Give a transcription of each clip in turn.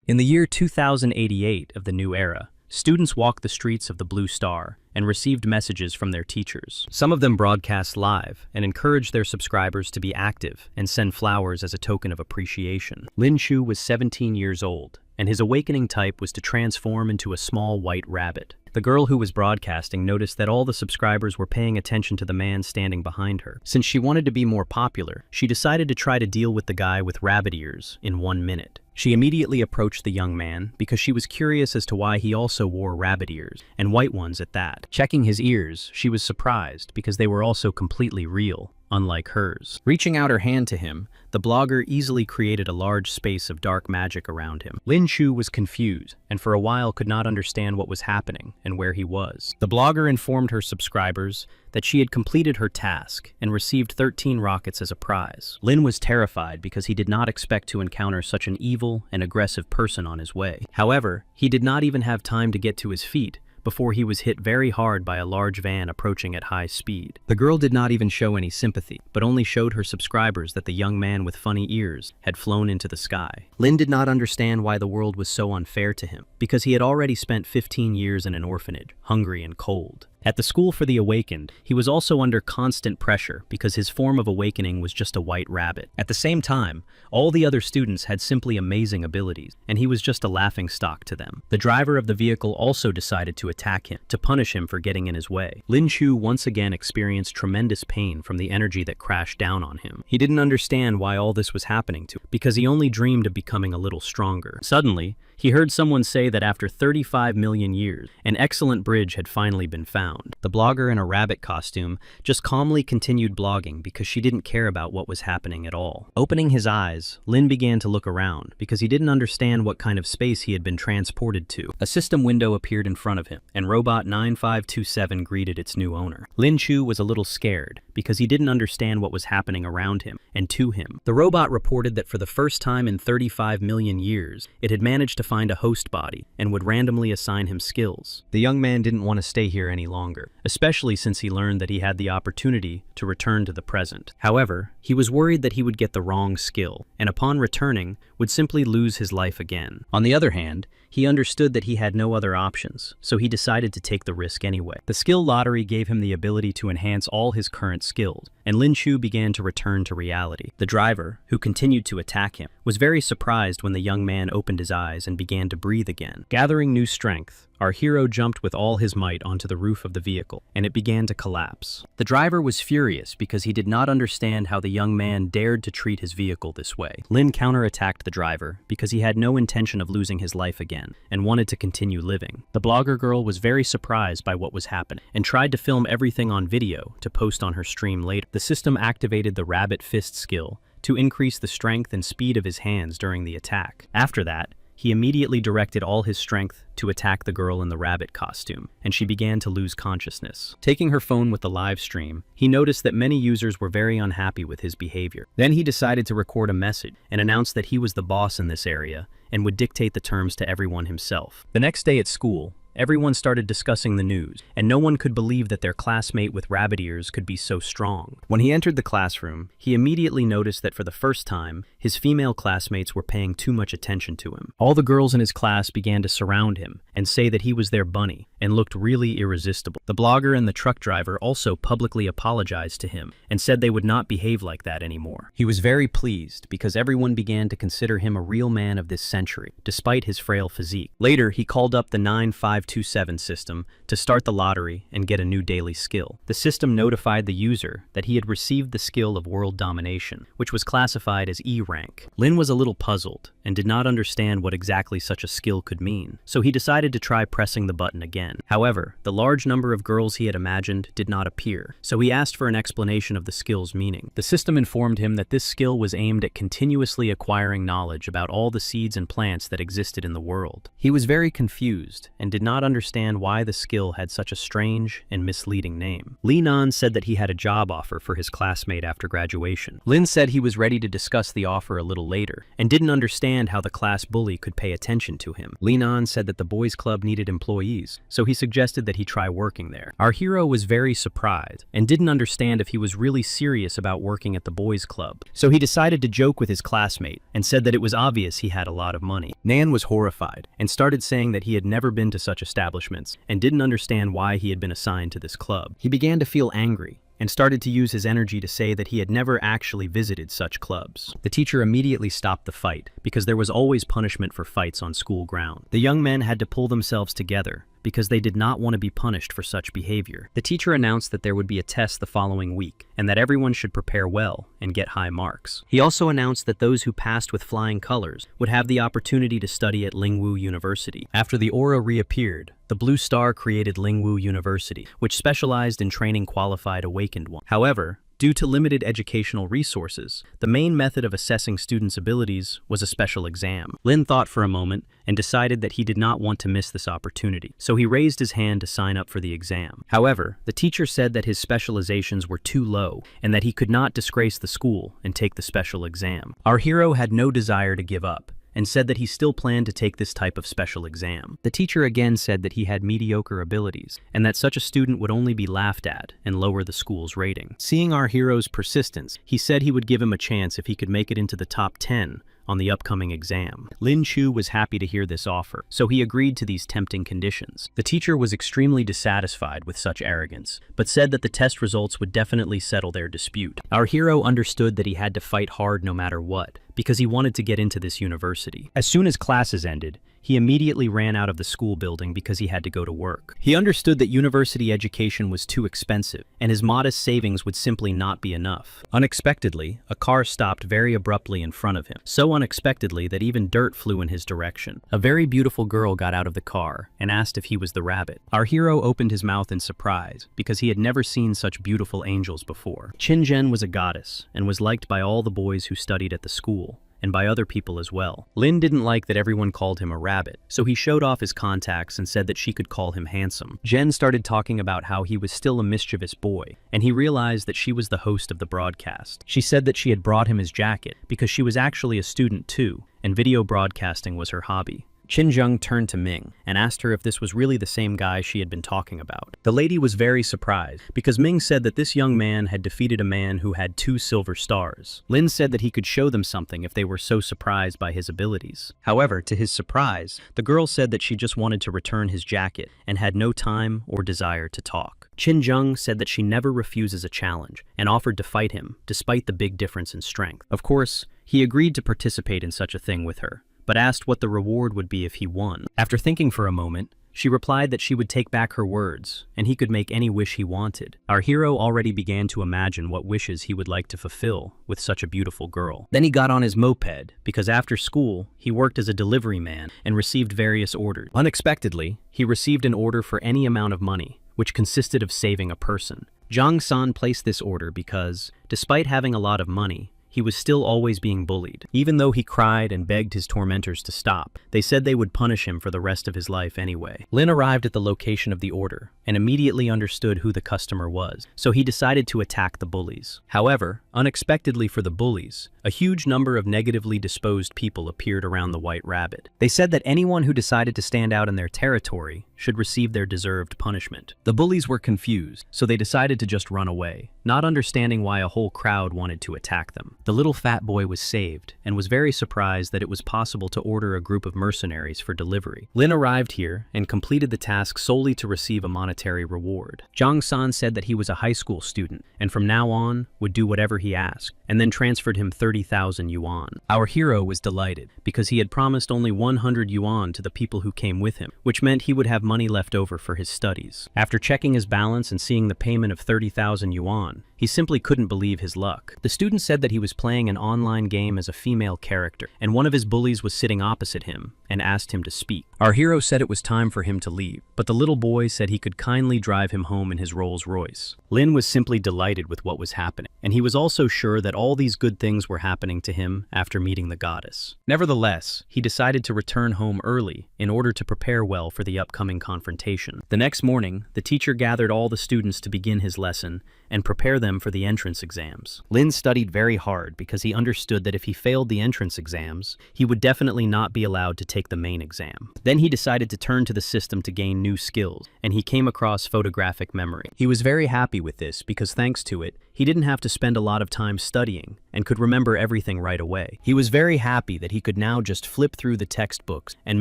In the year 2088 of the new era, students walked the streets of the Blue Star and received messages from their teachers. Some of them broadcast live and encouraged their subscribers to be active and send flowers as a token of appreciation. Lin Shu was 17 years old, and his awakening type was to transform into a small white rabbit. The girl who was broadcasting noticed that all the subscribers were paying attention to the man standing behind her. Since she wanted to be more popular, she decided to try to deal with the guy with rabbit ears in 1 minute. She immediately approached the young man because she was curious as to why he also wore rabbit ears, and white ones at that. Checking his ears, she was surprised because they were also completely real, unlike hers. Reaching out her hand to him, the blogger easily created a large space of dark magic around him. Lin Shu was confused, and for a while could not understand what was happening and where he was. The blogger informed her subscribers that she had completed her task and received 13 rockets as a prize. Lin was terrified because he did not expect to encounter such an evil and aggressive person on his way. However, he did not even have time to get to his feet before he was hit very hard by a large van approaching at high speed. The girl did not even show any sympathy, but only showed her subscribers that the young man with funny ears had flown into the sky. Lin did not understand why the world was so unfair to him, because he had already spent 15 years in an orphanage, hungry and cold. At the school for the awakened, he was also under constant pressure because his form of awakening was just a white rabbit. At the same time, all the other students had simply amazing abilities, and he was just a laughingstock to them. The driver of the vehicle also decided to attack him, to punish him for getting in his way. Lin Shu once again experienced tremendous pain from the energy that crashed down on him. He didn't understand why all this was happening to him, because he only dreamed of becoming a little stronger. Suddenly, he heard someone say that after 35 million years, an excellent bridge had finally been found. The blogger in a rabbit costume just calmly continued blogging because she didn't care about what was happening at all. Opening his eyes, Lin began to look around because he didn't understand what kind of space he had been transported to. A system window appeared in front of him, and Robot 9527 greeted its new owner. Lin Shu was a little scared because he didn't understand what was happening around him and to him. The robot reported that for the first time in 35 million years, it had managed to find a host body and would randomly assign him skills. The young man didn't want to stay here any longer, especially since he learned that he had the opportunity to return to the present. However, he was worried that he would get the wrong skill, and upon returning, would simply lose his life again. On the other hand, he understood that he had no other options, so he decided to take the risk anyway. The skill lottery gave him the ability to enhance all his current skills, and Lin Shu began to return to reality. The driver, who continued to attack him, was very surprised when the young man opened his eyes and began to breathe again. Gathering new strength, our hero jumped with all his might onto the roof of the vehicle, and it began to collapse. The driver was furious because he did not understand how the young man dared to treat his vehicle this way. Lin counterattacked the driver because he had no intention of losing his life again and wanted to continue living. The blogger girl was very surprised by what was happening and tried to film everything on video to post on her stream later. The system activated the rabbit fist skill to increase the strength and speed of his hands during the attack. After that, he immediately directed all his strength to attack the girl in the rabbit costume, and she began to lose consciousness. Taking her phone with the live stream, he noticed that many users were very unhappy with his behavior. Then he decided to record a message and announced that he was the boss in this area and would dictate the terms to everyone himself. The next day at school, everyone started discussing the news, and no one could believe that their classmate with rabbit ears could be so strong. When he entered the classroom, he immediately noticed that for the first time, his female classmates were paying too much attention to him. All the girls in his class began to surround him and say that he was their bunny and looked really irresistible. The blogger and the truck driver also publicly apologized to him and said they would not behave like that anymore. He was very pleased because everyone began to consider him a real man of this century, despite his frail physique. Later, he called up the 9527 system to start the lottery and get a new daily skill. The system notified the user that he had received the skill of world domination, which was classified as E rank. Lin was a little puzzled and did not understand what exactly such a skill could mean, so he decided to try pressing the button again. However, the large number of girls he had imagined did not appear, so he asked for an explanation of the skill's meaning. The system informed him that this skill was aimed at continuously acquiring knowledge about all the seeds and plants that existed in the world. He was very confused and did not not understand why the skill had such a strange and misleading name. Li Nan said that he had a job offer for his classmate after graduation. Lin said he was ready to discuss the offer a little later, and didn't understand how the class bully could pay attention to him. Li Nan said that the boys' club needed employees, so he suggested that he try working there. Our hero was very surprised, and didn't understand if he was really serious about working at the boys' club. So he decided to joke with his classmate, and said that it was obvious he had a lot of money. Nan was horrified, and started saying that he had never been to such establishments, and didn't understand why he had been assigned to this club. He began to feel angry, and started to use his energy to say that he had never actually visited such clubs. The teacher immediately stopped the fight, because there was always punishment for fights on school ground. The young men had to pull themselves together, because they did not want to be punished for such behavior. The teacher announced that there would be a test the following week, and that everyone should prepare well and get high marks. He also announced that those who passed with flying colors would have the opportunity to study at Lingwu University. After the aura reappeared, the Blue Star created Lingwu University, which specialized in training qualified awakened ones. However, due to limited educational resources, the main method of assessing students' abilities was a special exam. Lin thought for a moment and decided that he did not want to miss this opportunity, so he raised his hand to sign up for the exam. However, the teacher said that his specializations were too low and that he could not disgrace the school and take the special exam. Our hero had no desire to give up, and said that he still planned to take this type of special exam. The teacher again said that he had mediocre abilities, and that such a student would only be laughed at and lower the school's rating. Seeing our hero's persistence, he said he would give him a chance if he could make it into the top 10 on the upcoming exam. Lin Chu was happy to hear this offer, so he agreed to these tempting conditions. The teacher was extremely dissatisfied with such arrogance, but said that the test results would definitely settle their dispute. Our hero understood that he had to fight hard no matter what, because he wanted to get into this university. As soon as classes ended, he immediately ran out of the school building because he had to go to work. He understood that university education was too expensive, and his modest savings would simply not be enough. Unexpectedly, a car stopped very abruptly in front of him, so unexpectedly that even dirt flew in his direction. A very beautiful girl got out of the car and asked if he was the rabbit. Our hero opened his mouth in surprise, because he had never seen such beautiful angels before. Qin was a goddess, and was liked by all the boys who studied at the school, and by other people as well. Lin didn't like that everyone called him a rabbit, so he showed off his contacts and said that she could call him handsome. Jen started talking about how he was still a mischievous boy, and he realized that she was the host of the broadcast. She said that she had brought him his jacket because she was actually a student too, and video broadcasting was her hobby. Qin turned to Ming and asked her if this was really the same guy she had been talking about. The lady was very surprised because Ming said that this young man had defeated a man who had 2 silver stars. Lin said that he could show them something if they were so surprised by his abilities. However, to his surprise, the girl said that she just wanted to return his jacket and had no time or desire to talk. Qin said that she never refuses a challenge and offered to fight him despite the big difference in strength. Of course, he agreed to participate in such a thing with her, but asked what the reward would be if he won. After thinking for a moment, she replied that she would take back her words, and he could make any wish he wanted. Our hero already began to imagine what wishes he would like to fulfill with such a beautiful girl. Then he got on his moped, because after school, he worked as a delivery man and received various orders. Unexpectedly, he received an order for any amount of money, which consisted of saving a person. Zhang San placed this order because, despite having a lot of money, he was still always being bullied. Even though he cried and begged his tormentors to stop, they said they would punish him for the rest of his life anyway. Lin arrived at the location of the order and immediately understood who the customer was, so he decided to attack the bullies. However, unexpectedly for the bullies, a huge number of negatively disposed people appeared around the White Rabbit. They said that anyone who decided to stand out in their territory should receive their deserved punishment. The bullies were confused, so they decided to just run away, not understanding why a whole crowd wanted to attack them. The little fat boy was saved and was very surprised that it was possible to order a group of mercenaries for delivery. Lin arrived here and completed the task solely to receive a monetary reward. Zhang San said that he was a high school student and from now on would do whatever he asked, and then transferred him 30,000 yuan. Our hero was delighted because he had promised only 100 yuan to the people who came with him, which meant he would have money left over for his studies. After checking his balance and seeing the payment of 30,000 yuan, he He simply couldn't believe his luck. The student said that he was playing an online game as a female character, and one of his bullies was sitting opposite him and asked him to speak. Our hero said it was time for him to leave, but the little boy said he could kindly drive him home in his Rolls Royce. Lin was simply delighted with what was happening, and he was also sure that all these good things were happening to him after meeting the goddess. Nevertheless, he decided to return home early in order to prepare well for the upcoming confrontation. The next morning, the teacher gathered all the students to begin his lesson and prepare them for the entrance exams. Lin studied very hard because he understood that if he failed the entrance exams, he would definitely not be allowed to take the main exam. Then he decided to turn to the system to gain new skills, and he came across photographic memory. He was very happy with this because thanks to it, he didn't have to spend a lot of time studying and could remember everything right away. He was very happy that he could now just flip through the textbooks and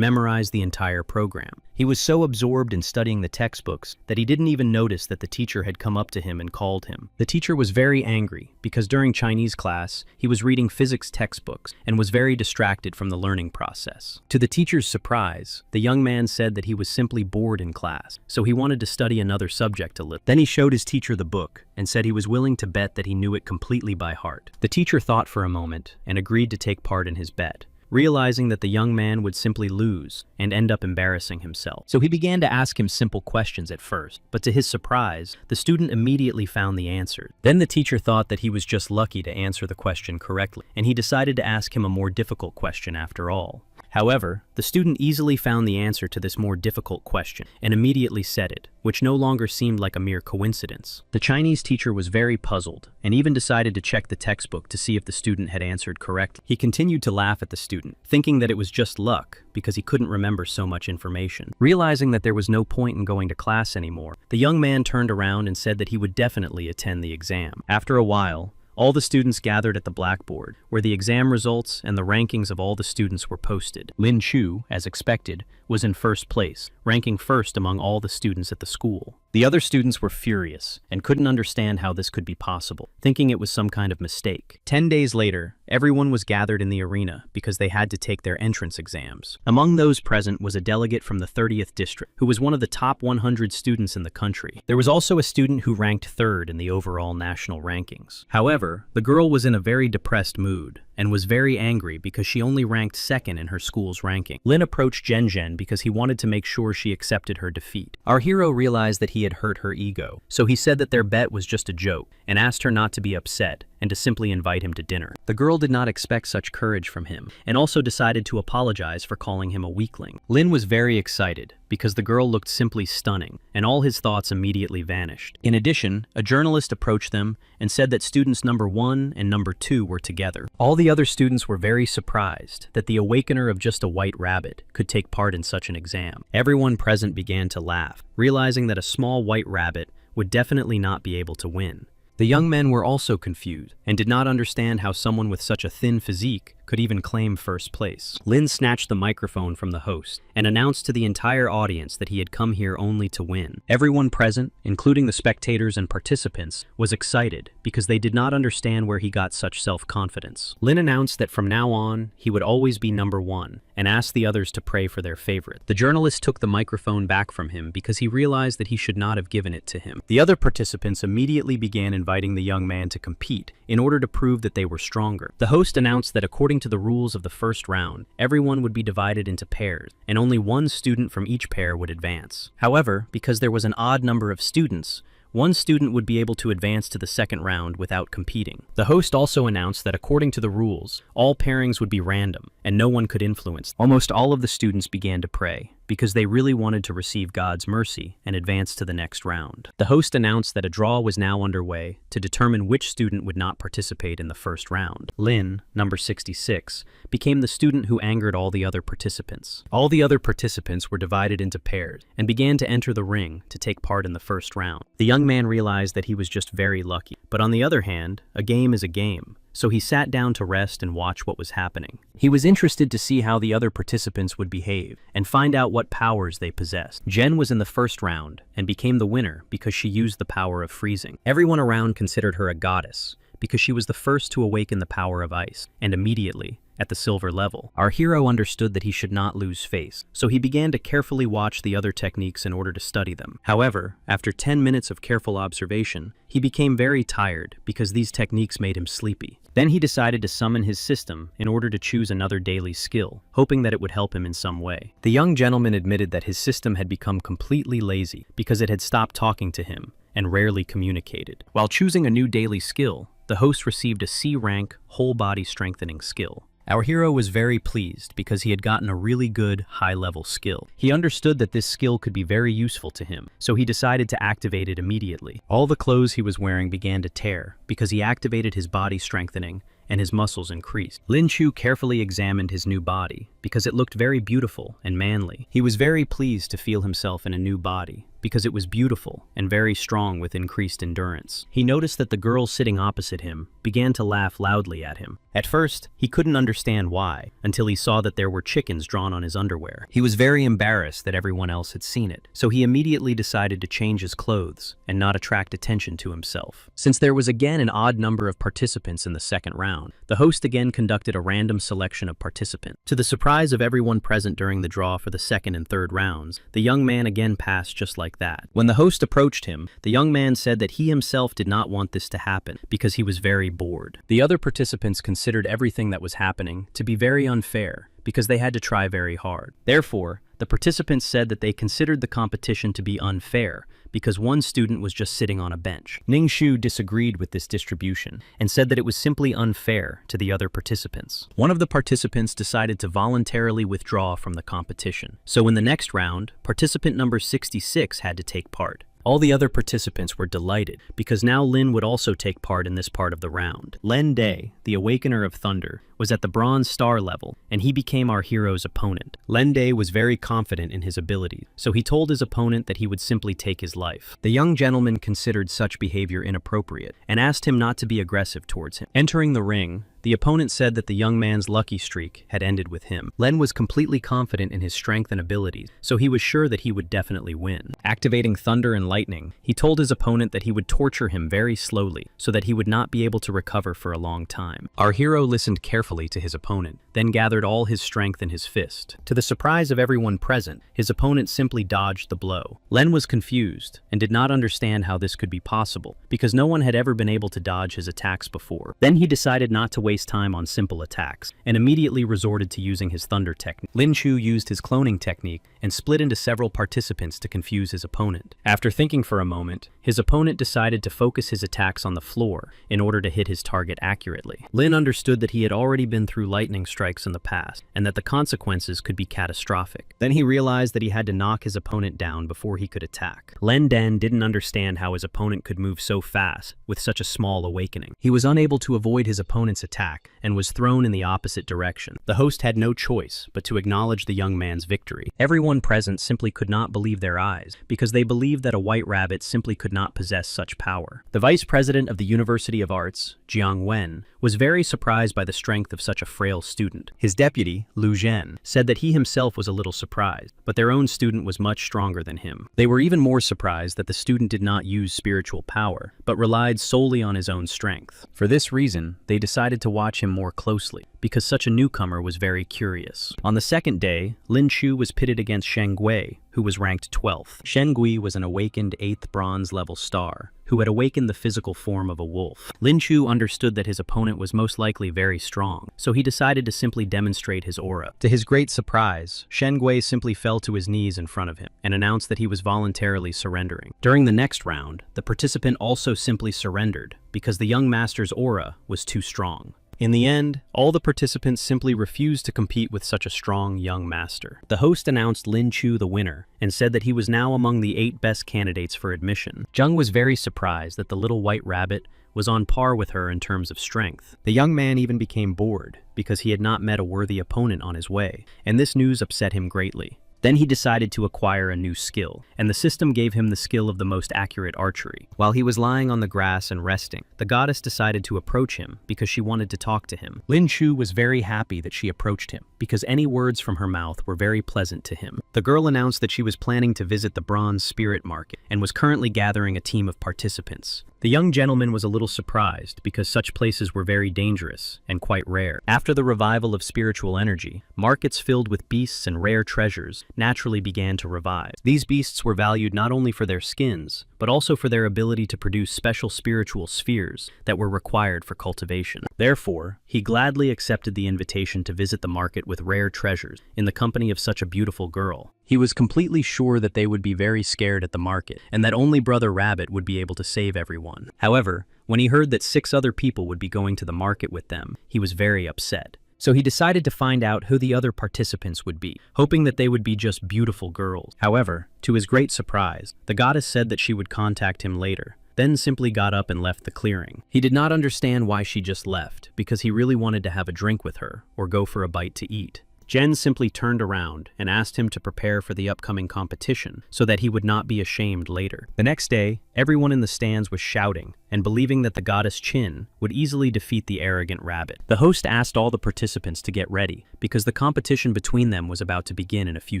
memorize the entire program. He was so absorbed in studying the textbooks that he didn't even notice that the teacher had come up to him and called him. The teacher was very angry because during Chinese class, he was reading physics textbooks and was very distracted from the learning process. To the teacher's surprise, the young man said that he was simply bored in class, so he wanted to study another subject a little. Then he showed his teacher the book and said he was willing to bet that he knew it completely by heart. The teacher thought for a moment and agreed to take part in his bet, realizing that the young man would simply lose and end up embarrassing himself. So he began to ask him simple questions at first, but to his surprise, the student immediately found the answer. Then the teacher thought that he was just lucky to answer the question correctly, and he decided to ask him a more difficult question after all. However, the student easily found the answer to this more difficult question and immediately said it, which no longer seemed like a mere coincidence. The Chinese teacher was very puzzled and even decided to check the textbook to see if the student had answered correctly. He continued to laugh at the student, thinking that it was just luck because he couldn't remember so much information. Realizing that there was no point in going to class anymore, the young man turned around and said that he would definitely attend the exam. After a while, all the students gathered at the blackboard, where the exam results and the rankings of all the students were posted. Lin Chu, as expected, was in first place, ranking first among all the students at the school. The other students were furious and couldn't understand how this could be possible, thinking it was some kind of mistake. 10 days later, everyone was gathered in the arena because they had to take their entrance exams. Among those present was a delegate from the 30th district, who was one of the top 100 students in the country. There was also a student who ranked third in the overall national rankings. However, the girl was in a very depressed mood and was very angry because she only ranked second in her school's ranking. Lin approached Zhen because he wanted to make sure she accepted her defeat. Our hero realized that he had hurt her ego, so he said that their bet was just a joke and asked her not to be upset and to simply invite him to dinner. The girl did not expect such courage from him and also decided to apologize for calling him a weakling. Lin was very excited because the girl looked simply stunning and all his thoughts immediately vanished. In addition, a journalist approached them and said that students number 1 and number 2 were together. All the other students were very surprised that the Awakener of just a white rabbit could take part in such an exam. Everyone present began to laugh, realizing that a small white rabbit would definitely not be able to win. The young men were also confused and did not understand how someone with such a thin physique could even claim first place. Lin snatched the microphone from the host and announced to the entire audience that he had come here only to win. Everyone present, including the spectators and participants, was excited because they did not understand where he got such self-confidence. Lin announced that from now on, he would always be number 1 and asked the others to pray for their favorite. The journalist took the microphone back from him because he realized that he should not have given it to him. The other participants immediately began inviting the young man to compete in order to prove that they were stronger. The host announced that according to the rules of the first round, everyone would be divided into pairs, and only one student from each pair would advance. However, because there was an odd number of students, one student would be able to advance to the second round without competing. The host also announced that according to the rules, all pairings would be random, and no one could influence. Almost all of the students began to pray, because they really wanted to receive God's mercy and advance to the next round. The host announced that a draw was now underway to determine which student would not participate in the first round. Lin, number 66, became the student who angered all the other participants. All the other participants were divided into pairs and began to enter the ring to take part in the first round. The young man realized that he was just very lucky, but on the other hand, a game is a game. So he sat down to rest and watch what was happening. He was interested to see how the other participants would behave and find out what powers they possessed. Jen was in the first round and became the winner because she used the power of freezing. Everyone around considered her a goddess because she was the first to awaken the power of ice, and immediately, at the silver level, our hero understood that he should not lose face, so he began to carefully watch the other techniques in order to study them. However, after 10 minutes of careful observation, he became very tired because these techniques made him sleepy. Then he decided to summon his system in order to choose another daily skill, hoping that it would help him in some way. The young gentleman admitted that his system had become completely lazy because it had stopped talking to him and rarely communicated. While choosing a new daily skill, the host received a C-rank whole-body strengthening skill. Our hero was very pleased because he had gotten a really good, high-level skill. He understood that this skill could be very useful to him, so he decided to activate it immediately. All the clothes he was wearing began to tear because he activated his body strengthening and his muscles increased. Lin Chu carefully examined his new body because it looked very beautiful and manly. He was very pleased to feel himself in a new body because it was beautiful and very strong with increased endurance. He noticed that the girl sitting opposite him began to laugh loudly at him. At first, he couldn't understand why, until he saw that there were chickens drawn on his underwear. He was very embarrassed that everyone else had seen it, so he immediately decided to change his clothes and not attract attention to himself. Since there was again an odd number of participants in the second round, the host again conducted a random selection of participants. To the surprise of everyone present during the draw for the second and third rounds, the young man again passed just like that. When the host approached him, the young man said that he himself did not want this to happen because he was very bored. The other participants considered everything that was happening to be very unfair because they had to try very hard. Therefore, the participants said that they considered the competition to be unfair because one student was just sitting on a bench. Ning Shu disagreed with this distribution and said that it was simply unfair to the other participants. One of the participants decided to voluntarily withdraw from the competition. So in the next round, participant number 66 had to take part. All the other participants were delighted because now Lin would also take part in this part of the round. Len Day, the Awakener of Thunder, was at the Bronze Star level, and he became our hero's opponent. Len Day was very confident in his abilities, so he told his opponent that he would simply take his life. The young gentleman considered such behavior inappropriate and asked him not to be aggressive towards him. Entering the ring, the opponent said that the young man's lucky streak had ended with him. Len was completely confident in his strength and abilities, so he was sure that he would definitely win. Activating thunder and lightning, he told his opponent that he would torture him very slowly so that he would not be able to recover for a long time. Our hero listened carefully to his opponent, then gathered all his strength in his fist. To the surprise of everyone present, his opponent simply dodged the blow. Len was confused and did not understand how this could be possible because no one had ever been able to dodge his attacks before. Then he decided not to waste time on simple attacks and immediately resorted to using his thunder technique. Lin Chu used his cloning technique and split into several participants to confuse his opponent. After thinking for a moment, his opponent decided to focus his attacks on the floor in order to hit his target accurately. Lin understood that he had already been through lightning strikes in the past and that the consequences could be catastrophic. Then he realized that he had to knock his opponent down before he could attack. Len Den didn't understand how his opponent could move so fast with such a small awakening. He was unable to avoid his opponent's attack and was thrown in the opposite direction. The host had no choice but to acknowledge the young man's victory. Everyone present simply could not believe their eyes because they believed that a white rabbit simply could not possess such power. The vice president of the University of Arts, Jiang Wen, was very surprised by the strength of such a frail student. His deputy, Lu Zhen, said that he himself was a little surprised, but their own student was much stronger than him. They were even more surprised that the student did not use spiritual power, but relied solely on his own strength. For this reason, they decided to watch him more closely, because such a newcomer was very curious. On the second day, Lin Chu was pitted against Sheng Gui, who was ranked 12th. Sheng Gui was an awakened 8th bronze level star, who had awakened the physical form of a wolf. Lin Chu understood that his opponent was most likely very strong, so he decided to simply demonstrate his aura. To his great surprise, Sheng Gui simply fell to his knees in front of him and announced that he was voluntarily surrendering. During the next round, the participant also simply surrendered because the young master's aura was too strong. In the end, all the participants simply refused to compete with such a strong young master. The host announced Lin Chu the winner and said that he was now among the 8 best candidates for admission. Zheng was very surprised that the little white rabbit was on par with her in terms of strength. The young man even became bored because he had not met a worthy opponent on his way, and this news upset him greatly. Then he decided to acquire a new skill, and the system gave him the skill of the most accurate archery. While he was lying on the grass and resting, the goddess decided to approach him because she wanted to talk to him. Lin Chu was very happy that she approached him, because any words from her mouth were very pleasant to him. The girl announced that she was planning to visit the Bronze Spirit Market, and was currently gathering a team of participants. The young gentleman was a little surprised because such places were very dangerous and quite rare. After the revival of spiritual energy, markets filled with beasts and rare treasures naturally began to revive. These beasts were valued not only for their skins, but also for their ability to produce special spiritual spheres that were required for cultivation. Therefore, he gladly accepted the invitation to visit the market with rare treasures in the company of such a beautiful girl. He was completely sure that they would be very scared at the market, and that only Brother Rabbit would be able to save everyone. However, when he heard that 6 other people would be going to the market with them, he was very upset. So he decided to find out who the other participants would be, hoping that they would be just beautiful girls. However, to his great surprise, the goddess said that she would contact him later, then simply got up and left the clearing. He did not understand why she just left, because he really wanted to have a drink with her, or go for a bite to eat. Jen simply turned around and asked him to prepare for the upcoming competition so that he would not be ashamed later. The next day, everyone in the stands was shouting and believing that the goddess Chin would easily defeat the arrogant rabbit. The host asked all the participants to get ready because the competition between them was about to begin in a few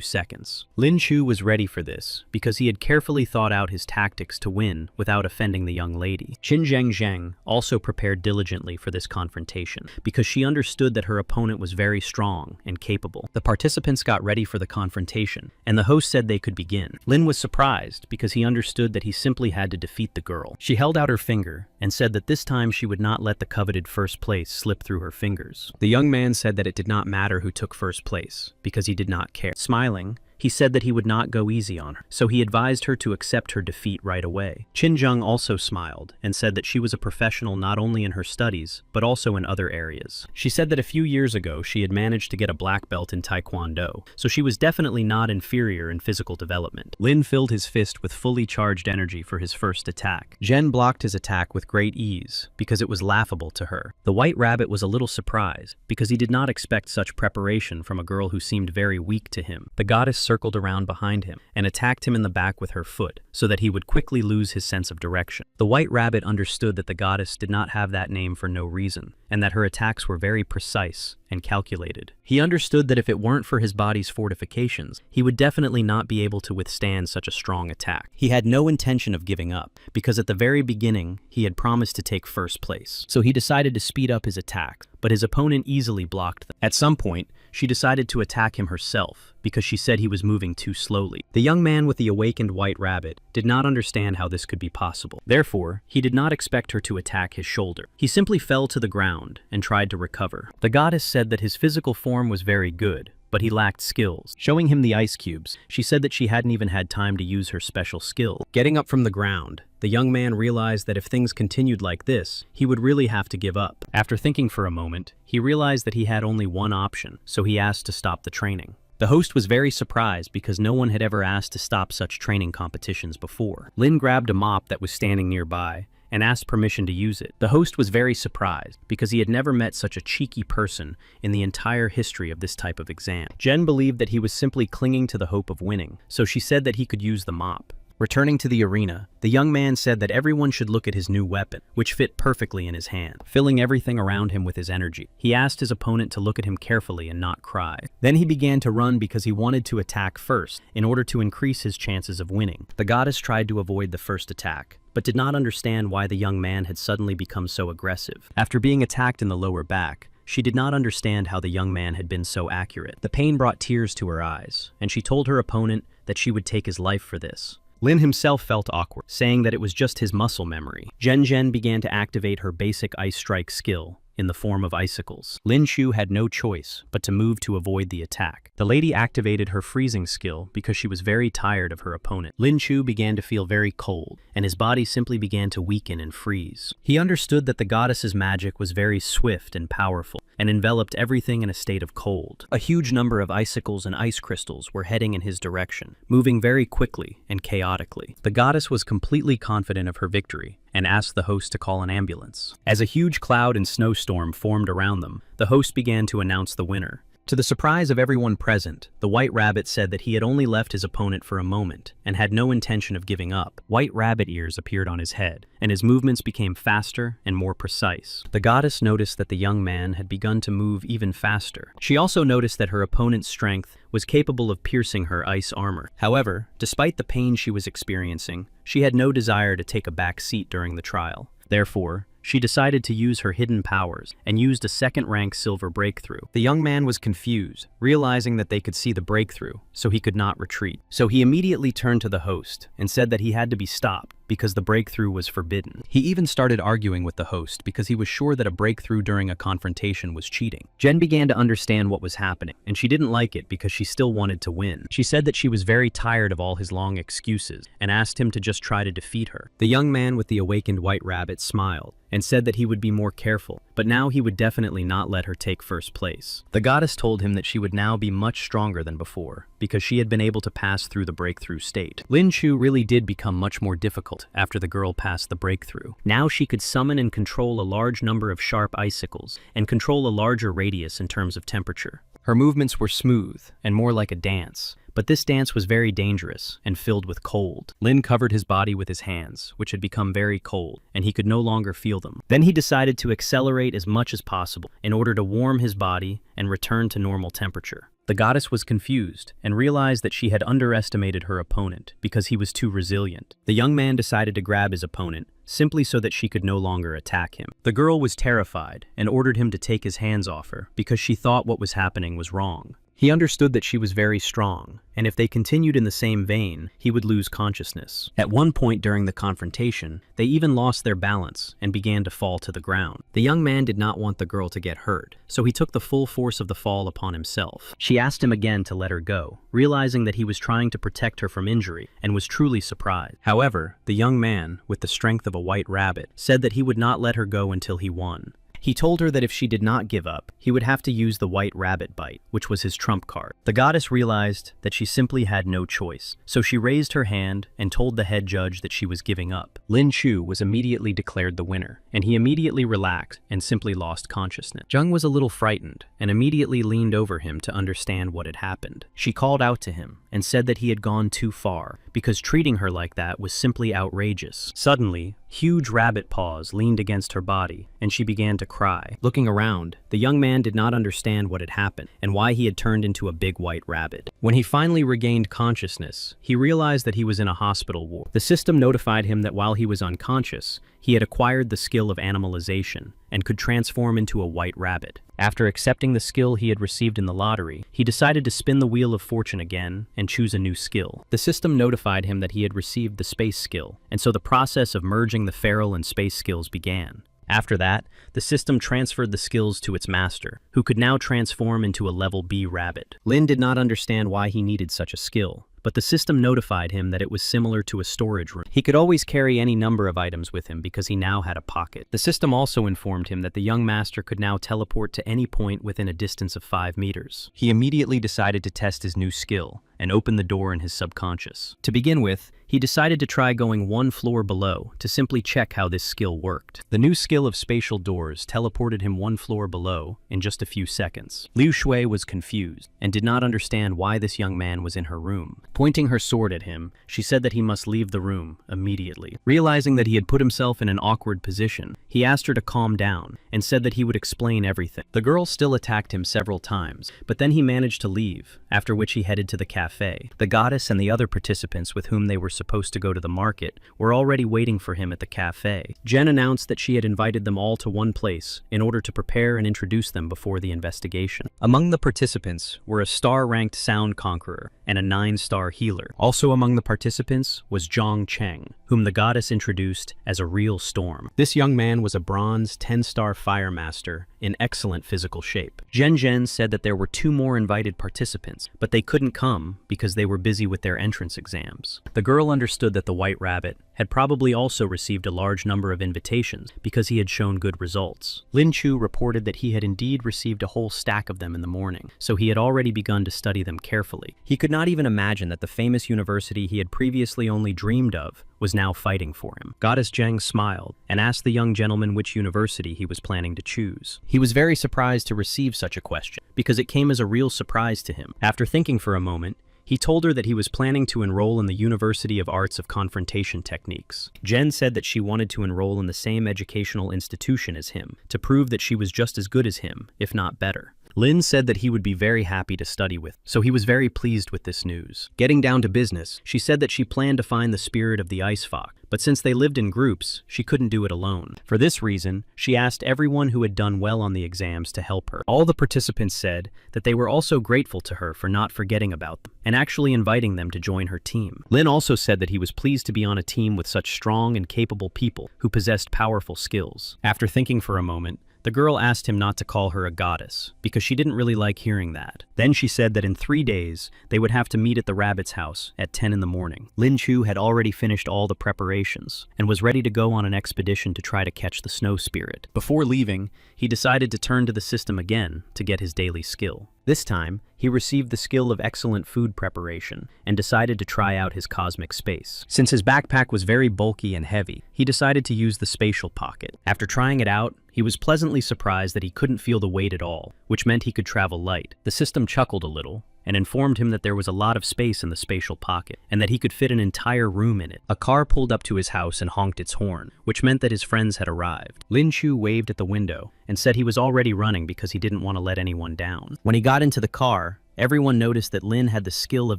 seconds. Lin Chu was ready for this because he had carefully thought out his tactics to win without offending the young lady. Qin Zheng also prepared diligently for this confrontation because she understood that her opponent was very strong and capable. The participants got ready for the confrontation, and the host said they could begin. Lin was surprised because he understood that he simply had to defeat the girl. She held out her finger and said that this time she would not let the coveted first place slip through her fingers. The young man said that it did not matter who took first place because he did not care. Smiling, he said that he would not go easy on her, so he advised her to accept her defeat right away. Qin Zheng also smiled and said that she was a professional not only in her studies, but also in other areas. She said that a few years ago she had managed to get a black belt in Taekwondo, so she was definitely not inferior in physical development. Lin filled his fist with fully charged energy for his first attack. Jen blocked his attack with great ease because it was laughable to her. The white rabbit was a little surprised because he did not expect such preparation from a girl who seemed very weak to him. The goddess circled around behind him and attacked him in the back with her foot so that he would quickly lose his sense of direction. The white rabbit understood that the goddess did not have that name for no reason, and that her attacks were very precise and calculated. He understood that if it weren't for his body's fortifications, he would definitely not be able to withstand such a strong attack. He had no intention of giving up, because at the very beginning, he had promised to take first place. So he decided to speed up his attack, but his opponent easily blocked them. At some point, she decided to attack him herself, because she said he was moving too slowly. The young man with the awakened white rabbit did not understand how this could be possible. Therefore, he did not expect her to attack his shoulder. He simply fell to the ground and tried to recover. The goddess said that his physical form was very good, but he lacked skills. Showing him the ice cubes, she said that she hadn't even had time to use her special skill. Getting up from the ground, the young man realized that if things continued like this, he would really have to give up. After thinking for a moment, he realized that he had only one option, so he asked to stop the training. The host was very surprised because no one had ever asked to stop such training competitions before. Lin grabbed a mop that was standing nearby and asked permission to use it. The host was very surprised because he had never met such a cheeky person in the entire history of this type of exam. Jen believed that he was simply clinging to the hope of winning, so she said that he could use the mop. Returning to the arena, the young man said that everyone should look at his new weapon, which fit perfectly in his hand, filling everything around him with his energy. He asked his opponent to look at him carefully and not cry. Then he began to run because he wanted to attack first, in order to increase his chances of winning. The goddess tried to avoid the first attack, but did not understand why the young man had suddenly become so aggressive. After being attacked in the lower back, she did not understand how the young man had been so accurate. The pain brought tears to her eyes, and she told her opponent that she would take his life for this. Lin himself felt awkward, saying that it was just his muscle memory. Zhen began to activate her basic ice strike skill in the form of icicles. Lin Chu had no choice but to move to avoid the attack. The lady activated her freezing skill because she was very tired of her opponent. Lin Chu began to feel very cold, and his body simply began to weaken and freeze. He understood that the goddess's magic was very swift and powerful, and enveloped everything in a state of cold. A huge number of icicles and ice crystals were heading in his direction, moving very quickly and chaotically. The goddess was completely confident of her victory, and asked the host to call an ambulance. As a huge cloud and snowstorm formed around them, the host began to announce the winner. To the surprise of everyone present, the White Rabbit said that he had only left his opponent for a moment and had no intention of giving up. White rabbit ears appeared on his head, and his movements became faster and more precise. The goddess noticed that the young man had begun to move even faster. She also noticed that her opponent's strength was capable of piercing her ice armor. However, despite the pain she was experiencing, she had no desire to take a back seat during the trial. Therefore, she decided to use her hidden powers and used a second-rank silver breakthrough. The young man was confused, realizing that they could see the breakthrough, so he could not retreat. So he immediately turned to the host and said that he had to be stopped because the breakthrough was forbidden. He even started arguing with the host because he was sure that a breakthrough during a confrontation was cheating. Jen began to understand what was happening, and she didn't like it because she still wanted to win. She said that she was very tired of all his long excuses and asked him to just try to defeat her. The young man with the awakened white rabbit smiled and said that he would be more careful, but now he would definitely not let her take first place. The goddess told him that she would now be much stronger than before, because she had been able to pass through the breakthrough state. Lin Chu really did become much more difficult after the girl passed the breakthrough. Now she could summon and control a large number of sharp icicles, and control a larger radius in terms of temperature. Her movements were smooth, and more like a dance. But this dance was very dangerous and filled with cold. Lin covered his body with his hands, which had become very cold, and he could no longer feel them. Then he decided to accelerate as much as possible in order to warm his body and return to normal temperature. The goddess was confused and realized that she had underestimated her opponent because he was too resilient. The young man decided to grab his opponent simply so that she could no longer attack him. The girl was terrified and ordered him to take his hands off her because she thought what was happening was wrong. He understood that she was very strong, and if they continued in the same vein, he would lose consciousness. At one point during the confrontation, they even lost their balance and began to fall to the ground. The young man did not want the girl to get hurt, so he took the full force of the fall upon himself. She asked him again to let her go, realizing that he was trying to protect her from injury, and was truly surprised. However, the young man, with the strength of a white rabbit, said that he would not let her go until he won. He told her that if she did not give up, he would have to use the white rabbit bite, which was his trump card. The goddess realized that she simply had no choice, so she raised her hand and told the head judge that she was giving up. Lin Chu was immediately declared the winner, and he immediately relaxed and simply lost consciousness. Jung was a little frightened and immediately leaned over him to understand what had happened. She called out to him and said that he had gone too far, because treating her like that was simply outrageous. Suddenly, huge rabbit paws leaned against her body, and she began to cry. Looking around, the young man did not understand what had happened and why he had turned into a big white rabbit. When he finally regained consciousness, he realized that he was in a hospital ward. The system notified him that while he was unconscious, he had acquired the skill of animalization and could transform into a white rabbit. After accepting the skill he had received in the lottery, he decided to spin the wheel of fortune again and choose a new skill. The system notified him that he had received the space skill, and so the process of merging the feral and space skills began. After that, the system transferred the skills to its master, who could now transform into a level B rabbit. Lin did not understand why he needed such a skill, but the system notified him that it was similar to a storage room. He could always carry any number of items with him because he now had a pocket. The system also informed him that the young master could now teleport to any point within a distance of 5 meters. He immediately decided to test his new skill and open the door in his subconscious. To begin with, he decided to try going 1 floor below to simply check how this skill worked. The new skill of spatial doors teleported him 1 floor below in just a few seconds. Liu Shui was confused and did not understand why this young man was in her room. Pointing her sword at him, she said that he must leave the room immediately. Realizing that he had put himself in an awkward position, he asked her to calm down and said that he would explain everything. The girl still attacked him several times, but then he managed to leave, after which he headed to the cafe. The goddess and the other participants with whom they were supposed to go to the market were already waiting for him at the cafe. Jen announced that she had invited them all to one place in order to prepare and introduce them before the investigation. Among the participants were a star-ranked sound conqueror and a 9-star healer. Also among the participants was Zhang Cheng, whom the goddess introduced as a real storm. This young man was a bronze 10-star fire master in excellent physical shape. Zhen said that there were 2 more invited participants, but they couldn't come because they were busy with their entrance exams. The girl understood that the white rabbit had probably also received a large number of invitations because he had shown good results. Lin Chu reported that he had indeed received a whole stack of them in the morning, so he had already begun to study them carefully. He could not even imagine that the famous university he had previously only dreamed of was now fighting for him. Goddess Zheng smiled and asked the young gentleman which university he was planning to choose. He was very surprised to receive such a question because it came as a real surprise to him. After thinking for a moment, he told her that he was planning to enroll in the University of Arts of Confrontation Techniques. Jen said that she wanted to enroll in the same educational institution as him, to prove that she was just as good as him, if not better. Lin said that he would be very happy to study with, so he was very pleased with this news. Getting down to business, she said that she planned to find the spirit of the ice fox, but since they lived in groups, she couldn't do it alone. For this reason, she asked everyone who had done well on the exams to help her. All the participants said that they were also grateful to her for not forgetting about them, and actually inviting them to join her team. Lin also said that he was pleased to be on a team with such strong and capable people who possessed powerful skills. After thinking for a moment, the girl asked him not to call her a goddess, because she didn't really like hearing that. Then she said that in 3 days, they would have to meet at the rabbit's house at 10 in the morning. Lin Chu had already finished all the preparations, and was ready to go on an expedition to try to catch the snow spirit. Before leaving, he decided to turn to the system again to get his daily skill. This time, he received the skill of excellent food preparation and decided to try out his cosmic space. Since his backpack was very bulky and heavy, he decided to use the spatial pocket. After trying it out, he was pleasantly surprised that he couldn't feel the weight at all, which meant he could travel light. The system chuckled a little and informed him that there was a lot of space in the spatial pocket, and that he could fit an entire room in it. A car pulled up to his house and honked its horn, which meant that his friends had arrived. Lin Chu waved at the window and said he was already running because he didn't want to let anyone down. When he got into the car, everyone noticed that Lin had the skill of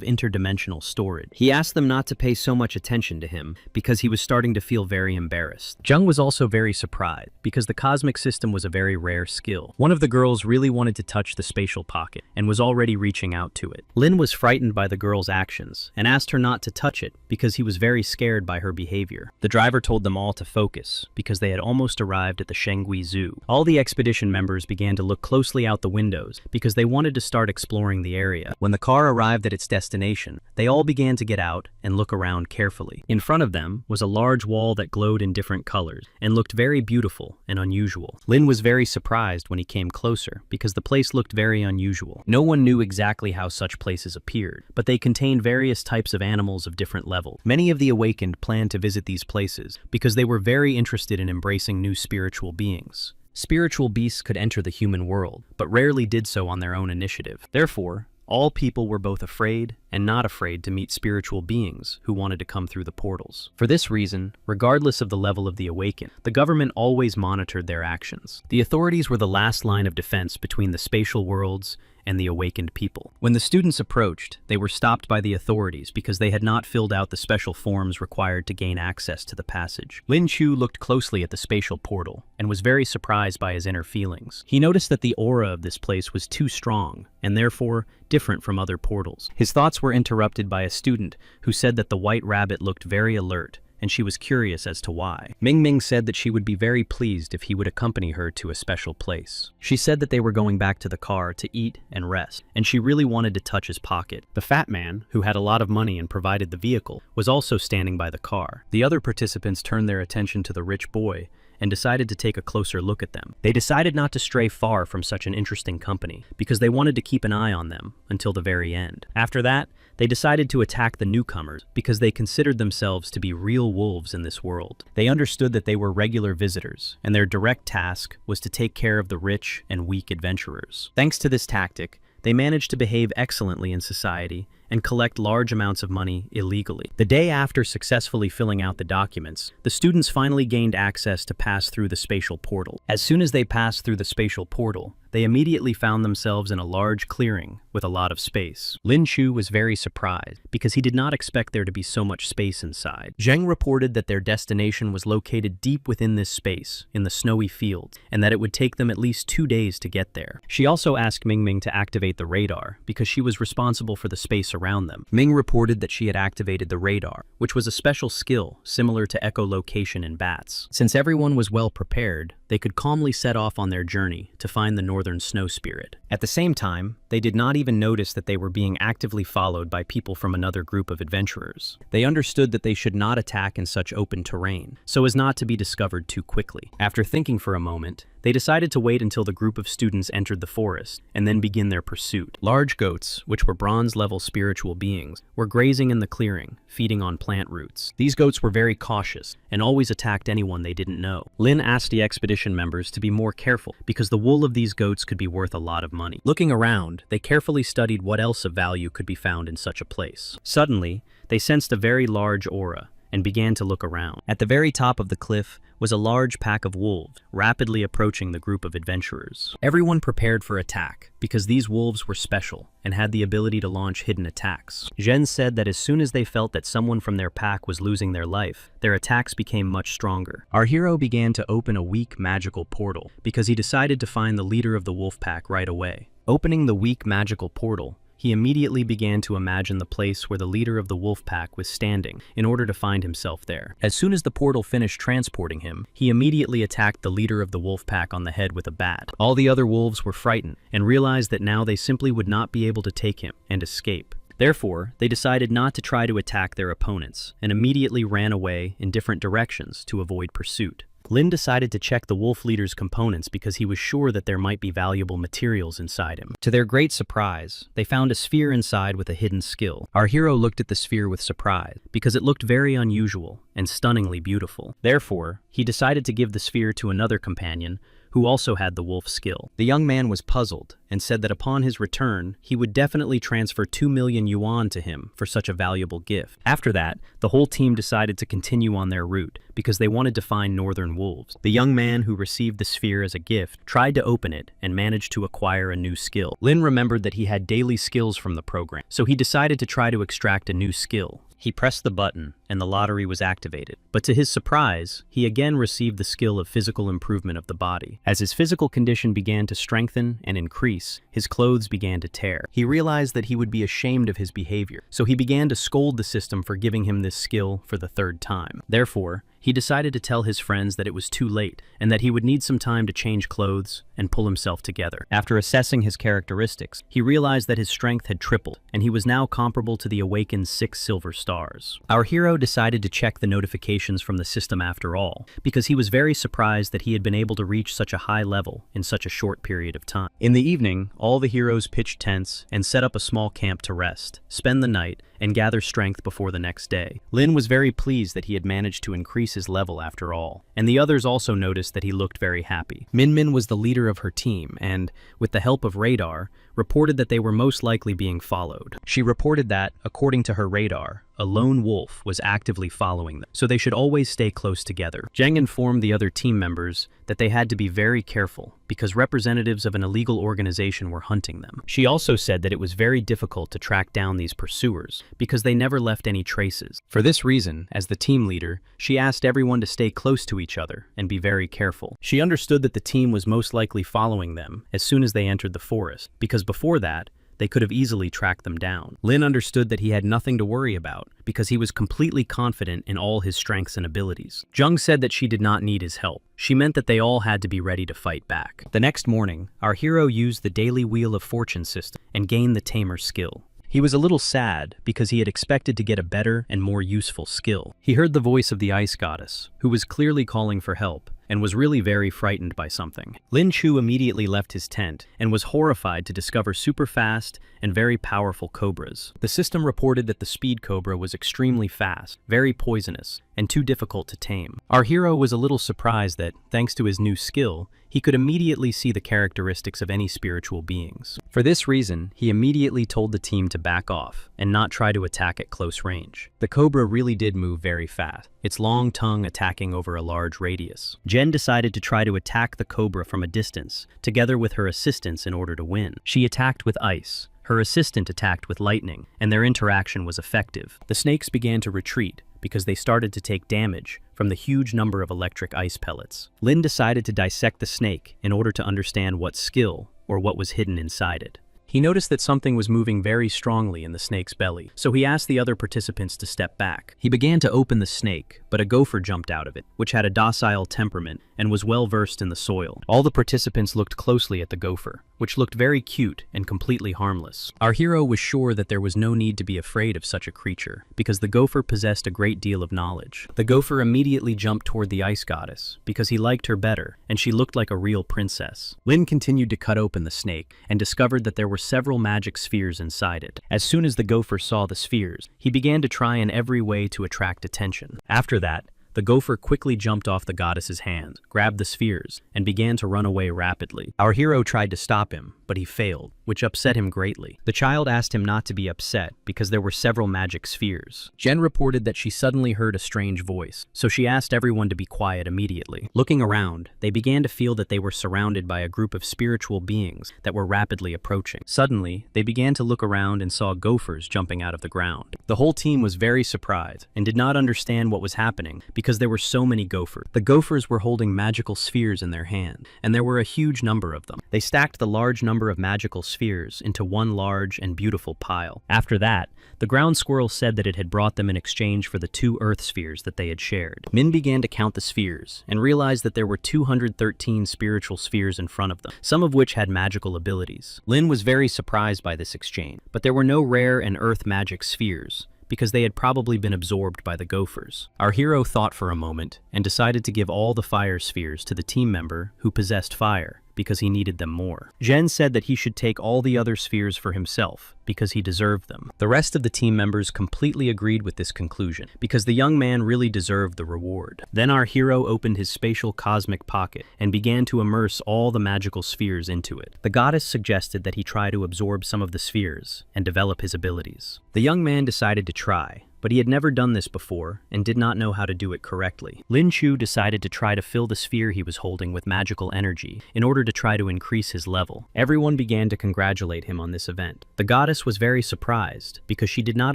interdimensional storage. He asked them not to pay so much attention to him because he was starting to feel very embarrassed. Jung was also very surprised because the cosmic system was a very rare skill. One of the girls really wanted to touch the spatial pocket and was already reaching out to it. Lin was frightened by the girl's actions and asked her not to touch it because he was very scared by her behavior. The driver told them all to focus because they had almost arrived at the Shengui Zoo. All the expedition members began to look closely out the windows because they wanted to start exploring the area. When the car arrived at its destination, they all began to get out and look around carefully. In front of them was a large wall that glowed in different colors and looked very beautiful and unusual. Lin was very surprised when he came closer because the place looked very unusual. No one knew exactly how such places appeared, but they contained various types of animals of different levels. Many of the awakened planned to visit these places because they were very interested in embracing new spiritual beings. Spiritual beasts could enter the human world, but rarely did so on their own initiative. Therefore, all people were both afraid and not afraid to meet spiritual beings who wanted to come through the portals. For this reason, regardless of the level of the awakened, the government always monitored their actions. The authorities were the last line of defense between the spatial worlds and the awakened people. When the students approached, they were stopped by the authorities because they had not filled out the special forms required to gain access to the passage. Lin Chu looked closely at the spatial portal and was very surprised by his inner feelings. He noticed that the aura of this place was too strong and therefore different from other portals. His thoughts were interrupted by a student who said that the white rabbit looked very alert, and she was curious as to why. Ming Ming said that she would be very pleased if he would accompany her to a special place. She said that they were going back to the car to eat and rest, and she really wanted to touch his pocket. The fat man, who had a lot of money and provided the vehicle, was also standing by the car. The other participants turned their attention to the rich boy and decided to take a closer look at them. They decided not to stray far from such an interesting company because they wanted to keep an eye on them until the very end. After that, they decided to attack the newcomers because they considered themselves to be real wolves in this world. They understood that they were regular visitors, and their direct task was to take care of the rich and weak adventurers. Thanks to this tactic, they managed to behave excellently in society and collect large amounts of money illegally. The day after successfully filling out the documents, the students finally gained access to pass through the spatial portal. As soon as they passed through the spatial portal, they immediately found themselves in a large clearing with a lot of space. Lin Chu was very surprised because he did not expect there to be so much space inside. Zheng reported that their destination was located deep within this space, in the snowy fields, and that it would take them at least 2 days to get there. She also asked Ming Ming to activate the radar because she was responsible for the space around them. Ming reported that she had activated the radar, which was a special skill similar to echolocation in bats. Since everyone was well prepared, they could calmly set off on their journey to find the northern snow spirit. At the same time, they did not even notice that they were being actively followed by people from another group of adventurers. They understood that they should not attack in such open terrain, so as not to be discovered too quickly. After thinking for a moment, They decided to wait until the group of students entered the forest and then begin their pursuit. Large goats, which were bronze-level spiritual beings, were grazing in the clearing, feeding on plant roots. These goats were very cautious and always attacked anyone they didn't know. Lin asked the expedition members to be more careful because the wool of these goats could be worth a lot of money. Looking around, they carefully studied what else of value could be found in such a place. Suddenly, they sensed a very large aura and began to look around. At the very top of the cliff was a large pack of wolves, rapidly approaching the group of adventurers. Everyone prepared for attack, because these wolves were special and had the ability to launch hidden attacks. Zhen said that as soon as they felt that someone from their pack was losing their life, their attacks became much stronger. Our hero began to open a weak magical portal, because he decided to find the leader of the wolf pack right away. Opening the weak magical portal, he immediately began to imagine the place where the leader of the wolf pack was standing in order to find himself there. As soon as the portal finished transporting him, he immediately attacked the leader of the wolf pack on the head with a bat. All the other wolves were frightened and realized that now they simply would not be able to take him and escape. Therefore, they decided not to try to attack their opponents and immediately ran away in different directions to avoid pursuit. Lin decided to check the wolf leader's components because he was sure that there might be valuable materials inside him. To their great surprise, they found a sphere inside with a hidden skill. Our hero looked at the sphere with surprise because it looked very unusual and stunningly beautiful. Therefore, he decided to give the sphere to another companion who also had the wolf skill. The young man was puzzled and said that upon his return, he would definitely transfer 2 million yuan to him for such a valuable gift. After that, the whole team decided to continue on their route because they wanted to find northern wolves. The young man who received the sphere as a gift tried to open it and managed to acquire a new skill. Lin remembered that he had daily skills from the program, so he decided to try to extract a new skill. He pressed the button, and the lottery was activated. But to his surprise, he again received the skill of physical improvement of the body. As his physical condition began to strengthen and increase, his clothes began to tear. He realized that he would be ashamed of his behavior, so he began to scold the system for giving him this skill for the third time. Therefore, he decided to tell his friends that it was too late and that he would need some time to change clothes and pull himself together. After assessing his characteristics, he realized that his strength had tripled and he was now comparable to the awakened 6 silver stars. Our hero decided to check the notifications from the system after all, because he was very surprised that he had been able to reach such a high level in such a short period of time. In the evening, all the heroes pitched tents and set up a small camp to rest, spend the night, and gather strength before the next day. Lin was very pleased that he had managed to increase his level after all, and the others also noticed that he looked very happy. Min was the leader of her team and, with the help of radar, reported that they were most likely being followed. She reported that, according to her radar, a lone wolf was actively following them, so they should always stay close together. Zheng informed the other team members that they had to be very careful because representatives of an illegal organization were hunting them. She also said that it was very difficult to track down these pursuers because they never left any traces. For this reason, as the team leader, she asked everyone to stay close to each other and be very careful. She understood that the team was most likely following them as soon as they entered the forest, because before that, they could have easily tracked them down. Lin understood that he had nothing to worry about because he was completely confident in all his strengths and abilities. Zheng said that she did not need his help. She meant that they all had to be ready to fight back. The next morning, our hero used the daily Wheel of Fortune system and gained the Tamer skill. He was a little sad because he had expected to get a better and more useful skill. He heard the voice of the ice goddess, who was clearly calling for help, and was really very frightened by something. Lin Chu immediately left his tent and was horrified to discover super fast and very powerful cobras. The system reported that the speed cobra was extremely fast, very poisonous, and too difficult to tame. Our hero was a little surprised that, thanks to his new skill, he could immediately see the characteristics of any spiritual beings. For this reason, he immediately told the team to back off and not try to attack at close range. The cobra really did move very fast, its long tongue attacking over a large radius. Jen decided to try to attack the cobra from a distance, together with her assistants in order to win. She attacked with ice. Her assistant attacked with lightning, and their interaction was effective. The snakes began to retreat because they started to take damage from the huge number of electric ice pellets. Lin decided to dissect the snake in order to understand what skill or what was hidden inside it. He noticed that something was moving very strongly in the snake's belly, so he asked the other participants to step back. He began to open the snake, but a gopher jumped out of it, which had a docile temperament and was well versed in the soil. All the participants looked closely at the gopher, which looked very cute and completely harmless. Our hero was sure that there was no need to be afraid of such a creature, because the gopher possessed a great deal of knowledge. The gopher immediately jumped toward the ice goddess, because he liked her better, and she looked like a real princess. Lin continued to cut open the snake, and discovered that there were several magic spheres inside it. As soon as the gopher saw the spheres, he began to try in every way to attract attention. After that, the gopher quickly jumped off the goddess's hand, grabbed the spheres, and began to run away rapidly. Our hero tried to stop him, but he failed, which upset him greatly. The child asked him not to be upset because there were several magic spheres. Jen reported that she suddenly heard a strange voice, so she asked everyone to be quiet immediately. Looking around, they began to feel that they were surrounded by a group of spiritual beings that were rapidly approaching. Suddenly, they began to look around and saw gophers jumping out of the ground. The whole team was very surprised and did not understand what was happening because there were so many gophers. The gophers were holding magical spheres in their hand, and there were a huge number of them. They stacked the large number of magical spheres into one large and beautiful pile. After that, the ground squirrel said that it had brought them in exchange for the 2 earth spheres that they had shared. Min began to count the spheres and realized that there were 213 spiritual spheres in front of them, some of which had magical abilities. Lin was very surprised by this exchange, but there were no rare and earth magic spheres, because they had probably been absorbed by the gophers. Our hero thought for a moment and decided to give all the fire spheres to the team member who possessed fire, because he needed them more. Jen said that he should take all the other spheres for himself, because he deserved them. The rest of the team members completely agreed with this conclusion, because the young man really deserved the reward. Then our hero opened his spatial cosmic pocket and began to immerse all the magical spheres into it. The goddess suggested that he try to absorb some of the spheres and develop his abilities. The young man decided to try, but he had never done this before and did not know how to do it correctly. Lin Chu decided to try to fill the sphere he was holding with magical energy in order to try to increase his level. Everyone began to congratulate him on this event. The goddess was very surprised because she did not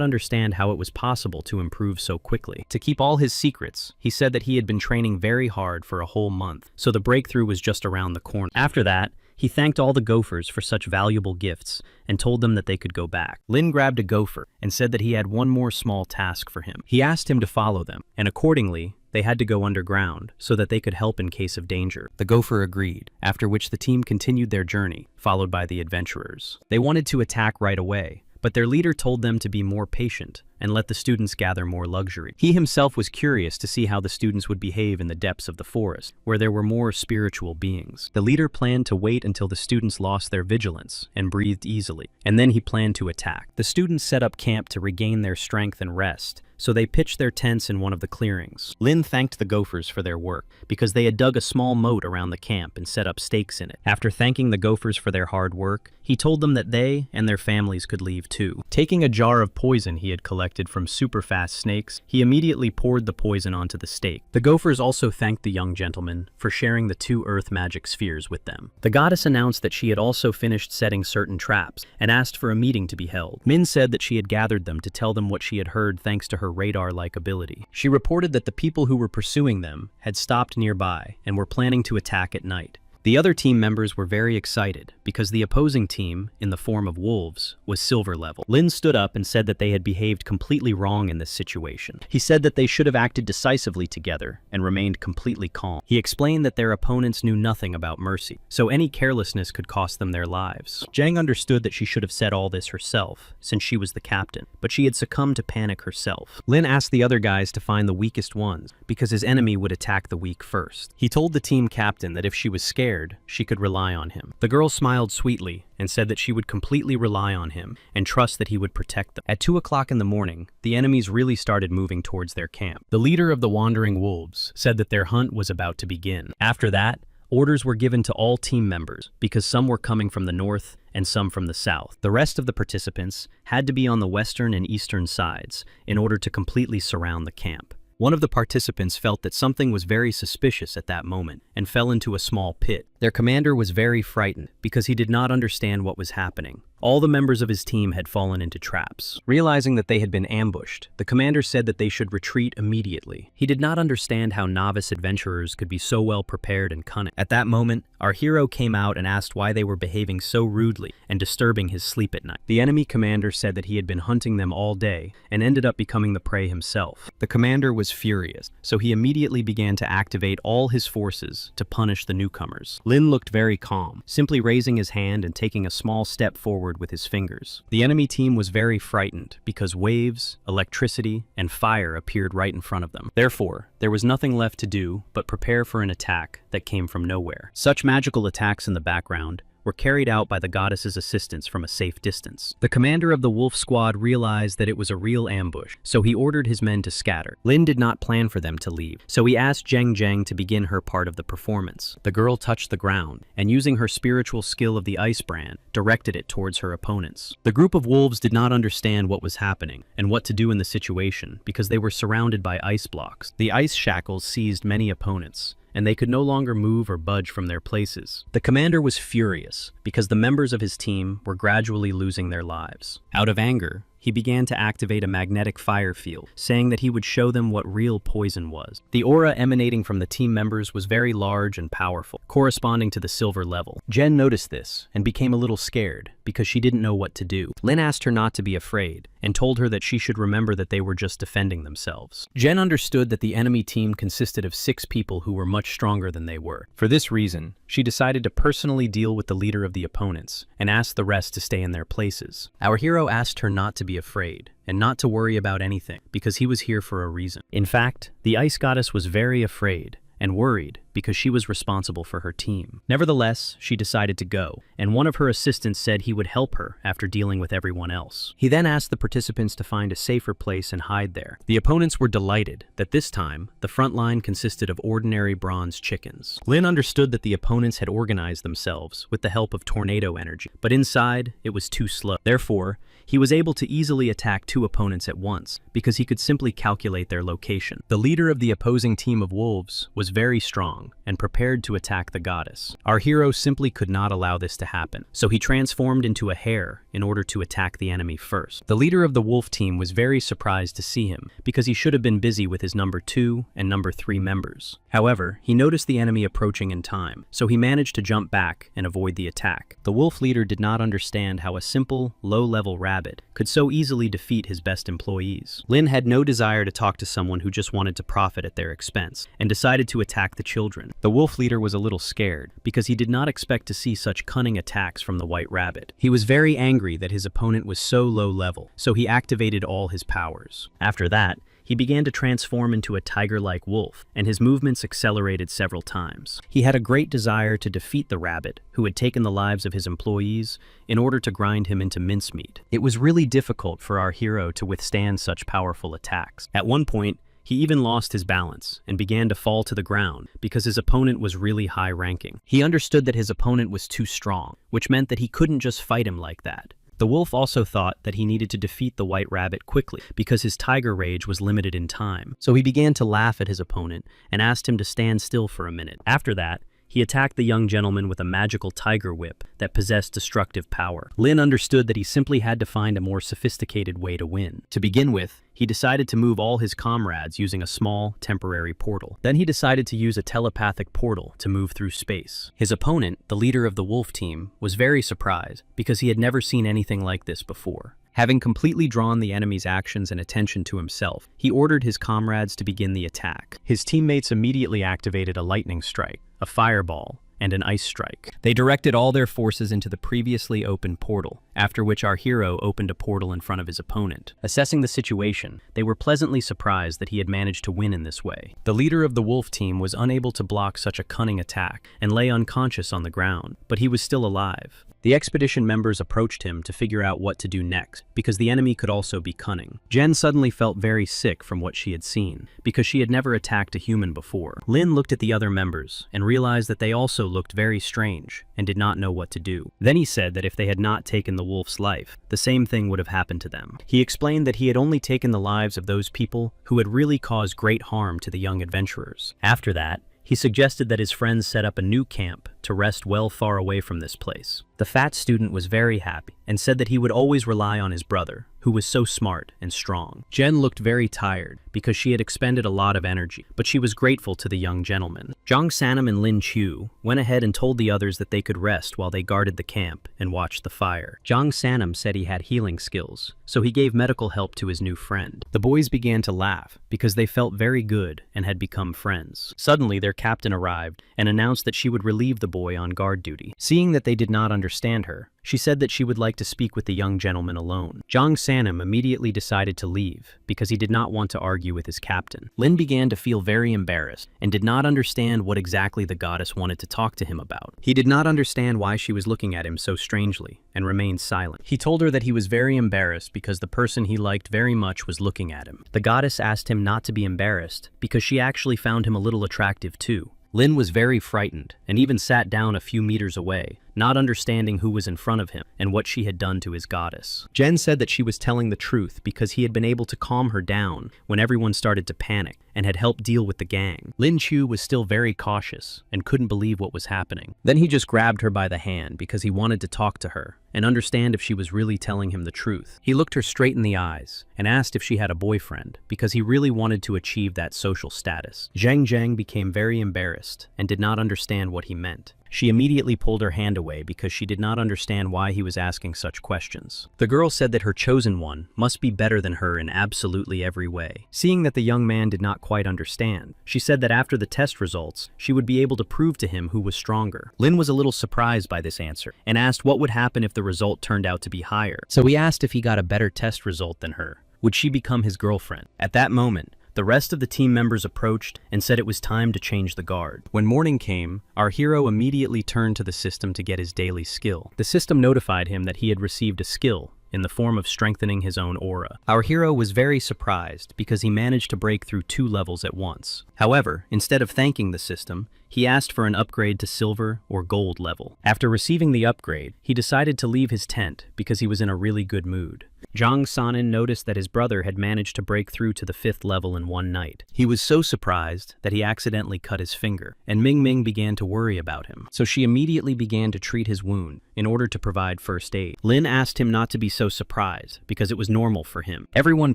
understand how it was possible to improve so quickly. To keep all his secrets, he said that he had been training very hard for a whole month, so the breakthrough was just around the corner. After that, he thanked all the gophers for such valuable gifts and told them that they could go back. Lin grabbed a gopher and said that he had one more small task for him. He asked him to follow them, and accordingly, they had to go underground so that they could help in case of danger. The gopher agreed, after which the team continued their journey, followed by the adventurers. They wanted to attack right away, but their leader told them to be more patient and let the students gather more luxury. He himself was curious to see how the students would behave in the depths of the forest, where there were more spiritual beings. The leader planned to wait until the students lost their vigilance and breathed easily, and then he planned to attack. The students set up camp to regain their strength and rest, so they pitched their tents in one of the clearings. Lin thanked the gophers for their work, because they had dug a small moat around the camp and set up stakes in it. After thanking the gophers for their hard work, he told them that they and their families could leave too. Taking a jar of poison he had collected from super-fast snakes, he immediately poured the poison onto the stake. The gophers also thanked the young gentleman for sharing the 2 earth magic spheres with them. The goddess announced that she had also finished setting certain traps and asked for a meeting to be held. Min said that she had gathered them to tell them what she had heard thanks to her radar-like ability. She reported that the people who were pursuing them had stopped nearby and were planning to attack at night. The other team members were very excited because the opposing team, in the form of wolves, was silver level. Lin stood up and said that they had behaved completely wrong in this situation. He said that they should have acted decisively together and remained completely calm. He explained that their opponents knew nothing about mercy, so any carelessness could cost them their lives. Jang understood that she should have said all this herself, since she was the captain, but she had succumbed to panic herself. Lin asked the other guys to find the weakest ones, because his enemy would attack the weak first. He told the team captain that if she was scared, she could rely on him. The girl smiled sweetly and said that she would completely rely on him and trust that he would protect them. At 2 o'clock in the morning, the enemies really started moving towards their camp. The leader of the wandering wolves said that their hunt was about to begin. After that, orders were given to all team members because some were coming from the north and some from the south. The rest of the participants had to be on the western and eastern sides in order to completely surround the camp. One of the participants felt that something was very suspicious at that moment and fell into a small pit. Their commander was very frightened because he did not understand what was happening. All the members of his team had fallen into traps. Realizing that they had been ambushed, the commander said that they should retreat immediately. He did not understand how novice adventurers could be so well prepared and cunning. At that moment, our hero came out and asked why they were behaving so rudely and disturbing his sleep at night. The enemy commander said that he had been hunting them all day and ended up becoming the prey himself. The commander was furious, so he immediately began to activate all his forces to punish the newcomers. Lin looked very calm, simply raising his hand and taking a small step forward with his fingers. The enemy team was very frightened because waves, electricity, and fire appeared right in front of them. Therefore, there was nothing left to do but prepare for an attack that came from nowhere. Such magical attacks in the background were carried out by the goddess's assistants from a safe distance. The commander of the wolf squad realized that it was a real ambush, so he ordered his men to scatter. Lin did not plan for them to leave, so he asked Zheng Zheng to begin her part of the performance. The girl touched the ground, and using her spiritual skill of the ice brand, directed it towards her opponents. The group of wolves did not understand what was happening and what to do in the situation because they were surrounded by ice blocks. The ice shackles seized many opponents, and they could no longer move or budge from their places. The commander was furious because the members of his team were gradually losing their lives. Out of anger, he began to activate a magnetic fire field, saying that he would show them what real poison was. The aura emanating from the team members was very large and powerful, corresponding to the silver level. Jen noticed this and became a little scared because she didn't know what to do. Lin asked her not to be afraid and told her that she should remember that they were just defending themselves. Jen understood that the enemy team consisted of 6 people who were much stronger than they were. For this reason, she decided to personally deal with the leader of the opponents and asked the rest to stay in their places. Our hero asked her not to be afraid and not to worry about anything because he was here for a reason. In fact, the ice goddess was very afraid and worried because she was responsible for her team. Nevertheless, she decided to go, and one of her assistants said he would help her after dealing with everyone else. He then asked the participants to find a safer place and hide there. The opponents were delighted that this time, the front line consisted of ordinary bronze chickens. Lin understood that the opponents had organized themselves with the help of tornado energy, but inside, it was too slow. Therefore, he was able to easily attack 2 opponents at once because he could simply calculate their location. The leader of the opposing team of wolves was very strong and prepared to attack the goddess. Our hero simply could not allow this to happen, so he transformed into a hare in order to attack the enemy first. The leader of the wolf team was very surprised to see him because he should have been busy with his number 2 and number 3 members. However, he noticed the enemy approaching in time, so he managed to jump back and avoid the attack. The wolf leader did not understand how a simple, low-level rabbit could so easily defeat his best employees. Lin had no desire to talk to someone who just wanted to profit at their expense and decided to attack the children. The wolf leader was a little scared because he did not expect to see such cunning attacks from the white rabbit. He was very angry that his opponent was so low level, so he activated all his powers. After that, he began to transform into a tiger-like wolf, and his movements accelerated several times. He had a great desire to defeat the rabbit, who had taken the lives of his employees, in order to grind him into mincemeat. It was really difficult for our hero to withstand such powerful attacks. At one point, he even lost his balance and began to fall to the ground because his opponent was really high-ranking. He understood that his opponent was too strong, which meant that he couldn't just fight him like that. The wolf also thought that he needed to defeat the white rabbit quickly because his tiger rage was limited in time. So he began to laugh at his opponent and asked him to stand still for a minute. After that, he attacked the young gentleman with a magical tiger whip that possessed destructive power. Lin understood that he simply had to find a more sophisticated way to win. To begin with, he decided to move all his comrades using a small, temporary portal. Then he decided to use a telepathic portal to move through space. His opponent, the leader of the wolf team, was very surprised because he had never seen anything like this before. Having completely drawn the enemy's actions and attention to himself, he ordered his comrades to begin the attack. His teammates immediately activated a lightning strike, a fireball, and an ice strike. They directed all their forces into the previously opened portal, after which our hero opened a portal in front of his opponent. Assessing the situation, they were pleasantly surprised that he had managed to win in this way. The leader of the wolf team was unable to block such a cunning attack and lay unconscious on the ground, but he was still alive. The expedition members approached him to figure out what to do next, because the enemy could also be cunning. Jen suddenly felt very sick from what she had seen, because she had never attacked a human before. Lin looked at the other members and realized that they also looked very strange and did not know what to do. Then he said that if they had not taken the wolf's life, the same thing would have happened to them. He explained that he had only taken the lives of those people who had really caused great harm to the young adventurers. After that, He suggested that his friends set up a new camp to rest well far away from this place. The fat student was very happy and said that he would always rely on his brother, who was so smart and strong. Jen looked very tired because she had expended a lot of energy, but she was grateful to the young gentleman. Jong Sanam and Lin Chu went ahead and told the others that they could rest while they guarded the camp and watched the fire. Jong Sanam said he had healing skills, so he gave medical help to his new friend. The boys began to laugh because they felt very good and had become friends. Suddenly, their captain arrived and announced that she would relieve the boy on guard duty. Seeing that they did not understand her, she said that she would like to speak with the young gentleman alone. Jong Sanam immediately decided to leave because he did not want to argue with his captain. Lin began to feel very embarrassed and did not understand what exactly the goddess wanted to talk to him about. He did not understand why she was looking at him so strangely and remained silent. He told her that he was very embarrassed because the person he liked very much was looking at him. The goddess asked him not to be embarrassed because she actually found him a little attractive too. Lin was very frightened and even sat down a few meters away, not understanding who was in front of him and what she had done to his goddess. Jen said that she was telling the truth because he had been able to calm her down when everyone started to panic and had helped deal with the gang. Lin Chu was still very cautious and couldn't believe what was happening. Then he just grabbed her by the hand because he wanted to talk to her and understand if she was really telling him the truth. He looked her straight in the eyes and asked if she had a boyfriend because he really wanted to achieve that social status. Zhang Zhang became very embarrassed and did not understand what he meant. She immediately pulled her hand away because she did not understand why he was asking such questions. The girl said that her chosen one must be better than her in absolutely every way. Seeing that the young man did not quite understand, she said that after the test results, she would be able to prove to him who was stronger. Lin was a little surprised by this answer and asked what would happen if the result turned out to be higher. So he asked if he got a better test result than her, would she become his girlfriend? At that moment, the rest of the team members approached and said it was time to change the guard. When morning came, our hero immediately turned to the system to get his daily skill. The system notified him that he had received a skill in the form of strengthening his own aura. Our hero was very surprised because he managed to break through 2 levels at once. However, instead of thanking the system, he asked for an upgrade to silver or gold level. After receiving the upgrade, he decided to leave his tent because he was in a really good mood. Zhang Sanin noticed that his brother had managed to break through to the 5th level in one night. He was so surprised that he accidentally cut his finger, and Ming Ming began to worry about him. So she immediately began to treat his wound in order to provide first aid. Lin asked him not to be so surprised because it was normal for him. Everyone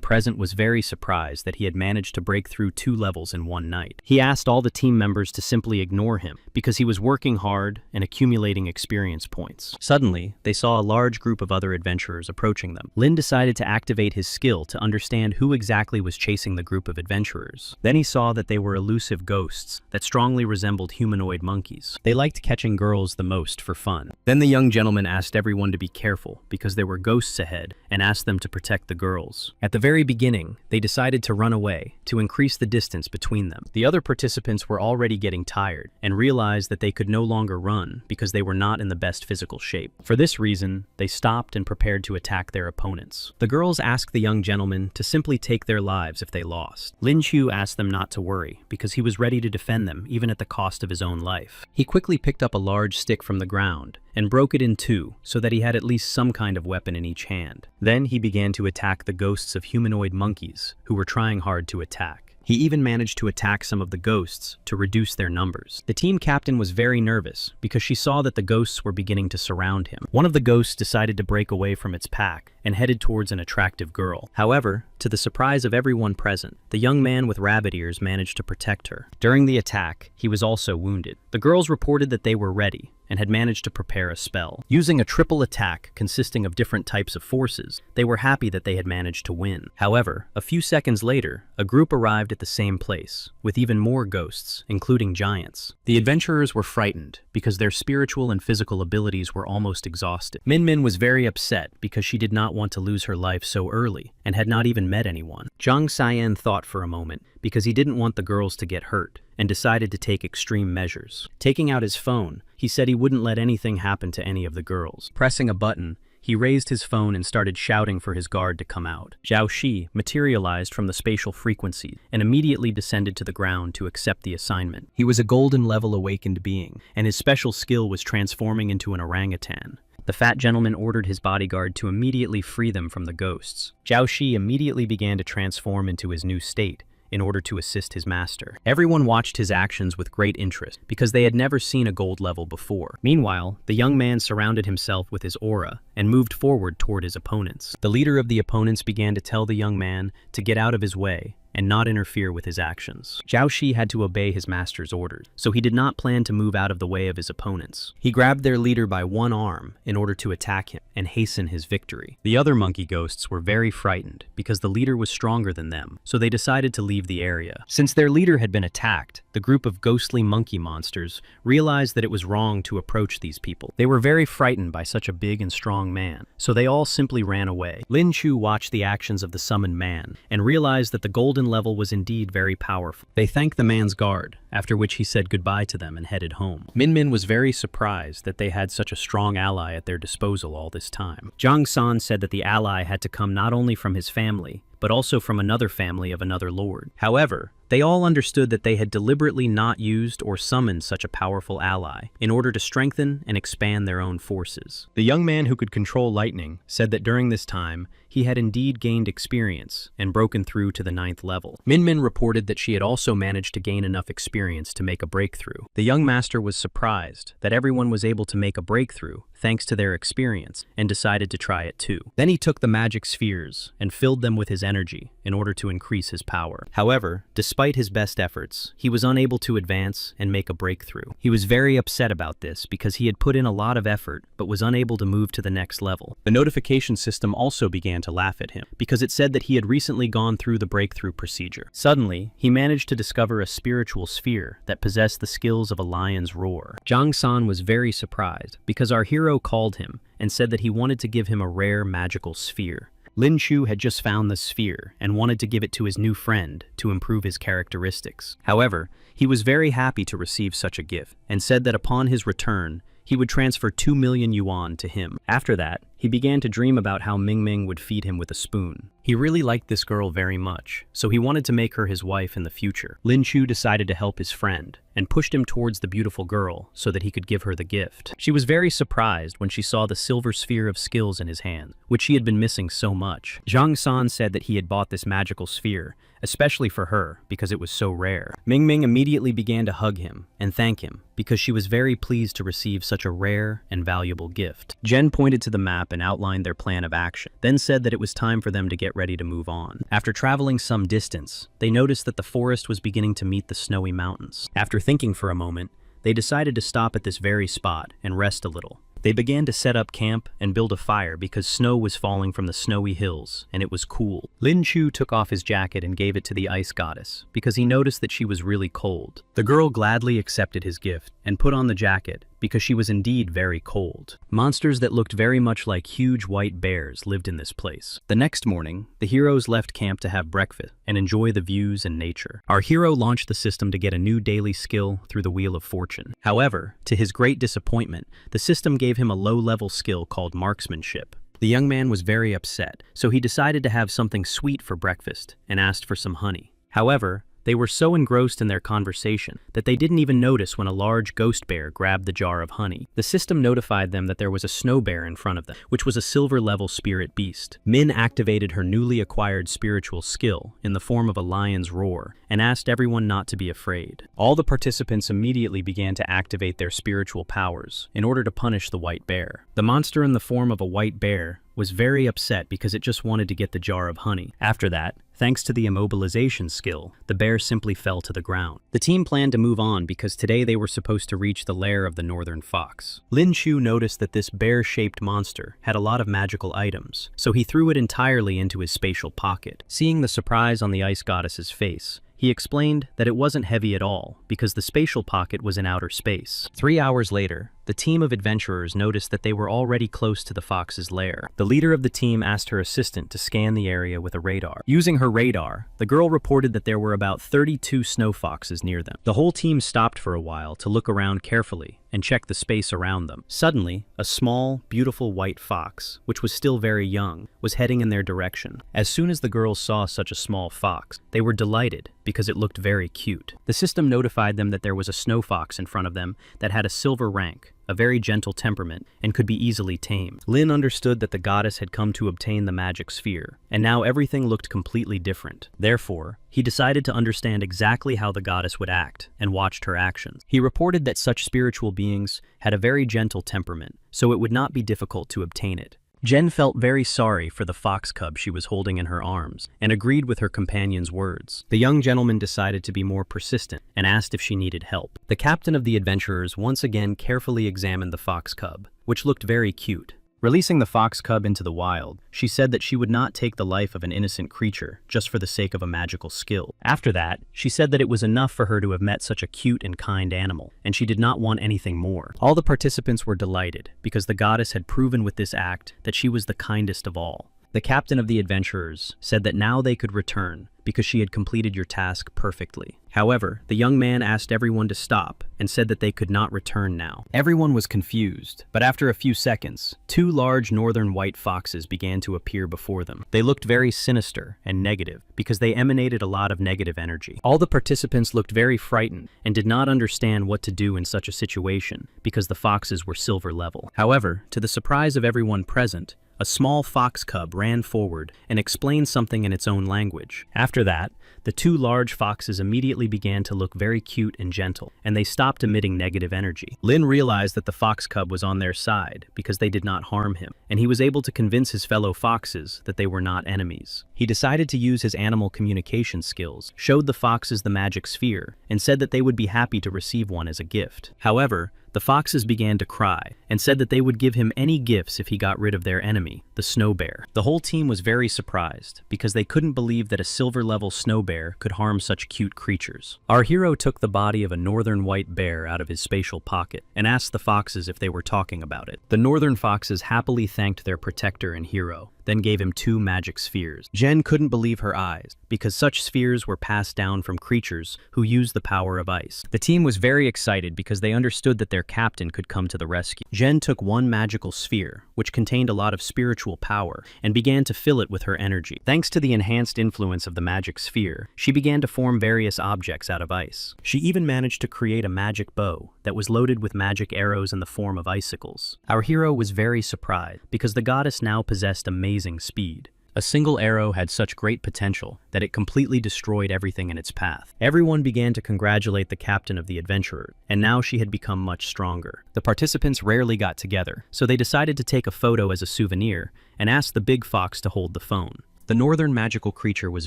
present was very surprised that he had managed to break through 2 levels in one night. He asked all the team members to simply ignore him because he was working hard and accumulating experience points. Suddenly, they saw a large group of other adventurers approaching them. Lin decided to activate his skill to understand who exactly was chasing the group of adventurers. Then he saw that they were elusive ghosts that strongly resembled humanoid monkeys. They liked catching girls the most for fun. Then the young gentleman asked everyone to be careful because there were ghosts ahead and asked them to protect the girls. At the very beginning, they decided to run away to increase the distance between them. The other participants were already getting tired and realized that they could no longer run because they were not in the best physical shape. For this reason, they stopped and prepared to attack their opponents. The girls asked the young gentleman to simply take their lives if they lost. Lin Chu asked them not to worry because he was ready to defend them even at the cost of his own life. He quickly picked up a large stick from the ground and broke it in 2 so that he had at least some kind of weapon in each hand. Then he began to attack the ghosts of humanoid monkeys who were trying hard to attack. He even managed to attack some of the ghosts to reduce their numbers. The team captain was very nervous because she saw that the ghosts were beginning to surround him. One of the ghosts decided to break away from its pack and headed towards an attractive girl. However, to the surprise of everyone present, the young man with rabbit ears managed to protect her. During the attack, he was also wounded. The girls reported that they were ready and had managed to prepare a spell. Using a triple attack consisting of different types of forces, they were happy that they had managed to win. However, a few seconds later, a group arrived at the same place, with even more ghosts, including giants. The adventurers were frightened because their spiritual and physical abilities were almost exhausted. Min Min was very upset because she did not want to lose her life so early and had not even met anyone. Zhang Xian thought for a moment because he didn't want the girls to get hurt and decided to take extreme measures. Taking out his phone, he said he wouldn't let anything happen to any of the girls. Pressing a button, he raised his phone and started shouting for his guard to come out. Zhao Shi materialized from the spatial frequency and immediately descended to the ground to accept the assignment. He was a golden level awakened being, and his special skill was transforming into an orangutan. The fat gentleman ordered his bodyguard to immediately free them from the ghosts. Zhao Shi immediately began to transform into his new state in order to assist his master. Everyone watched his actions with great interest because they had never seen a gold level before. Meanwhile, the young man surrounded himself with his aura and moved forward toward his opponents. The leader of the opponents began to tell the young man to get out of his way and not interfere with his actions. Zhao Shi had to obey his master's orders, so he did not plan to move out of the way of his opponents. He grabbed their leader by one arm in order to attack him and hasten his victory. The other monkey ghosts were very frightened because the leader was stronger than them, so they decided to leave the area. Since their leader had been attacked, the group of ghostly monkey monsters realized that it was wrong to approach these people. They were very frightened by such a big and strong man, so they all simply ran away. Lin Chu watched the actions of the summoned man and realized that the golden level was indeed very powerful. They thanked the man's guard, after which he said goodbye to them and headed home. Min Min was very surprised that they had such a strong ally at their disposal all this time. Zhang San said that the ally had to come not only from his family, but also from another family of another lord. However, they all understood that they had deliberately not used or summoned such a powerful ally in order to strengthen and expand their own forces. The young man who could control lightning said that during this time, he had indeed gained experience and broken through to the 9th level. Min Min reported that she had also managed to gain enough experience to make a breakthrough. The young master was surprised that everyone was able to make a breakthrough thanks to their experience and decided to try it too. Then he took the magic spheres and filled them with his energy in order to increase his power. However, despite his best efforts, he was unable to advance and make a breakthrough. He was very upset about this because he had put in a lot of effort but was unable to move to the next level. The notification system also began to laugh at him because it said that he had recently gone through the breakthrough procedure. Suddenly, he managed to discover a spiritual sphere that possessed the skills of a lion's roar. Zhang San was very surprised because our hero called him and said that he wanted to give him a rare magical sphere. Lin Chu had just found the sphere and wanted to give it to his new friend to improve his characteristics. However, he was very happy to receive such a gift and said that upon his return, he would transfer 2 million yuan to him. After that, he began to dream about how Ming Ming would feed him with a spoon. He really liked this girl very much, so he wanted to make her his wife in the future. Lin Chu decided to help his friend and pushed him towards the beautiful girl so that he could give her the gift. She was very surprised when she saw the silver sphere of skills in his hand, which she had been missing so much. Zhang San said that he had bought this magical sphere, especially for her because it was so rare. Ming Ming immediately began to hug him and thank him because she was very pleased to receive such a rare and valuable gift. Jen pointed to the map and outlined their plan of action, then said that it was time for them to get ready to move on. After traveling some distance, they noticed that the forest was beginning to meet the snowy mountains. After thinking for a moment, they decided to stop at this very spot and rest a little. They began to set up camp and build a fire because snow was falling from the snowy hills and it was cool. Lin Chu took off his jacket and gave it to the ice goddess because he noticed that she was really cold. The girl gladly accepted his gift and put on the jacket because she was indeed very cold. Monsters that looked very much like huge white bears lived in this place. The next morning, the heroes left camp to have breakfast and enjoy the views and nature. Our hero launched the system to get a new daily skill through the Wheel of Fortune. However, to his great disappointment, the system gave him a low-level skill called marksmanship. The young man was very upset, so he decided to have something sweet for breakfast and asked for some honey. However, they were so engrossed in their conversation that they didn't even notice when a large ghost bear grabbed the jar of honey. The system notified them that there was a snow bear in front of them, which was a silver-level spirit beast. Min activated her newly acquired spiritual skill in the form of a lion's roar and asked everyone not to be afraid. All the participants immediately began to activate their spiritual powers in order to punish the white bear. The monster in the form of a white bear was very upset because it just wanted to get the jar of honey. After that, thanks to the immobilization skill, the bear simply fell to the ground. The team planned to move on because today they were supposed to reach the lair of the northern fox. Lin Chu noticed that this bear-shaped monster had a lot of magical items, so he threw it entirely into his spatial pocket. Seeing the surprise on the ice goddess's face, he explained that it wasn't heavy at all because the spatial pocket was in outer space. 3 hours later, the team of adventurers noticed that they were already close to the fox's lair. The leader of the team asked her assistant to scan the area with a radar. Using her radar, the girl reported that there were about 32 snow foxes near them. The whole team stopped for a while to look around carefully and check the space around them. Suddenly, a small, beautiful white fox, which was still very young, was heading in their direction. As soon as the girls saw such a small fox, they were delighted because it looked very cute. The system notified them that there was a snow fox in front of them that had a silver rank, a very gentle temperament, and could be easily tamed. Lin understood that the goddess had come to obtain the magic sphere, and now everything looked completely different. Therefore, he decided to understand exactly how the goddess would act, and watched her actions. He reported that such spiritual beings had a very gentle temperament, so it would not be difficult to obtain it. Jen felt very sorry for the fox cub she was holding in her arms, and agreed with her companion's words. The young gentleman decided to be more persistent, and asked if she needed help. The captain of the adventurers once again carefully examined the fox cub, which looked very cute. Releasing the fox cub into the wild, she said that she would not take the life of an innocent creature just for the sake of a magical skill. After that, she said that it was enough for her to have met such a cute and kind animal, and she did not want anything more. All the participants were delighted, because the goddess had proven with this act that she was the kindest of all. The captain of the adventurers said that now they could return, because she had completed your task perfectly. However, the young man asked everyone to stop and said that they could not return now. Everyone was confused, but after a few seconds, two large northern white foxes began to appear before them. They looked very sinister and negative because they emanated a lot of negative energy. All the participants looked very frightened and did not understand what to do in such a situation because the foxes were silver level. However, to the surprise of everyone present, a small fox cub ran forward and explained something in its own language. After that, the two large foxes immediately began to look very cute and gentle, and they stopped emitting negative energy. Lin realized that the fox cub was on their side because they did not harm him, and he was able to convince his fellow foxes that they were not enemies. He decided to use his animal communication skills, showed the foxes the magic sphere, and said that they would be happy to receive one as a gift. However, the foxes began to cry and said that they would give him any gifts if he got rid of their enemy, the snow bear. The whole team was very surprised because they couldn't believe that a silver-level snow bear could harm such cute creatures. Our hero took the body of a northern white bear out of his spatial pocket and asked the foxes if they were talking about it. The northern foxes happily thanked their protector and hero, then gave him 2 magic spheres. Jen couldn't believe her eyes, because such spheres were passed down from creatures who used the power of ice. The team was very excited because they understood that their captain could come to the rescue. Jen took 1 magical sphere, which contained a lot of spiritual power, and began to fill it with her energy. Thanks to the enhanced influence of the magic sphere, she began to form various objects out of ice. She even managed to create a magic bow that was loaded with magic arrows in the form of icicles. Our hero was very surprised because the goddess now possessed amazing speed. A single arrow had such great potential that it completely destroyed everything in its path. Everyone began to congratulate the captain of the adventurer, and now she had become much stronger. The participants rarely got together, so they decided to take a photo as a souvenir and asked the big fox to hold the phone. The northern magical creature was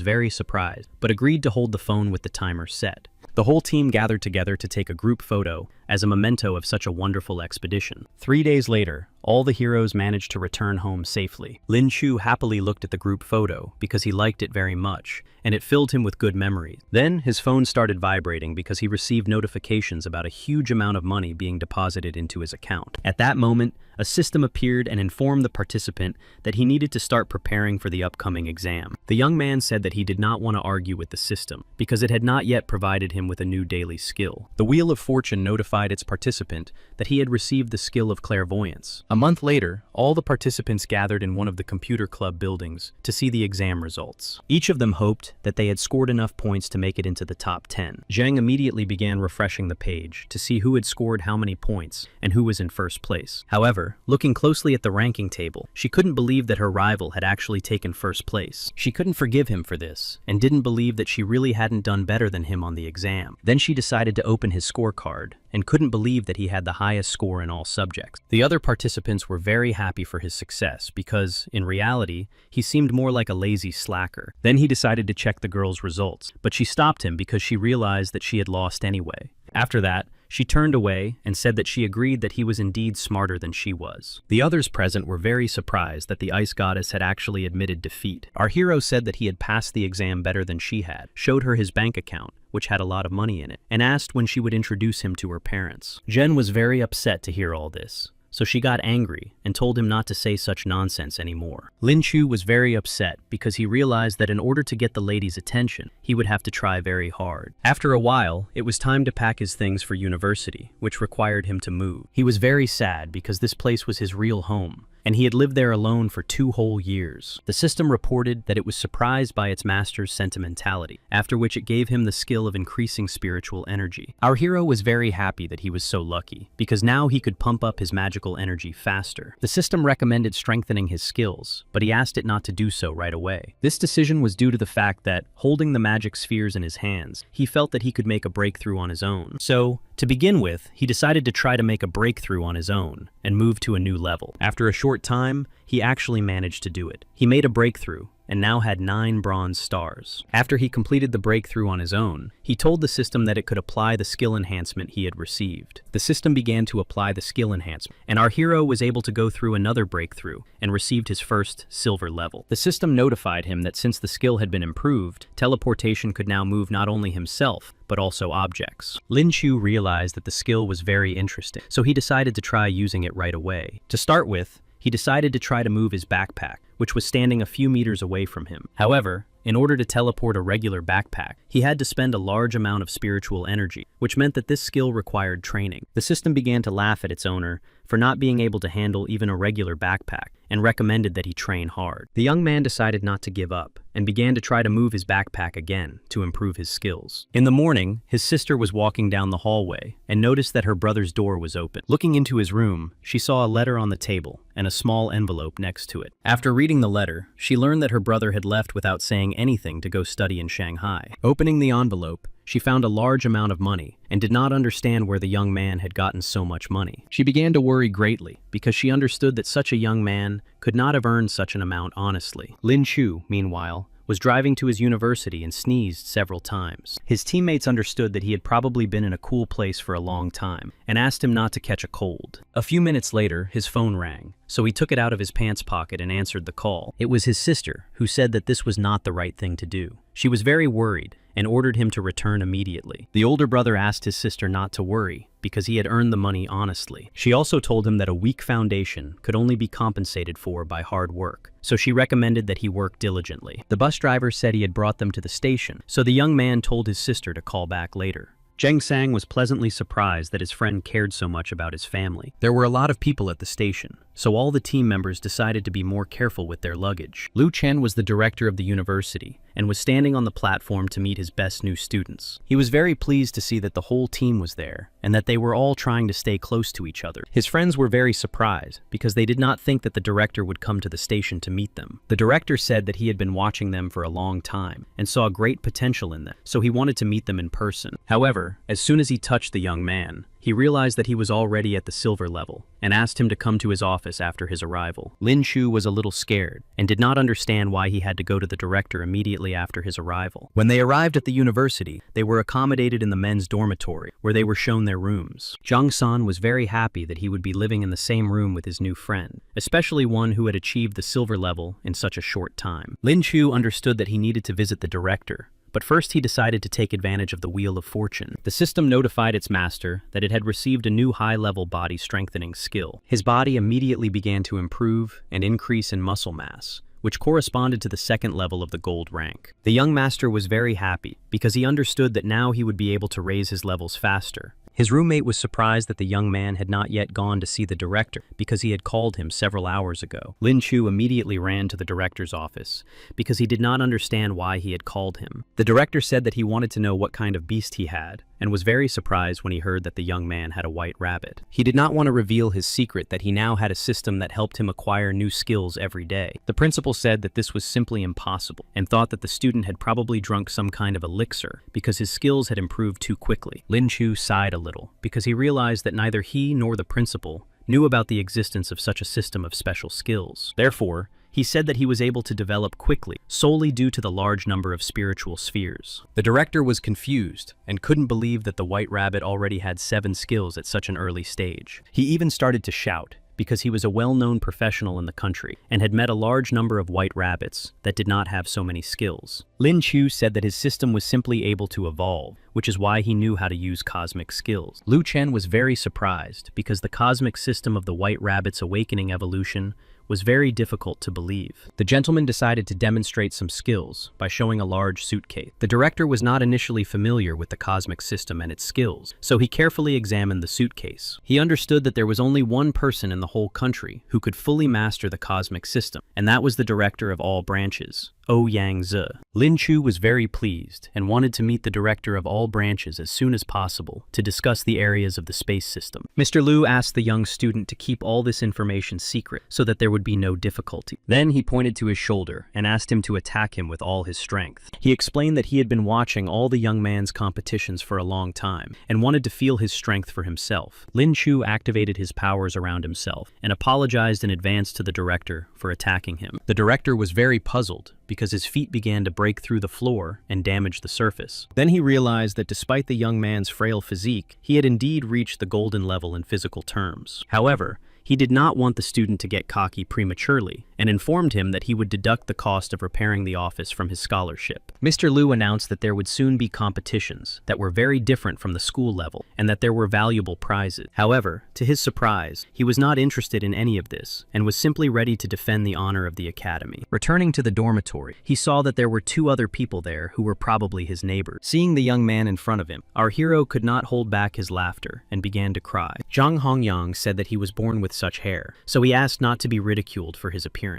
very surprised, but agreed to hold the phone with the timer set. The whole team gathered together to take a group photo as a memento of such a wonderful expedition. 3 days later, all the heroes managed to return home safely. Lin Chu happily looked at the group photo because he liked it very much, and it filled him with good memories. Then his phone started vibrating because he received notifications about a huge amount of money being deposited into his account. At that moment, a system appeared and informed the participant that he needed to start preparing for the upcoming exam. The young man said that he did not want to argue with the system because it had not yet provided him with a new daily skill. The Wheel of Fortune notified its participant that he had received the skill of clairvoyance. A month later, all the participants gathered in one of the computer club buildings to see the exam results. Each of them hoped that they had scored enough points to make it into the top 10. Zhang immediately began refreshing the page to see who had scored how many points and who was in first place. However, looking closely at the ranking table, she couldn't believe that her rival had actually taken first place. She couldn't forgive him for this, and didn't believe that she really hadn't done better than him on the exam. Then she decided to open his scorecard, and couldn't believe that he had the highest score in all subjects. The other participants were very happy for his success because, in reality, he seemed more like a lazy slacker. Then he decided to check the girl's results, but she stopped him because she realized that she had lost anyway. After that, she turned away and said that she agreed that he was indeed smarter than she was. The others present were very surprised that the ice goddess had actually admitted defeat. Our hero said that he had passed the exam better than she had, showed her his bank account, which had a lot of money in it, and asked when she would introduce him to her parents. Jen was very upset to hear all this, so she got angry and told him not to say such nonsense anymore. Lin Chu was very upset because he realized that in order to get the lady's attention, he would have to try very hard. After a while, it was time to pack his things for university, which required him to move. He was very sad because this place was his real home, and he had lived there alone for 2 whole years. The system reported that it was surprised by its master's sentimentality, after which it gave him the skill of increasing spiritual energy. Our hero was very happy that he was so lucky, because now he could pump up his magical energy faster. The system recommended strengthening his skills, but he asked it not to do so right away. This decision was due to the fact that, holding the magic spheres in his hands, he felt that he could make a breakthrough on his own. So, to begin with, he decided to try to make a breakthrough on his own and move to a new level. After a short time, he actually managed to do it. He made a breakthrough and now had 9 bronze stars. After he completed the breakthrough on his own, he told the system that it could apply the skill enhancement he had received. The system began to apply the skill enhancement, and our hero was able to go through another breakthrough and received his first silver level. The system notified him that since the skill had been improved, teleportation could now move not only himself, but also objects. Lin Chu realized that the skill was very interesting, so he decided to try using it right away. To start with, he decided to try to move his backpack, which was standing a few meters away from him. However, in order to teleport a regular backpack, he had to spend a large amount of spiritual energy, which meant that this skill required training. The system began to laugh at its owner for not being able to handle even a regular backpack, and recommended that he train hard. The young man decided not to give up, and began to try to move his backpack again to improve his skills. In the morning, his sister was walking down the hallway and noticed that her brother's door was open. Looking into his room, she saw a letter on the table and a small envelope next to it. After reading the letter, she learned that her brother had left without saying anything to go study in Shanghai. Opening the envelope, she found a large amount of money and did not understand where the young man had gotten so much money. She began to worry greatly because she understood that such a young man could not have earned such an amount honestly. Lin Chu, meanwhile, was driving to his university and sneezed several times. His teammates understood that he had probably been in a cool place for a long time and asked him not to catch a cold. A few minutes later, his phone rang, so he took it out of his pants pocket and answered the call. It was his sister, who said that this was not the right thing to do. She was very worried and ordered him to return immediately. The older brother asked his sister not to worry because he had earned the money honestly. She also told him that a weak foundation could only be compensated for by hard work, so she recommended that he work diligently. The bus driver said he had brought them to the station, so the young man told his sister to call back later. Zheng Sang was pleasantly surprised that his friend cared so much about his family. There were a lot of people at the station, so all the team members decided to be more careful with their luggage. Lu Chen was the director of the university and was standing on the platform to meet his best new students. He was very pleased to see that the whole team was there and that they were all trying to stay close to each other. His friends were very surprised because they did not think that the director would come to the station to meet them. The director said that he had been watching them for a long time and saw great potential in them, so he wanted to meet them in person. However, as soon as he touched the young man, he realized that he was already at the silver level and asked him to come to his office after his arrival. Lin Chu was a little scared and did not understand why he had to go to the director immediately after his arrival. When they arrived at the university, they were accommodated in the men's dormitory, where they were shown their rooms. Zhang San was very happy that he would be living in the same room with his new friend, especially one who had achieved the silver level in such a short time. Lin Chu understood that he needed to visit the director, but first he decided to take advantage of the Wheel of Fortune. The system notified its master that it had received a new high-level body strengthening skill. His body immediately began to improve and increase in muscle mass, which corresponded to the second level of the gold rank. The young master was very happy because he understood that now he would be able to raise his levels faster. His roommate was surprised that the young man had not yet gone to see the director because he had called him several hours ago. Lin Chu immediately ran to the director's office because he did not understand why he had called him. The director said that he wanted to know what kind of beast he had and was very surprised when he heard that the young man had a white rabbit. He did not want to reveal his secret that he now had a system that helped him acquire new skills every day. The principal said that this was simply impossible and thought that the student had probably drunk some kind of elixir because his skills had improved too quickly. Lin Chu sighed a little because he realized that neither he nor the principal knew about the existence of such a system of special skills. Therefore, he said that he was able to develop quickly, solely due to the large number of spiritual spheres. The director was confused and couldn't believe that the white rabbit already had 7 skills at such an early stage. He even started to shout because he was a well-known professional in the country and had met a large number of white rabbits that did not have so many skills. Lin Chu said that his system was simply able to evolve, which is why he knew how to use cosmic skills. Lu Chen was very surprised because the cosmic system of the white rabbit's awakening evolution was very difficult to believe. The gentleman decided to demonstrate some skills by showing a large suitcase. The director was not initially familiar with the cosmic system and its skills, so he carefully examined the suitcase. He understood that there was only one person in the whole country who could fully master the cosmic system, and that was the director of all branches, Yang-Zi. Lin Chu was very pleased and wanted to meet the director of all branches as soon as possible to discuss the areas of the space system. Mr. Liu asked the young student to keep all this information secret so that there would be no difficulty. Then he pointed to his shoulder and asked him to attack him with all his strength. He explained that he had been watching all the young man's competitions for a long time and wanted to feel his strength for himself. Lin Chu activated his powers around himself and apologized in advance to the director for attacking him. The director was very puzzled because his feet began to break through the floor and damage the surface. Then he realized that despite the young man's frail physique, he had indeed reached the golden level in physical terms. However, he did not want the student to get cocky prematurely and informed him that he would deduct the cost of repairing the office from his scholarship. Mr. Liu announced that there would soon be competitions that were very different from the school level and that there were valuable prizes. However, to his surprise, he was not interested in any of this and was simply ready to defend the honor of the academy. Returning to the dormitory, he saw that there were two other people there who were probably his neighbors. Seeing the young man in front of him, our hero could not hold back his laughter and began to cry. Zhang Hongyang said that he was born with such hair, so he asked not to be ridiculed for his appearance.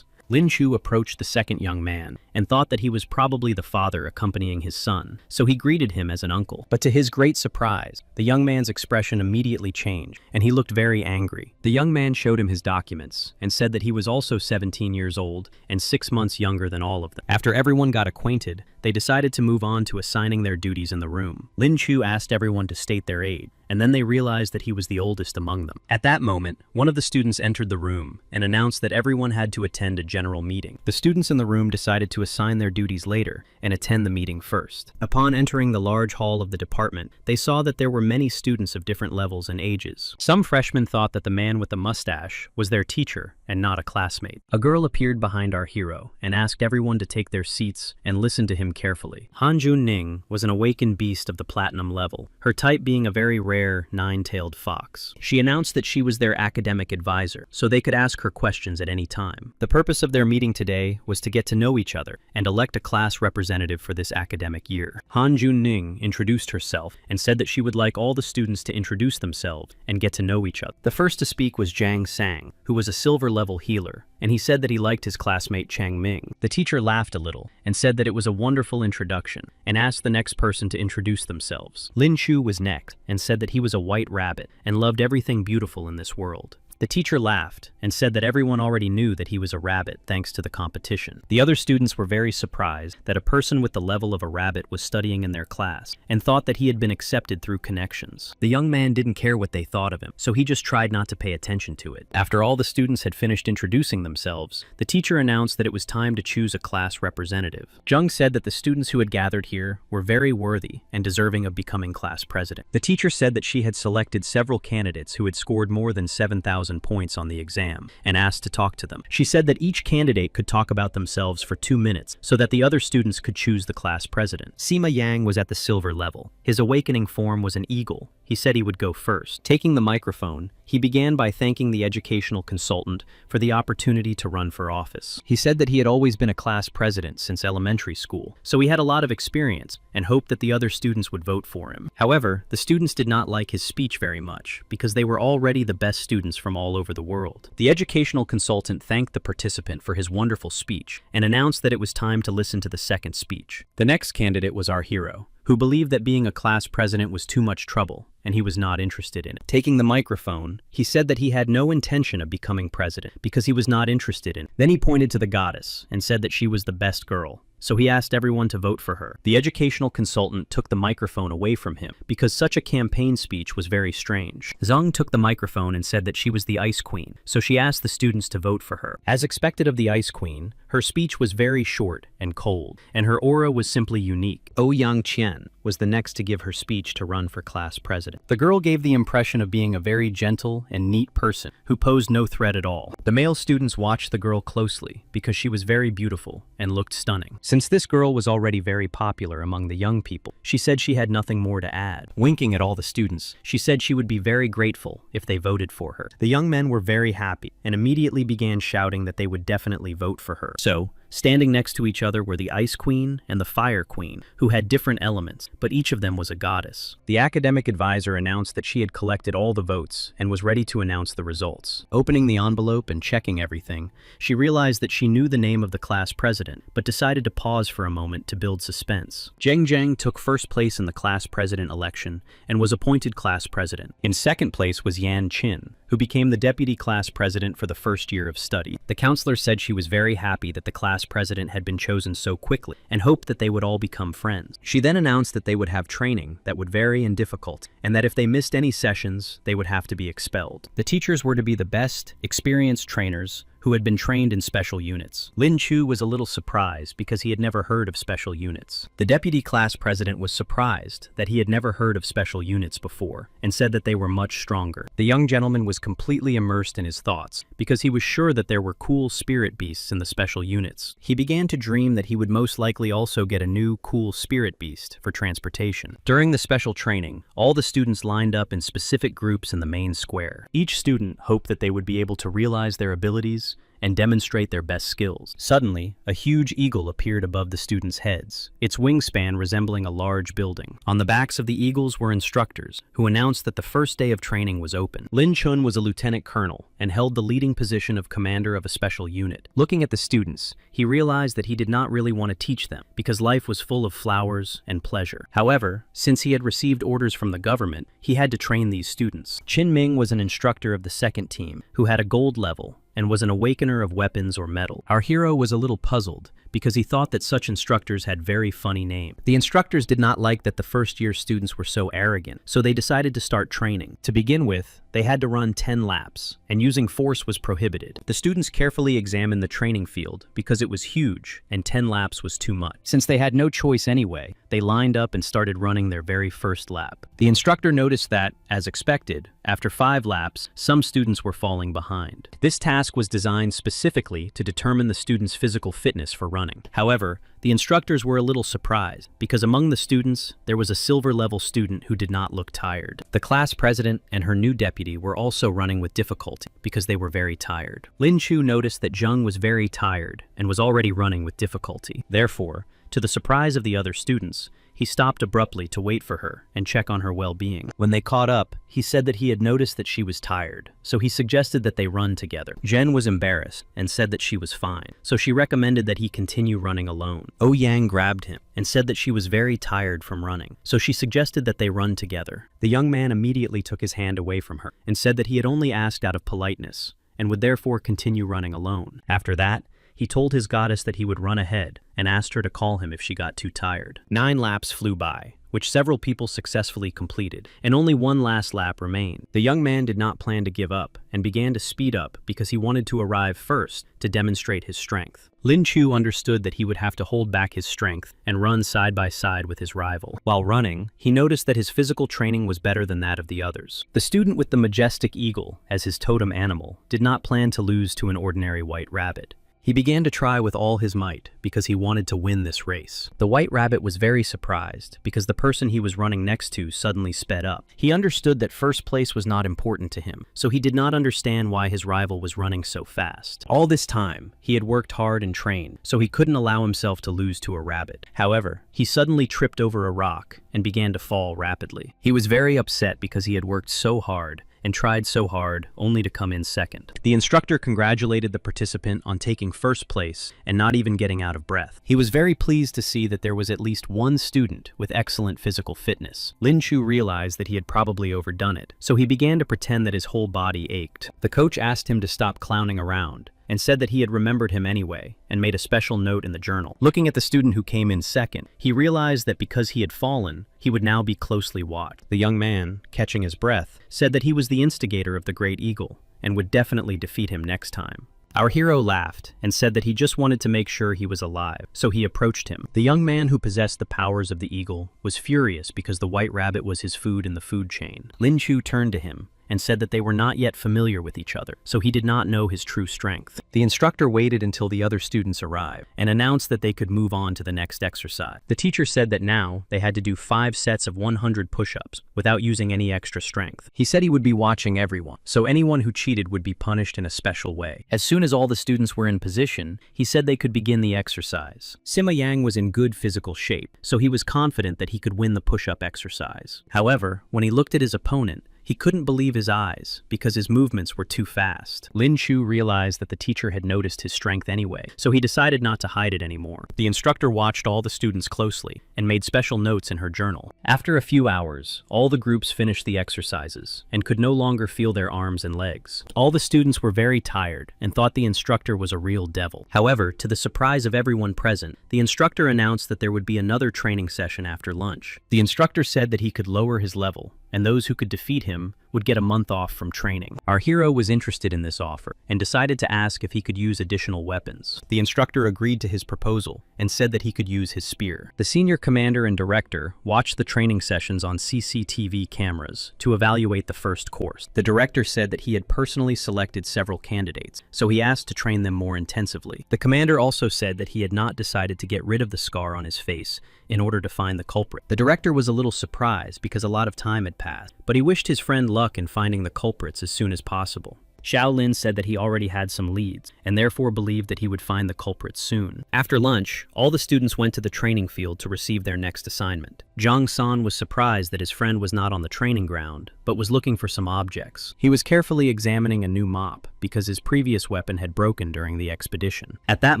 Lin Chu approached the second young man and thought that he was probably the father accompanying his son, so he greeted him as an uncle. But to his great surprise, the young man's expression immediately changed, and he looked very angry. The young man showed him his documents and said that he was also 17 years old and 6 months younger than all of them. After everyone got acquainted, they decided to move on to assigning their duties in the room. Lin Chu asked everyone to state their age, and then they realized that he was the oldest among them. At that moment, one of the students entered the room and announced that everyone had to attend a general meeting. The students in the room decided to assign their duties later and attend the meeting first. Upon entering the large hall of the department, they saw that there were many students of different levels and ages. Some freshmen thought that the man with the mustache was their teacher and not a classmate. A girl appeared behind our hero and asked everyone to take their seats and listen to him carefully. Han Jun Ning was an awakened beast of the platinum level, her type being a very rare nine-tailed fox. She announced that she was their academic advisor, so they could ask her questions at any time. The purpose of their meeting today was to get to know each other and elect a class representative for this academic year. Han Jun Ning introduced herself and said that she would like all the students to introduce themselves and get to know each other. The first to speak was Zhang Sang, who was a silver-level healer, and he said that he liked his classmate Chang Ming. The teacher laughed a little and said that it was a wonderful introduction and asked the next person to introduce themselves. Lin Chu was next and said that he was a white rabbit and loved everything beautiful in this world. The teacher laughed and said that everyone already knew that he was a rabbit thanks to the competition. The other students were very surprised that a person with the level of a rabbit was studying in their class and thought that he had been accepted through connections. The young man didn't care what they thought of him, so he just tried not to pay attention to it. After all the students had finished introducing themselves, the teacher announced that it was time to choose a class representative. Zheng said that the students who had gathered here were very worthy and deserving of becoming class president. The teacher said that she had selected several candidates who had scored more than 7,000 points on the exam and asked to talk to them. She said that each candidate could talk about themselves for 2 minutes so that the other students could choose the class president. Sima Yang was at the silver level. His awakening form was an eagle. He said he would go first. Taking the microphone, he began by thanking the educational consultant for the opportunity to run for office. He said that he had always been a class president since elementary school, so he had a lot of experience and hoped that the other students would vote for him. However, the students did not like his speech very much because they were already the best students from all over the world. The educational consultant thanked the participant for his wonderful speech and announced that it was time to listen to the second speech. The next candidate was our hero, who believed that being a class president was too much trouble, and he was not interested in it. Taking the microphone, he said that he had no intention of becoming president because he was not interested in it. Then he pointed to the goddess and said that she was the best girl, so he asked everyone to vote for her. The educational consultant took the microphone away from him because such a campaign speech was very strange. Zheng took the microphone and said that she was the Ice Queen, so she asked the students to vote for her. As expected of the Ice Queen, her speech was very short and cold, and her aura was simply unique. Ouyang Qian was was the next to give her speech to run for class president. The girl gave the impression of being a very gentle and neat person who posed no threat at all. The male students watched the girl closely because she was very beautiful and looked stunning. Since this girl was already very popular among the young people, she said she had nothing more to add. Winking at all the students, she said she would be very grateful if they voted for her. The young men were very happy and immediately began shouting that they would definitely vote for her. So, standing next to each other were the Ice Queen and the Fire Queen, who had different elements, but each of them was a goddess. The academic advisor announced that she had collected all the votes and was ready to announce the results. Opening the envelope and checking everything, she realized that she knew the name of the class president, but decided to pause for a moment to build suspense. Zheng Zheng took first place in the class president election and was appointed class president. In second place was Yan Qin, who became the deputy class president for the first year of study. The counselor said she was very happy that the class president had been chosen so quickly and hoped that they would all become friends. She then announced that they would have training that would vary in difficulty and that if they missed any sessions, they would have to be expelled. The teachers were to be the best, experienced trainers who had been trained in special units. Lin Chu was a little surprised because he had never heard of special units. The deputy class president was surprised that he had never heard of special units before and said that they were much stronger. The young gentleman was completely immersed in his thoughts because he was sure that there were cool spirit beasts in the special units. He began to dream that he would most likely also get a new cool spirit beast for transportation. During the special training, all the students lined up in specific groups in the main square. Each student hoped that they would be able to realize their abilities and demonstrate their best skills. Suddenly, a huge eagle appeared above the students' heads, its wingspan resembling a large building. On the backs of the eagles were instructors, who announced that the first day of training was open. Lin Chun was a lieutenant colonel and held the leading position of commander of a special unit. Looking at the students, he realized that he did not really want to teach them because life was full of flowers and pleasure. However, since he had received orders from the government, he had to train these students. Qin Ming was an instructor of the second team, who had a gold level and was an awakener of weapons or metal. Our hero was a little puzzled because he thought that such instructors had very funny names. The instructors did not like that the first-year students were so arrogant, so they decided to start training. To begin with, they had to run 10 laps, and using force was prohibited. The students carefully examined the training field because it was huge, and 10 laps was too much. Since they had no choice anyway, they lined up and started running their very first lap. The instructor noticed that, as expected, after 5 laps, some students were falling behind. This task was designed specifically to determine the students' physical fitness for running. However, the instructors were a little surprised because among the students, there was a silver-level student who did not look tired. The class president and her new deputy were also running with difficulty because they were very tired. Lin Chu noticed that Zheng was very tired and was already running with difficulty. Therefore, to the surprise of the other students, he stopped abruptly to wait for her and check on her well-being. When they caught up, he said that he had noticed that she was tired, so he suggested that they run together. Zhen was embarrassed and said that she was fine, so she recommended that he continue running alone. Yang grabbed him and said that she was very tired from running, so she suggested that they run together. The young man immediately took his hand away from her and said that he had only asked out of politeness and would therefore continue running alone. After that, he told his goddess that he would run ahead and asked her to call him if she got too tired. 9 laps flew by, which several people successfully completed, and only one last lap remained. The young man did not plan to give up and began to speed up because he wanted to arrive first to demonstrate his strength. Lin Chu understood that he would have to hold back his strength and run side by side with his rival. While running, he noticed that his physical training was better than that of the others. The student with the majestic eagle as his totem animal did not plan to lose to an ordinary white rabbit. He began to try with all his might because he wanted to win this race. The white rabbit was very surprised because the person he was running next to suddenly sped up. He understood that first place was not important to him, so he did not understand why his rival was running so fast. All this time, he had worked hard and trained, so he couldn't allow himself to lose to a rabbit. However, he suddenly tripped over a rock and began to fall rapidly. He was very upset because he had worked so hard and tried so hard only to come in second. The instructor congratulated the participant on taking first place and not even getting out of breath. He was very pleased to see that there was at least one student with excellent physical fitness. Lin Chu realized that he had probably overdone it, so he began to pretend that his whole body ached. The coach asked him to stop clowning around and said that he had remembered him anyway and made a special note in the journal. Looking at the student who came in second, he realized that because he had fallen, he would now be closely watched. The young man, catching his breath, said that he was the instigator of the Great Eagle and would definitely defeat him next time. Our hero laughed and said that he just wanted to make sure he was alive, so he approached him. The young man who possessed the powers of the eagle was furious because the white rabbit was his food in the food chain. Lin Chu turned to him and said that they were not yet familiar with each other, so he did not know his true strength. The instructor waited until the other students arrived and announced that they could move on to the next exercise. The teacher said that now they had to do 5 sets of 100 push-ups without using any extra strength. He said he would be watching everyone, so anyone who cheated would be punished in a special way. As soon as all the students were in position, he said they could begin the exercise. Sima Yang was in good physical shape, so he was confident that he could win the push-up exercise. However, when he looked at his opponent, he couldn't believe his eyes because his movements were too fast. Lin Chu realized that the teacher had noticed his strength anyway, so he decided not to hide it anymore. The instructor watched all the students closely and made special notes in her journal. After a few hours, all the groups finished the exercises and could no longer feel their arms and legs. All the students were very tired and thought the instructor was a real devil. However, to the surprise of everyone present, the instructor announced that there would be another training session after lunch. The instructor said that he could lower his level, and those who could defeat him would get a month off from training. Our hero was interested in this offer and decided to ask if he could use additional weapons. The instructor agreed to his proposal and said that he could use his spear. The senior commander and director watched the training sessions on CCTV cameras to evaluate the first course. The director said that he had personally selected several candidates, so he asked to train them more intensively. The commander also said that he had not decided to get rid of the scar on his face in order to find the culprit. The director was a little surprised because a lot of time had passed, but he wished his friend luck in finding the culprits as soon as possible. Shaolin said that he already had some leads, and therefore believed that he would find the culprits soon. After lunch, all the students went to the training field to receive their next assignment. Zhang San was surprised that his friend was not on the training ground, but was looking for some objects. He was carefully examining a new mop, because his previous weapon had broken during the expedition. At that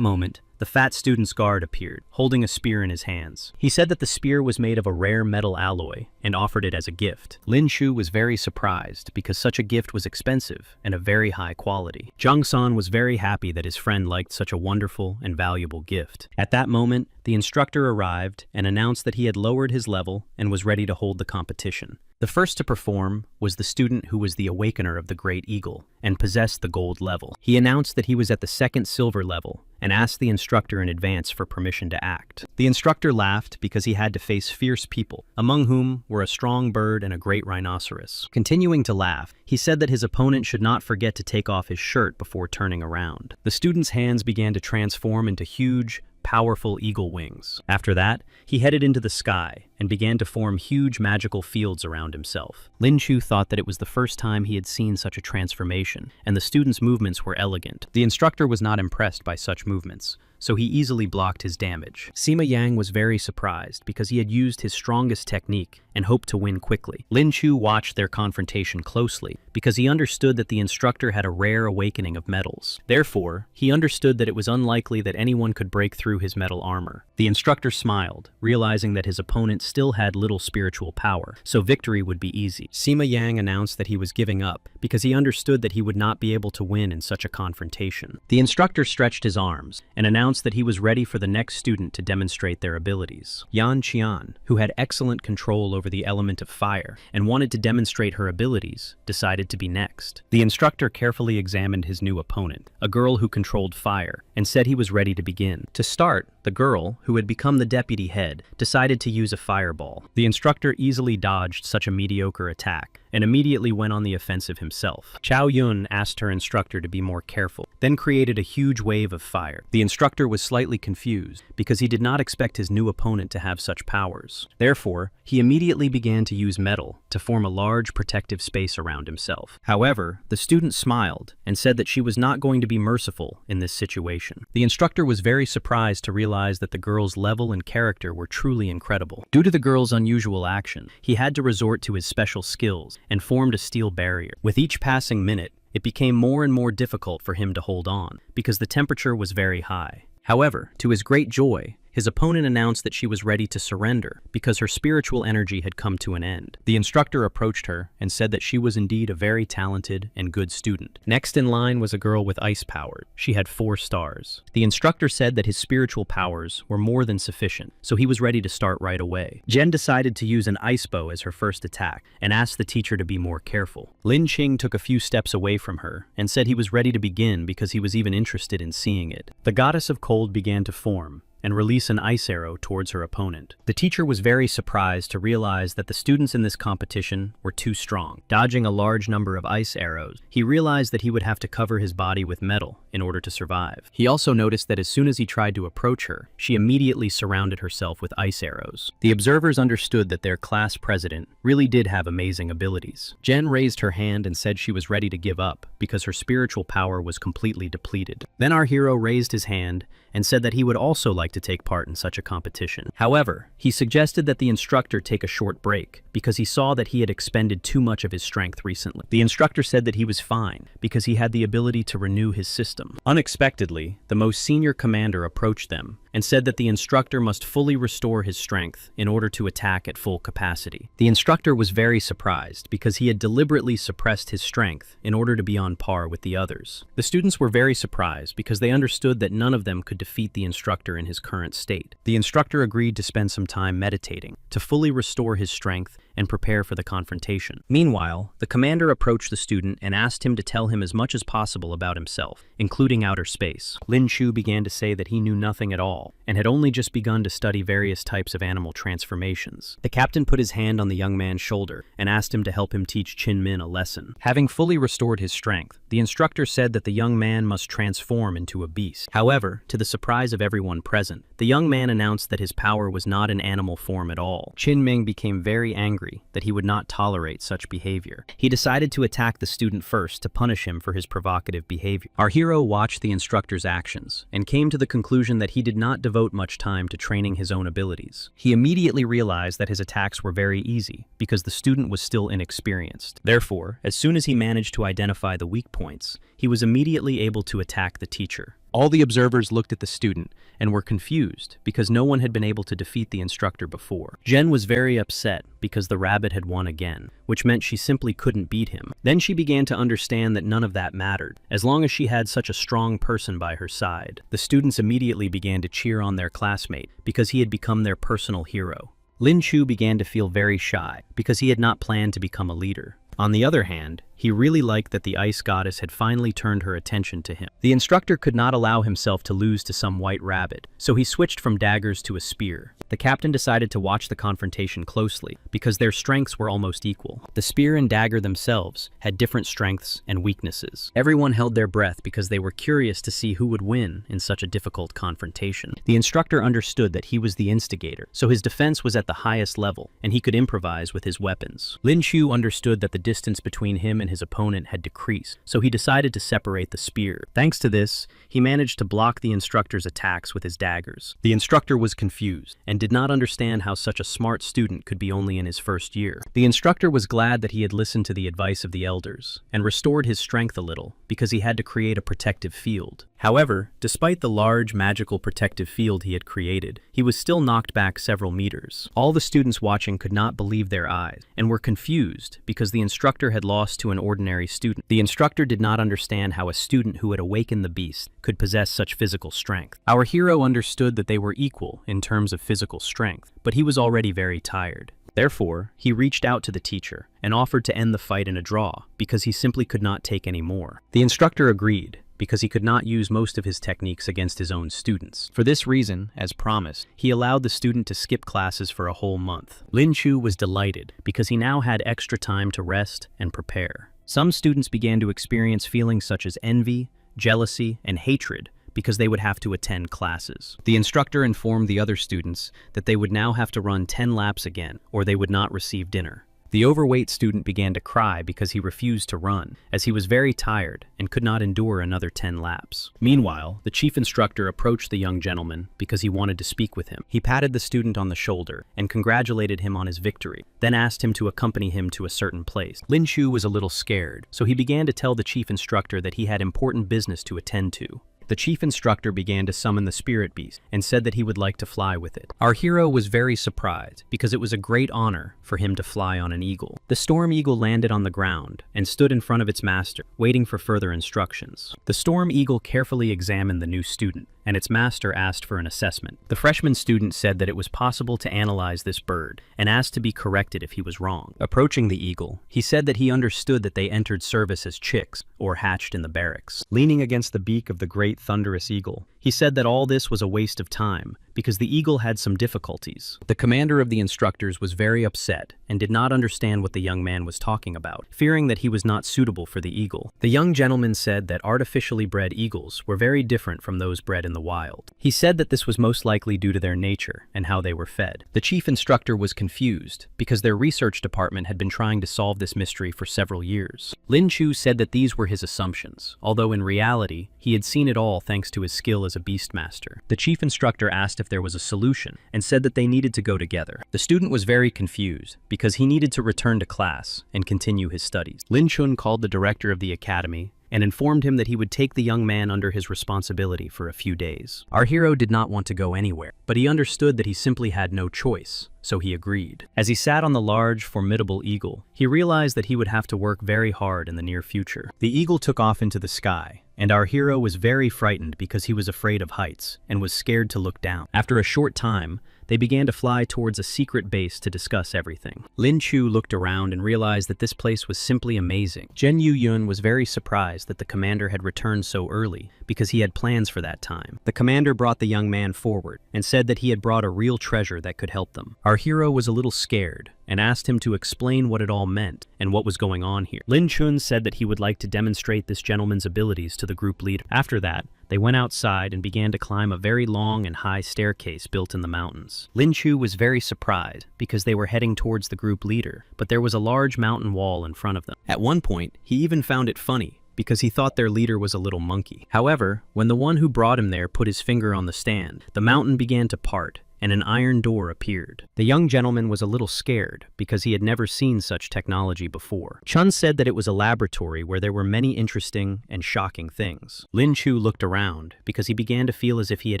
moment, the fat student's guard appeared, holding a spear in his hands. He said that the spear was made of a rare metal alloy and offered it as a gift. Lin Chu was very surprised because such a gift was expensive and of very high quality. Zhang San was very happy that his friend liked such a wonderful and valuable gift. At that moment, the instructor arrived and announced that he had lowered his level and was ready to hold the competition. The first to perform was the student who was the Awakener of the Great Eagle and possessed the gold level. He announced that he was at the second silver level and asked the instructor in advance for permission to act. The instructor laughed because he had to face fierce people, among whom were a strong bird and a great rhinoceros. Continuing to laugh, he said that his opponent should not forget to take off his shirt before turning around. The student's hands began to transform into huge, powerful eagle wings. After that, he headed into the sky and began to form huge magical fields around himself. Lin Chu thought that it was the first time he had seen such a transformation, and the student's movements were elegant. The instructor was not impressed by such movements, so he easily blocked his damage. Sima Yang was very surprised because he had used his strongest technique and hoped to win quickly. Lin Chu watched their confrontation closely because he understood that the instructor had a rare awakening of metals. Therefore, he understood that it was unlikely that anyone could break through his metal armor. The instructor smiled, realizing that his opponent still had little spiritual power, so victory would be easy. Sima Yang announced that he was giving up because he understood that he would not be able to win in such a confrontation. The instructor stretched his arms and announced that he was ready for the next student to demonstrate their abilities. Yan Qian, who had excellent control over the element of fire and wanted to demonstrate her abilities, decided to be next. The instructor carefully examined his new opponent, a girl who controlled fire, and said he was ready to begin. To start, the girl, who had become the deputy head, decided to use a fireball. The instructor easily dodged such a mediocre attack and immediately went on the offensive himself. Chao Yun asked her instructor to be more careful, then created a huge wave of fire. The instructor was slightly confused because he did not expect his new opponent to have such powers. Therefore, he immediately began to use metal to form a large protective space around himself. However, the student smiled and said that she was not going to be merciful in this situation. The instructor was very surprised to realize that the girl's level and character were truly incredible. Due to the girl's unusual action, he had to resort to his special skills and formed a steel barrier. With each passing minute, it became more and more difficult for him to hold on because the temperature was very high. However, to his great joy, his opponent announced that she was ready to surrender because her spiritual energy had come to an end. The instructor approached her and said that she was indeed a very talented and good student. Next in line was a girl with ice powers. She had 4 stars. The instructor said that his spiritual powers were more than sufficient, so he was ready to start right away. Jen decided to use an ice bow as her first attack and asked the teacher to be more careful. Lin Qing took a few steps away from her and said he was ready to begin because he was even interested in seeing it. The goddess of cold began to form and release an ice arrow towards her opponent. The teacher was very surprised to realize that the students in this competition were too strong. Dodging a large number of ice arrows, he realized that he would have to cover his body with metal in order to survive. He also noticed that as soon as he tried to approach her, she immediately surrounded herself with ice arrows. The observers understood that their class president really did have amazing abilities. Jen raised her hand and said she was ready to give up because her spiritual power was completely depleted. Then our hero raised his hand and said that he would also like to take part in such a competition. However, he suggested that the instructor take a short break because he saw that he had expended too much of his strength recently. The instructor said that he was fine because he had the ability to renew his system. Unexpectedly, the most senior commander approached them and said that the instructor must fully restore his strength in order to attack at full capacity. The instructor was very surprised because he had deliberately suppressed his strength in order to be on par with the others. The students were very surprised because they understood that none of them could defeat the instructor in his current state. The instructor agreed to spend some time meditating to fully restore his strength and prepare for the confrontation. Meanwhile, the commander approached the student and asked him to tell him as much as possible about himself, including outer space. Lin Chu began to say that he knew nothing at all and had only just begun to study various types of animal transformations. The captain put his hand on the young man's shoulder and asked him to help him teach Qin Min a lesson. Having fully restored his strength, the instructor said that the young man must transform into a beast. However, to the surprise of everyone present, the young man announced that his power was not in animal form at all. Qin Ming became very angry that he would not tolerate such behavior. He decided to attack the student first to punish him for his provocative behavior. Our hero watched the instructor's actions and came to the conclusion that he did not devote much time to training his own abilities. He immediately realized that his attacks were very easy because the student was still inexperienced. Therefore, as soon as he managed to identify the weak points, he was immediately able to attack the teacher. All the observers looked at the student and were confused because no one had been able to defeat the instructor before. Jen was very upset because the rabbit had won again, which meant she simply couldn't beat him. Then she began to understand that none of that mattered, as long as she had such a strong person by her side. The students immediately began to cheer on their classmate because he had become their personal hero. Lin Chu began to feel very shy because he had not planned to become a leader. On the other hand, he really liked that the ice goddess had finally turned her attention to him. The instructor could not allow himself to lose to some white rabbit, so he switched from daggers to a spear. The captain decided to watch the confrontation closely because their strengths were almost equal. The spear and dagger themselves had different strengths and weaknesses. Everyone held their breath because they were curious to see who would win in such a difficult confrontation. The instructor understood that he was the instigator, so his defense was at the highest level, and he could improvise with his weapons. Lin Chu understood that the distance between him and his opponent had decreased, so he decided to separate the spear. Thanks to this, he managed to block the instructor's attacks with his daggers. The instructor was confused and did not understand how such a smart student could be only in his first year. The instructor was glad that he had listened to the advice of the elders and restored his strength a little because he had to create a protective field. However, despite the large magical protective field he had created, he was still knocked back several meters. All the students watching could not believe their eyes and were confused because the instructor had lost to an ordinary student. The instructor did not understand how a student who had awakened the beast could possess such physical strength. Our hero understood that they were equal in terms of physical strength, but he was already very tired. Therefore, he reached out to the teacher and offered to end the fight in a draw because he simply could not take any more. The instructor agreed because he could not use most of his techniques against his own students. For this reason, as promised, he allowed the student to skip classes for a whole month. Lin Chu was delighted because he now had extra time to rest and prepare. Some students began to experience feelings such as envy, jealousy, and hatred because they would have to attend classes. The instructor informed the other students that they would now have to run 10 laps again, or they would not receive dinner. The overweight student began to cry because he refused to run, as he was very tired and could not endure another 10 laps. Meanwhile, the chief instructor approached the young gentleman because he wanted to speak with him. He patted the student on the shoulder and congratulated him on his victory, then asked him to accompany him to a certain place. Lin Chu was a little scared, so he began to tell the chief instructor that he had important business to attend to. The chief instructor began to summon the spirit beast and said that he would like to fly with it. Our hero was very surprised because it was a great honor for him to fly on an eagle. The storm eagle landed on the ground and stood in front of its master, waiting for further instructions. The storm eagle carefully examined the new student, and its master asked for an assessment. The freshman student said that it was possible to analyze this bird and asked to be corrected if he was wrong. Approaching the eagle, he said that he understood that they entered service as chicks or hatched in the barracks. Leaning against the beak of the great thunderous eagle, he said that all this was a waste of time because the eagle had some difficulties. The commander of the instructors was very upset and did not understand what the young man was talking about, fearing that he was not suitable for the eagle. The young gentleman said that artificially bred eagles were very different from those bred in the wild. He said that this was most likely due to their nature and how they were fed. The chief instructor was confused because their research department had been trying to solve this mystery for several years. Lin Chu said that these were his assumptions, although in reality, he had seen it all thanks to his skill as a beastmaster. The chief instructor asked if there was a solution and said that they needed to go together. The student was very confused because he needed to return to class and continue his studies. Lin Chun called the director of the academy and informed him that he would take the young man under his responsibility for a few days. Our hero did not want to go anywhere, but he understood that he simply had no choice, so he agreed. As he sat on the large, formidable eagle, he realized that he would have to work very hard in the near future. The eagle took off into the sky, and our hero was very frightened because he was afraid of heights and was scared to look down. After a short time, they began to fly towards a secret base to discuss everything. Lin Chu looked around and realized that this place was simply amazing. Zhen Yu Yun was very surprised that the commander had returned so early because he had plans for that time. The commander brought the young man forward and said that he had brought a real treasure that could help them. Our hero was a little scared and asked him to explain what it all meant and what was going on here. Lin Chun said that he would like to demonstrate this gentleman's abilities to the group leader. After that, they went outside and began to climb a very long and high staircase built in the mountains. Lin Chu was very surprised because they were heading towards the group leader, but there was a large mountain wall in front of them. At one point, he even found it funny because he thought their leader was a little monkey. However, when the one who brought him there put his finger on the stand, the mountain began to part, and an iron door appeared. The young gentleman was a little scared because he had never seen such technology before. Chun said that it was a laboratory where there were many interesting and shocking things. Lin Chu looked around because he began to feel as if he had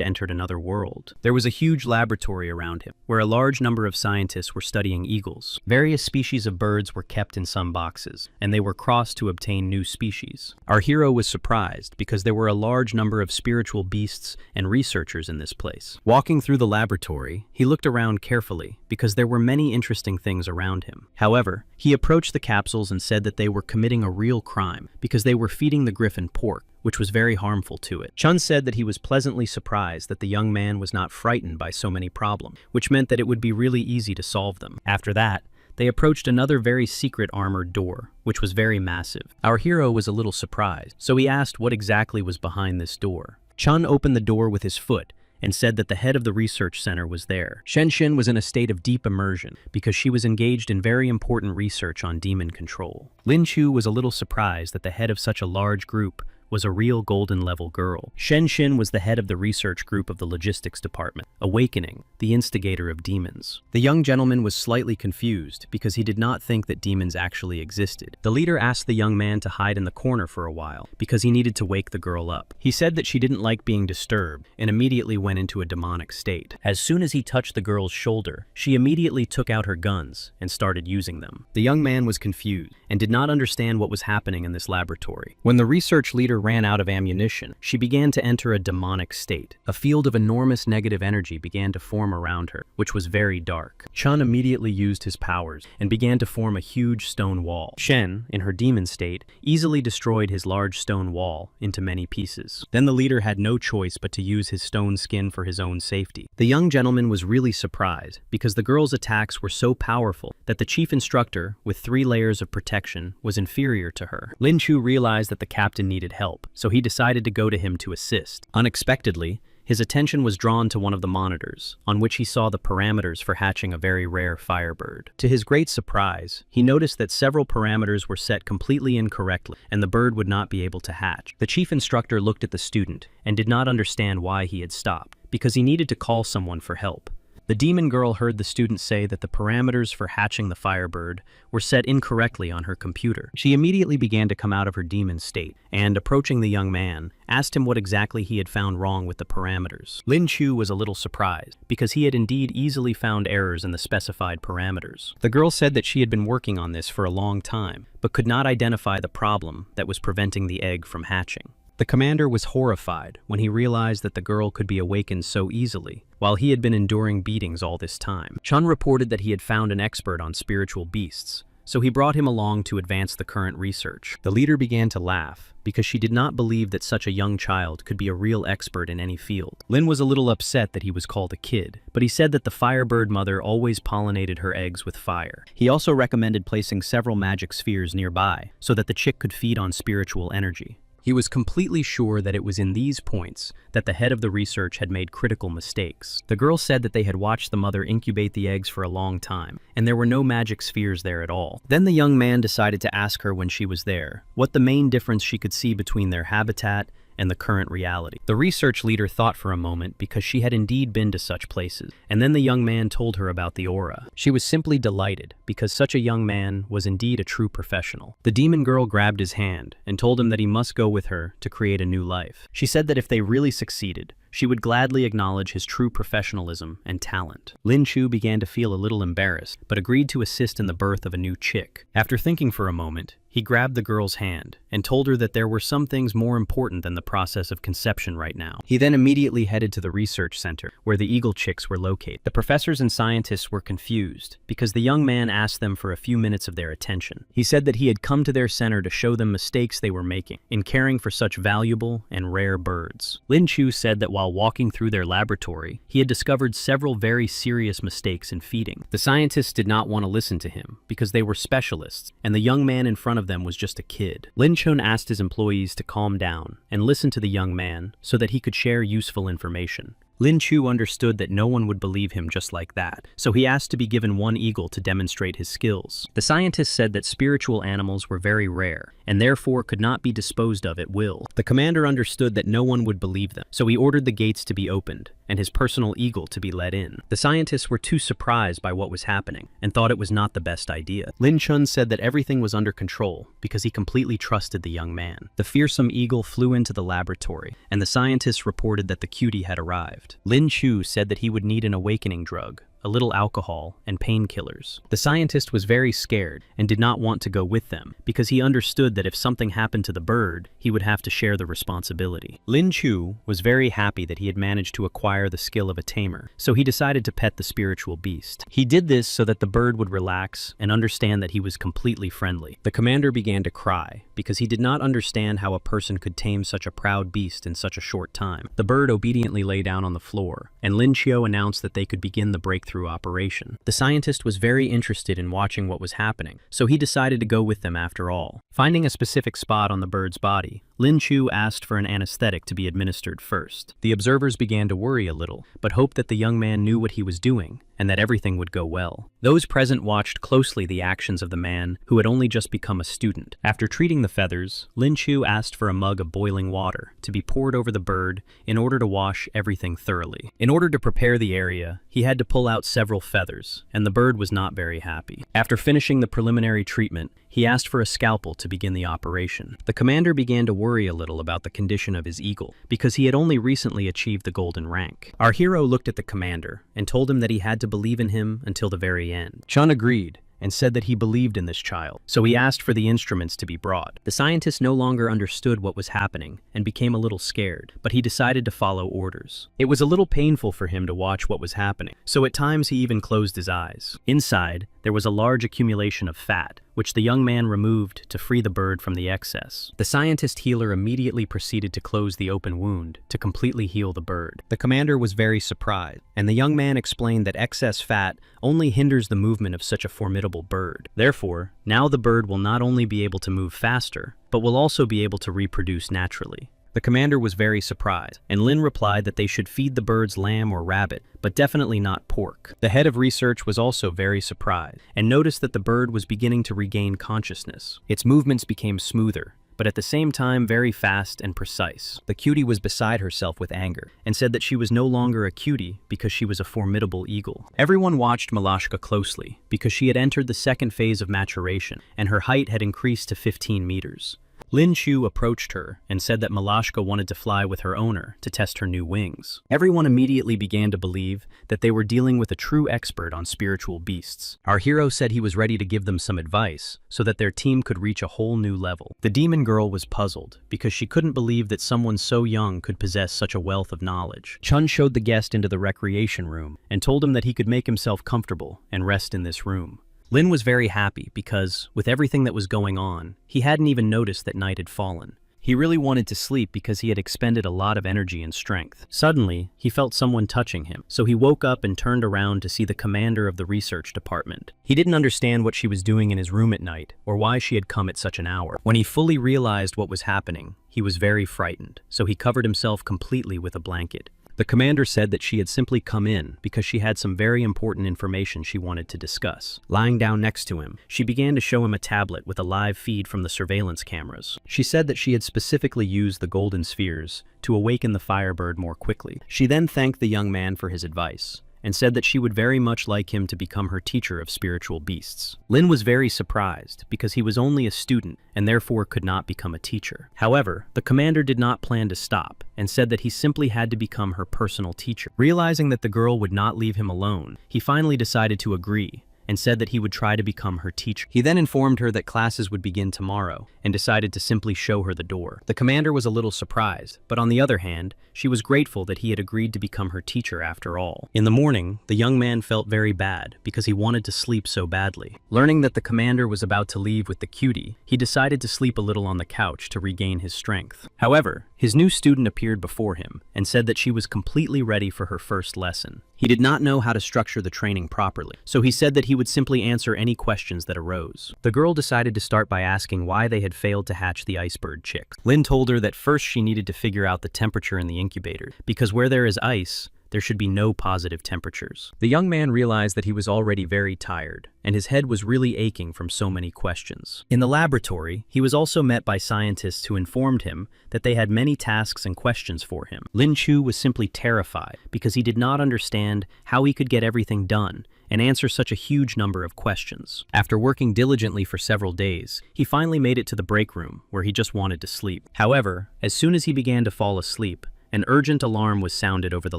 entered another world. There was a huge laboratory around him where a large number of scientists were studying eagles. Various species of birds were kept in some boxes, and they were crossed to obtain new species. Our hero was surprised because there were a large number of spiritual beasts and researchers in this place. Walking through the laboratory, he looked around carefully because there were many interesting things around him. However, he approached the capsules and said that they were committing a real crime because they were feeding the griffin pork, which was very harmful to it. Chun said that he was pleasantly surprised that the young man was not frightened by so many problems, which meant that it would be really easy to solve them. After that, they approached another very secret armored door, which was very massive. Our hero was a little surprised, so he asked what exactly was behind this door. Chun opened the door with his foot and said that the head of the research center was there. Shen Xin was in a state of deep immersion because she was engaged in very important research on demon control. Lin Chu was a little surprised that the head of such a large group was a real golden-level girl. Shen Xin was the head of the research group of the logistics department, Awakening, the instigator of demons. The young gentleman was slightly confused because he did not think that demons actually existed. The leader asked the young man to hide in the corner for a while because he needed to wake the girl up. He said that she didn't like being disturbed and immediately went into a demonic state. As soon as he touched the girl's shoulder, she immediately took out her guns and started using them. The young man was confused and did not understand what was happening in this laboratory. When the research leader ran out of ammunition, she began to enter a demonic state. A field of enormous negative energy began to form around her, which was very dark. Chun immediately used his powers and began to form a huge stone wall. Shen, in her demon state, easily destroyed his large stone wall into many pieces. Then the leader had no choice but to use his stone skin for his own safety. The young gentleman was really surprised because the girl's attacks were so powerful that the chief instructor, with 3 layers of protection, was inferior to her. Lin Chu realized that the captain needed help, so he decided to go to him to assist. Unexpectedly, his attention was drawn to one of the monitors, on which he saw the parameters for hatching a very rare firebird. To his great surprise, he noticed that several parameters were set completely incorrectly, and the bird would not be able to hatch. The chief instructor looked at the student and did not understand why he had stopped, because he needed to call someone for help. The demon girl heard the student say that the parameters for hatching the firebird were set incorrectly on her computer. She immediately began to come out of her demon state and, approaching the young man, asked him what exactly he had found wrong with the parameters. Lin Chu was a little surprised, because he had indeed easily found errors in the specified parameters. The girl said that she had been working on this for a long time, but could not identify the problem that was preventing the egg from hatching. The commander was horrified when he realized that the girl could be awakened so easily, while he had been enduring beatings all this time. Chun reported that he had found an expert on spiritual beasts, so he brought him along to advance the current research. The leader began to laugh, because she did not believe that such a young child could be a real expert in any field. Lin was a little upset that he was called a kid, but he said that the firebird mother always pollinated her eggs with fire. He also recommended placing several magic spheres nearby, so that the chick could feed on spiritual energy. He was completely sure that it was in these points that the head of the research had made critical mistakes. The girl said that they had watched the mother incubate the eggs for a long time, and there were no magic spheres there at all. Then the young man decided to ask her when she was there what the main difference she could see between their habitat and the current reality. The research leader thought for a moment because she had indeed been to such places, and then the young man told her about the aura. She was simply delighted because such a young man was indeed a true professional. The demon girl grabbed his hand and told him that he must go with her to create a new life. She said that if they really succeeded, she would gladly acknowledge his true professionalism and talent. Lin Chu began to feel a little embarrassed, but agreed to assist in the birth of a new chick. After thinking for a moment, he grabbed the girl's hand and told her that there were some things more important than the process of conception right now. He then immediately headed to the research center, where the eagle chicks were located. The professors and scientists were confused, because the young man asked them for a few minutes of their attention. He said that he had come to their center to show them mistakes they were making in caring for such valuable and rare birds. Lin Chu said that while walking through their laboratory, he had discovered several very serious mistakes in feeding. The scientists did not want to listen to him, because they were specialists, and the young man in front of them was just a kid. Lin Chun asked his employees to calm down and listen to the young man so that he could share useful information. Lin Chu understood that no one would believe him just like that, so he asked to be given one eagle to demonstrate his skills. The scientist said that spiritual animals were very rare, and therefore could not be disposed of at will. The commander understood that no one would believe them, so he ordered the gates to be opened, and his personal eagle to be let in. The scientists were too surprised by what was happening, and thought it was not the best idea. Lin Chun said that everything was under control, because he completely trusted the young man. The fearsome eagle flew into the laboratory, and the scientists reported that the cutie had arrived. Lin Chu said that he would need an awakening drug, a little alcohol, and painkillers. The scientist was very scared and did not want to go with them, because he understood that if something happened to the bird, he would have to share the responsibility. Lin Chu was very happy that he had managed to acquire the skill of a tamer, so he decided to pet the spiritual beast. He did this so that the bird would relax and understand that he was completely friendly. The commander began to cry, because he did not understand how a person could tame such a proud beast in such a short time. The bird obediently lay down on the floor, and Lin Chiu announced that they could begin the breakthrough operation. The scientist was very interested in watching what was happening, so he decided to go with them after all. Finding a specific spot on the bird's body, Lin Chu asked for an anesthetic to be administered first. The observers began to worry a little, but hoped that the young man knew what he was doing, and that everything would go well. Those present watched closely the actions of the man who had only just become a student. After treating the feathers, Lin Chu asked for a mug of boiling water to be poured over the bird in order to wash everything thoroughly. In order to prepare the area, he had to pull out several feathers, and the bird was not very happy. After finishing the preliminary treatment, he asked for a scalpel to begin the operation. The commander began to worry a little about the condition of his eagle, because he had only recently achieved the golden rank. Our hero looked at the commander and told him that he had to believe in him until the very end. Chun agreed and said that he believed in this child, so he asked for the instruments to be brought. The scientist no longer understood what was happening and became a little scared, but he decided to follow orders. It was a little painful for him to watch what was happening, so at times he even closed his eyes. Inside, there was a large accumulation of fat, which the young man removed to free the bird from the excess. The scientist healer immediately proceeded to close the open wound to completely heal the bird. The commander was very surprised, and the young man explained that excess fat only hinders the movement of such a formidable bird. Therefore, now the bird will not only be able to move faster, but will also be able to reproduce naturally. The commander was very surprised, and Lin replied that they should feed the birds lamb or rabbit, but definitely not pork. The head of research was also very surprised, and noticed that the bird was beginning to regain consciousness. Its movements became smoother, but at the same time very fast and precise. The cutie was beside herself with anger, and said that she was no longer a cutie because she was a formidable eagle. Everyone watched Malashka closely, because she had entered the second phase of maturation, and her height had increased to 15 meters. Lin Chu approached her and said that Malashka wanted to fly with her owner to test her new wings. Everyone immediately began to believe that they were dealing with a true expert on spiritual beasts. Our hero said he was ready to give them some advice so that their team could reach a whole new level. The demon girl was puzzled because she couldn't believe that someone so young could possess such a wealth of knowledge. Chun showed the guest into the recreation room and told him that he could make himself comfortable and rest in this room. Lin was very happy because, with everything that was going on, he hadn't even noticed that night had fallen. He really wanted to sleep because he had expended a lot of energy and strength. Suddenly, he felt someone touching him, so he woke up and turned around to see the commander of the research department. He didn't understand what she was doing in his room at night, or why she had come at such an hour. When he fully realized what was happening, he was very frightened, so he covered himself completely with a blanket. The commander said that she had simply come in because she had some very important information she wanted to discuss. Lying down next to him, she began to show him a tablet with a live feed from the surveillance cameras. She said that she had specifically used the golden spheres to awaken the Firebird more quickly. She then thanked the young man for his advice, and said that she would very much like him to become her teacher of spiritual beasts. Lin was very surprised because he was only a student and therefore could not become a teacher. However, the commander did not plan to stop and said that he simply had to become her personal teacher. Realizing that the girl would not leave him alone, he finally decided to agree and said that he would try to become her teacher. He then informed her that classes would begin tomorrow and decided to simply show her the door. The commander was a little surprised, but on the other hand, she was grateful that he had agreed to become her teacher after all. In the morning, the young man felt very bad because he wanted to sleep so badly. Learning that the commander was about to leave with the cutie, he decided to sleep a little on the couch to regain his strength. However, his new student appeared before him and said that she was completely ready for her first lesson. He did not know how to structure the training properly, so he said that he would simply answer any questions that arose. The girl decided to start by asking why they had failed to hatch the icebird chicks. Lin told her that first she needed to figure out the temperature in the incubator, because where there is ice, there should be no positive temperatures. The young man realized that he was already very tired, and his head was really aching from so many questions. In the laboratory, he was also met by scientists who informed him that they had many tasks and questions for him. Lin Chu was simply terrified because he did not understand how he could get everything done and answer such a huge number of questions. After working diligently for several days, he finally made it to the break room where he just wanted to sleep. However, as soon as he began to fall asleep, an urgent alarm was sounded over the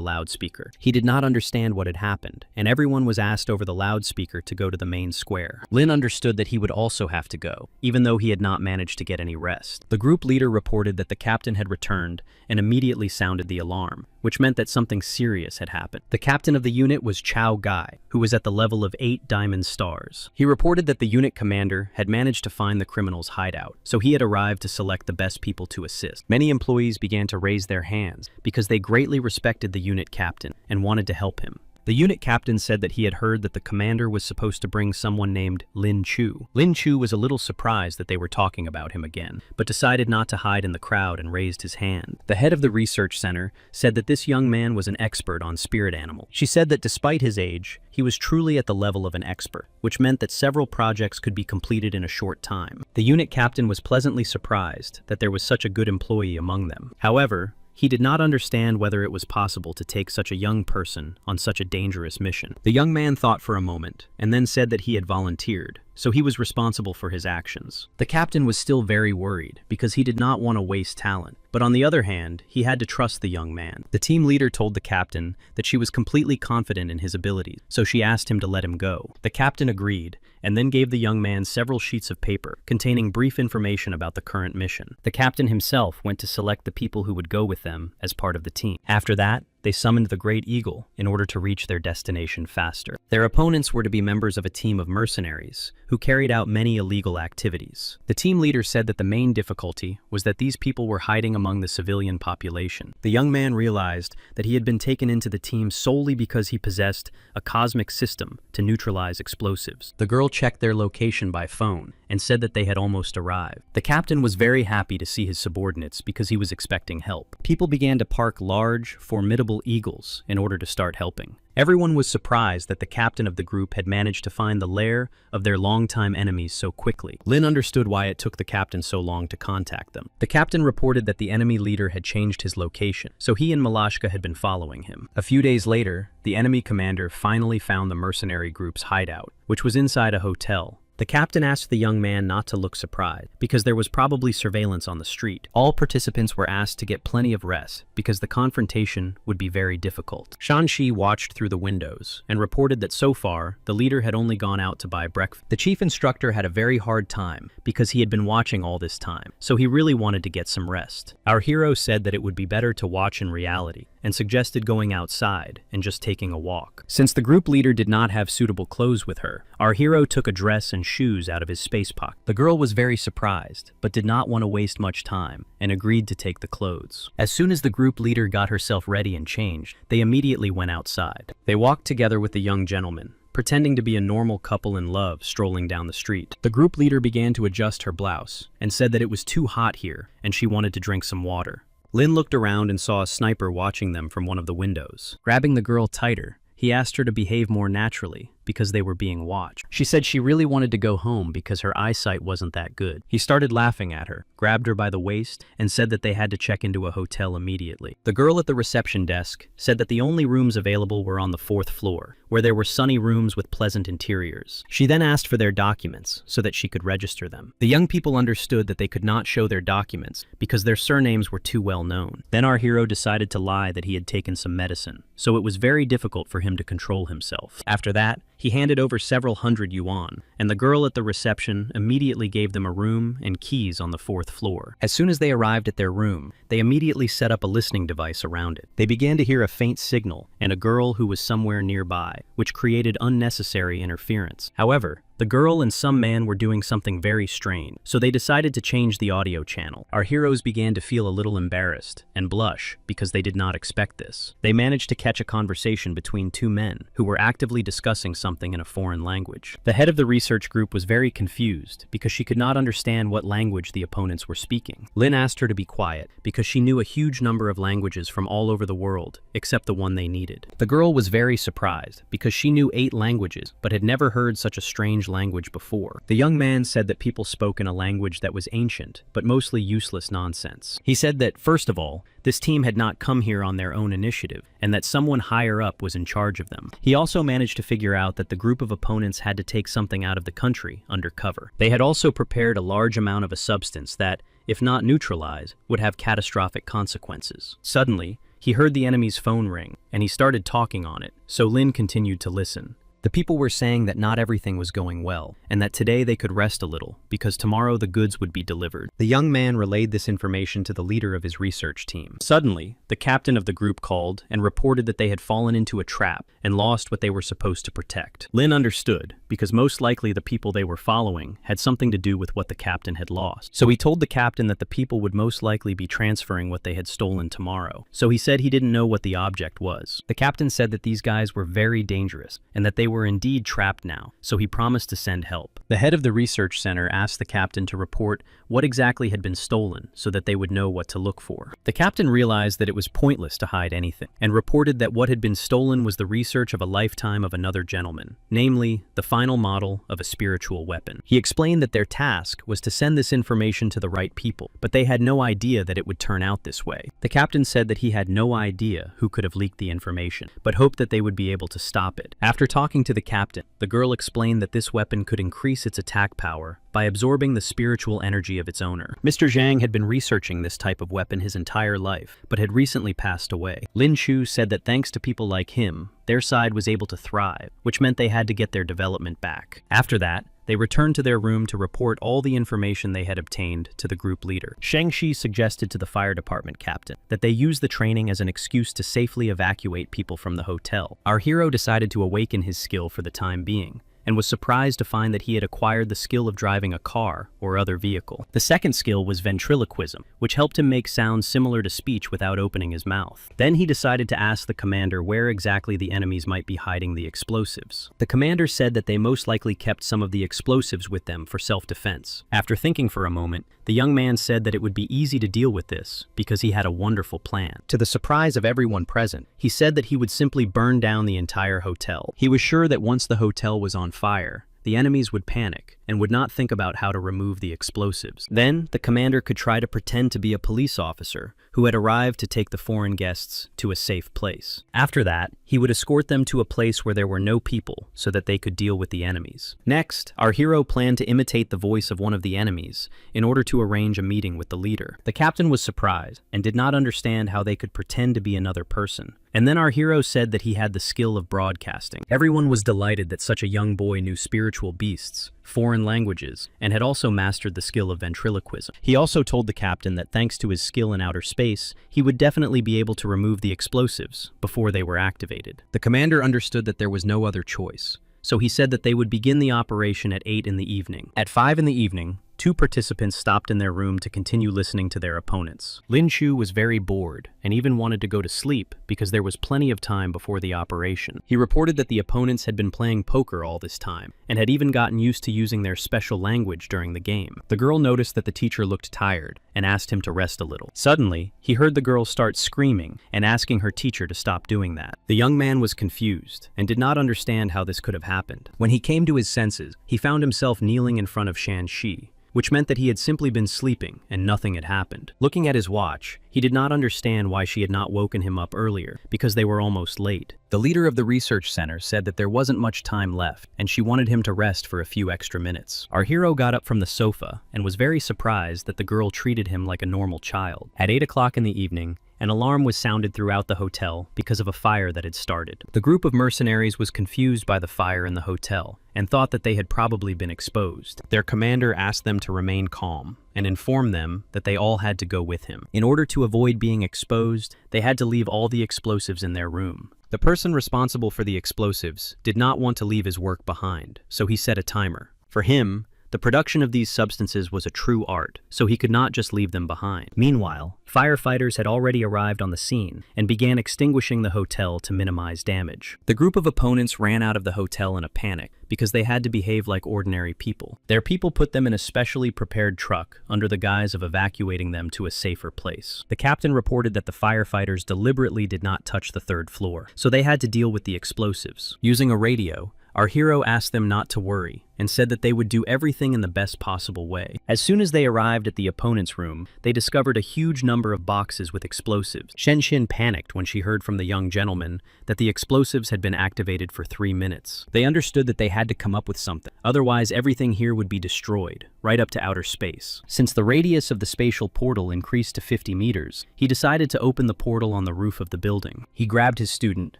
loudspeaker. He did not understand what had happened, and everyone was asked over the loudspeaker to go to the main square. Lin understood that he would also have to go, even though he had not managed to get any rest. The group leader reported that the captain had returned and immediately sounded the alarm, which meant that something serious had happened. The captain of the unit was Chao Gai, who was at the level of 8 diamond stars. He reported that the unit commander had managed to find the criminal's hideout, so he had arrived to select the best people to assist. Many employees began to raise their hands because they greatly respected the unit captain and wanted to help him. The unit captain said that he had heard that the commander was supposed to bring someone named Lin Chu. Lin Chu was a little surprised that they were talking about him again, but decided not to hide in the crowd and raised his hand. The head of the research center said that this young man was an expert on spirit animals. She said that despite his age, he was truly at the level of an expert, which meant that several projects could be completed in a short time. The unit captain was pleasantly surprised that there was such a good employee among them. However, he did not understand whether it was possible to take such a young person on such a dangerous mission. The young man thought for a moment, and then said that he had volunteered, so he was responsible for his actions. The captain was still very worried, because he did not want to waste talent. But on the other hand, he had to trust the young man. The team leader told the captain that she was completely confident in his abilities, so she asked him to let him go. The captain agreed, and then gave the young man several sheets of paper containing brief information about the current mission. The captain himself went to select the people who would go with them as part of the team. After that, they summoned the Great Eagle in order to reach their destination faster. Their opponents were to be members of a team of mercenaries who carried out many illegal activities. The team leader said that the main difficulty was that these people were hiding among the civilian population. The young man realized that he had been taken into the team solely because he possessed a cosmic system to neutralize explosives. The girl checked their location by phone and said that they had almost arrived. The captain was very happy to see his subordinates because he was expecting help. People began to park large, formidable eagles in order to start helping. Everyone was surprised that the captain of the group had managed to find the lair of their longtime enemies so quickly. Lin understood why it took the captain so long to contact them. The captain reported that the enemy leader had changed his location, so he and Malashka had been following him. A few days later, the enemy commander finally found the mercenary group's hideout, which was inside a hotel. The captain asked the young man not to look surprised, because there was probably surveillance on the street. All participants were asked to get plenty of rest, because the confrontation would be very difficult. Shanxi watched through the windows, and reported that so far, the leader had only gone out to buy breakfast. The chief instructor had a very hard time, because he had been watching all this time, so he really wanted to get some rest. Our hero said that it would be better to watch in reality, and suggested going outside and just taking a walk. Since the group leader did not have suitable clothes with her, our hero took a dress and shoes out of his space pocket. The girl was very surprised, but did not want to waste much time, and agreed to take the clothes. As soon as the group leader got herself ready and changed, they immediately went outside. They walked together with the young gentleman, pretending to be a normal couple in love strolling down the street. The group leader began to adjust her blouse, and said that it was too hot here, and she wanted to drink some water. Lin looked around and saw a sniper watching them from one of the windows. Grabbing the girl tighter, he asked her to behave more naturally, because they were being watched. She said she really wanted to go home because her eyesight wasn't that good. He started laughing at her, grabbed her by the waist, and said that they had to check into a hotel immediately. The girl at the reception desk said that the only rooms available were on the 4th floor, where there were sunny rooms with pleasant interiors. She then asked for their documents so that she could register them. The young people understood that they could not show their documents because their surnames were too well known. Then our hero decided to lie that he had taken some medicine, so it was very difficult for him to control himself. After that, he handed over several hundred yuan, and the girl at the reception immediately gave them a room and keys on the 4th floor. As soon as they arrived at their room, they immediately set up a listening device around it. They began to hear a faint signal and a girl who was somewhere nearby, which created unnecessary interference. However, the girl and some man were doing something very strange, so they decided to change the audio channel. Our heroes began to feel a little embarrassed and blush because they did not expect this. They managed to catch a conversation between two men who were actively discussing something in a foreign language. The head of the research group was very confused because she could not understand what language the opponents were speaking. Lin asked her to be quiet because she knew a huge number of languages from all over the world, except the one they needed. The girl was very surprised because she knew 8 languages but had never heard such a strange language before. The young man said that people spoke in a language that was ancient, but mostly useless nonsense. He said that, first of all, this team had not come here on their own initiative, and that someone higher up was in charge of them. He also managed to figure out that the group of opponents had to take something out of the country under cover. They had also prepared a large amount of a substance that, if not neutralized, would have catastrophic consequences. Suddenly, he heard the enemy's phone ring, and he started talking on it, so Lin continued to listen. The people were saying that not everything was going well, and that today they could rest a little, because tomorrow the goods would be delivered. The young man relayed this information to the leader of his research team. Suddenly, the captain of the group called and reported that they had fallen into a trap and lost what they were supposed to protect. Lin understood, because most likely the people they were following had something to do with what the captain had lost. So he told the captain that the people would most likely be transferring what they had stolen tomorrow. So he said he didn't know what the object was. The captain said that these guys were very dangerous, and that they were indeed trapped now, so he promised to send help. The head of the research center asked the captain to report what exactly had been stolen so that they would know what to look for. The captain realized that it was pointless to hide anything, and reported that what had been stolen was the research of a lifetime of another gentleman, namely, the final model of a spiritual weapon. He explained that their task was to send this information to the right people, but they had no idea that it would turn out this way. The captain said that he had no idea who could have leaked the information, but hoped that they would be able to stop it. After talking to the captain, the girl explained that this weapon could increase its attack power by absorbing the spiritual energy of its owner. Mr. Zhang had been researching this type of weapon his entire life, but had recently passed away. Lin Chu said that thanks to people like him, their side was able to thrive, which meant they had to get their development back. After that, they returned to their room to report all the information they had obtained to the group leader. Shangxi suggested to the fire department captain that they use the training as an excuse to safely evacuate people from the hotel. Our hero decided to awaken his skill for the time being, and was surprised to find that he had acquired the skill of driving a car or other vehicle. The second skill was ventriloquism, which helped him make sounds similar to speech without opening his mouth. Then he decided to ask the commander where exactly the enemies might be hiding the explosives. The commander said that they most likely kept some of the explosives with them for self-defense. After thinking for a moment, the young man said that it would be easy to deal with this because he had a wonderful plan. To the surprise of everyone present, he said that he would simply burn down the entire hotel. He was sure that once the hotel was on fire, the enemies would panic and would not think about how to remove the explosives. Then, the commander could try to pretend to be a police officer who had arrived to take the foreign guests to a safe place. After that, he would escort them to a place where there were no people so that they could deal with the enemies. Next, our hero planned to imitate the voice of one of the enemies in order to arrange a meeting with the leader. The captain was surprised and did not understand how they could pretend to be another person. And then our hero said that he had the skill of broadcasting. Everyone was delighted that such a young boy knew spiritual beasts, foreign languages, and had also mastered the skill of ventriloquism. He also told the captain that thanks to his skill in outer space, he would definitely be able to remove the explosives before they were activated. The commander understood that there was no other choice, so he said that they would begin the operation at 8 in the evening. At 5 in the evening, 2 participants stopped in their room to continue listening to their opponents. Lin Shu was very bored and even wanted to go to sleep because there was plenty of time before the operation. He reported that the opponents had been playing poker all this time and had even gotten used to using their special language during the game. The girl noticed that the teacher looked tired and asked him to rest a little. Suddenly, he heard the girl start screaming and asking her teacher to stop doing that. The young man was confused and did not understand how this could have happened. When he came to his senses, he found himself kneeling in front of Shan Shi, which meant that he had simply been sleeping and nothing had happened. Looking at his watch, he did not understand why she had not woken him up earlier, because they were almost late. The leader of the research center said that there wasn't much time left, and she wanted him to rest for a few extra minutes. Our hero got up from the sofa and was very surprised that the girl treated him like a normal child. At 8 o'clock in the evening, an alarm was sounded throughout the hotel because of a fire that had started. The group of mercenaries was confused by the fire in the hotel and thought that they had probably been exposed. Their commander asked them to remain calm and informed them that they all had to go with him. In order to avoid being exposed, they had to leave all the explosives in their room. The person responsible for the explosives did not want to leave his work behind, so he set a timer. For him, the production of these substances was a true art, so he could not just leave them behind. Meanwhile, firefighters had already arrived on the scene and began extinguishing the hotel to minimize damage. The group of opponents ran out of the hotel in a panic because they had to behave like ordinary people. Their people put them in a specially prepared truck under the guise of evacuating them to a safer place. The captain reported that the firefighters deliberately did not touch the 3rd floor, so they had to deal with the explosives. Using a radio, our hero asked them not to worry and said that they would do everything in the best possible way. As soon as they arrived at the opponent's room, they discovered a huge number of boxes with explosives. Shen Xin panicked when she heard from the young gentleman that the explosives had been activated for 3 minutes. They understood that they had to come up with something, otherwise everything here would be destroyed, right up to outer space. Since the radius of the spatial portal increased to 50 meters, he decided to open the portal on the roof of the building. He grabbed his student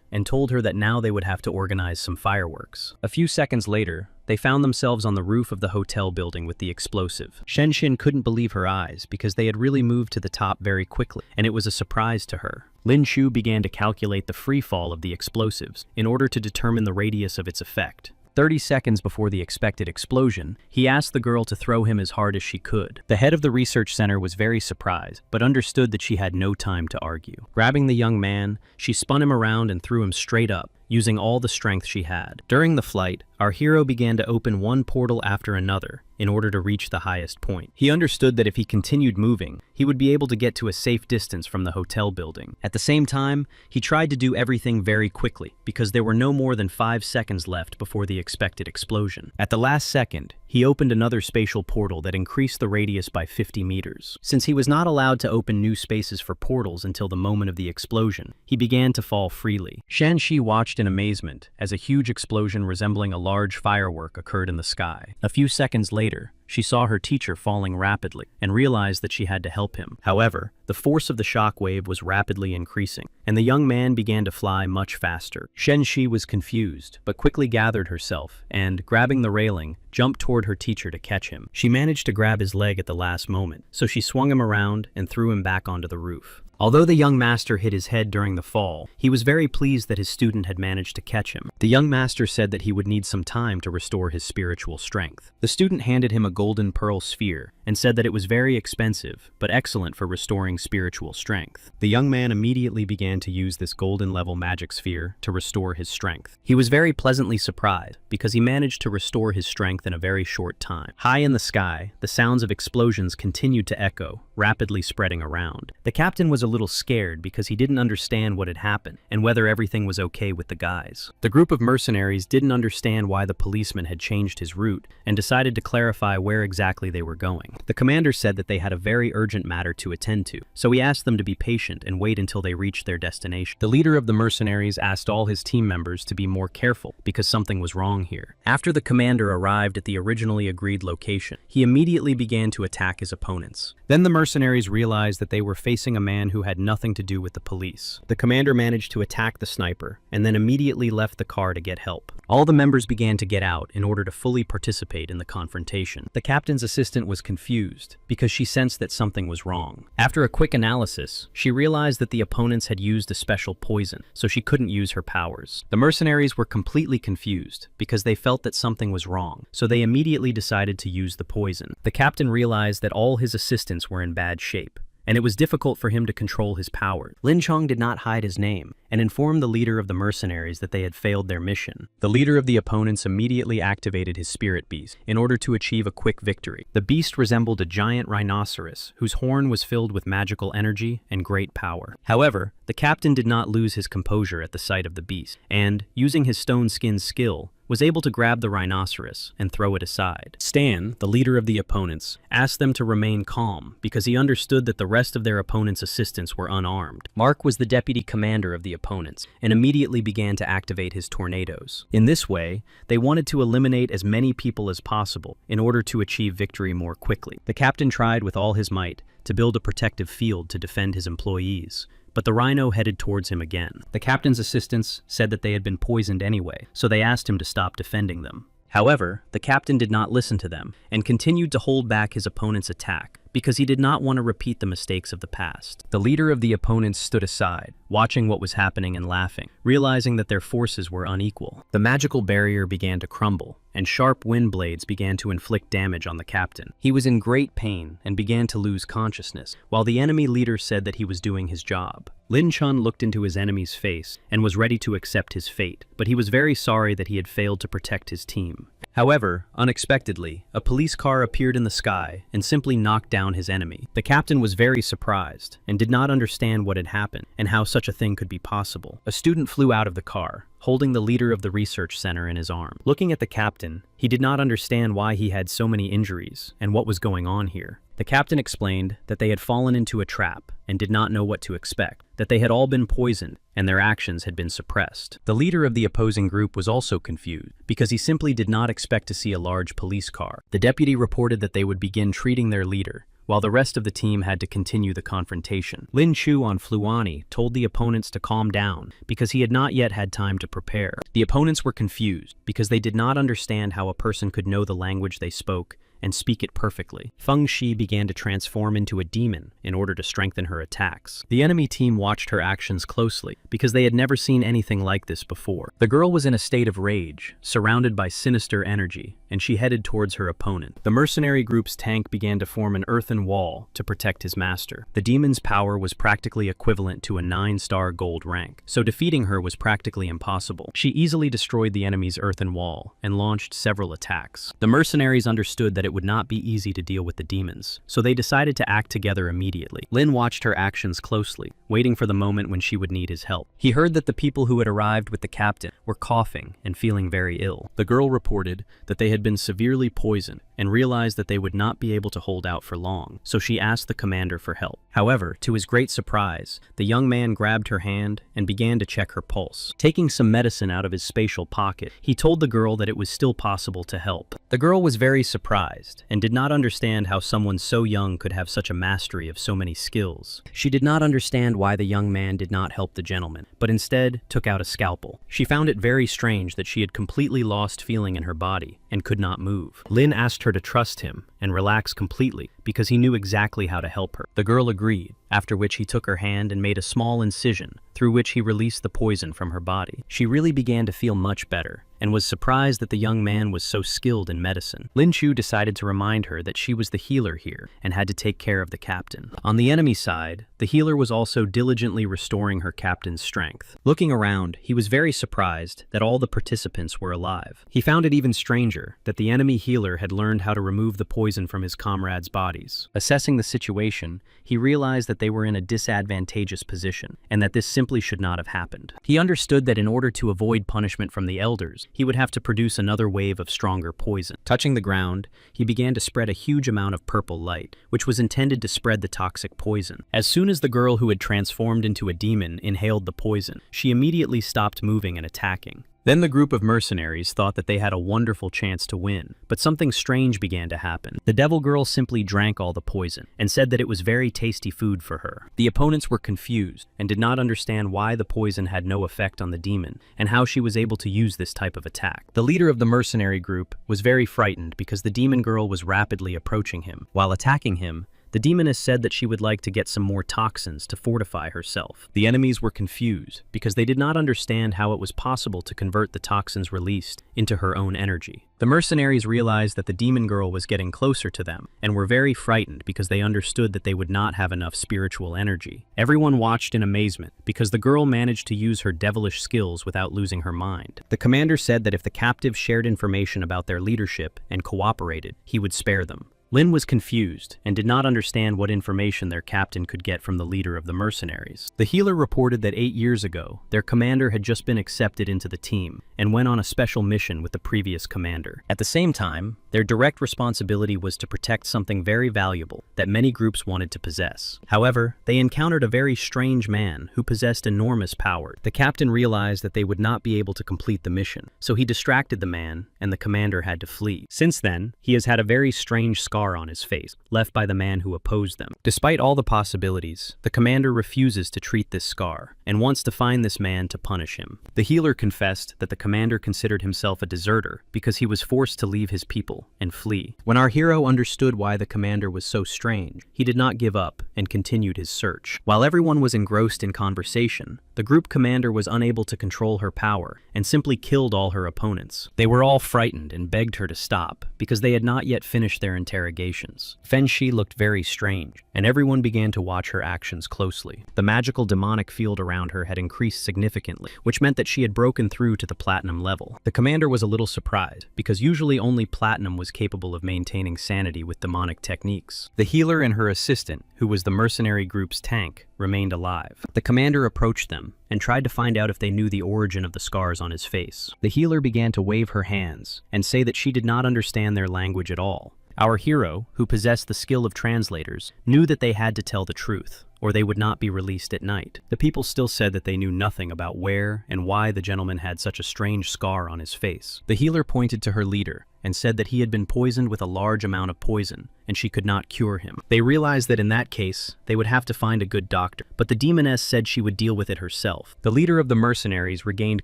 and told her that now they would have to organize some fireworks. A few seconds later, they found themselves on the roof of the hotel building with the explosive. Shen Xin couldn't believe her eyes because they had really moved to the top very quickly, and it was a surprise to her. Lin Shu began to calculate the free fall of the explosives in order to determine the radius of its effect. 30 seconds before the expected explosion, he asked the girl to throw him as hard as she could. The head of the research center was very surprised, but understood that she had no time to argue. Grabbing the young man, she spun him around and threw him straight up, using all the strength she had. During the flight, our hero began to open one portal after another in order to reach the highest point. He understood that if he continued moving, he would be able to get to a safe distance from the hotel building. At the same time, he tried to do everything very quickly because there were no more than 5 seconds left before the expected explosion. At the last second, he opened another spatial portal that increased the radius by 50 meters. Since he was not allowed to open new spaces for portals until the moment of the explosion, he began to fall freely. Shan Shi watched in amazement as a huge explosion resembling a large firework occurred in the sky. A few seconds later, she saw her teacher falling rapidly and realized that she had to help him. However, the force of the shock wave was rapidly increasing, and the young man began to fly much faster. Shen Shi was confused, but quickly gathered herself and, grabbing the railing, jumped toward her teacher to catch him. She managed to grab his leg at the last moment, so she swung him around and threw him back onto the roof. Although the young master hit his head during the fall, he was very pleased that his student had managed to catch him. The young master said that he would need some time to restore his spiritual strength. The student handed him a golden pearl sphere and said that it was very expensive, but excellent for restoring spiritual strength. The young man immediately began to use this golden level magic sphere to restore his strength. He was very pleasantly surprised because he managed to restore his strength in a very short time. High in the sky, the sounds of explosions continued to echo, rapidly spreading around. The captain was a little scared because he didn't understand what had happened and whether everything was okay with the guys. The group of mercenaries didn't understand why the policeman had changed his route and decided to clarify where exactly they were going. The commander said that they had a very urgent matter to attend to, so he asked them to be patient and wait until they reached their destination. The leader of the mercenaries asked all his team members to be more careful because something was wrong here. After the commander arrived at the originally agreed location, he immediately began to attack his opponents. Then the mercenaries realized that they were facing a man who had nothing to do with the police. The commander managed to attack the sniper and then immediately left the car to get help. All the members began to get out in order to fully participate in the confrontation. The captain's assistant was confused because she sensed that something was wrong. After a quick analysis, she realized that the opponents had used a special poison, so she couldn't use her powers. The mercenaries were completely confused because they felt that something was wrong, so they immediately decided to use the poison. The captain realized that all his assistants were in bad shape, and it was difficult for him to control his power. Lin Chong did not hide his name and informed the leader of the mercenaries that they had failed their mission. The leader of the opponents immediately activated his spirit beast in order to achieve a quick victory. The beast resembled a giant rhinoceros whose horn was filled with magical energy and great power. However, the captain did not lose his composure at the sight of the beast, and, using his stone skin skill, was able to grab the rhinoceros and throw it aside. Stan, the leader of the opponents, asked them to remain calm because he understood that the rest of their opponents' assistants were unarmed. Mark was the deputy commander of the opponents and immediately began to activate his tornadoes. In this way, they wanted to eliminate as many people as possible in order to achieve victory more quickly. The captain tried with all his might to build a protective field to defend his employees, but the rhino headed towards him again. The captain's assistants said that they had been poisoned anyway, so they asked him to stop defending them. However, the captain did not listen to them and continued to hold back his opponent's attack because he did not want to repeat the mistakes of the past. The leader of the opponents stood aside, watching what was happening and laughing, realizing that their forces were unequal. The magical barrier began to crumble, and sharp wind blades began to inflict damage on the captain. He was in great pain and began to lose consciousness, while the enemy leader said that he was doing his job. Lin Chun looked into his enemy's face and was ready to accept his fate, but he was very sorry that he had failed to protect his team. However, unexpectedly, a police car appeared in the sky and simply knocked down his enemy. The captain was very surprised and did not understand what had happened and how such a thing could be possible. A student flew out of the car, holding the leader of the research center in his arm. Looking at the captain, he did not understand why he had so many injuries and what was going on here. The captain explained that they had fallen into a trap and did not know what to expect, that they had all been poisoned and their actions had been suppressed. The leader of the opposing group was also confused because he simply did not expect to see a large police car. The deputy reported that they would begin treating their leader, while the rest of the team had to continue the confrontation. Lin Chu on Fluani told the opponents to calm down because he had not yet had time to prepare. The opponents were confused because they did not understand how a person could know the language they spoke and speak it perfectly. Feng Shi began to transform into a demon in order to strengthen her attacks. The enemy team watched her actions closely because they had never seen anything like this before. The girl was in a state of rage, surrounded by sinister energy, and she headed towards her opponent. The mercenary group's tank began to form an earthen wall to protect his master. The demon's power was practically equivalent to a 9-star gold rank, so defeating her was practically impossible. She easily destroyed the enemy's earthen wall and launched several attacks. The mercenaries understood that it would not be easy to deal with the demons, so they decided to act together immediately. Lin watched her actions closely, waiting for the moment when she would need his help. He heard that the people who had arrived with the captain were coughing and feeling very ill. The girl reported that they had been severely poisoned and realized that they would not be able to hold out for long, so she asked the commander for help. However, to his great surprise, the young man grabbed her hand and began to check her pulse. Taking some medicine out of his spatial pocket, he told the girl that it was still possible to help. The girl was very surprised and did not understand how someone so young could have such a mastery of so many skills. She did not understand why the young man did not help the gentleman, but instead took out a scalpel. She found it very strange that she had completely lost feeling in her body and could not move. Lin asked her to trust him and relax completely because he knew exactly how to help her. The girl agreed, after which he took her hand and made a small incision through which he released the poison from her body. She really began to feel much better and was surprised that the young man was so skilled in medicine. Lin Chu decided to remind her that she was the healer here and had to take care of the captain. On the enemy side, the healer was also diligently restoring her captain's strength. Looking around, he was very surprised that all the participants were alive. He found it even stranger that the enemy healer had learned how to remove the poison from his comrades' bodies. Assessing the situation, he realized that they were in a disadvantageous position and that this simply should not have happened. He understood that in order to avoid punishment from the elders, he would have to produce another wave of stronger poison. Touching the ground, he began to spread a huge amount of purple light, which was intended to spread the toxic poison. As soon as the girl who had transformed into a demon inhaled the poison, she immediately stopped moving and attacking. Then the group of mercenaries thought that they had a wonderful chance to win, but something strange began to happen. The devil girl simply drank all the poison and said that it was very tasty food for her. The opponents were confused and did not understand why the poison had no effect on the demon and how she was able to use this type of attack. The leader of the mercenary group was very frightened because the demon girl was rapidly approaching him. While attacking him, the demoness said that she would like to get some more toxins to fortify herself. The enemies were confused because they did not understand how it was possible to convert the toxins released into her own energy. The mercenaries realized that the demon girl was getting closer to them and were very frightened because they understood that they would not have enough spiritual energy. Everyone watched in amazement because the girl managed to use her devilish skills without losing her mind. The commander said that if the captives shared information about their leadership and cooperated, he would spare them. Lin was confused and did not understand what information their captain could get from the leader of the mercenaries. The healer reported that 8 years ago, their commander had just been accepted into the team and went on a special mission with the previous commander. At the same time, their direct responsibility was to protect something very valuable that many groups wanted to possess. However, they encountered a very strange man who possessed enormous power. The captain realized that they would not be able to complete the mission, so he distracted the man and the commander had to flee. Since then, he has had a very strange scar on his face, left by the man who opposed them. Despite all the possibilities, the commander refuses to treat this scar and wants to find this man to punish him. The healer confessed that the commander considered himself a deserter because he was forced to leave his people and flee. When our hero understood why the commander was so strange, he did not give up and continued his search. While everyone was engrossed in conversation, the group commander was unable to control her power and simply killed all her opponents. They were all frightened and begged her to stop because they had not yet finished their interrogations. Fen Shi looked very strange, and everyone began to watch her actions closely. The magical demonic field around her had increased significantly, which meant that she had broken through to the platinum level. The commander was a little surprised, because usually only platinum was capable of maintaining sanity with demonic techniques. The healer and her assistant, who was the mercenary group's tank, remained alive. The commander approached them and tried to find out if they knew the origin of the scars on his face. The healer began to wave her hands and say that she did not understand their language at all. Our hero, who possessed the skill of translators, knew that they had to tell the truth, or they would not be released at night. The people still said that they knew nothing about where and why the gentleman had such a strange scar on his face. The healer pointed to her leader and said that he had been poisoned with a large amount of poison, and she could not cure him. They realized that in that case, they would have to find a good doctor, but the demoness said she would deal with it herself. The leader of the mercenaries regained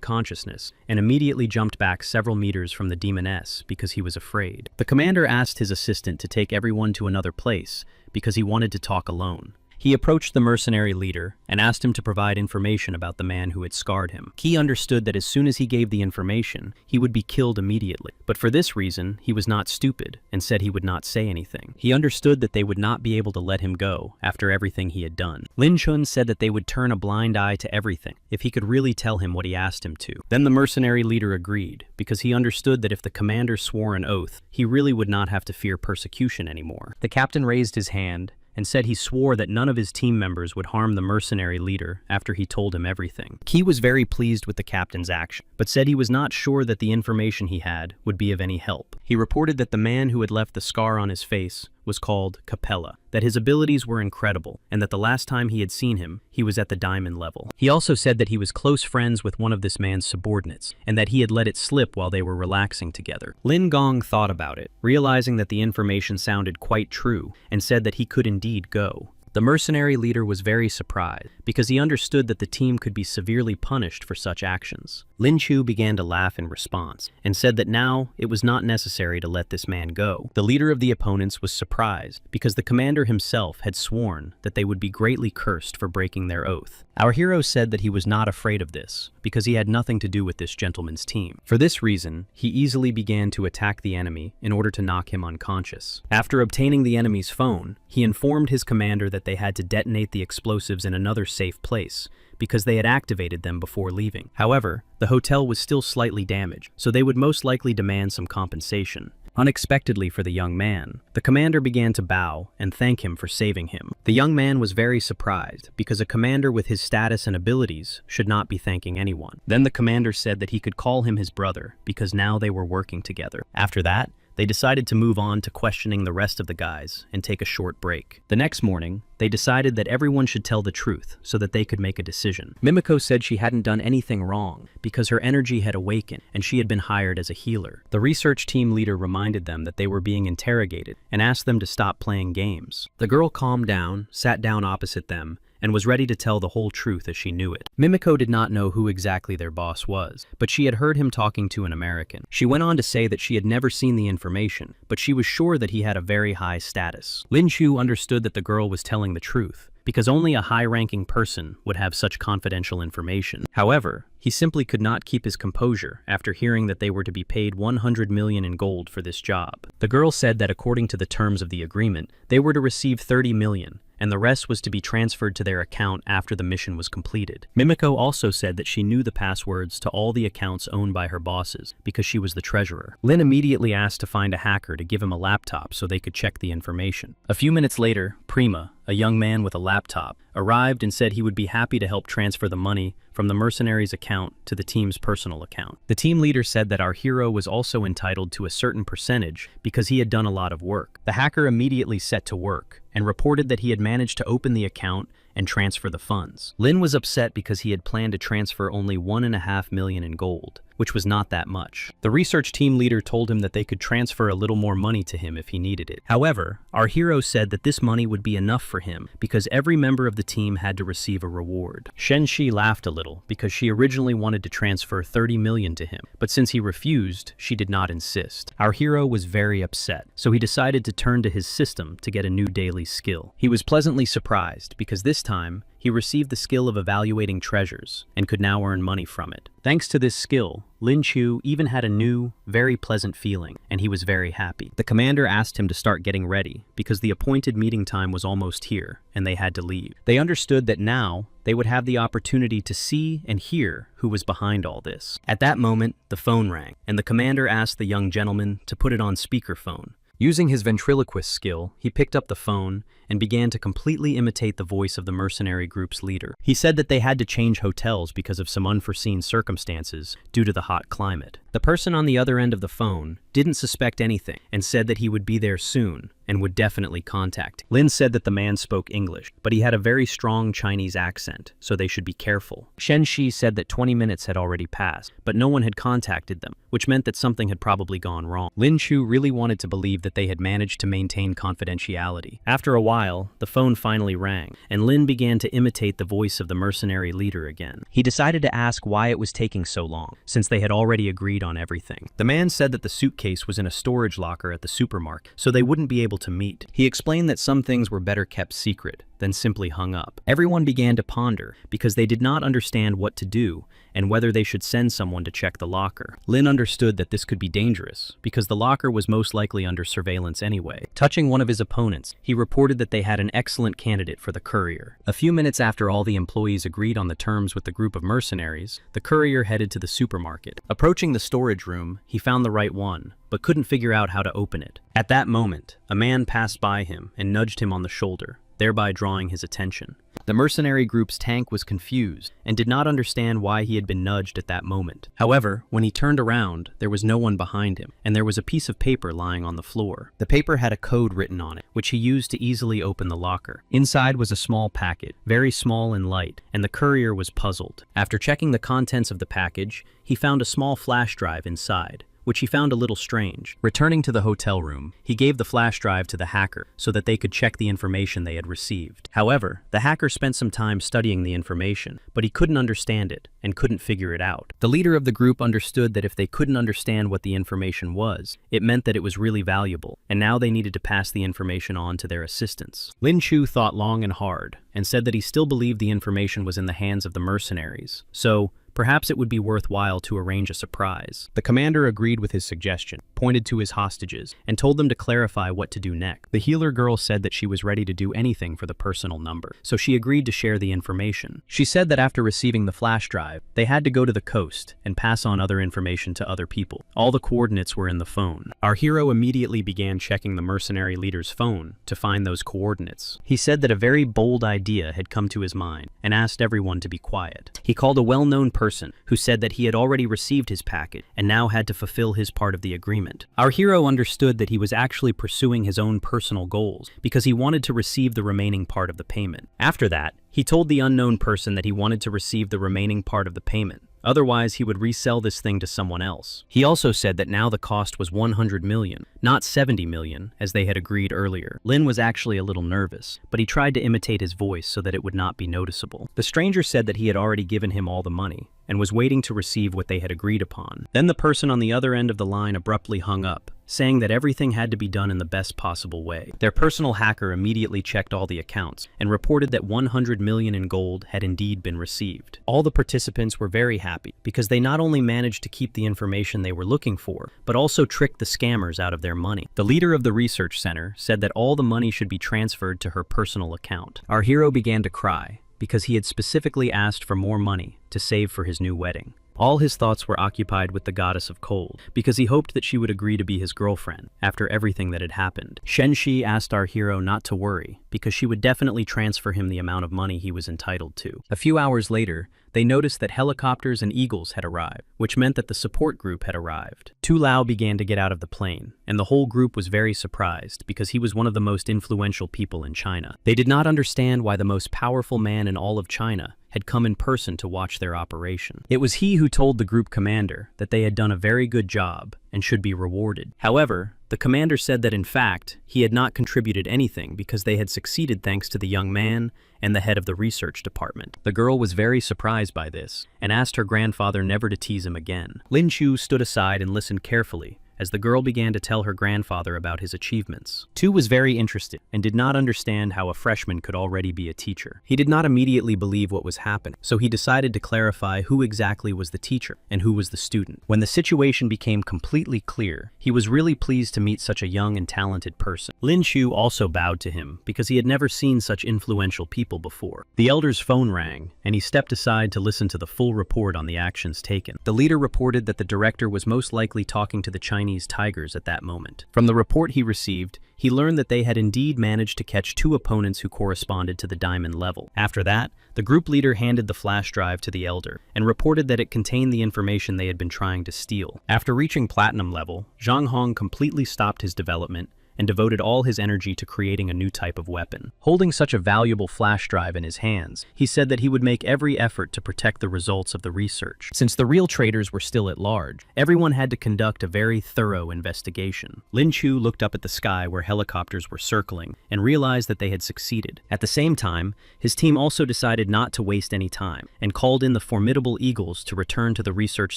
consciousness and immediately jumped back several meters from the demoness because he was afraid. The commander asked his assistant to take everyone to another place because he wanted to talk alone. He approached the mercenary leader and asked him to provide information about the man who had scarred him. He understood that as soon as he gave the information, he would be killed immediately. But for this reason, he was not stupid and said he would not say anything. He understood that they would not be able to let him go after everything he had done. Lin Chun said that they would turn a blind eye to everything if he could really tell him what he asked him to. Then the mercenary leader agreed because he understood that if the commander swore an oath, he really would not have to fear persecution anymore. The captain raised his hand and said he swore that none of his team members would harm the mercenary leader after he told him everything. Key was very pleased with the captain's action, but said he was not sure that the information he had would be of any help. He reported that the man who had left the scar on his face was called Capella, that his abilities were incredible, and that the last time he had seen him, he was at the diamond level. He also said that he was close friends with one of this man's subordinates, and that he had let it slip while they were relaxing together. Lin Gong thought about it, realizing that the information sounded quite true, and said that he could indeed go. The mercenary leader was very surprised because he understood that the team could be severely punished for such actions. Lin Chu began to laugh in response and said that now it was not necessary to let this man go. The leader of the opponents was surprised because the commander himself had sworn that they would be greatly cursed for breaking their oath. Our hero said that he was not afraid of this because he had nothing to do with this gentleman's team. For this reason, he easily began to attack the enemy in order to knock him unconscious. After obtaining the enemy's phone, he informed his commander that they had to detonate the explosives in another safe place because they had activated them before leaving. However, the hotel was still slightly damaged, so they would most likely demand some compensation. Unexpectedly for the young man, the commander began to bow and thank him for saving him. The young man was very surprised because a commander with his status and abilities should not be thanking anyone. Then the commander said that he could call him his brother because now they were working together. After that, they decided to move on to questioning the rest of the guys and take a short break. The next morning, they decided that everyone should tell the truth so that they could make a decision. Mimiko said she hadn't done anything wrong because her energy had awakened and she had been hired as a healer. The research team leader reminded them that they were being interrogated and asked them to stop playing games. The girl calmed down, sat down opposite them, and was ready to tell the whole truth as she knew it. Mimiko did not know who exactly their boss was, but she had heard him talking to an American. She went on to say that she had never seen the information, but she was sure that he had a very high status. Lin Chu understood that the girl was telling the truth, because only a high-ranking person would have such confidential information. However, he simply could not keep his composure after hearing that they were to be paid 100 million in gold for this job. The girl said that according to the terms of the agreement, they were to receive 30 million, and the rest was to be transferred to their account after the mission was completed. Mimiko also said that she knew the passwords to all the accounts owned by her bosses because she was the treasurer. Lin immediately asked to find a hacker to give him a laptop so they could check the information. A few minutes later, Prima, a young man with a laptop, arrived and said he would be happy to help transfer the money from the mercenaries' account to the team's personal account. The team leader said that our hero was also entitled to a certain percentage because he had done a lot of work. The hacker immediately set to work and reported that he had managed to open the account and transfer the funds. Lin was upset because he had planned to transfer only 1.5 million in gold, which was not that much. The research team leader told him that they could transfer a little more money to him if he needed it. However, our hero said that this money would be enough for him because every member of the team had to receive a reward. Shen Shi laughed a little because she originally wanted to transfer 30 million to him, but since he refused, she did not insist. Our hero was very upset, so he decided to turn to his system to get a new daily skill. He was pleasantly surprised because this time, he received the skill of evaluating treasures and could now earn money from it. Thanks to this skill, Lin Chu even had a new, very pleasant feeling, and he was very happy. The commander asked him to start getting ready because the appointed meeting time was almost here, and they had to leave. They understood that now they would have the opportunity to see and hear who was behind all this. At that moment, the phone rang, and the commander asked the young gentleman to put it on speakerphone. Using his ventriloquist skill, he picked up the phone and began to completely imitate the voice of the mercenary group's leader. He said that they had to change hotels because of some unforeseen circumstances due to the hot climate. The person on the other end of the phone didn't suspect anything and said that he would be there soon and would definitely contact. Lin said that the man spoke English, but he had a very strong Chinese accent, so they should be careful. Shen Shi said that 20 minutes had already passed, but no one had contacted them, which meant that something had probably gone wrong. Lin Chu really wanted to believe that they had managed to maintain confidentiality. After a while, the phone finally rang, and Lin began to imitate the voice of the mercenary leader again. He decided to ask why it was taking so long, since they had already agreed on everything. The man said that the suitcase was in a storage locker at the supermarket, so they wouldn't be able to meet. He explained that some things were better kept secret than simply hung up. Everyone began to ponder because they did not understand what to do and whether they should send someone to check the locker. Lin understood that this could be dangerous because the locker was most likely under surveillance anyway. Touching one of his opponents, he reported that they had an excellent candidate for the courier. A few minutes after all the employees agreed on the terms with the group of mercenaries, the courier headed to the supermarket. Approaching the storage room, he found the right one, but couldn't figure out how to open it. At that moment, a man passed by him and nudged him on the shoulder, thereby drawing his attention. The mercenary group's tank was confused and did not understand why he had been nudged at that moment. However, when he turned around, there was no one behind him, and there was a piece of paper lying on the floor. The paper had a code written on it, which he used to easily open the locker. Inside was a small packet, very small and light, and the courier was puzzled. After checking the contents of the package, he found a small flash drive inside, which he found a little strange. Returning to the hotel room, he gave the flash drive to the hacker so that they could check the information they had received. However, the hacker spent some time studying the information, but he couldn't understand it and couldn't figure it out. The leader of the group understood that if they couldn't understand what the information was, it meant that it was really valuable, and now they needed to pass the information on to their assistants. Lin Chu thought long and hard, and said that he still believed the information was in the hands of the mercenaries, so perhaps it would be worthwhile to arrange a surprise. The commander agreed with his suggestion, pointed to his hostages, and told them to clarify what to do next. The healer girl said that she was ready to do anything for the personal number, so she agreed to share the information. She said that after receiving the flash drive, they had to go to the coast and pass on other information to other people. All the coordinates were in the phone. Our hero immediately began checking the mercenary leader's phone to find those coordinates. He said that a very bold idea had come to his mind and asked everyone to be quiet. He called a well-known person who said that he had already received his packet and now had to fulfill his part of the agreement. Our hero understood that he was actually pursuing his own personal goals because he wanted to receive the remaining part of the payment. After that, he told the unknown person that he wanted to receive the remaining part of the payment. Otherwise, he would resell this thing to someone else. He also said that now the cost was 100 million, not 70 million, as they had agreed earlier. Lin was actually a little nervous, but he tried to imitate his voice so that it would not be noticeable. The stranger said that he had already given him all the money and was waiting to receive what they had agreed upon. Then the person on the other end of the line abruptly hung up, saying that everything had to be done in the best possible way. Their personal hacker immediately checked all the accounts and reported that 100 million in gold had indeed been received. All the participants were very happy because they not only managed to keep the information they were looking for, but also tricked the scammers out of their money. The leader of the research center said that all the money should be transferred to her personal account. Our hero began to cry because he had specifically asked for more money to save for his new wedding. All his thoughts were occupied with the goddess of cold, because he hoped that she would agree to be his girlfriend after everything that had happened. Shenxi asked our hero not to worry, because she would definitely transfer him the amount of money he was entitled to. A few hours later, they noticed that helicopters and eagles had arrived, which meant that the support group had arrived. Tu Lao began to get out of the plane, and the whole group was very surprised because he was one of the most influential people in China. They did not understand why the most powerful man in all of China had come in person to watch their operation. It was he who told the group commander that they had done a very good job and should be rewarded. However, the commander said that in fact, he had not contributed anything because they had succeeded thanks to the young man and the head of the research department. The girl was very surprised by this and asked her grandfather never to tease him again. Lin Chu stood aside and listened carefully as the girl began to tell her grandfather about his achievements. Tu was very interested and did not understand how a freshman could already be a teacher. He did not immediately believe what was happening, so he decided to clarify who exactly was the teacher and who was the student. When the situation became completely clear, he was really pleased to meet such a young and talented person. Lin Chu also bowed to him because he had never seen such influential people before. The elder's phone rang, and he stepped aside to listen to the full report on the actions taken. The leader reported that the director was most likely talking to the Chinese tigers at that moment. From the report he received, he learned that they had indeed managed to catch 2 opponents who corresponded to the diamond level. After that, the group leader handed the flash drive to the elder and reported that it contained the information they had been trying to steal. After reaching platinum level, Zhang Hong completely stopped his development and devoted all his energy to creating a new type of weapon. Holding such a valuable flash drive in his hands, he said that he would make every effort to protect the results of the research. Since the real traitors were still at large, everyone had to conduct a very thorough investigation. Lin Chu looked up at the sky where helicopters were circling and realized that they had succeeded. At the same time, his team also decided not to waste any time and called in the formidable eagles to return to the research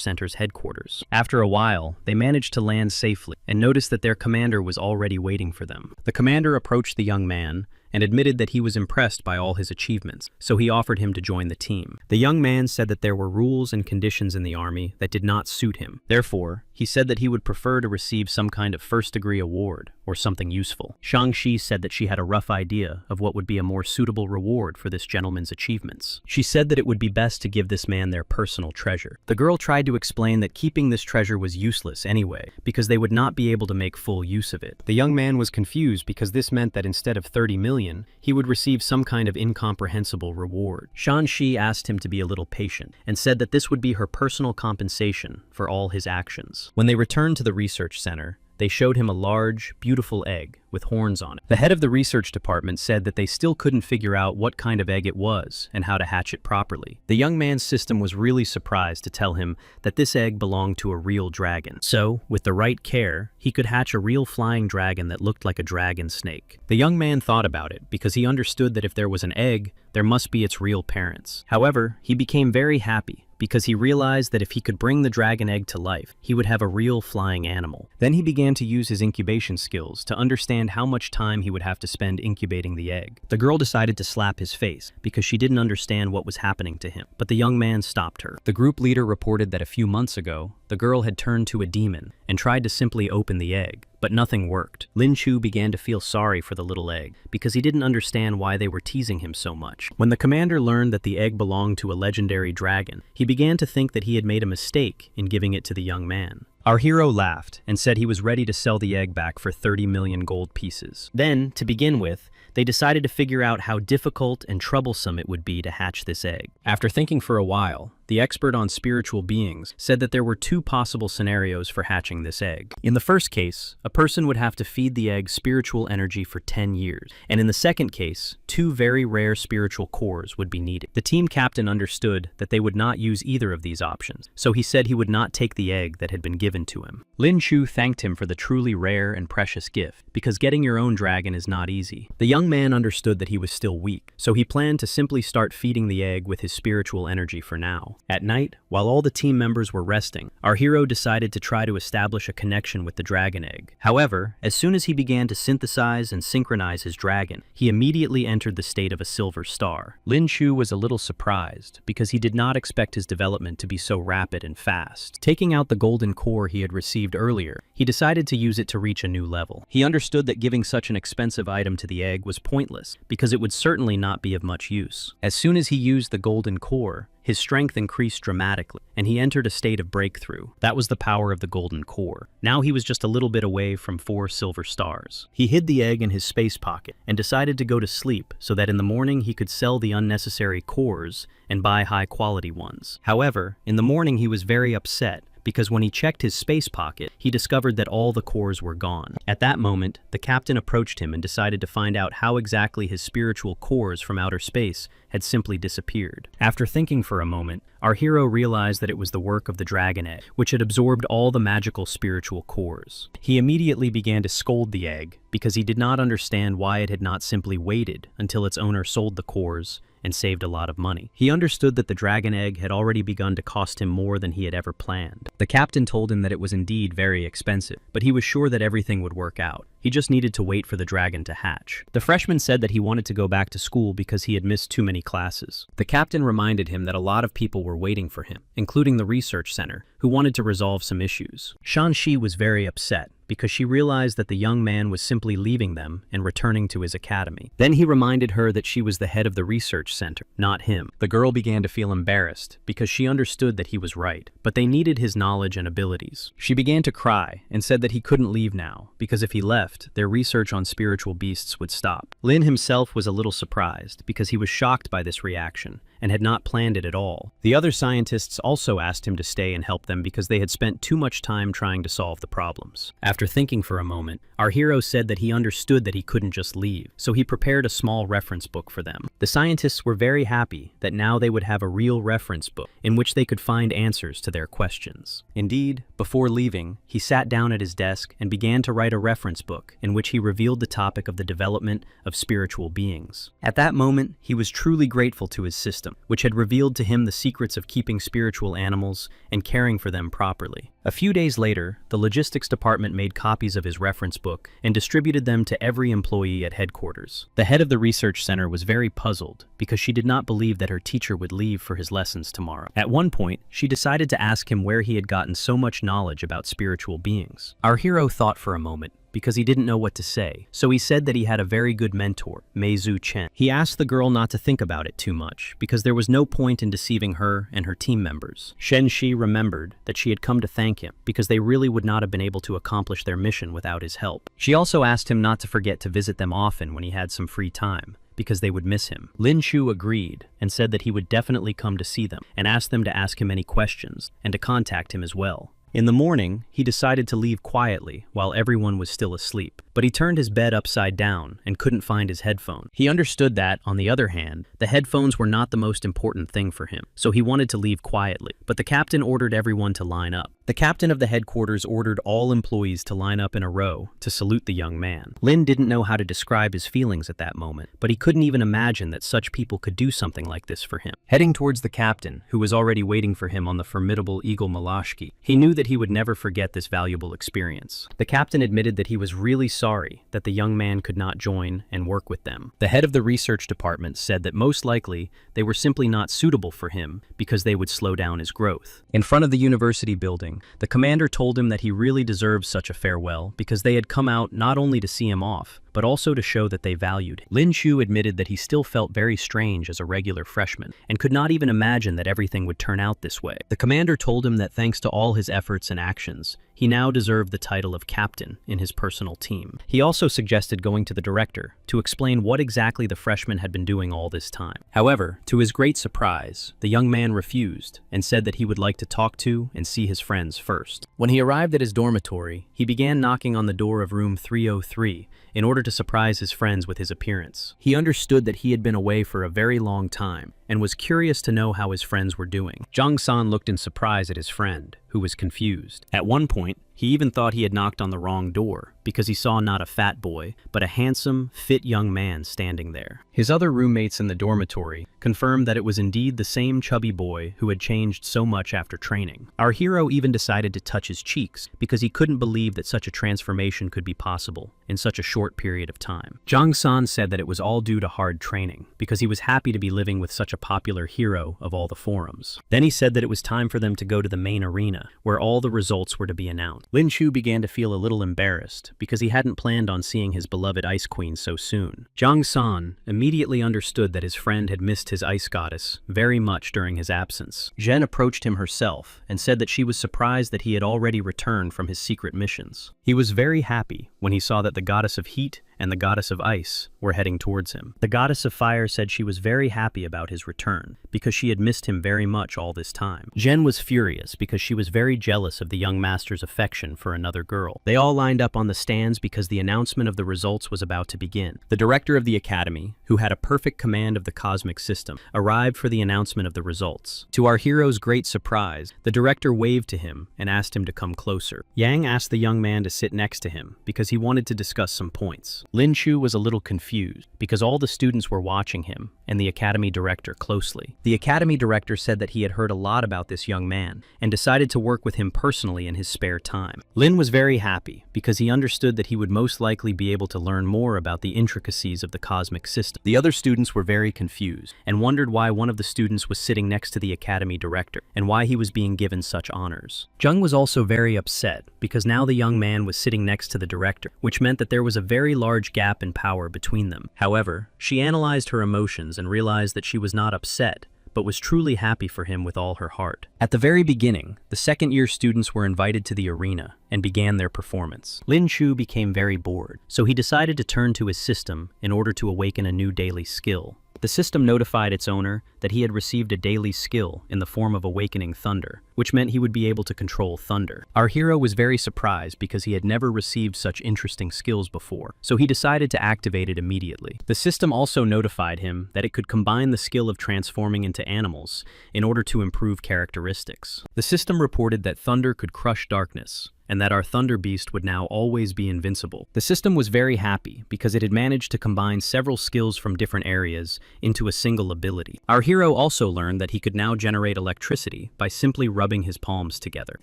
center's headquarters. After a while, they managed to land safely and noticed that their commander was already waiting for them. The commander approached the young man and admitted that he was impressed by all his achievements, so he offered him to join the team. The young man said that there were rules and conditions in the army that did not suit him. Therefore, he said that he would prefer to receive some kind of first-degree award or something useful. Shangxi said that she had a rough idea of what would be a more suitable reward for this gentleman's achievements. She said that it would be best to give this man their personal treasure. The girl tried to explain that keeping this treasure was useless anyway, because they would not be able to make full use of it. The young man was confused because this meant that instead of 30 million, he would receive some kind of incomprehensible reward. Shangxi asked him to be a little patient and said that this would be her personal compensation for all his actions. When they returned to the research center, they showed him a large, beautiful egg with horns on it. The head of the research department said that they still couldn't figure out what kind of egg it was and how to hatch it properly. The young man's system was really surprised to tell him that this egg belonged to a real dragon. So, with the right care, he could hatch a real flying dragon that looked like a dragon snake. The young man thought about it because he understood that if there was an egg, there must be its real parents. However, he became very happy because he realized that if he could bring the dragon egg to life, he would have a real flying animal. Then he began to use his incubation skills to understand how much time he would have to spend incubating the egg. The girl decided to slap his face because she didn't understand what was happening to him, but the young man stopped her. The group leader reported that a few months ago, the girl had turned to a demon and tried to simply open the egg, but nothing worked. Lin Chu began to feel sorry for the little egg because he didn't understand why they were teasing him so much. When the commander learned that the egg belonged to a legendary dragon, he began to think that he had made a mistake in giving it to the young man. Our hero laughed and said he was ready to sell the egg back for 30 million gold pieces. Then, to begin with, they decided to figure out how difficult and troublesome it would be to hatch this egg. After thinking for a while, the expert on spiritual beings said that there were two possible scenarios for hatching this egg. In the first case, a person would have to feed the egg spiritual energy for 10 years, and in the second case, two very rare spiritual cores would be needed. The team captain understood that they would not use either of these options, so he said he would not take the egg that had been given to him. Lin Chu thanked him for the truly rare and precious gift, because getting your own dragon is not easy. The young man understood that he was still weak, so he planned to simply start feeding the egg with his spiritual energy for now. At night, while all the team members were resting, our hero decided to try to establish a connection with the dragon egg. However, as soon as he began to synthesize and synchronize his dragon, he immediately entered the state of a silver star. Lin Chu was a little surprised because he did not expect his development to be so rapid and fast. Taking out the golden core he had received earlier, he decided to use it to reach a new level. He understood that giving such an expensive item to the egg was pointless because it would certainly not be of much use. As soon as he used the golden core, his strength increased dramatically, and he entered a state of breakthrough. That was the power of the golden core. Now he was just a little bit away from 4 silver stars. He hid the egg in his space pocket and decided to go to sleep so that in the morning he could sell the unnecessary cores and buy high-quality ones. However, in the morning he was very upset because when he checked his space pocket, he discovered that all the cores were gone. At that moment, the captain approached him and decided to find out how exactly his spiritual cores from outer space had simply disappeared. After thinking for a moment, our hero realized that it was the work of the dragon egg, which had absorbed all the magical spiritual cores. He immediately began to scold the egg because he did not understand why it had not simply waited until its owner sold the cores and saved a lot of money. He understood that the dragon egg had already begun to cost him more than he had ever planned. The captain told him that it was indeed very expensive, but he was sure that everything would work out. He just needed to wait for the dragon to hatch. The freshman said that he wanted to go back to school because he had missed too many classes. The captain reminded him that a lot of people were waiting for him, including the research center, who wanted to resolve some issues. Shanxi was very upset because she realized that the young man was simply leaving them and returning to his academy. Then he reminded her that she was the head of the research center, not him. The girl began to feel embarrassed because she understood that he was right, but they needed his knowledge and abilities. She began to cry and said that he couldn't leave now because if he left, their research on spiritual beasts would stop. Lin himself was a little surprised because he was shocked by this reaction and had not planned it at all. The other scientists also asked him to stay and help them because they had spent too much time trying to solve the problems. After thinking for a moment, our hero said that he understood that he couldn't just leave, so he prepared a small reference book for them. The scientists were very happy that now they would have a real reference book in which they could find answers to their questions. Indeed, before leaving, he sat down at his desk and began to write a reference book in which he revealed the topic of the development of spiritual beings. At that moment, he was truly grateful to his system, which had revealed to him the secrets of keeping spiritual animals and caring for them properly. A few days later, the logistics department made copies of his reference book and distributed them to every employee at headquarters. The head of the research center was very puzzled because she did not believe that her teacher would leave for his lessons tomorrow. At one point, she decided to ask him where he had gotten so much knowledge about spiritual beings. Our hero thought for a moment, because he didn't know what to say, so he said that he had a very good mentor, Meizu Chen. He asked the girl not to think about it too much, because there was no point in deceiving her and her team members. Shen Shi remembered that she had come to thank him, because they really would not have been able to accomplish their mission without his help. She also asked him not to forget to visit them often when he had some free time, because they would miss him. Lin Chu agreed and said that he would definitely come to see them, and asked them to ask him any questions, and to contact him as well. In the morning, he decided to leave quietly while everyone was still asleep, but he turned his bed upside down and couldn't find his headphone. He understood that, on the other hand, the headphones were not the most important thing for him, so he wanted to leave quietly. But the captain ordered everyone to line up. The captain of the headquarters ordered all employees to line up in a row to salute the young man. Lin didn't know how to describe his feelings at that moment, but he couldn't even imagine that such people could do something like this for him. Heading towards the captain, who was already waiting for him on the formidable Eagle Malashki, he knew that he would never forget this valuable experience. The captain admitted that he was really sorry that the young man could not join and work with them. The head of the research department said that most likely they were simply not suitable for him because they would slow down his growth. In front of the university building, the commander told him that he really deserved such a farewell because they had come out not only to see him off, but also to show that they valued him. Lin Chu admitted that he still felt very strange as a regular freshman and could not even imagine that everything would turn out this way. The commander told him that thanks to all his efforts and actions, he now deserved the title of captain in his personal team. He also suggested going to the director to explain what exactly the freshman had been doing all this time. However, to his great surprise, the young man refused and said that he would like to talk to and see his friends first. When he arrived at his dormitory, he began knocking on the door of room 303 in order to surprise his friends with his appearance. He understood that he had been away for a very long time and was curious to know how his friends were doing. Zhang San looked in surprise at his friend, who was confused. At one point, he even thought he had knocked on the wrong door because he saw not a fat boy, but a handsome, fit young man standing there. His other roommates in the dormitory confirmed that it was indeed the same chubby boy who had changed so much after training. Our hero even decided to touch his cheeks because he couldn't believe that such a transformation could be possible in such a short period of time. Zhang San said that it was all due to hard training because he was happy to be living with such a popular hero of all the forums. Then he said that it was time for them to go to the main arena where all the results were to be announced. Lin Chu began to feel a little embarrassed because he hadn't planned on seeing his beloved Ice Queen so soon. Zhang San immediately understood that his friend had missed his ice goddess very much during his absence. Zhen approached him herself and said that she was surprised that he had already returned from his secret missions. He was very happy when he saw that the goddess of heat and the goddess of ice were heading towards him. The goddess of fire said she was very happy about his return because she had missed him very much all this time. Zhen was furious because she was very jealous of the young master's affection for another girl. They all lined up on the stands because the announcement of the results was about to begin. The director of the academy, who had a perfect command of the cosmic system, arrived for the announcement of the results. To our hero's great surprise, the director waved to him and asked him to come closer. Yang asked the young man to sit next to him because he wanted to discuss some points. Lin Chu was a little confused because all the students were watching him and the academy director closely. The academy director said that he had heard a lot about this young man and decided to work with him personally in his spare time. Lin was very happy because he understood that he would most likely be able to learn more about the intricacies of the cosmic system. The other students were very confused and wondered why one of the students was sitting next to the academy director and why he was being given such honors. Zheng was also very upset because now the young man was sitting next to the director, which meant that there was a very large gap in power between them. However, she analyzed her emotions and realized that she was not upset, but was truly happy for him with all her heart. At the very beginning, the second-year students were invited to the arena and began their performance. Lin Chu became very bored, so he decided to turn to his system in order to awaken a new daily skill. The system notified its owner that he had received a daily skill in the form of awakening thunder, which meant he would be able to control thunder. Our hero was very surprised because he had never received such interesting skills before, so he decided to activate it immediately. The system also notified him that it could combine the skill of transforming into animals in order to improve characteristics. The system reported that thunder could crush darkness, and that our Thunder Beast would now always be invincible. The system was very happy because it had managed to combine several skills from different areas into a single ability. Our hero also learned that he could now generate electricity by simply rubbing his palms together.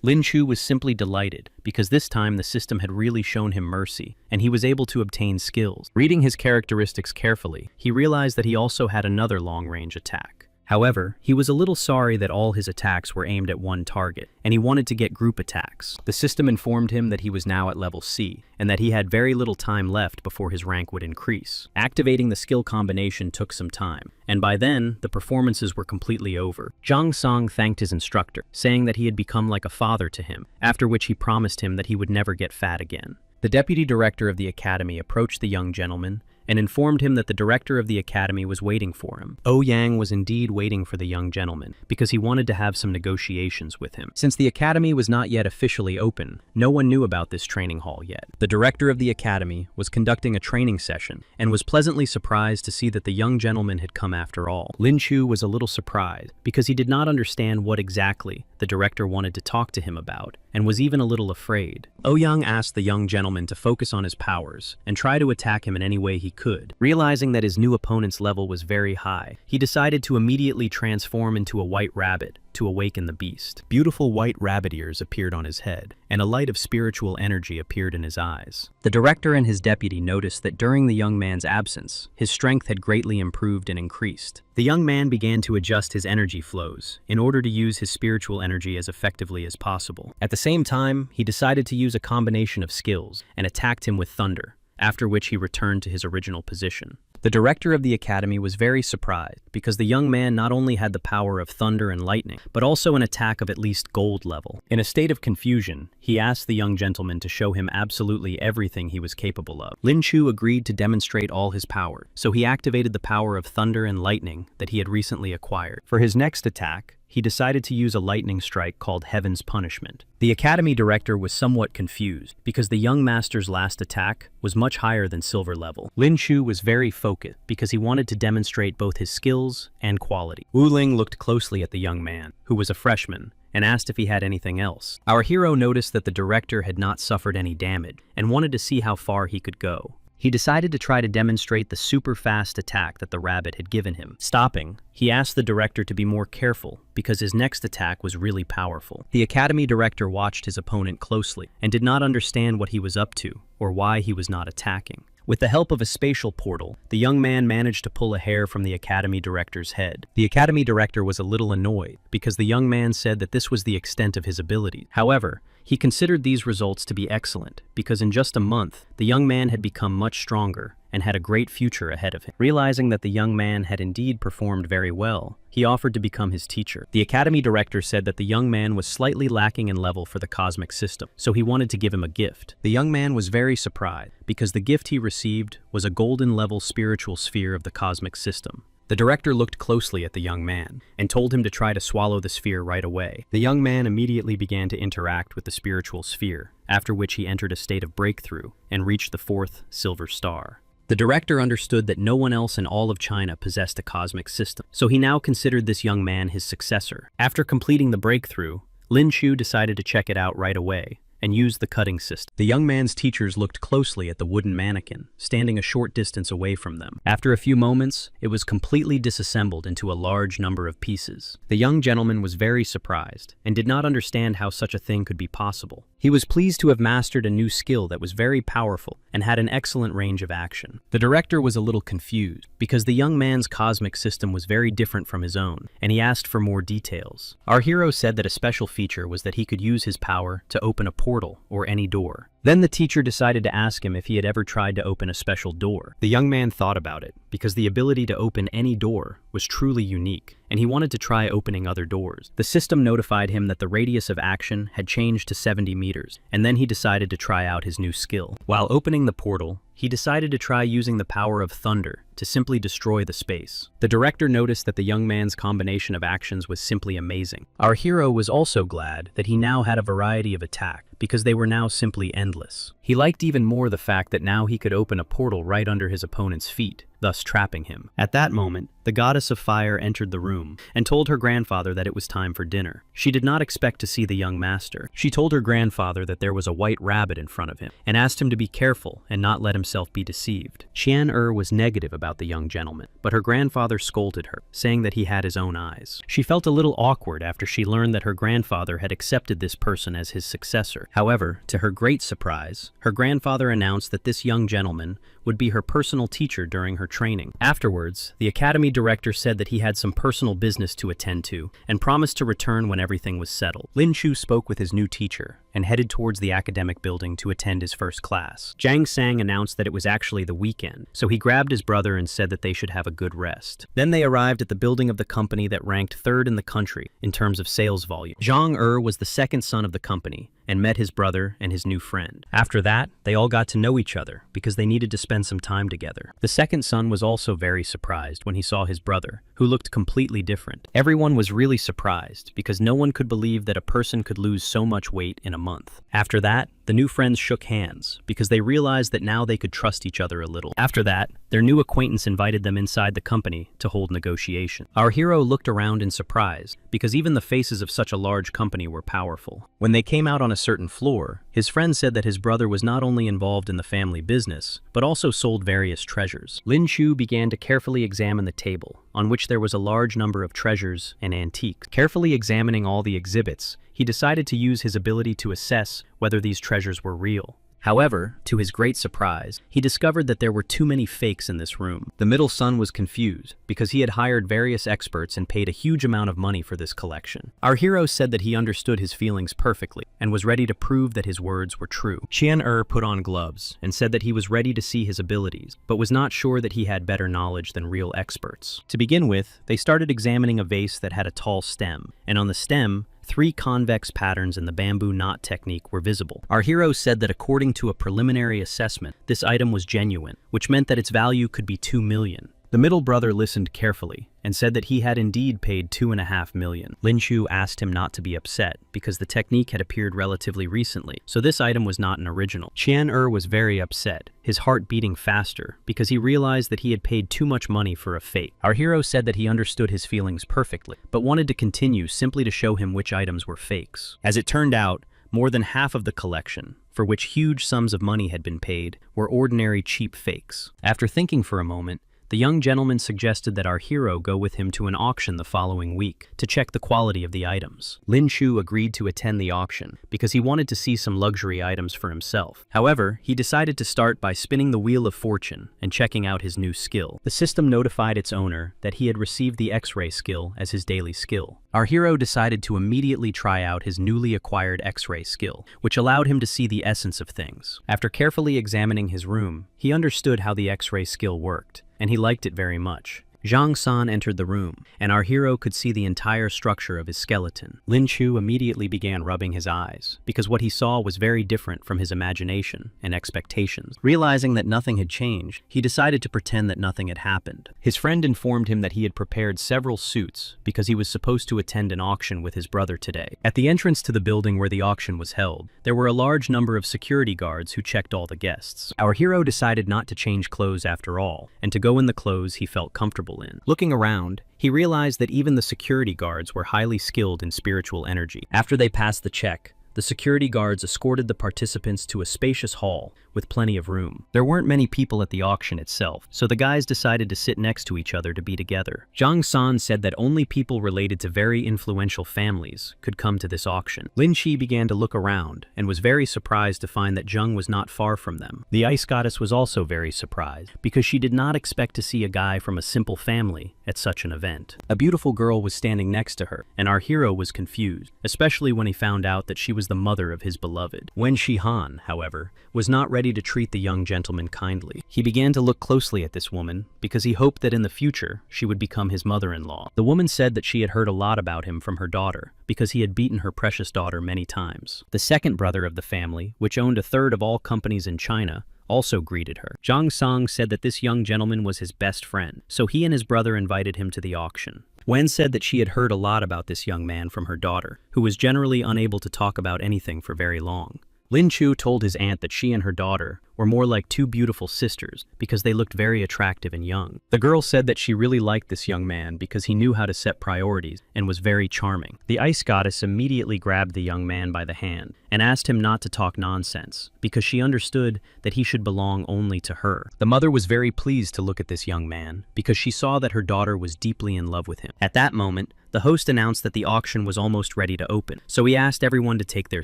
Lin Chu was simply delighted because this time the system had really shown him mercy, and he was able to obtain skills. Reading his characteristics carefully, he realized that he also had another long-range attack. However, he was a little sorry that all his attacks were aimed at one target, and he wanted to get group attacks. The system informed him that he was now at level C, and that he had very little time left before his rank would increase. Activating the skill combination took some time, and by then, the performances were completely over. Zhang Song thanked his instructor, saying that he had become like a father to him, after which he promised him that he would never get fat again. The deputy director of the academy approached the young gentleman and informed him that the director of the academy was waiting for him. Yang was indeed waiting for the young gentleman because he wanted to have some negotiations with him. Since the academy was not yet officially open, no one knew about this training hall yet. The director of the academy was conducting a training session and was pleasantly surprised to see that the young gentleman had come after all. Lin Chu was a little surprised because he did not understand what exactly the director wanted to talk to him about and was even a little afraid. Yang asked the young gentleman to focus on his powers and try to attack him in any way he could. Realizing that his new opponent's level was very high, he decided to immediately transform into a white rabbit to awaken the beast. Beautiful white rabbit ears appeared on his head, and a light of spiritual energy appeared in his eyes. The director and his deputy noticed that during the young man's absence, his strength had greatly improved and increased. The young man began to adjust his energy flows in order to use his spiritual energy as effectively as possible. At the same time, he decided to use a combination of skills and attacked him with thunder, after which he returned to his original position. The director of the academy was very surprised because the young man not only had the power of thunder and lightning, but also an attack of at least gold level. In a state of confusion, he asked the young gentleman to show him absolutely everything he was capable of. Lin Chu agreed to demonstrate all his power, so he activated the power of thunder and lightning that he had recently acquired. For his next attack, he decided to use a lightning strike called Heaven's Punishment. The academy director was somewhat confused because the young master's last attack was much higher than silver level. Lin Chu was very focused because he wanted to demonstrate both his skills and quality. Wu Ling looked closely at the young man, who was a freshman, and asked if he had anything else. Our hero noticed that the director had not suffered any damage and wanted to see how far he could go. He decided to try to demonstrate the super fast attack that the rabbit had given him. Stopping, he asked the director to be more careful because his next attack was really powerful. The academy director watched his opponent closely and did not understand what he was up to or why he was not attacking. With the help of a spatial portal, the young man managed to pull a hair from the academy director's head. The academy director was a little annoyed because the young man said that this was the extent of his ability. However, he considered these results to be excellent because in just a month, the young man had become much stronger and had a great future ahead of him. Realizing that the young man had indeed performed very well, he offered to become his teacher. The academy director said that the young man was slightly lacking in level for the cosmic system, so he wanted to give him a gift. The young man was very surprised because the gift he received was a golden level spiritual sphere of the cosmic system. The director looked closely at the young man and told him to try to swallow the sphere right away. The young man immediately began to interact with the spiritual sphere, after which he entered a state of breakthrough and reached the 4th silver star. The director understood that no one else in all of China possessed a cosmic system, so he now considered this young man his successor. After completing the breakthrough, Lin Chu decided to check it out right away and used the cutting system. The young man's teachers looked closely at the wooden mannequin, standing a short distance away from them. After a few moments, it was completely disassembled into a large number of pieces. The young gentleman was very surprised and did not understand how such a thing could be possible. He was pleased to have mastered a new skill that was very powerful and had an excellent range of action. The director was a little confused because the young man's cosmic system was very different from his own, and he asked for more details. Our hero said that a special feature was that he could use his power to open a portal or any door. Then the teacher decided to ask him if he had ever tried to open a special door. The young man thought about it because the ability to open any door was truly unique, and he wanted to try opening other doors. The system notified him that the radius of action had changed to 70 meters, and then he decided to try out his new skill. While opening the portal, he decided to try using the power of thunder to simply destroy the space. The director noticed that the young man's combination of actions was simply amazing. Our hero was also glad that he now had a variety of attack because they were now simply endless. He liked even more the fact that now he could open a portal right under his opponent's feet, thus trapping him. At that moment, the goddess of fire entered the room and told her grandfather that it was time for dinner. She did not expect to see the young master. She told her grandfather that there was a white rabbit in front of him and asked him to be careful and not let himself be deceived. Qian was negative about the young gentleman, but her grandfather scolded her, saying that he had his own eyes. She felt a little awkward after she learned that her grandfather had accepted this person as his successor. However, to her great surprise, her grandfather announced that this young gentleman would be her personal teacher during her training. Afterwards, the academy director said that he had some personal business to attend to and promised to return when everything was settled. Lin Chu spoke with his new teacher and headed towards the academic building to attend his first class. Zhang Sang announced that it was actually the weekend, so he grabbed his brother and said that they should have a good rest. Then they arrived at the building of the company that ranked third in the country in terms of sales volume. Zhang was the second son of the company and met his brother and his new friend. After that, they all got to know each other because they needed to spend some time together. The second son was also very surprised when he saw his brother, who looked completely different. Everyone was really surprised because no one could believe that a person could lose so much weight in a month. After that, the new friends shook hands because they realized that now they could trust each other a little. After that, their new acquaintance invited them inside the company to hold negotiation. Our hero looked around in surprise because even the faces of such a large company were powerful. When they came out on a certain floor, his friend said that his brother was not only involved in the family business, but also sold various treasures. Lin Chu began to carefully examine the table, on which there was a large number of treasures and antiques. Carefully examining all the exhibits, he decided to use his ability to assess whether these treasures were real. However, to his great surprise, he discovered that there were too many fakes in this room. The middle son was confused because he had hired various experts and paid a huge amount of money for this collection. Our hero said that he understood his feelings perfectly and was ready to prove that his words were true. Qian put on gloves and said that he was ready to see his abilities, but was not sure that he had better knowledge than real experts. To begin with, they started examining a vase that had a tall stem, and on the stem, 3 convex patterns in the bamboo knot technique were visible. Our hero said that according to a preliminary assessment, this item was genuine, which meant that its value could be 2 million. The middle brother listened carefully and said that he had indeed paid 2.5 million. Lin Chu asked him not to be upset because the technique had appeared relatively recently, so this item was not an original. Qian was very upset, his heart beating faster because he realized that he had paid too much money for a fake. Our hero said that he understood his feelings perfectly, but wanted to continue simply to show him which items were fakes. As it turned out, more than half of the collection, for which huge sums of money had been paid, were ordinary cheap fakes. After thinking for a moment, the young gentleman suggested that our hero go with him to an auction the following week to check the quality of the items. Lin Chu agreed to attend the auction because he wanted to see some luxury items for himself. However, he decided to start by spinning the Wheel of Fortune and checking out his new skill. The system notified its owner that he had received the X-ray skill as his daily skill. Our hero decided to immediately try out his newly acquired X-ray skill, which allowed him to see the essence of things. After carefully examining his room, he understood how the X-ray skill worked, and he liked it very much. Zhang San entered the room, and our hero could see the entire structure of his skeleton. Lin Chu immediately began rubbing his eyes, because what he saw was very different from his imagination and expectations. Realizing that nothing had changed, he decided to pretend that nothing had happened. His friend informed him that he had prepared several suits because he was supposed to attend an auction with his brother today. At the entrance to the building where the auction was held, there were a large number of security guards who checked all the guests. Our hero decided not to change clothes after all, and to go in the clothes he felt comfortable in. Looking around, he realized that even the security guards were highly skilled in spiritual energy. After they passed the check, the security guards escorted the participants to a spacious hall with plenty of room. There weren't many people at the auction itself, so the guys decided to sit next to each other to be together. Zhang San said that only people related to very influential families could come to this auction. Lin Chi began to look around and was very surprised to find that Zheng was not far from them. The ice goddess was also very surprised because she did not expect to see a guy from a simple family at such an event. A beautiful girl was standing next to her, and our hero was confused, especially when he found out that she was the mother of his beloved. Wen Shihan, however, was not ready to treat the young gentleman kindly. He began to look closely at this woman because he hoped that in the future she would become his mother-in-law. The woman said that she had heard a lot about him from her daughter because he had beaten her precious daughter many times. The second brother of the family, which owned a third of all companies in China, also greeted her. Zhang Sang said that this young gentleman was his best friend, so he and his brother invited him to the auction. Wen said that she had heard a lot about this young man from her daughter, who was generally unable to talk about anything for very long. Lin Chu told his aunt that she and her daughter were more like two beautiful sisters because they looked very attractive and young. The girl said that she really liked this young man because he knew how to set priorities and was very charming. The ice goddess immediately grabbed the young man by the hand and asked him not to talk nonsense because she understood that he should belong only to her. The mother was very pleased to look at this young man because she saw that her daughter was deeply in love with him. At that moment, the host announced that the auction was almost ready to open, so he asked everyone to take their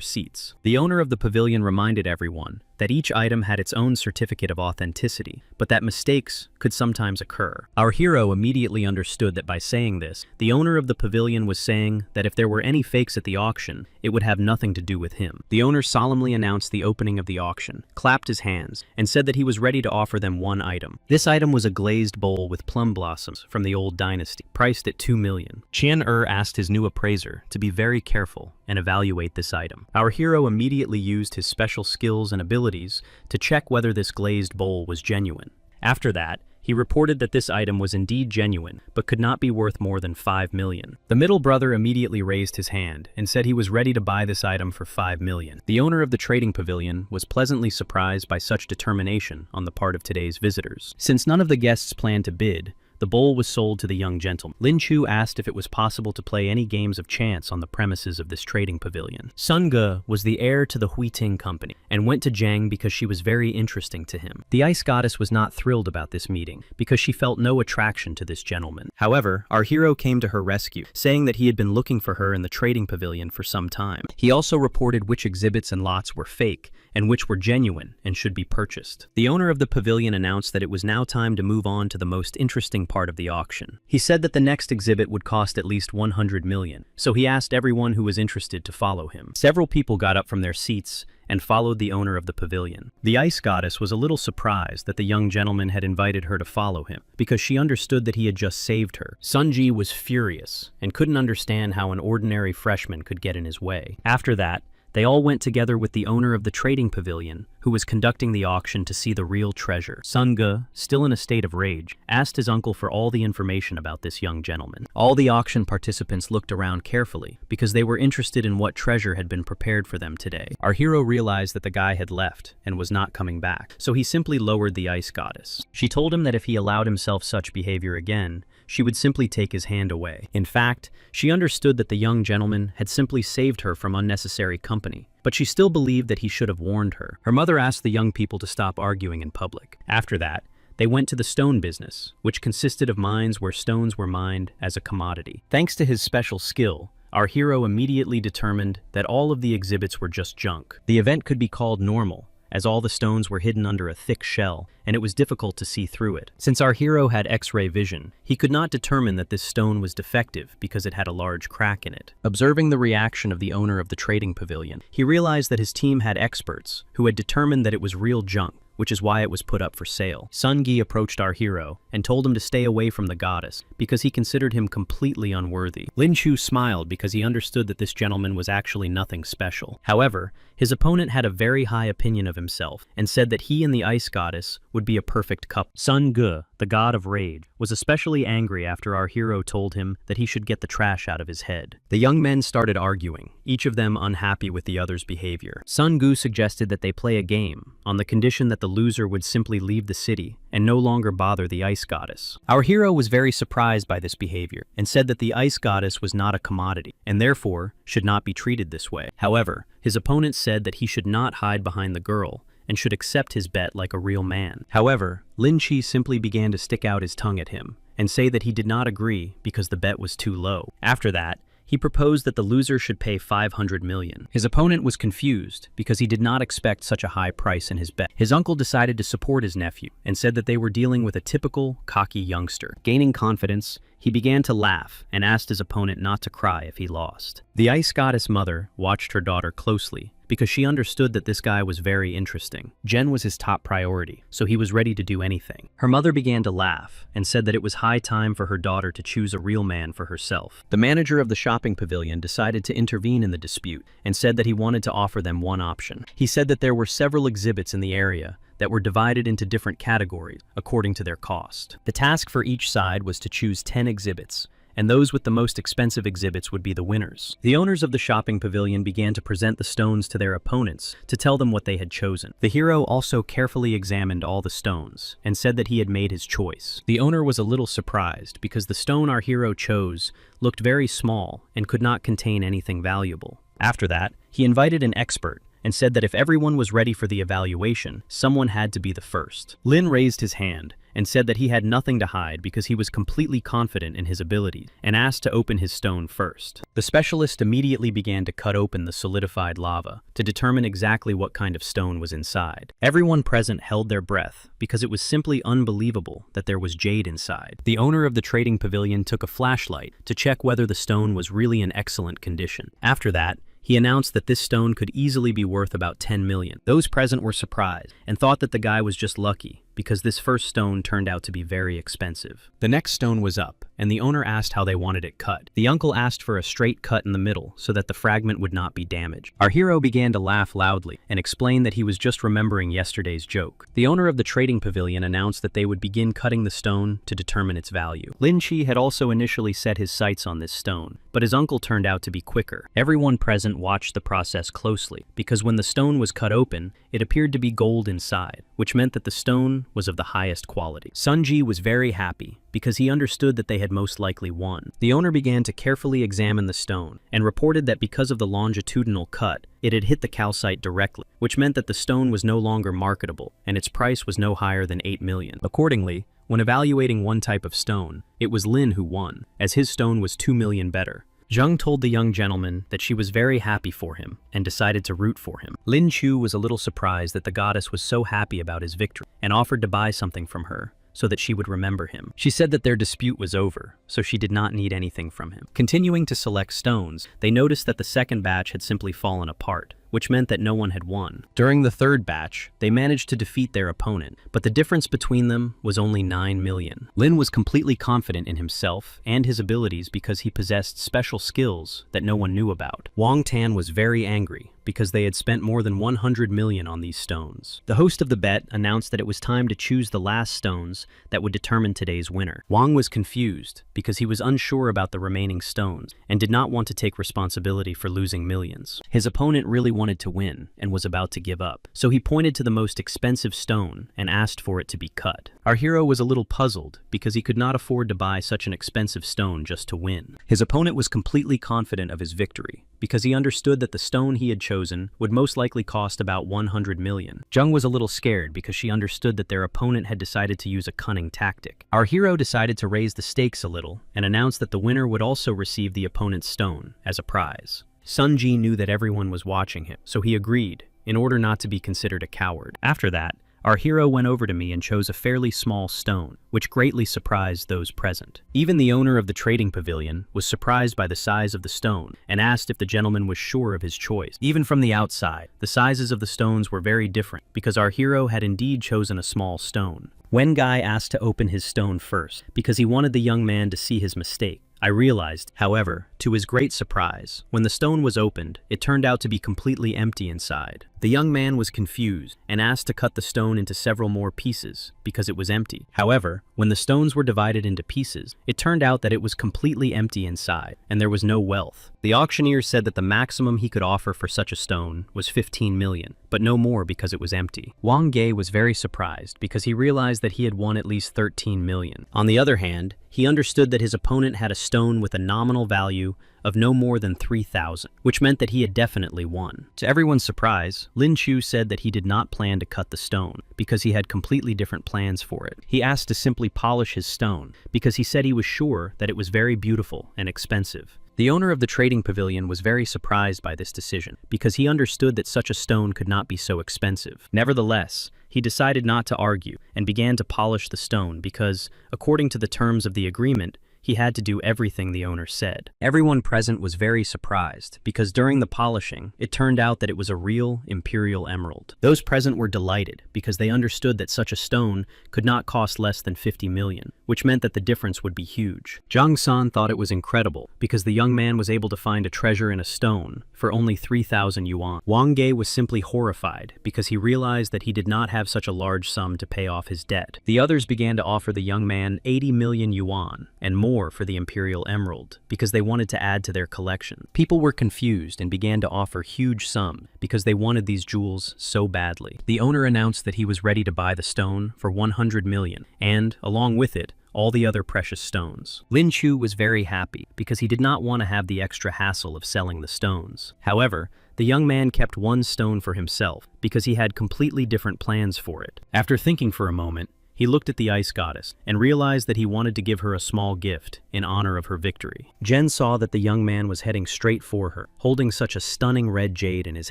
seats. The owner of the pavilion reminded everyone that each item had its own certificate of authenticity, but that mistakes could sometimes occur. Our hero immediately understood that by saying this, the owner of the pavilion was saying that if there were any fakes at the auction, it would have nothing to do with him. The owner solemnly announced the opening of the auction, clapped his hands, and said that he was ready to offer them one item. This item was a glazed bowl with plum blossoms from the old dynasty, priced at 2 million. Qian asked his new appraiser to be very careful and evaluate this item. Our hero immediately used his special skills and abilities to check whether this glazed bowl was genuine. After that, he reported that this item was indeed genuine, but could not be worth more than 5 million. The middle brother immediately raised his hand and said he was ready to buy this item for 5 million. The owner of the trading pavilion was pleasantly surprised by such determination on the part of today's visitors. Since none of the guests planned to bid, the bowl was sold to the young gentleman. Lin Chu asked if it was possible to play any games of chance on the premises of this trading pavilion. Sun Ge was the heir to the Huiting company and went to Zhang because she was very interesting to him. The ice goddess was not thrilled about this meeting because she felt no attraction to this gentleman. However, our hero came to her rescue, saying that he had been looking for her in the trading pavilion for some time. He also reported which exhibits and lots were fake and which were genuine and should be purchased. The owner of the pavilion announced that it was now time to move on to the most interesting part of the auction. He said that the next exhibit would cost at least 100 million, so he asked everyone who was interested to follow him. Several people got up from their seats and followed the owner of the pavilion. The ice goddess was a little surprised that the young gentleman had invited her to follow him, because she understood that he had just saved her. Sunji was furious and couldn't understand how an ordinary freshman could get in his way. After that, they all went together with the owner of the trading pavilion, who was conducting the auction to see the real treasure. Sun Ge, still in a state of rage, asked his uncle for all the information about this young gentleman. All the auction participants looked around carefully because they were interested in what treasure had been prepared for them today. Our hero realized that the guy had left and was not coming back, so he simply lowered the ice goddess. She told him that if he allowed himself such behavior again, she would simply take his hand away. In fact, she understood that the young gentleman had simply saved her from unnecessary company, but she still believed that he should have warned her. Her mother asked the young people to stop arguing in public. After that, they went to the stone business, which consisted of mines where stones were mined as a commodity. Thanks to his special skill, our hero immediately determined that all of the exhibits were just junk. The event could be called normal, as all the stones were hidden under a thick shell, and it was difficult to see through it. Since our hero had X-ray vision, he could not determine that this stone was defective because it had a large crack in it. Observing the reaction of the owner of the trading pavilion, he realized that his team had experts who had determined that it was real junk, which is why it was put up for sale. Sun Ge approached our hero and told him to stay away from the goddess because he considered him completely unworthy. Lin Chu smiled because he understood that this gentleman was actually nothing special. However, his opponent had a very high opinion of himself and said that he and the ice goddess would be a perfect couple. Sun Ge, the god of rage, was especially angry after our hero told him that he should get the trash out of his head. The young men started arguing, each of them unhappy with the other's behavior. Sun Ge suggested that they play a game on the condition that the loser would simply leave the city and no longer bother the ice goddess. Our hero was very surprised by this behavior and said that the ice goddess was not a commodity and therefore should not be treated this way. However, his opponent said that he should not hide behind the girl and should accept his bet like a real man. However, Lin Chi simply began to stick out his tongue at him and say that he did not agree because the bet was too low. After that, he proposed that the loser should pay 500 million. His opponent was confused because he did not expect such a high price in his bet. His uncle decided to support his nephew and said that they were dealing with a typical, cocky youngster. Gaining confidence, he began to laugh and asked his opponent not to cry if he lost. The ice goddess mother watched her daughter closely because she understood that this guy was very interesting. Jen was his top priority, so he was ready to do anything. Her mother began to laugh and said that it was high time for her daughter to choose a real man for herself. The manager of the shopping pavilion decided to intervene in the dispute and said that he wanted to offer them one option. He said that there were several exhibits in the area that were divided into different categories according to their cost. The task for each side was to choose 10 exhibits, and those with the most expensive exhibits would be the winners. The owners of the shopping pavilion began to present the stones to their opponents to tell them what they had chosen. The hero also carefully examined all the stones and said that he had made his choice. The owner was a little surprised because the stone our hero chose looked very small and could not contain anything valuable. After that, he invited an expert and said that if everyone was ready for the evaluation, someone had to be the first. Lin raised his hand and said that he had nothing to hide because he was completely confident in his abilities and asked to open his stone first. The specialist immediately began to cut open the solidified lava to determine exactly what kind of stone was inside. Everyone present held their breath because it was simply unbelievable that there was jade inside. The owner of the trading pavilion took a flashlight to check whether the stone was really in excellent condition. After that, he announced that this stone could easily be worth about 10 million. Those present were surprised and thought that the guy was just lucky because this first stone turned out to be very expensive. The next stone was up, and the owner asked how they wanted it cut. The uncle asked for a straight cut in the middle so that the fragment would not be damaged. Our hero began to laugh loudly and explained that he was just remembering yesterday's joke. The owner of the trading pavilion announced that they would begin cutting the stone to determine its value. Lin Chi had also initially set his sights on this stone, but his uncle turned out to be quicker. Everyone present watched the process closely, because when the stone was cut open, it appeared to be gold inside, which meant that the stone was of the highest quality. Sunji was very happy, because he understood that they had most likely won. The owner began to carefully examine the stone, and reported that because of the longitudinal cut, it had hit the calcite directly, which meant that the stone was no longer marketable, and its price was no higher than 8 million. Accordingly, when evaluating one type of stone, it was Lin who won, as his stone was 2 million better. Zheng told the young gentleman that she was very happy for him and decided to root for him. Lin Chu was a little surprised that the goddess was so happy about his victory and offered to buy something from her so that she would remember him. She said that their dispute was over, so she did not need anything from him. Continuing to select stones, they noticed that the second batch had simply fallen apart, which meant that no one had won. During the third batch, they managed to defeat their opponent, but the difference between them was only 9 million. Lin was completely confident in himself and his abilities because he possessed special skills that no one knew about. Wang Tan was very angry because they had spent more than 100 million on these stones. The host of the bet announced that it was time to choose the last stones that would determine today's winner. Wang was confused because he was unsure about the remaining stones and did not want to take responsibility for losing millions. His opponent really wanted to win and was about to give up, so he pointed to the most expensive stone and asked for it to be cut. Our hero was a little puzzled because he could not afford to buy such an expensive stone just to win. His opponent was completely confident of his victory because he understood that the stone he had chosen would most likely cost about 100 million. Zheng was a little scared because she understood that their opponent had decided to use a cunning tactic. Our hero decided to raise the stakes a little and announced that the winner would also receive the opponent's stone as a prize. Sun Ji knew that everyone was watching him, so he agreed, in order not to be considered a coward. After that, our hero went over to me and chose a fairly small stone, which greatly surprised those present. Even the owner of the trading pavilion was surprised by the size of the stone and asked if the gentleman was sure of his choice. Even from the outside, the sizes of the stones were very different because our hero had indeed chosen a small stone. Wen Gai asked to open his stone first because he wanted the young man to see his mistake. I realized, however, to his great surprise, when the stone was opened, it turned out to be completely empty inside. The young man was confused and asked to cut the stone into several more pieces because it was empty. However, when the stones were divided into pieces, it turned out that it was completely empty inside and there was no wealth. The auctioneer said that the maximum he could offer for such a stone was 15 million, but no more because it was empty. Wang Ge was very surprised because he realized that he had won at least 13 million. On the other hand, he understood that his opponent had a stone with a nominal value of no more than 3,000, which meant that he had definitely won. To everyone's surprise, Lin Chu said that he did not plan to cut the stone because he had completely different plans for it. He asked to simply polish his stone because he said he was sure that it was very beautiful and expensive. The owner of the trading pavilion was very surprised by this decision because he understood that such a stone could not be so expensive. Nevertheless, he decided not to argue and began to polish the stone because, according to the terms of the agreement, he had to do everything the owner said. Everyone present was very surprised because during the polishing, it turned out that it was a real imperial emerald. Those present were delighted because they understood that such a stone could not cost less than 50 million, which meant that the difference would be huge. Zhang San thought it was incredible because the young man was able to find a treasure in a stone for only 3,000 yuan. Wang Ge was simply horrified because he realized that he did not have such a large sum to pay off his debt. The others began to offer the young man 80 million yuan and more for the imperial emerald because they wanted to add to their collection. People were confused and began to offer huge sums because they wanted these jewels so badly. The owner announced that he was ready to buy the stone for 100 million and, along with it, all the other precious stones. Lin Chu was very happy because he did not want to have the extra hassle of selling the stones. However, the young man kept one stone for himself because he had completely different plans for it. After thinking for a moment, he looked at the ice goddess and realized that he wanted to give her a small gift in honor of her victory. Jen saw that the young man was heading straight for her, holding such a stunning red jade in his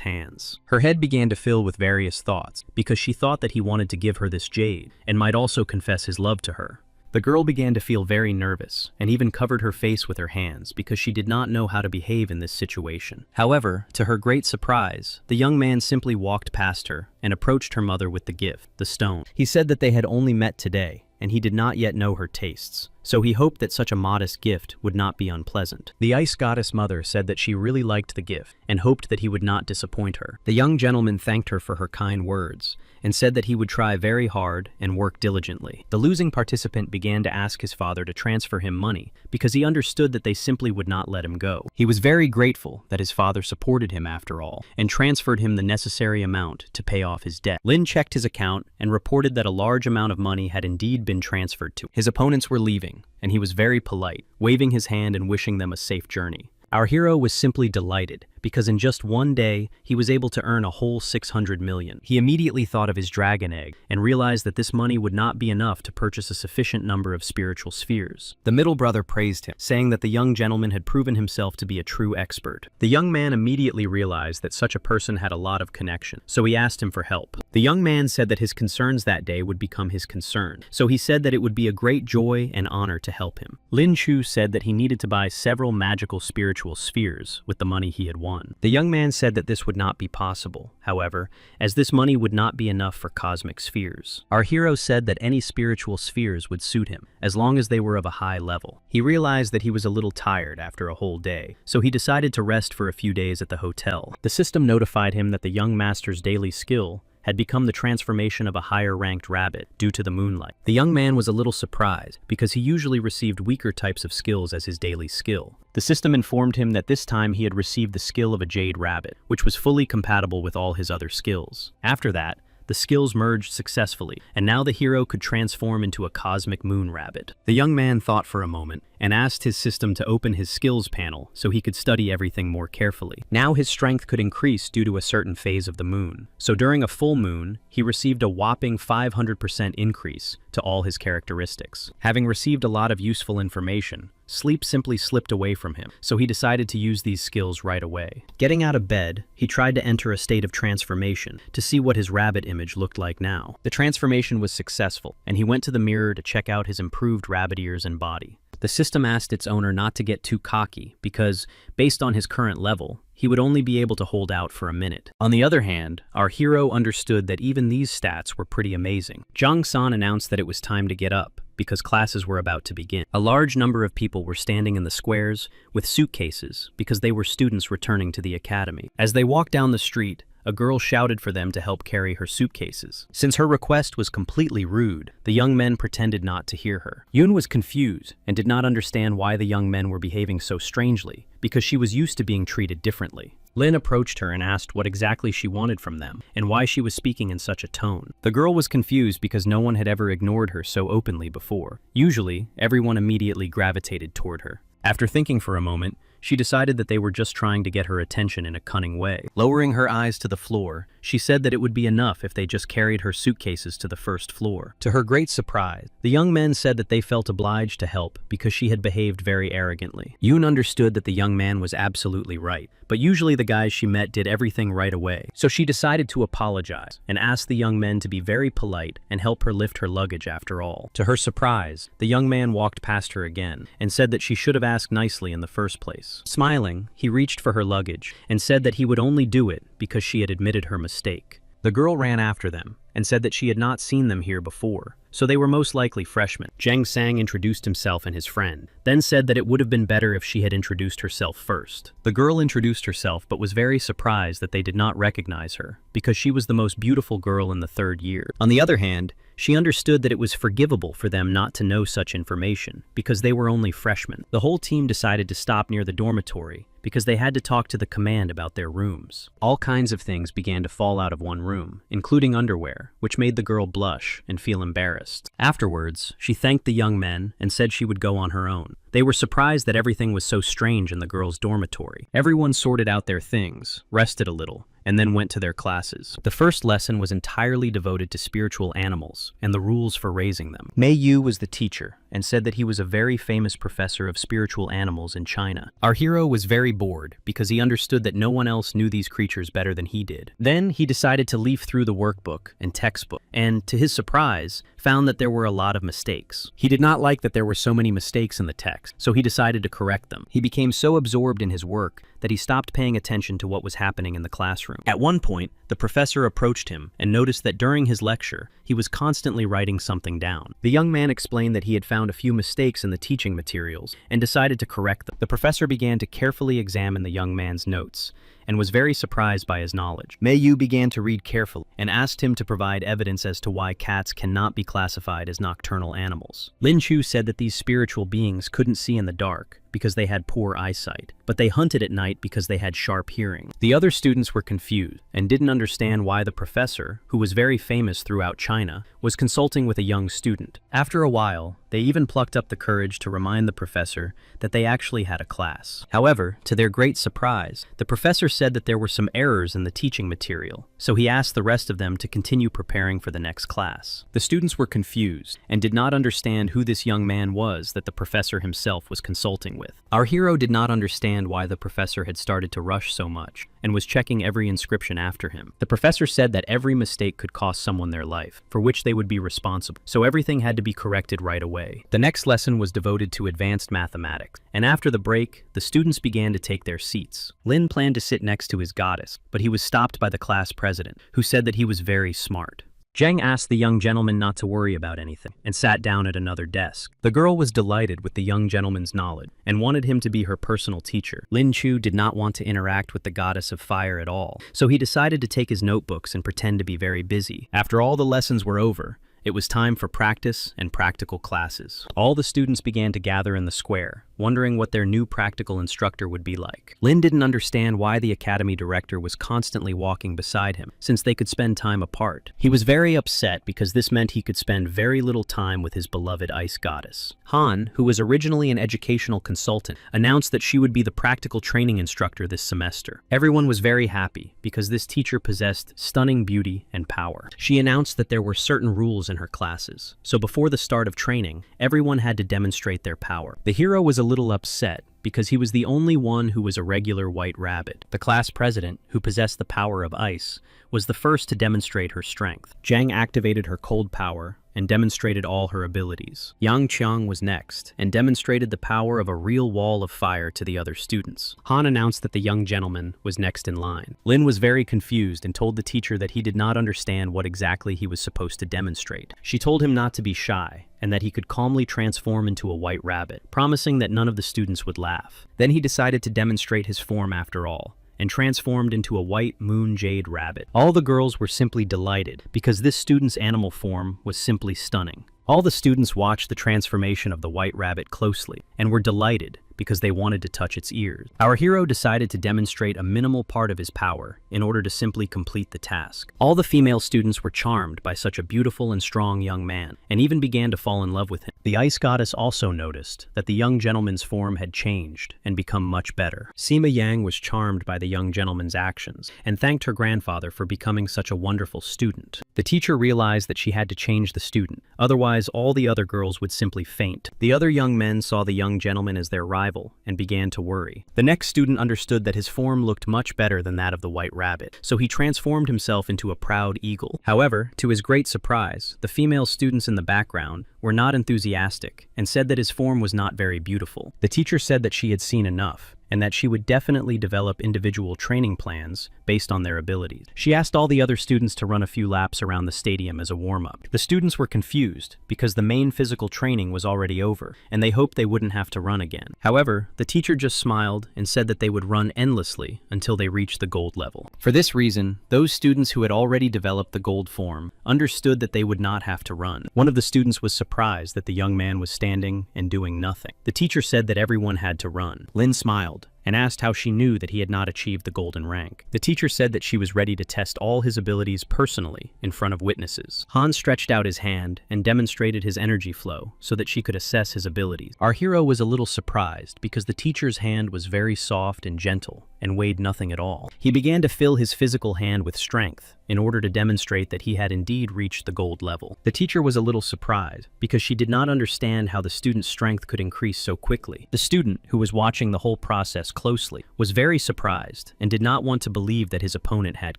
hands. Her head began to fill with various thoughts because she thought that he wanted to give her this jade and might also confess his love to her. The girl began to feel very nervous and even covered her face with her hands because she did not know how to behave in this situation. However, to her great surprise, the young man simply walked past her and approached her mother with the gift, the stone. He said that they had only met today, and he did not yet know her tastes, so he hoped that such a modest gift would not be unpleasant. The ice goddess mother said that she really liked the gift and hoped that he would not disappoint her. The young gentleman thanked her for her kind words and said that he would try very hard and work diligently. The losing participant began to ask his father to transfer him money because he understood that they simply would not let him go. He was very grateful that his father supported him after all and transferred him the necessary amount to pay off his debt. Lin checked his account and reported that a large amount of money had indeed been transferred to him. His opponents were leaving, and he was very polite, waving his hand and wishing them a safe journey. Our hero was simply delighted because in just one day, he was able to earn a whole 600 million. He immediately thought of his dragon egg and realized that this money would not be enough to purchase a sufficient number of spiritual spheres. The middle brother praised him, saying that the young gentleman had proven himself to be a true expert. The young man immediately realized that such a person had a lot of connection, so he asked him for help. The young man said that his concerns that day would become his concern, so he said that it would be a great joy and honor to help him. Lin Chu said that he needed to buy several magical spiritual spheres with the money he had won. The young man said that this would not be possible, however, as this money would not be enough for cosmic spheres. Our hero said that any spiritual spheres would suit him, as long as they were of a high level. He realized that he was a little tired after a whole day, so he decided to rest for a few days at the hotel. The system notified him that the young master's daily skill had become the transformation of a higher-ranked rabbit due to the moonlight. The young man was a little surprised because he usually received weaker types of skills as his daily skill. The system informed him that this time he had received the skill of a jade rabbit, which was fully compatible with all his other skills. After that, the skills merged successfully, and now the hero could transform into a cosmic moon rabbit. The young man thought for a moment and asked his system to open his skills panel so he could study everything more carefully. Now his strength could increase due to a certain phase of the moon. So during a full moon, he received a whopping 500% increase to all his characteristics. Having received a lot of useful information, sleep simply slipped away from him, so he decided to use these skills right away. Getting out of bed, he tried to enter a state of transformation to see what his rabbit image looked like now. The transformation was successful, and he went to the mirror to check out his improved rabbit ears and body. The system asked its owner not to get too cocky because, based on his current level, he would only be able to hold out for a minute. On the other hand, our hero understood that even these stats were pretty amazing. Zhang San announced that it was time to get up because classes were about to begin. A large number of people were standing in the squares with suitcases because they were students returning to the academy. As they walked down the street, a girl shouted for them to help carry her suitcases. Since her request was completely rude, the young men pretended not to hear her. Yoon was confused and did not understand why the young men were behaving so strangely, because she was used to being treated differently. Lin approached her and asked what exactly she wanted from them and why she was speaking in such a tone. The girl was confused because no one had ever ignored her so openly before. Usually, everyone immediately gravitated toward her. After thinking for a moment, she decided that they were just trying to get her attention in a cunning way. Lowering her eyes to the floor, she said that it would be enough if they just carried her suitcases to the first floor. To her great surprise, the young men said that they felt obliged to help because she had behaved very arrogantly. Yoon understood that the young man was absolutely right, but usually the guys she met did everything right away. So she decided to apologize and asked the young men to be very polite and help her lift her luggage after all. To her surprise, the young man walked past her again and said that she should have asked nicely in the first place. Smiling, he reached for her luggage and said that he would only do it because she had admitted her mistake. The girl ran after them and said that she had not seen them here before, so they were most likely freshmen. Zhang Sang introduced himself and his friend, then said that it would have been better if she had introduced herself first. The girl introduced herself but was very surprised that they did not recognize her, because she was the most beautiful girl in the third year. On the other hand, she understood that it was forgivable for them not to know such information, because they were only freshmen. The whole team decided to stop near the dormitory, because they had to talk to the command about their rooms. All kinds of things began to fall out of one room, including underwear, which made the girl blush and feel embarrassed. Afterwards, she thanked the young men and said she would go on her own. They were surprised that everything was so strange in the girls' dormitory. Everyone sorted out their things, rested a little, and then went to their classes. The first lesson was entirely devoted to spiritual animals and the rules for raising them. Mei Yu was the teacher, and said that he was a very famous professor of spiritual animals in China. Our hero was very bored because he understood that no one else knew these creatures better than he did. Then he decided to leaf through the workbook and textbook, and to his surprise, found that there were a lot of mistakes. He did not like that there were so many mistakes in the text, so he decided to correct them. He became so absorbed in his work that he stopped paying attention to what was happening in the classroom. At one point, the professor approached him and noticed that during his lecture, he was constantly writing something down. The young man explained that he had found a few mistakes in the teaching materials and decided to correct them. The professor began to carefully examine the young man's notes and was very surprised by his knowledge. Mei Yu began to read carefully and asked him to provide evidence as to why cats cannot be classified as nocturnal animals. Lin Chu said that these spiritual beings couldn't see in the dark because they had poor eyesight, but they hunted at night because they had sharp hearing. The other students were confused and didn't understand why the professor, who was very famous throughout China, was consulting with a young student. After a while, they even plucked up the courage to remind the professor that they actually had a class. However, to their great surprise, the professor said that there were some errors in the teaching material, so he asked the rest of them to continue preparing for the next class. The students were confused and did not understand who this young man was that the professor himself was consulting with. Our hero did not understand why the professor had started to rush so much and was checking every inscription after him. The professor said that every mistake could cost someone their life, for which they would be responsible, so everything had to be corrected right away. The next lesson was devoted to advanced mathematics, and after the break, the students began to take their seats. Lin planned to sit next to his goddess, but he was stopped by the class president, who said that he was very smart. Zhang asked the young gentleman not to worry about anything and sat down at another desk. The girl was delighted with the young gentleman's knowledge and wanted him to be her personal teacher. Lin Chu did not want to interact with the goddess of fire at all, so he decided to take his notebooks and pretend to be very busy. After all the lessons were over, it was time for practice and practical classes. All the students began to gather in the square, wondering what their new practical instructor would be like. Lin didn't understand why the academy director was constantly walking beside him, since they could spend time apart. He was very upset because this meant he could spend very little time with his beloved ice goddess. Han, who was originally an educational consultant, announced that she would be the practical training instructor this semester. Everyone was very happy because this teacher possessed stunning beauty and power. She announced that there were certain rules in her classes, so before the start of training, everyone had to demonstrate their power. The hero was a little upset because he was the only one who was a regular white rabbit. The class president, who possessed the power of ice, was the first to demonstrate her strength. Zhang activated her cold power and demonstrated all her abilities. Yang Qiang was next and demonstrated the power of a real wall of fire to the other students. Han announced that the young gentleman was next in line. Lin was very confused and told the teacher that he did not understand what exactly he was supposed to demonstrate. She told him not to be shy and that he could calmly transform into a white rabbit, promising that none of the students would laugh. Then he decided to demonstrate his form after all, and transformed into a white moon jade rabbit. All the girls were simply delighted because this student's animal form was simply stunning. All the students watched the transformation of the white rabbit closely and were delighted because they wanted to touch its ears. Our hero decided to demonstrate a minimal part of his power in order to simply complete the task. All the female students were charmed by such a beautiful and strong young man, and even began to fall in love with him. The ice goddess also noticed that the young gentleman's form had changed and become much better. Sima Yang was charmed by the young gentleman's actions and thanked her grandfather for becoming such a wonderful student. The teacher realized that she had to change the student, otherwise all the other girls would simply faint. The other young men saw the young gentleman as their rival and began to worry. The next student understood that his form looked much better than that of the white rabbit, so he transformed himself into a proud eagle. However, to his great surprise, the female students in the background were not enthusiastic and said that his form was not very beautiful. The teacher said that she had seen enough and that she would definitely develop individual training plans based on their abilities. She asked all the other students to run a few laps around the stadium as a warm-up. The students were confused because the main physical training was already over, and they hoped they wouldn't have to run again. However, the teacher just smiled and said that they would run endlessly until they reached the gold level. For this reason, those students who had already developed the gold form understood that they would not have to run. One of the students was surprised that the young man was standing and doing nothing. The teacher said that everyone had to run. Lin smiled and asked how she knew that he had not achieved the golden rank. The teacher said that she was ready to test all his abilities personally in front of witnesses. Han stretched out his hand and demonstrated his energy flow so that she could assess his abilities. Our hero was a little surprised because the teacher's hand was very soft and gentle and weighed nothing at all. He began to fill his physical hand with strength in order to demonstrate that he had indeed reached the gold level. The teacher was a little surprised because she did not understand how the student's strength could increase so quickly. The student, who was watching the whole process closely, was very surprised and did not want to believe that his opponent had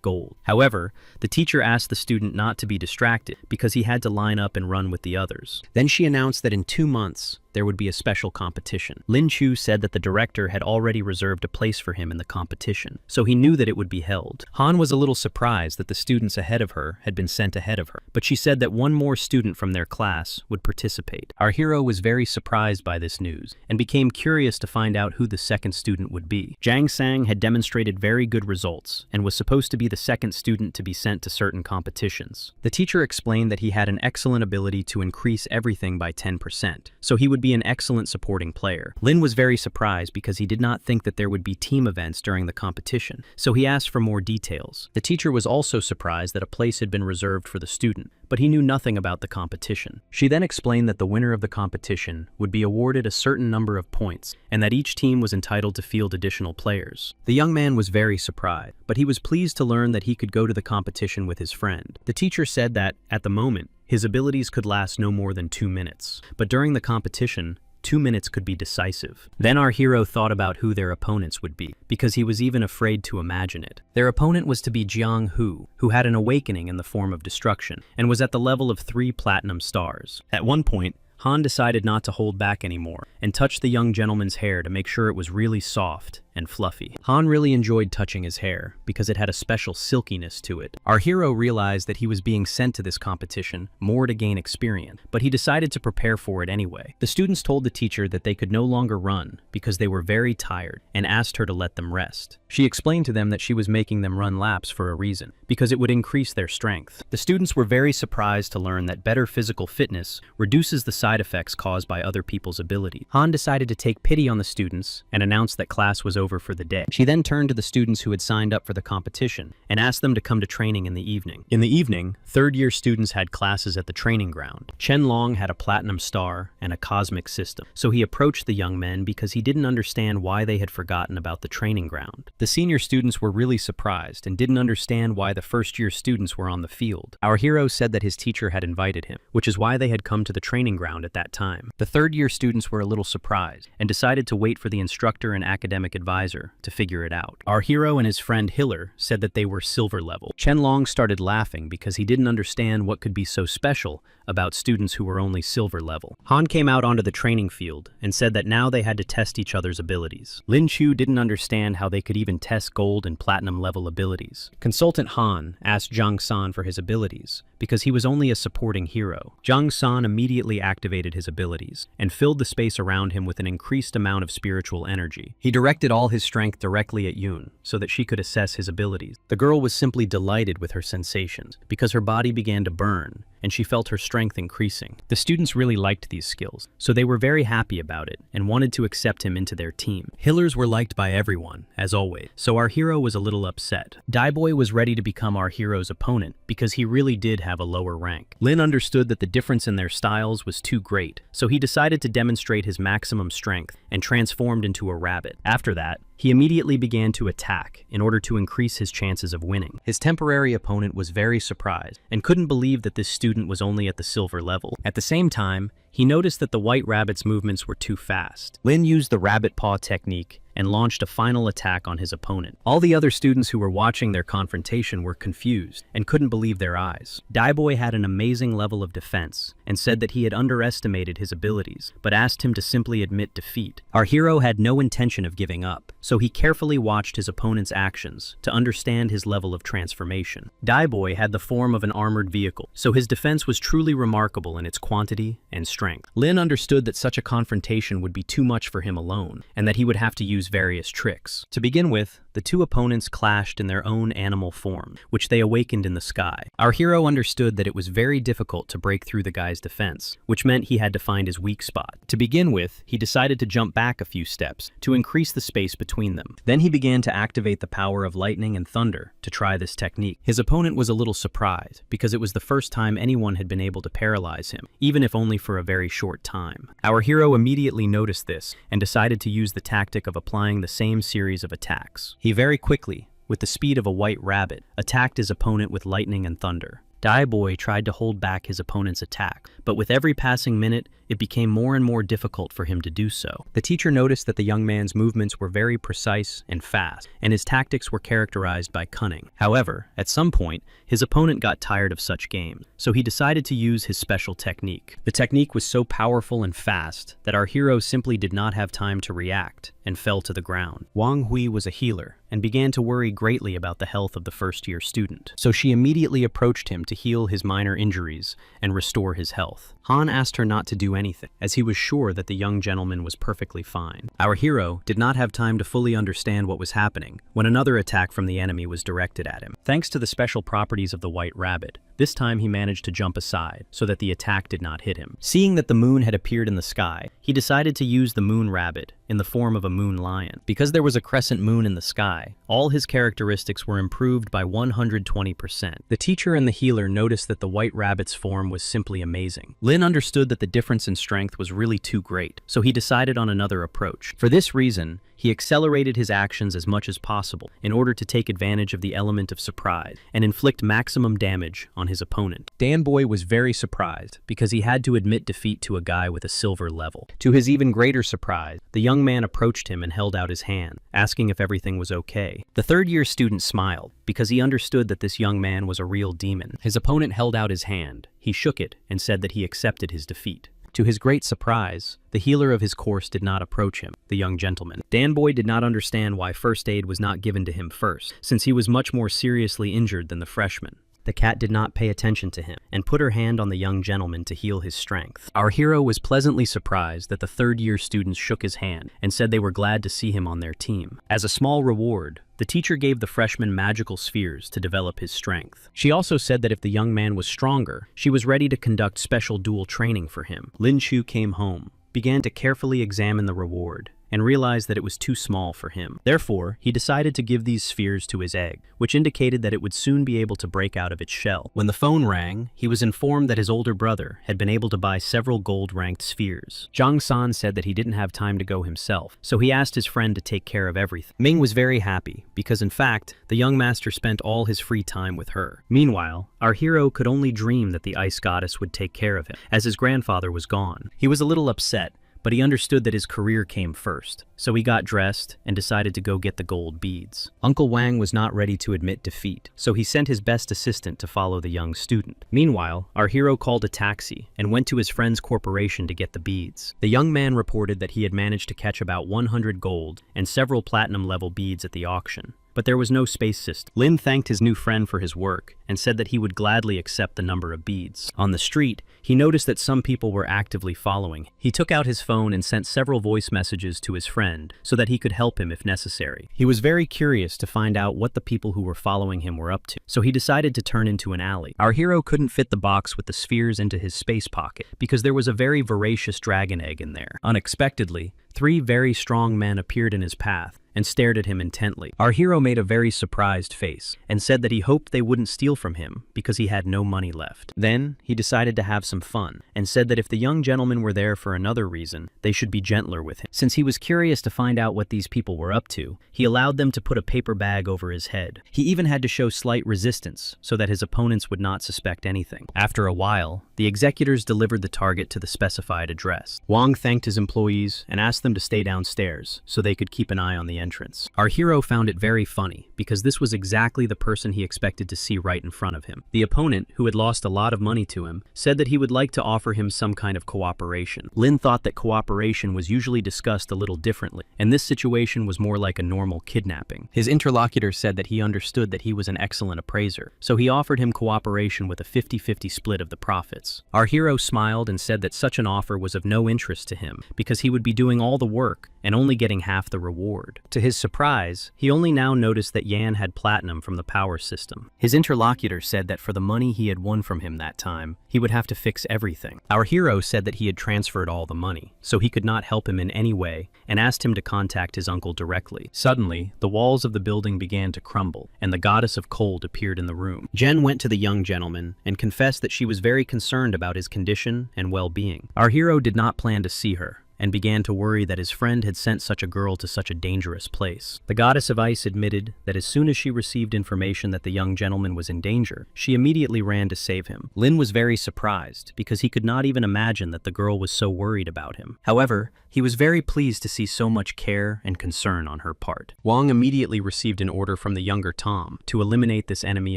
gold. However, the teacher asked the student not to be distracted because he had to line up and run with the others. Then she announced that in 2 months, there would be a special competition. Lin Chu said that the director had already reserved a place for him in the competition, so he knew that it would be held. Han was a little surprised that the students ahead of her had been sent ahead of her, but she said that one more student from their class would participate. Our hero was very surprised by this news and became curious to find out who the second student would be. Zhang Sang had demonstrated very good results and was supposed to be the second student to be sent to certain competitions. The teacher explained that he had an excellent ability to increase everything by 10%, so he would be an excellent supporting player. Lin was very surprised because he did not think that there would be team events during the competition, so he asked for more details. The teacher was also surprised that a place had been reserved for the student, but he knew nothing about the competition. She then explained that the winner of the competition would be awarded a certain number of points, and that each team was entitled to field additional players. The young man was very surprised, but he was pleased to learn that he could go to the competition with his friend. The teacher said that, at the moment, his abilities could last no more than 2 minutes, but during the competition, 2 minutes could be decisive. Then our hero thought about who their opponents would be, because he was even afraid to imagine it. Their opponent was to be Jiang Hu, who had an awakening in the form of destruction, and was at the level of 3 platinum stars. At one point, Han decided not to hold back anymore and touched the young gentleman's hair to make sure it was really soft and fluffy. Han really enjoyed touching his hair because it had a special silkiness to it. Our hero realized that he was being sent to this competition more to gain experience, but he decided to prepare for it anyway. The students told the teacher that they could no longer run because they were very tired and asked her to let them rest. She explained to them that she was making them run laps for a reason, because it would increase their strength. The students were very surprised to learn that better physical fitness reduces the side effects caused by other people's abilities. Han decided to take pity on the students and announced that class was over for the day. She then turned to the students who had signed up for the competition and asked them to come to training in the evening. In the evening, third-year students had classes at the training ground. Chen Long had a platinum star and a cosmic system, so he approached the young men because he didn't understand why they had forgotten about the training ground. The senior students were really surprised and didn't understand why the first-year students were on the field. Our hero said that his teacher had invited him, which is why they had come to the training ground at that time. The third-year students were a little surprised and decided to wait for the instructor and academic advisor to figure it out. Our hero and his friend Hiller said that they were silver level. Chen Long started laughing because he didn't understand what could be so special about students who were only silver level. Han came out onto the training field and said that now they had to test each other's abilities. Lin Chu didn't understand how they could even test gold and platinum level abilities. Consultant Han asked Zhang San for his abilities because he was only a supporting hero. Zhang San immediately activated his abilities and filled the space around him with an increased amount of spiritual energy. He directed all his strength directly at Yoon so that she could assess his abilities. The girl was simply delighted with her sensations because her body began to burn and she felt her strength increasing. The students really liked these skills, so they were very happy about it and wanted to accept him into their team. Hillers were liked by everyone, as always, so our hero was a little upset. Daiboy was ready to become our hero's opponent because he really did have a lower rank. Lin understood that the difference in their styles was too great, so he decided to demonstrate his maximum strength and transformed into a rabbit. After that, he immediately began to attack in order to increase his chances of winning. His temporary opponent was very surprised and couldn't believe that this student was only at the silver level. At the same time, he noticed that the white rabbit's movements were too fast. Lin used the rabbit paw technique and launched a final attack on his opponent. All the other students who were watching their confrontation were confused and couldn't believe their eyes. Daiboy had an amazing level of defense and said that he had underestimated his abilities, but asked him to simply admit defeat. Our hero had no intention of giving up, so he carefully watched his opponent's actions to understand his level of transformation. Daiboy had the form of an armored vehicle, so his defense was truly remarkable in its quantity and strength. Lin understood that such a confrontation would be too much for him alone, and that he would have to use various tricks. To begin with, the two opponents clashed in their own animal form, which they awakened in the sky. Our hero understood that it was very difficult to break through the guy's defense, which meant he had to find his weak spot. To begin with, he decided to jump back a few steps to increase the space between them. Then he began to activate the power of lightning and thunder to try this technique. His opponent was a little surprised because it was the first time anyone had been able to paralyze him, even if only for a very short time. Our hero immediately noticed this and decided to use the tactic of applying the same series of attacks. He very quickly, with the speed of a white rabbit, attacked his opponent with lightning and thunder. Boy tried to hold back his opponent's attack, but with every passing minute, it became more and more difficult for him to do so. The teacher noticed that the young man's movements were very precise and fast, and his tactics were characterized by cunning. However, at some point, his opponent got tired of such games, so he decided to use his special technique. The technique was so powerful and fast that our hero simply did not have time to react and fell to the ground. Wang Hui was a healer and began to worry greatly about the health of the first-year student, so she immediately approached him to heal his minor injuries and restore his health. Han asked her not to do anything, as he was sure that the young gentleman was perfectly fine. Our hero did not have time to fully understand what was happening when another attack from the enemy was directed at him. Thanks to the special properties of the white rabbit, this time he managed to jump aside so that the attack did not hit him. Seeing that the moon had appeared in the sky, he decided to use the moon rabbit in the form of a moon lion. Because there was a crescent moon in the sky, all his characteristics were improved by 120%. The teacher and the healer noticed that the white rabbit's form was simply amazing. Lin understood that the difference in strength was really too great, so he decided on another approach. For this reason, he accelerated his actions as much as possible in order to take advantage of the element of surprise and inflict maximum damage on his opponent. Boy was very surprised because he had to admit defeat to a guy with a silver level. To his even greater surprise, the young man approached him and held out his hand, asking if everything was okay. The third-year student smiled because he understood that this young man was a real demon. His opponent held out his hand. He shook it and said that he accepted his defeat. To his great surprise, the healer of his course did not approach him, the young gentleman. Boy did not understand why first aid was not given to him first, since he was much more seriously injured than the freshman. The cat did not pay attention to him and put her hand on the young gentleman to heal his strength. Our hero was pleasantly surprised that the third-year students shook his hand and said they were glad to see him on their team. As a small reward, the teacher gave the freshman magical spheres to develop his strength. She also said that if the young man was stronger, she was ready to conduct special dual training for him. Lin Chu came home, began to carefully examine the reward, and realized that it was too small for him. Therefore, he decided to give these spheres to his egg, which indicated that it would soon be able to break out of its shell. When the phone rang, he was informed that his older brother had been able to buy several gold-ranked spheres. Zhang San said that he didn't have time to go himself, so he asked his friend to take care of everything. Ming was very happy, because in fact, the young master spent all his free time with her. Meanwhile, our hero could only dream that the ice goddess would take care of him, as his grandfather was gone. He was a little upset, but he understood that his career came first, so he got dressed and decided to go get the gold beads. Uncle Wang was not ready to admit defeat, so he sent his best assistant to follow the young student. Meanwhile, our hero called a taxi and went to his friend's corporation to get the beads. The young man reported that he had managed to catch about 100 gold and several platinum-level beads at the auction, but there was no space system. Lin thanked his new friend for his work and said that he would gladly accept the number of beads. On the street, he noticed that some people were actively following. He took out his phone and sent several voice messages to his friend so that he could help him if necessary. He was very curious to find out what the people who were following him were up to, so he decided to turn into an alley. Our hero couldn't fit the box with the spheres into his space pocket because there was a very voracious dragon egg in there. Unexpectedly, 3 very strong men appeared in his path and stared at him intently. Our hero made a very surprised face and said that he hoped they wouldn't steal from him because he had no money left. Then he decided to have some fun and said that if the young gentlemen were there for another reason, they should be gentler with him. Since he was curious to find out what these people were up to, he allowed them to put a paper bag over his head. He even had to show slight resistance so that his opponents would not suspect anything. After a while, the executors delivered the target to the specified address. Wang thanked his employees and asked them to stay downstairs so they could keep an eye on the entrance. Our hero found it very funny because this was exactly the person he expected to see right in front of him. The opponent, who had lost a lot of money to him, said that he would like to offer him some kind of cooperation. Lin thought that cooperation was usually discussed a little differently, and this situation was more like a normal kidnapping. His interlocutor said that he understood that he was an excellent appraiser, so he offered him cooperation with a 50-50 split of the profits. Our hero smiled and said that such an offer was of no interest to him, because he would be doing all the work and only getting half the reward. To his surprise, he only now noticed that Yan had platinum from the power system. His interlocutor said that for the money he had won from him that time, he would have to fix everything. Our hero said that he had transferred all the money, so he could not help him in any way, and asked him to contact his uncle directly. Suddenly, the walls of the building began to crumble, and the goddess of cold appeared in the room. Jen went to the young gentleman and confessed that she was very concerned about his condition and well-being. Our hero did not plan to see her, and began to worry that his friend had sent such a girl to such a dangerous place. The goddess of ice admitted that as soon as she received information that the young gentleman was in danger, she immediately ran to save him. Lin was very surprised, because he could not even imagine that the girl was so worried about him. However, he was very pleased to see so much care and concern on her part. Wang immediately received an order from the younger Tom to eliminate this enemy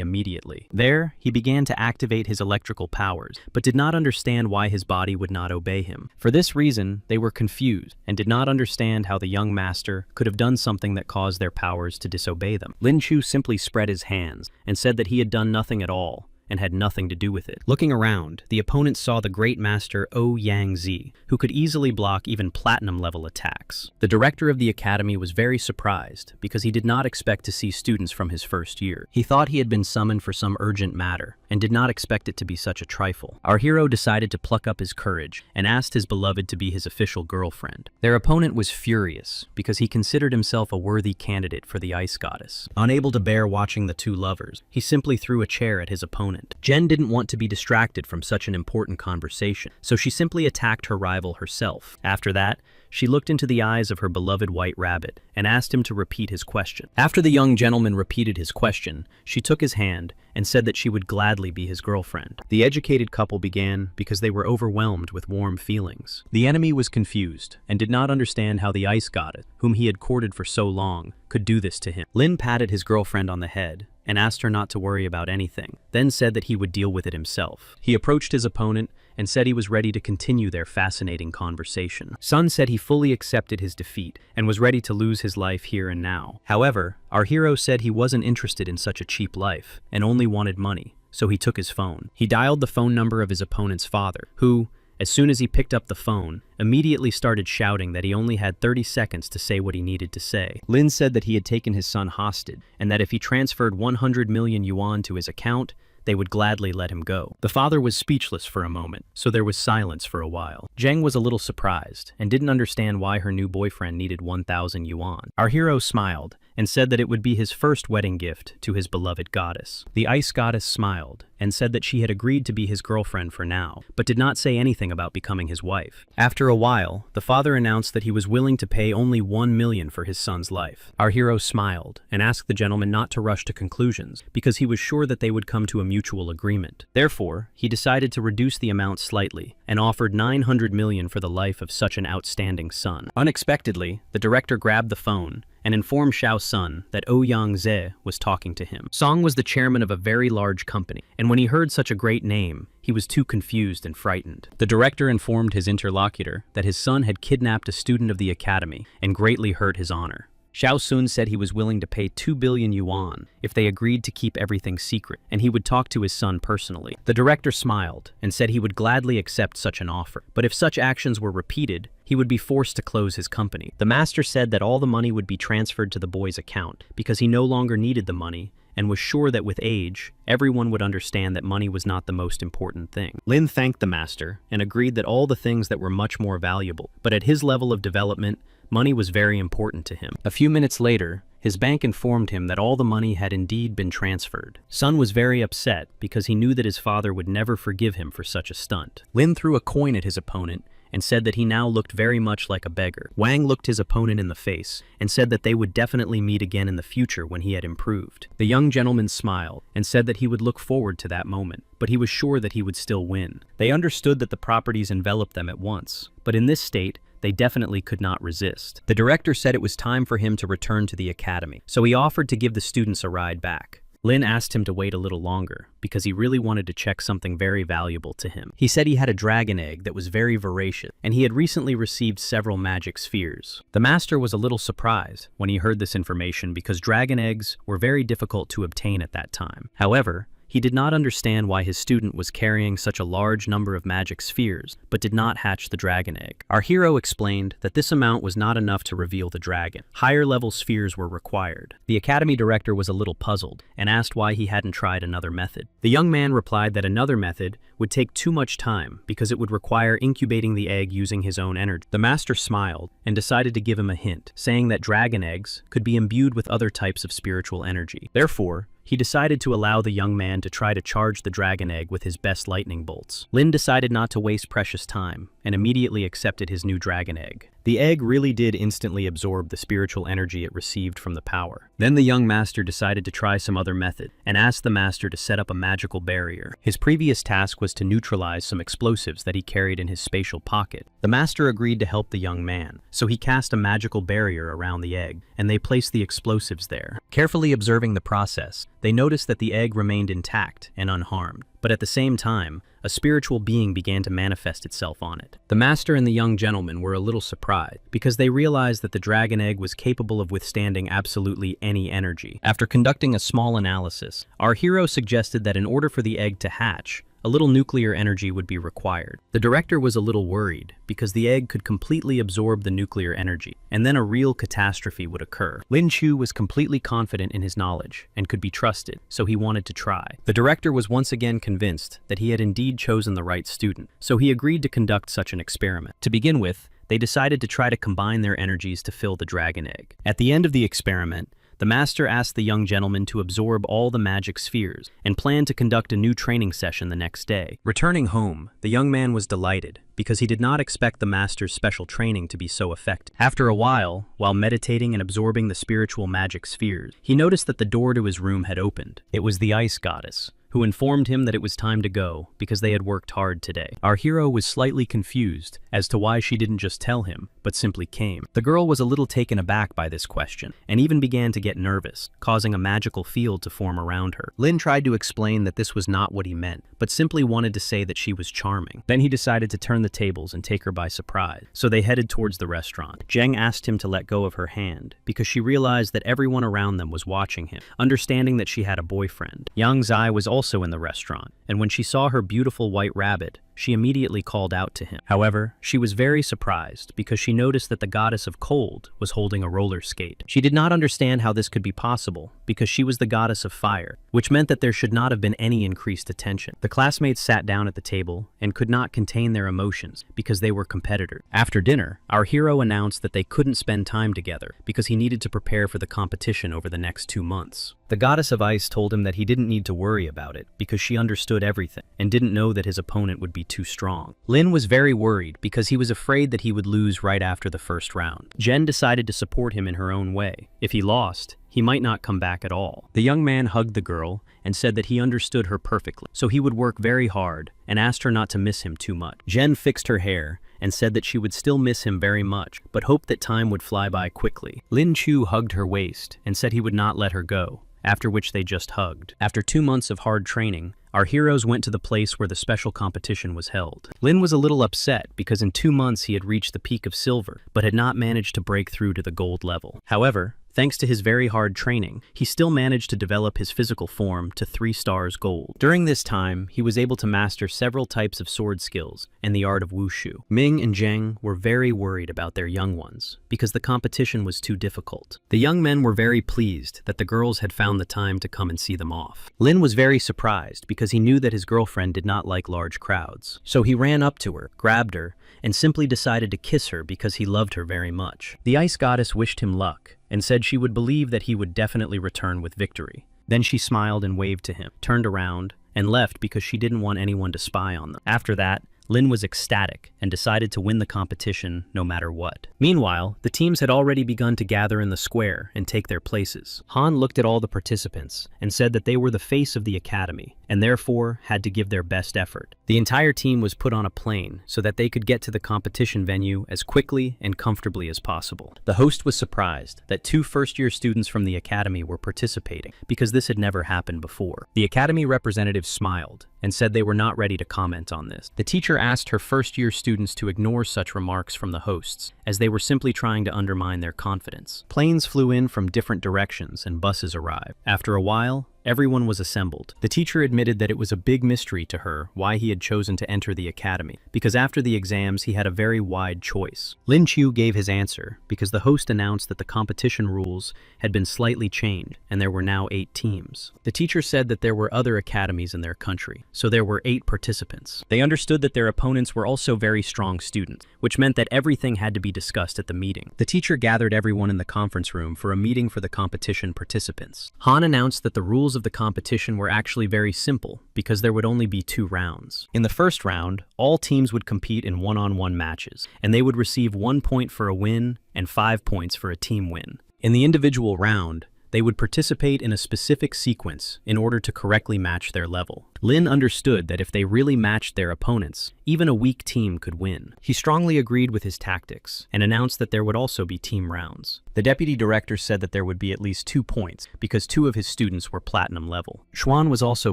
immediately. There, he began to activate his electrical powers, but did not understand why his body would not obey him. For this reason, they were confused and did not understand how the young master could have done something that caused their powers to disobey them. Lin Chu simply spread his hands and said that he had done nothing at all and had nothing to do with it. Looking around, the opponent saw the great master Yang Zi, who could easily block even platinum-level attacks. The director of the academy was very surprised because he did not expect to see students from his first year. He thought he had been summoned for some urgent matter and did not expect it to be such a trifle. Our hero decided to pluck up his courage and asked his beloved to be his official girlfriend. Their opponent was furious because he considered himself a worthy candidate for the ice goddess. Unable to bear watching the two lovers, he simply threw a chair at his opponent. Jen didn't want to be distracted from such an important conversation, so she simply attacked her rival herself. After that, she looked into the eyes of her beloved white rabbit and asked him to repeat his question. After the young gentleman repeated his question, she took his hand and said that she would gladly be his girlfriend. The educated couple began because they were overwhelmed with warm feelings. The enemy was confused and did not understand how the ice goddess, whom he had courted for so long, could do this to him. Lin patted his girlfriend on the head and asked her not to worry about anything, then said that he would deal with it himself. He approached his opponent and said he was ready to continue their fascinating conversation. Sun said he fully accepted his defeat and was ready to lose his life here and now. However, our hero said he wasn't interested in such a cheap life and only wanted money, so he took his phone. He dialed the phone number of his opponent's father, who, as soon as he picked up the phone, immediately started shouting that he only had 30 seconds to say what he needed to say. Lin said that he had taken his son hostage and that if he transferred 100 million yuan to his account, they would gladly let him go. The father was speechless for a moment, so there was silence for a while. Zheng was a little surprised and didn't understand why her new boyfriend needed 1,000 yuan. Our hero smiled and said that it would be his first wedding gift to his beloved goddess. The ice goddess smiled and said that she had agreed to be his girlfriend for now, but did not say anything about becoming his wife. After a while, the father announced that he was willing to pay only 1 million for his son's life. Our hero smiled and asked the gentleman not to rush to conclusions because he was sure that they would come to a mutual agreement. Therefore, he decided to reduce the amount slightly and offered 900 million for the life of such an outstanding son. Unexpectedly, the director grabbed the phone and informed Xiao Sun that Yang Ze was talking to him. Song was the chairman of a very large company, and when he heard such a great name, he was too confused and frightened. The director informed his interlocutor that his son had kidnapped a student of the academy and greatly hurt his honor. Xiao Sun said he was willing to pay 2 billion yuan if they agreed to keep everything secret, and he would talk to his son personally. The director smiled and said he would gladly accept such an offer, but if such actions were repeated, he would be forced to close his company. The master said that all the money would be transferred to the boy's account because he no longer needed the money and was sure that with age, everyone would understand that money was not the most important thing. Lin thanked the master and agreed that all the things that were much more valuable, but at his level of development, money was very important to him. A few minutes later, his bank informed him that all the money had indeed been transferred. Sun was very upset because he knew that his father would never forgive him for such a stunt. Lin threw a coin at his opponent and said that he now looked very much like a beggar. Wang looked his opponent in the face and said that they would definitely meet again in the future when he had improved. The young gentleman smiled and said that he would look forward to that moment, but he was sure that he would still win. They understood that the properties enveloped them at once, but in this state, they definitely could not resist. The director said it was time for him to return to the academy, so he offered to give the students a ride back. Lin asked him to wait a little longer because he really wanted to check something very valuable to him. He said he had a dragon egg that was very voracious, and he had recently received several magic spheres. The master was a little surprised when he heard this information because dragon eggs were very difficult to obtain at that time. However, he did not understand why his student was carrying such a large number of magic spheres, but did not hatch the dragon egg. Our hero explained that this amount was not enough to reveal the dragon. Higher level spheres were required. The academy director was a little puzzled and asked why he hadn't tried another method. The young man replied that another method would take too much time because it would require incubating the egg using his own energy. The master smiled and decided to give him a hint, saying that dragon eggs could be imbued with other types of spiritual energy. Therefore, he decided to allow the young man to try to charge the dragon egg with his best lightning bolts. Lin decided not to waste precious time and immediately accepted his new dragon egg. The egg really did instantly absorb the spiritual energy it received from the power. Then the young master decided to try some other method and asked the master to set up a magical barrier. His previous task was to neutralize some explosives that he carried in his spatial pocket. The master agreed to help the young man, so he cast a magical barrier around the egg, and they placed the explosives there. Carefully observing the process, they noticed that the egg remained intact and unharmed. But at the same time, a spiritual being began to manifest itself on it. The master and the young gentleman were a little surprised because they realized that the dragon egg was capable of withstanding absolutely any energy. After conducting a small analysis, our hero suggested that in order for the egg to hatch, a little nuclear energy would be required. The director was a little worried because the egg could completely absorb the nuclear energy, and then a real catastrophe would occur. Lin Chu was completely confident in his knowledge and could be trusted, so he wanted to try. The director was once again convinced that he had indeed chosen the right student, so he agreed to conduct such an experiment. To begin with, they decided to try to combine their energies to fill the dragon egg. At the end of the experiment, the master asked the young gentleman to absorb all the magic spheres and planned to conduct a new training session the next day. Returning home, the young man was delighted because he did not expect the master's special training to be so effective. After a while meditating and absorbing the spiritual magic spheres, he noticed that the door to his room had opened. It was the ice goddess, who informed him that it was time to go because they had worked hard today. Our hero was slightly confused as to why she didn't just tell him, but simply came. The girl was a little taken aback by this question and even began to get nervous, causing a magical field to form around her. Lin tried to explain that this was not what he meant, but simply wanted to say that she was charming. Then he decided to turn the tables and take her by surprise, so they headed towards the restaurant. Zheng asked him to let go of her hand because she realized that everyone around them was watching him, understanding that she had a boyfriend. Yang Zai was also in the restaurant, and when she saw her beautiful white rabbit, she immediately called out to him. However, she was very surprised because she noticed that the goddess of cold was holding a roller skate. She did not understand how this could be possible because she was the goddess of fire, which meant that there should not have been any increased attention. The classmates sat down at the table and could not contain their emotions because they were competitors. After dinner, our hero announced that they couldn't spend time together because he needed to prepare for the competition over the next 2 months. The goddess of ice told him that he didn't need to worry about it because she understood everything and didn't know that his opponent would be too strong. Lin was very worried because he was afraid that he would lose right after the first round. Jen decided to support him in her own way. If he lost, he might not come back at all. The young man hugged the girl and said that he understood her perfectly, so he would work very hard and asked her not to miss him too much. Jen fixed her hair and said that she would still miss him very much, but hoped that time would fly by quickly. Lin Chu hugged her waist and said he would not let her go, after which they just hugged. After 2 months of hard training, our heroes went to the place where the special competition was held. Lin was a little upset because in 2 months he had reached the peak of silver, but had not managed to break through to the gold level. However, thanks to his very hard training, he still managed to develop his physical form to 3 stars gold. During this time, he was able to master several types of sword skills and the art of wushu. Ming and Zheng were very worried about their young ones because the competition was too difficult. The young men were very pleased that the girls had found the time to come and see them off. Lin was very surprised because he knew that his girlfriend did not like large crowds. So he ran up to her, grabbed her, and simply decided to kiss her because he loved her very much. The ice goddess wished him luck and said she would believe that he would definitely return with victory. Then she smiled and waved to him, turned around, and left because she didn't want anyone to spy on them. After that, Lin was ecstatic and decided to win the competition no matter what. Meanwhile, the teams had already begun to gather in the square and take their places. Han looked at all the participants and said that they were the face of the academy and therefore had to give their best effort. The entire team was put on a plane so that they could get to the competition venue as quickly and comfortably as possible. The host was surprised that 2 first-year students from the academy were participating because this had never happened before. The academy representative smiled and said they were not ready to comment on this. The teacher asked her first-year students to ignore such remarks from the hosts, as they were simply trying to undermine their confidence. Planes flew in from different directions and buses arrived. After a while, everyone was assembled. The teacher admitted that it was a big mystery to her why he had chosen to enter the academy, because after the exams he had a very wide choice. Lin Chu gave his answer because the host announced that the competition rules had been slightly changed and there were now 8 teams. The teacher said that there were other academies in their country, so there were 8 participants. They understood that their opponents were also very strong students, which meant that everything had to be discussed at the meeting. The teacher gathered everyone in the conference room for a meeting for the competition participants. Han announced that the rules of the competition were actually very simple because there would only be 2 rounds. In the first round, all teams would compete in one-on-one matches, and they would receive 1 point for a win and 5 points for a team win. In the individual round, they would participate in a specific sequence in order to correctly match their level. Lin understood that if they really matched their opponents, even a weak team could win. He strongly agreed with his tactics and announced that there would also be team rounds. The deputy director said that there would be at least 2 points because 2 of his students were platinum level. Xuan was also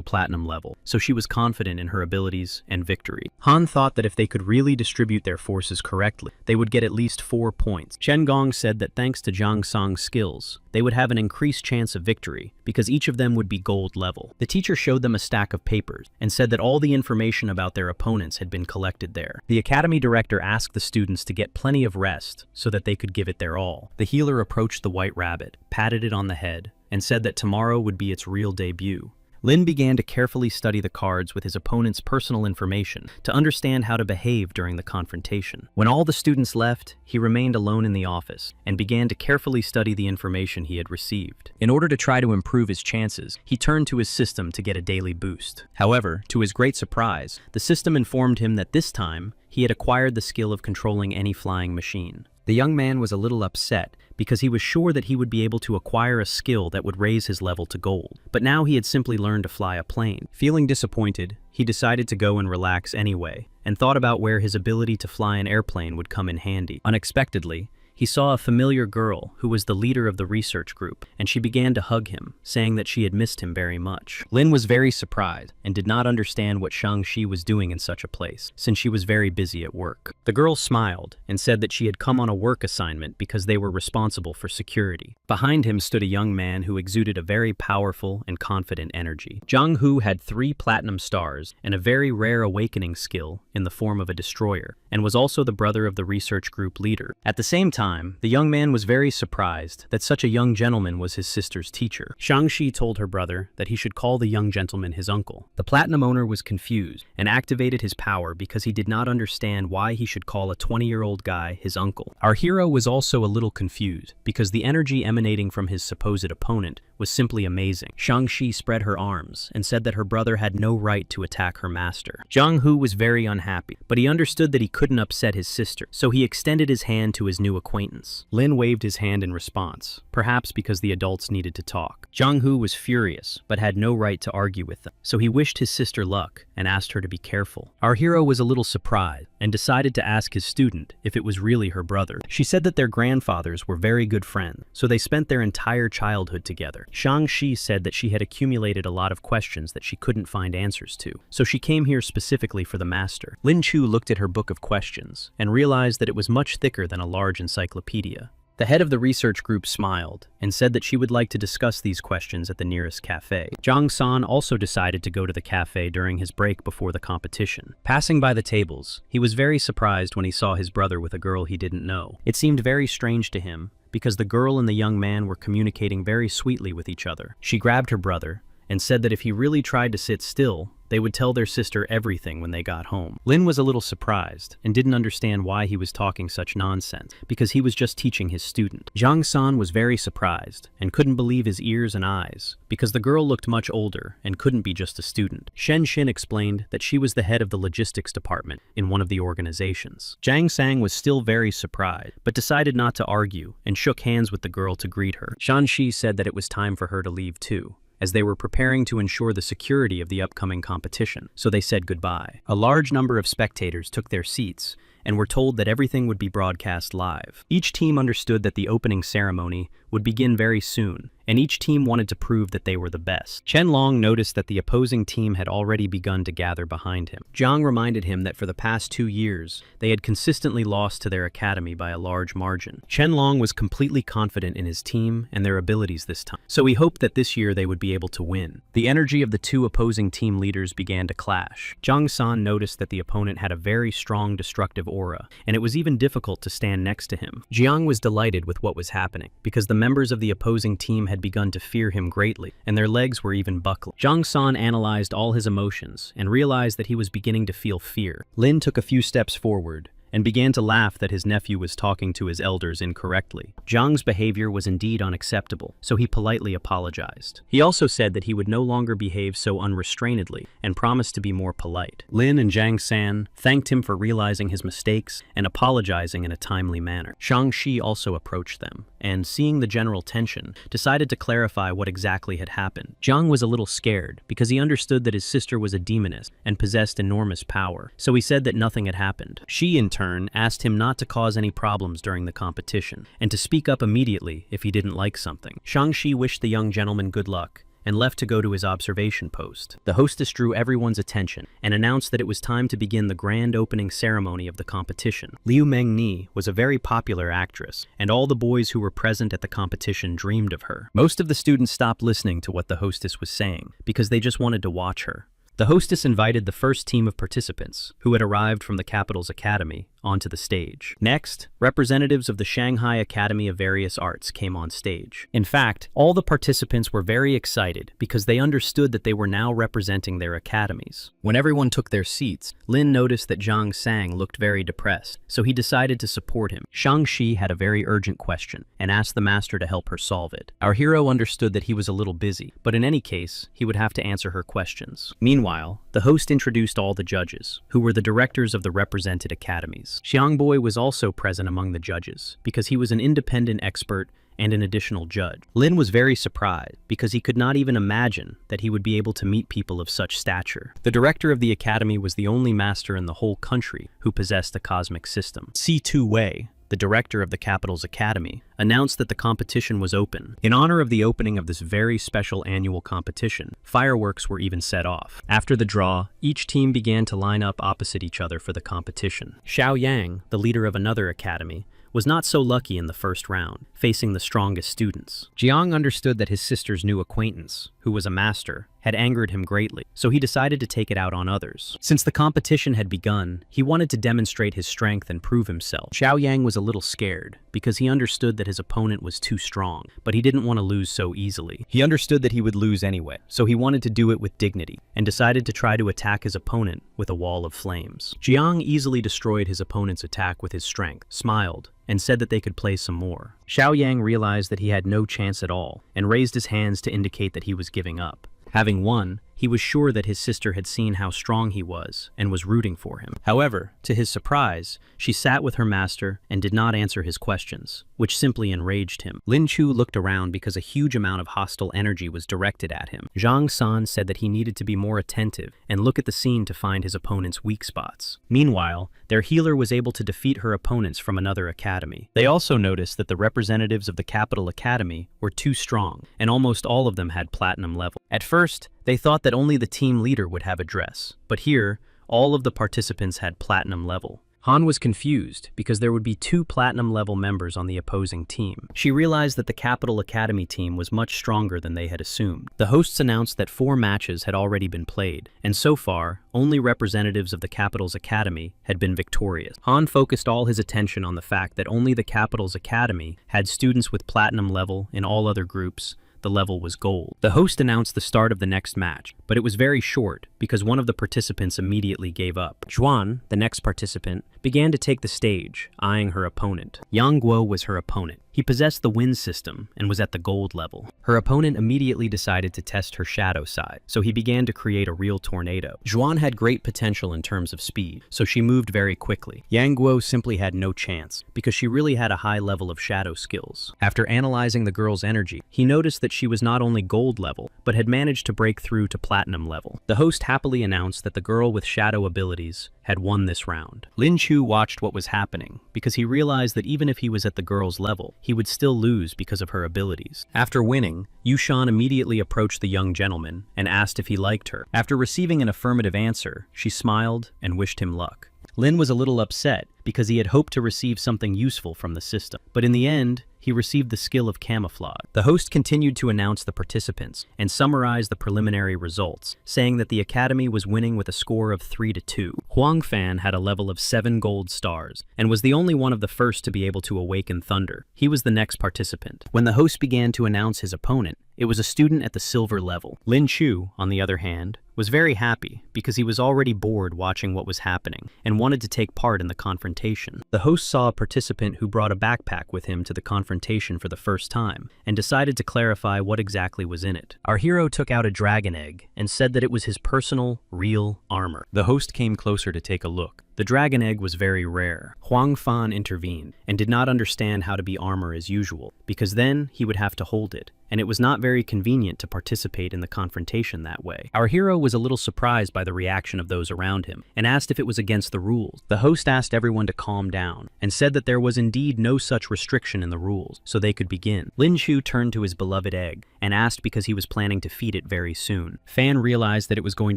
platinum level, so she was confident in her abilities and victory. Han thought that if they could really distribute their forces correctly, they would get at least 4 points. Chen Gong said that thanks to Zhang Song's skills, they would have an increased chance of victory because each of them would be gold level. The teacher showed them a stack of papers and said that all the information about their opponents had been collected there. The academy director asked the students to get plenty of rest so that they could give it their all. The healer approached the white rabbit, patted it on the head, and said that tomorrow would be its real debut. Lin began to carefully study the cards with his opponent's personal information to understand how to behave during the confrontation. When all the students left, he remained alone in the office and began to carefully study the information he had received. In order to try to improve his chances, he turned to his system to get a daily boost. However, to his great surprise, the system informed him that this time, he had acquired the skill of controlling any flying machine. The young man was a little upset because he was sure that he would be able to acquire a skill that would raise his level to gold. But now he had simply learned to fly a plane. Feeling disappointed, he decided to go and relax anyway, and thought about where his ability to fly an airplane would come in handy. Unexpectedly, he saw a familiar girl who was the leader of the research group, and she began to hug him, saying that she had missed him very much. Lin was very surprised and did not understand what Shang-Chi was doing in such a place, since she was very busy at work. The girl smiled and said that she had come on a work assignment because they were responsible for security. Behind him stood a young man who exuded a very powerful and confident energy. Zhang Hu had 3 platinum stars and a very rare awakening skill in the form of a destroyer, and was also the brother of the research group leader. At the same time, the young man was very surprised that such a young gentleman was his sister's teacher. Shang-Chi told her brother that he should call the young gentleman his uncle. The platinum owner was confused and activated his power because he did not understand why he should call a 20-year-old guy his uncle. Our hero was also a little confused because the energy emanating from his supposed opponent was simply amazing. Shang-Chi spread her arms and said that her brother had no right to attack her master. Zhang Hu was very unhappy, but he understood that he couldn't upset his sister, so he extended his hand to his new acquaintance. Lin waved his hand in response, perhaps because the adults needed to talk. Zhang Hu was furious, but had no right to argue with them, so he wished his sister luck and asked her to be careful. Our hero was a little surprised and decided to ask his student if it was really her brother. She said that their grandfathers were very good friends, so they spent their entire childhood together. Shang-Chi said that she had accumulated a lot of questions that she couldn't find answers to, so she came here specifically for the master. Lin Chu looked at her book of questions and realized that it was much thicker than a large encyclopedia. The head of the research group smiled and said that she would like to discuss these questions at the nearest cafe. Zhang San also decided to go to the cafe during his break before the competition. Passing by the tables, he was very surprised when he saw his brother with a girl he didn't know. It seemed very strange to him because the girl and the young man were communicating very sweetly with each other. She grabbed her brother and said that if he really tried to sit still, they would tell their sister everything when they got home. Lin was a little surprised and didn't understand why he was talking such nonsense, because he was just teaching his student. Zhang San was very surprised and couldn't believe his ears and eyes, because the girl looked much older and couldn't be just a student. Shen Xin explained that she was the head of the logistics department in one of the organizations. Zhang Sang was still very surprised, but decided not to argue and shook hands with the girl to greet her. Shan Shi said that it was time for her to leave too, as they were preparing to ensure the security of the upcoming competition, so they said goodbye. A large number of spectators took their seats and were told that everything would be broadcast live. Each team understood that the opening ceremony would begin very soon, and each team wanted to prove that they were the best. Qianlong noticed that the opposing team had already begun to gather behind him. Jiang reminded him that for the past 2 years, they had consistently lost to their academy by a large margin. Qianlong was completely confident in his team and their abilities this time, so he hoped that this year they would be able to win. The energy of the two opposing team leaders began to clash. Zhang San noticed that the opponent had a very strong destructive aura, and it was even difficult to stand next to him. Jiang was delighted with what was happening, because the members of the opposing team had begun to fear him greatly, and their legs were even buckling. Zhang San analyzed all his emotions and realized that he was beginning to feel fear. Lin took a few steps forward and began to laugh that his nephew was talking to his elders incorrectly. Zhang's behavior was indeed unacceptable, so he politely apologized. He also said that he would no longer behave so unrestrainedly and promised to be more polite. Lin and Zhang San thanked him for realizing his mistakes and apologizing in a timely manner. Shang Shi also approached them, and seeing the general tension, decided to clarify what exactly had happened. Zhang was a little scared because he understood that his sister was a demoness and possessed enormous power, so he said that nothing had happened. Shi, in turn, asked him not to cause any problems during the competition, and to speak up immediately if he didn't like something. Shang-Chi wished the young gentleman good luck, and left to go to his observation post. The hostess drew everyone's attention, and announced that it was time to begin the grand opening ceremony of the competition. Liu Mengni was a very popular actress, and all the boys who were present at the competition dreamed of her. Most of the students stopped listening to what the hostess was saying, because they just wanted to watch her. The hostess invited the first team of participants, who had arrived from the capital's academy, onto the stage. Next, representatives of the Shanghai Academy of Various Arts came on stage. In fact, all the participants were very excited because they understood that they were now representing their academies. When everyone took their seats, Lin noticed that Zhang Sang looked very depressed, so he decided to support him. Shang-Chi had a very urgent question and asked the master to help her solve it. Our hero understood that he was a little busy, but in any case, he would have to answer her questions. Meanwhile, the host introduced all the judges, who were the directors of the represented academies. Xiangboi was also present among the judges, because he was an independent expert and an additional judge. Lin was very surprised, because he could not even imagine that he would be able to meet people of such stature. The director of the academy was the only master in the whole country who possessed a cosmic system. Si-Tu Wei, the director of the capital's academy, announced that the competition was open. In honor of the opening of this very special annual competition, fireworks were even set off. After the draw, each team began to line up opposite each other for the competition. Xiao Yang, the leader of another academy, was not so lucky in the first round, facing the strongest students. Jiang understood that his sister's new acquaintance, who was a master, had angered him greatly, so he decided to take it out on others. Since the competition had begun, he wanted to demonstrate his strength and prove himself. Xiao Yang was a little scared, because he understood that his opponent was too strong, but he didn't want to lose so easily. He understood that he would lose anyway, so he wanted to do it with dignity, and decided to try to attack his opponent with a wall of flames. Jiang easily destroyed his opponent's attack with his strength, smiled, and said that they could play some more. Xiao Yang realized that he had no chance at all, and raised his hands to indicate that he was giving up. Having won, he was sure that his sister had seen how strong he was and was rooting for him. However, to his surprise, she sat with her master and did not answer his questions, which simply enraged him. Lin Chu looked around because a huge amount of hostile energy was directed at him. Zhang San said that he needed to be more attentive and look at the scene to find his opponent's weak spots. Meanwhile, their healer was able to defeat her opponents from another academy. They also noticed that the representatives of the Capital Academy were too strong, and almost all of them had platinum level. At first, they thought that only the team leader would have a dress, but here, all of the participants had platinum level. Han was confused because there would be 2 platinum level members on the opposing team. She realized that the Capital Academy team was much stronger than they had assumed. The hosts announced that 4 matches had already been played, and so far, only representatives of the Capital's Academy had been victorious. Han focused all his attention on the fact that only the Capital's Academy had students with platinum level. In all other groups, the level was gold. The host announced the start of the next match, but it was very short because one of the participants immediately gave up. Zhuan, the next participant, began to take the stage, eyeing her opponent. Yang Guo was her opponent. He possessed the wind system and was at the gold level. Her opponent immediately decided to test her shadow side, so he began to create a real tornado. Zhuan had great potential in terms of speed, so she moved very quickly. Yang Guo simply had no chance, because she really had a high level of shadow skills. After analyzing the girl's energy, he noticed that that she was not only gold level, but had managed to break through to platinum level. The host happily announced that the girl with shadow abilities had won this round. Lin Chu watched what was happening because he realized that even if he was at the girl's level, he would still lose because of her abilities. After winning, Yushan immediately approached the young gentleman and asked if he liked her. After receiving an affirmative answer, she smiled and wished him luck. Lin was a little upset because he had hoped to receive something useful from the system, but in the end, he received the skill of camouflage. The host continued to announce the participants and summarize the preliminary results, saying that the academy was winning with a score of 3-2. Huang Fan had a level of 7 gold stars and was the only one of the first to be able to awaken thunder. He was the next participant. When the host began to announce his opponent, it was a student at the silver level. Lin Chu, on the other hand, was very happy because he was already bored watching what was happening and wanted to take part in the confrontation. The host saw a participant who brought a backpack with him to the confrontation for the first time and decided to clarify what exactly was in it. Our hero took out a dragon egg and said that it was his personal, real armor. The host came closer to take a look. The dragon egg was very rare. Huang Fan intervened and did not understand how to be armor as usual, because then he would have to hold it, and it was not very convenient to participate in the confrontation that way. Our hero was a little surprised by the reaction of those around him and asked if it was against the rules. The host asked everyone to calm down and said that there was indeed no such restriction in the rules, so they could begin. Lin Chu turned to his beloved egg and asked because he was planning to feed it very soon. Fan realized that it was going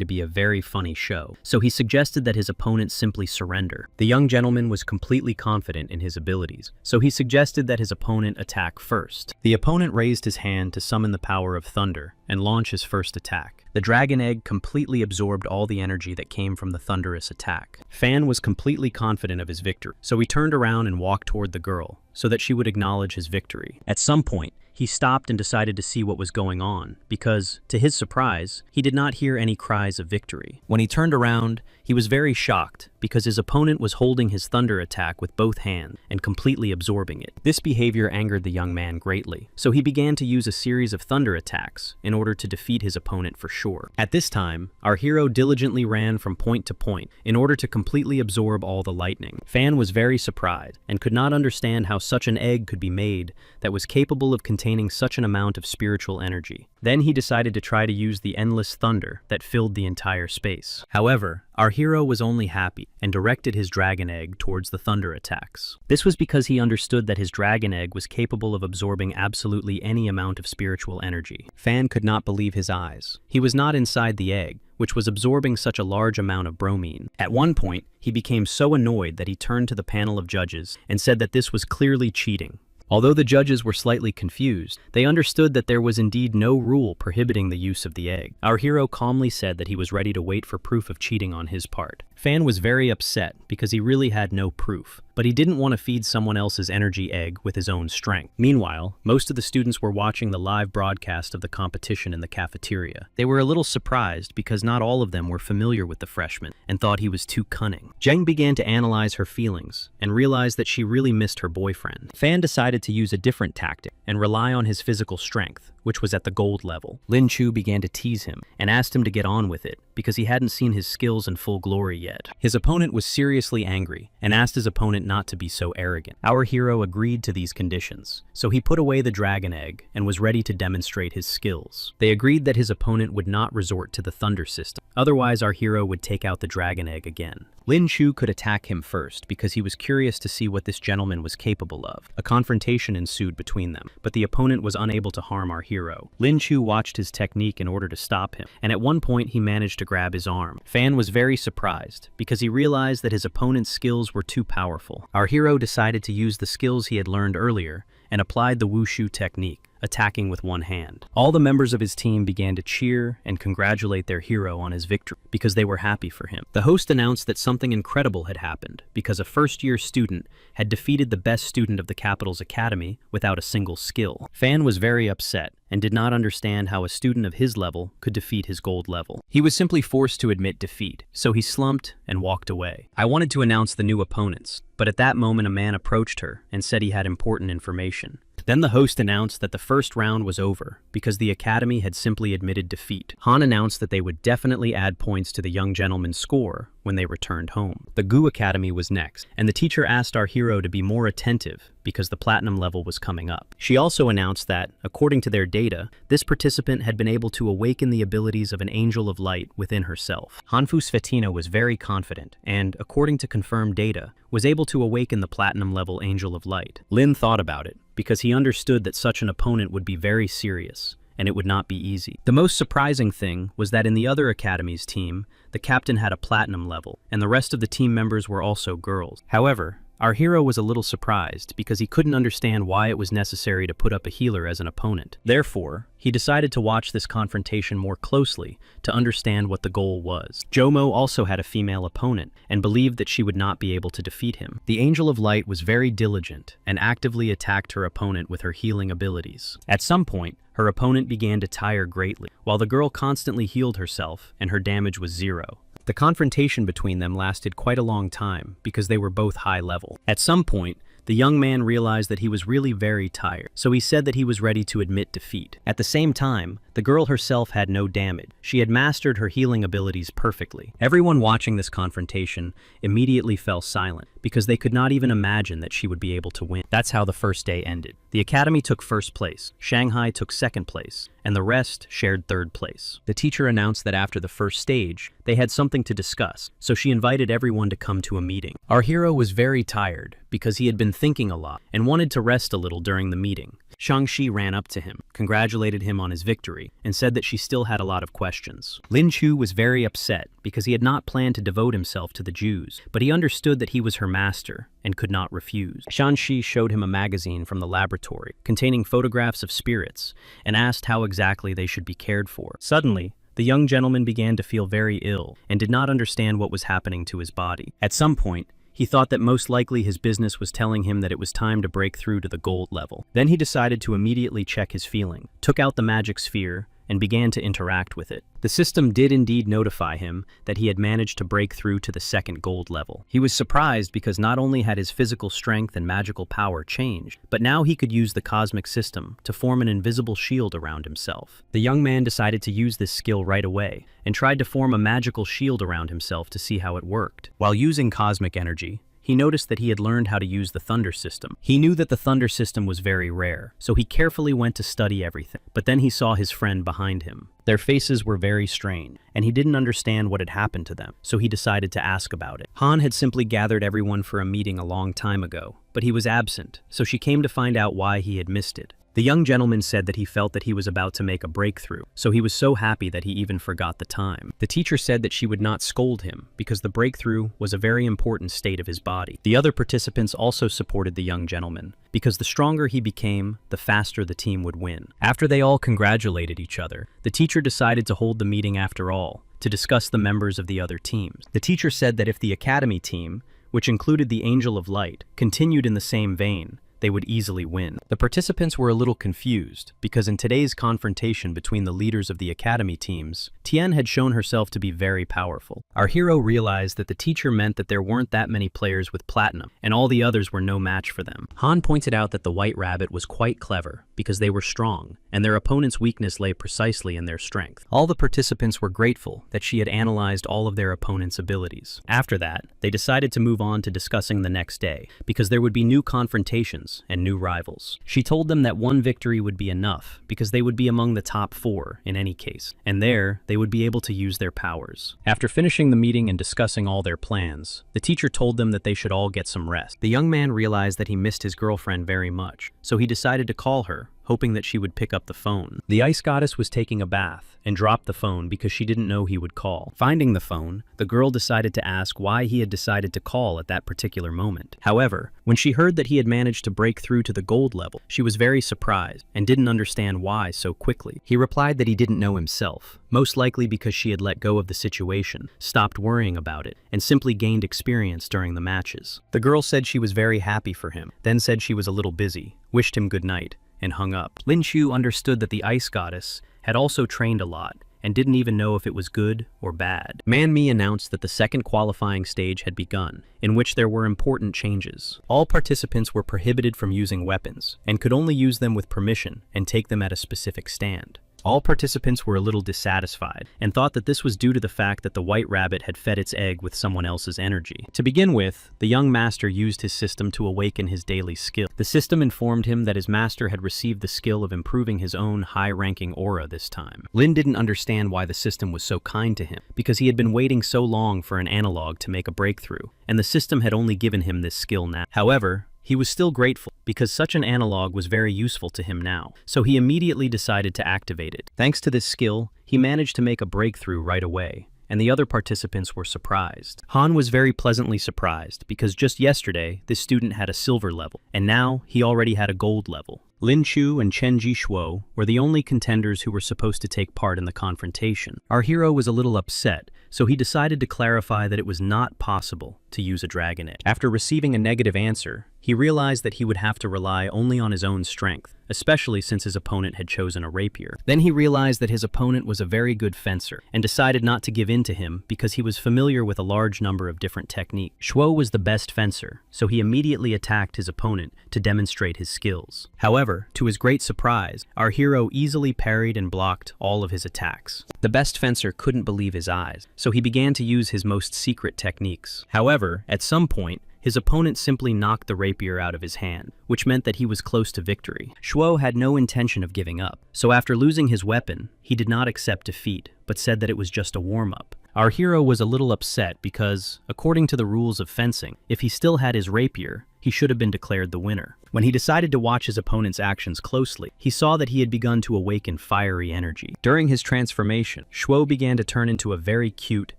to be a very funny show, so he suggested that his opponent simply surrender. The young gentleman was completely confident in his abilities, so he suggested that his opponent attack first. The opponent raised his hand to summon the power of thunder and launch his first attack. The dragon egg completely absorbed all the energy that came from the thunderous attack. Fan was completely confident of his victory, so he turned around and walked toward the girl so that she would acknowledge his victory. At some point, he stopped and decided to see what was going on because, to his surprise, he did not hear any cries of victory. When he turned around, he was very shocked because his opponent was holding his thunder attack with both hands and completely absorbing it. This behavior angered the young man greatly, so he began to use a series of thunder attacks in order to defeat his opponent for sure. At this time, our hero diligently ran from point to point in order to completely absorb all the lightning. Fan was very surprised and could not understand how such an egg could be made that was capable of containing such an amount of spiritual energy. Then he decided to try to use the endless thunder that filled the entire space. However, our hero was only happy and directed his dragon egg towards the thunder attacks. This was because he understood that his dragon egg was capable of absorbing absolutely any amount of spiritual energy. Fan could not believe his eyes. He was not inside the egg, which was absorbing such a large amount of bromine. At one point, he became so annoyed that he turned to the panel of judges and said that this was clearly cheating. Although the judges were slightly confused, they understood that there was indeed no rule prohibiting the use of the egg. Our hero calmly said that he was ready to wait for proof of cheating on his part. Fan was very upset because he really had no proof, but he didn't want to feed someone else's energy egg with his own strength. Meanwhile, most of the students were watching the live broadcast of the competition in the cafeteria. They were a little surprised because not all of them were familiar with the freshman and thought he was too cunning. Zheng began to analyze her feelings and realized that she really missed her boyfriend. Fan decided to use a different tactic and rely on his physical strength, which was at the gold level. Lin Chu began to tease him and asked him to get on with it because he hadn't seen his skills in full glory yet. His opponent was seriously angry and asked his opponent not to be so arrogant. Our hero agreed to these conditions, so he put away the dragon egg and was ready to demonstrate his skills. They agreed that his opponent would not resort to the thunder system, otherwise our hero would take out the dragon egg again. Lin Chu could attack him first because he was curious to see what this gentleman was capable of. A confrontation ensued between them, but the opponent was unable to harm our hero. Lin Chu watched his technique in order to stop him, and at one point he managed to grab his arm. Fan was very surprised because he realized that his opponent's skills were too powerful. Our hero decided to use the skills he had learned earlier and applied the wushu technique, attacking with one hand. All the members of his team began to cheer and congratulate their hero on his victory because they were happy for him. The host announced that something incredible had happened because a first-year student had defeated the best student of the capital's academy without a single skill. Fan was very upset and did not understand how a student of his level could defeat his gold level. He was simply forced to admit defeat, so he slumped and walked away. I wanted to announce the new opponents, but at that moment a man approached her and said he had important information. Then the host announced that the first round was over because the academy had simply admitted defeat. Han announced that they would definitely add points to the young gentleman's score when they returned home. The Gu Academy was next, and the teacher asked our hero to be more attentive because the platinum level was coming up. She also announced that, according to their data, this participant had been able to awaken the abilities of an angel of light within herself. Hanfu Svetina was very confident and, according to confirmed data, was able to awaken the platinum level angel of light. Lin thought about it because he understood that such an opponent would be very serious, and it would not be easy. The most surprising thing was that in the other academy's team, the captain had a platinum level, and the rest of the team members were also girls. However, our hero was a little surprised because he couldn't understand why it was necessary to put up a healer as an opponent. Therefore, he decided to watch this confrontation more closely to understand what the goal was. Jomo also had a female opponent and believed that she would not be able to defeat him. The Angel of Light was very diligent and actively attacked her opponent with her healing abilities. At some point, her opponent began to tire greatly, while the girl constantly healed herself and her damage was 0. The confrontation between them lasted quite a long time because they were both high level. At some point, the young man realized that he was really very tired, so he said that he was ready to admit defeat. At the same time, the girl herself had no damage. She had mastered her healing abilities perfectly. Everyone watching this confrontation immediately fell silent because they could not even imagine that she would be able to win. That's how the first day ended. The academy took first place, Shanghai took second place, and the rest shared third place. The teacher announced that after the first stage, they had something to discuss, so she invited everyone to come to a meeting. Our hero was very tired because he had been thinking a lot and wanted to rest a little during the meeting. Shang-Chi ran up to him, congratulated him on his victory, and said that she still had a lot of questions. Lin Chu was very upset because he had not planned to devote himself to the Jews, but he understood that he was her master and could not refuse. Shang-Chi showed him a magazine from the laboratory containing photographs of spirits and asked how exactly they should be cared for. Suddenly, the young gentleman began to feel very ill and did not understand what was happening to his body. At some point, he thought that most likely his business was telling him that it was time to break through to the gold level. Then he decided to immediately check his feeling, took out the magic sphere, and began to interact with it. The system did indeed notify him that he had managed to break through to the second gold level. He was surprised because not only had his physical strength and magical power changed, but now he could use the cosmic system to form an invisible shield around himself. The young man decided to use this skill right away and tried to form a magical shield around himself to see how it worked. While using cosmic energy, he noticed that he had learned how to use the thunder system. He knew that the thunder system was very rare, so he carefully went to study everything. But then he saw his friend behind him. Their faces were very strange, and he didn't understand what had happened to them, so he decided to ask about it. Han had simply gathered everyone for a meeting a long time ago, but he was absent, so she came to find out why he had missed it. The young gentleman said that he felt that he was about to make a breakthrough, so he was so happy that he even forgot the time. The teacher said that she would not scold him because the breakthrough was a very important state of his body. The other participants also supported the young gentleman because the stronger he became, the faster the team would win. After they all congratulated each other, the teacher decided to hold the meeting after all to discuss the members of the other teams. The teacher said that if the academy team, which included the Angel of Light, continued in the same vein, they would easily win. The participants were a little confused because in today's confrontation between the leaders of the academy teams, Tian had shown herself to be very powerful. Our hero realized that the teacher meant that there weren't that many players with platinum, and all the others were no match for them. Han pointed out that the White Rabbit was quite clever because they were strong, and their opponent's weakness lay precisely in their strength. All the participants were grateful that she had analyzed all of their opponent's abilities. After that, they decided to move on to discussing the next day because there would be new confrontations and new rivals. She told them that one victory would be enough because they would be among the top 4 in any case, and there they would be able to use their powers. After finishing the meeting and discussing all their plans, the teacher told them that they should all get some rest. The young man realized that he missed his girlfriend very much, so he decided to call her, hoping that she would pick up the phone. The ice goddess was taking a bath and dropped the phone because she didn't know he would call. Finding the phone, the girl decided to ask why he had decided to call at that particular moment. However, when she heard that he had managed to break through to the gold level, she was very surprised and didn't understand why so quickly. He replied that he didn't know himself, most likely because she had let go of the situation, stopped worrying about it, and simply gained experience during the matches. The girl said she was very happy for him, then said she was a little busy, wished him good night, and hung up. Lin Chu understood that the ice goddess had also trained a lot and didn't even know if it was good or bad. Manhwa announced that the second qualifying stage had begun, in which there were important changes. All participants were prohibited from using weapons, and could only use them with permission and take them at a specific stand. All participants were a little dissatisfied and thought that this was due to the fact that the white rabbit had fed its egg with someone else's energy. To begin with, the young master used his system to awaken his daily skill. The system informed him that his master had received the skill of improving his own high-ranking aura this time. Lin didn't understand why the system was so kind to him, because he had been waiting so long for an analog to make a breakthrough, and the system had only given him this skill now. However, he was still grateful, because such an analog was very useful to him now, so he immediately decided to activate it. Thanks to this skill, he managed to make a breakthrough right away, and the other participants were surprised. Han was very pleasantly surprised, because just yesterday, this student had a silver level, and now he already had a gold level. Lin Chu and Chen Jishuo were the only contenders who were supposed to take part in the confrontation. Our hero was a little upset, so he decided to clarify that it was not possible to use a dragon egg. After receiving a negative answer, he realized that he would have to rely only on his own strength, especially since his opponent had chosen a rapier. Then he realized that his opponent was a very good fencer, and decided not to give in to him because he was familiar with a large number of different techniques. Shuo was the best fencer, so he immediately attacked his opponent to demonstrate his skills. However, to his great surprise, our hero easily parried and blocked all of his attacks. The best fencer couldn't believe his eyes, so he began to use his most secret techniques. However, at some point, his opponent simply knocked the rapier out of his hand, which meant that he was close to victory. Shuo had no intention of giving up, so after losing his weapon, he did not accept defeat, but said that it was just a warm-up. Our hero was a little upset because, according to the rules of fencing, if he still had his rapier, he should have been declared the winner. When he decided to watch his opponent's actions closely, he saw that he had begun to awaken fiery energy. During his transformation, Shuo began to turn into a very cute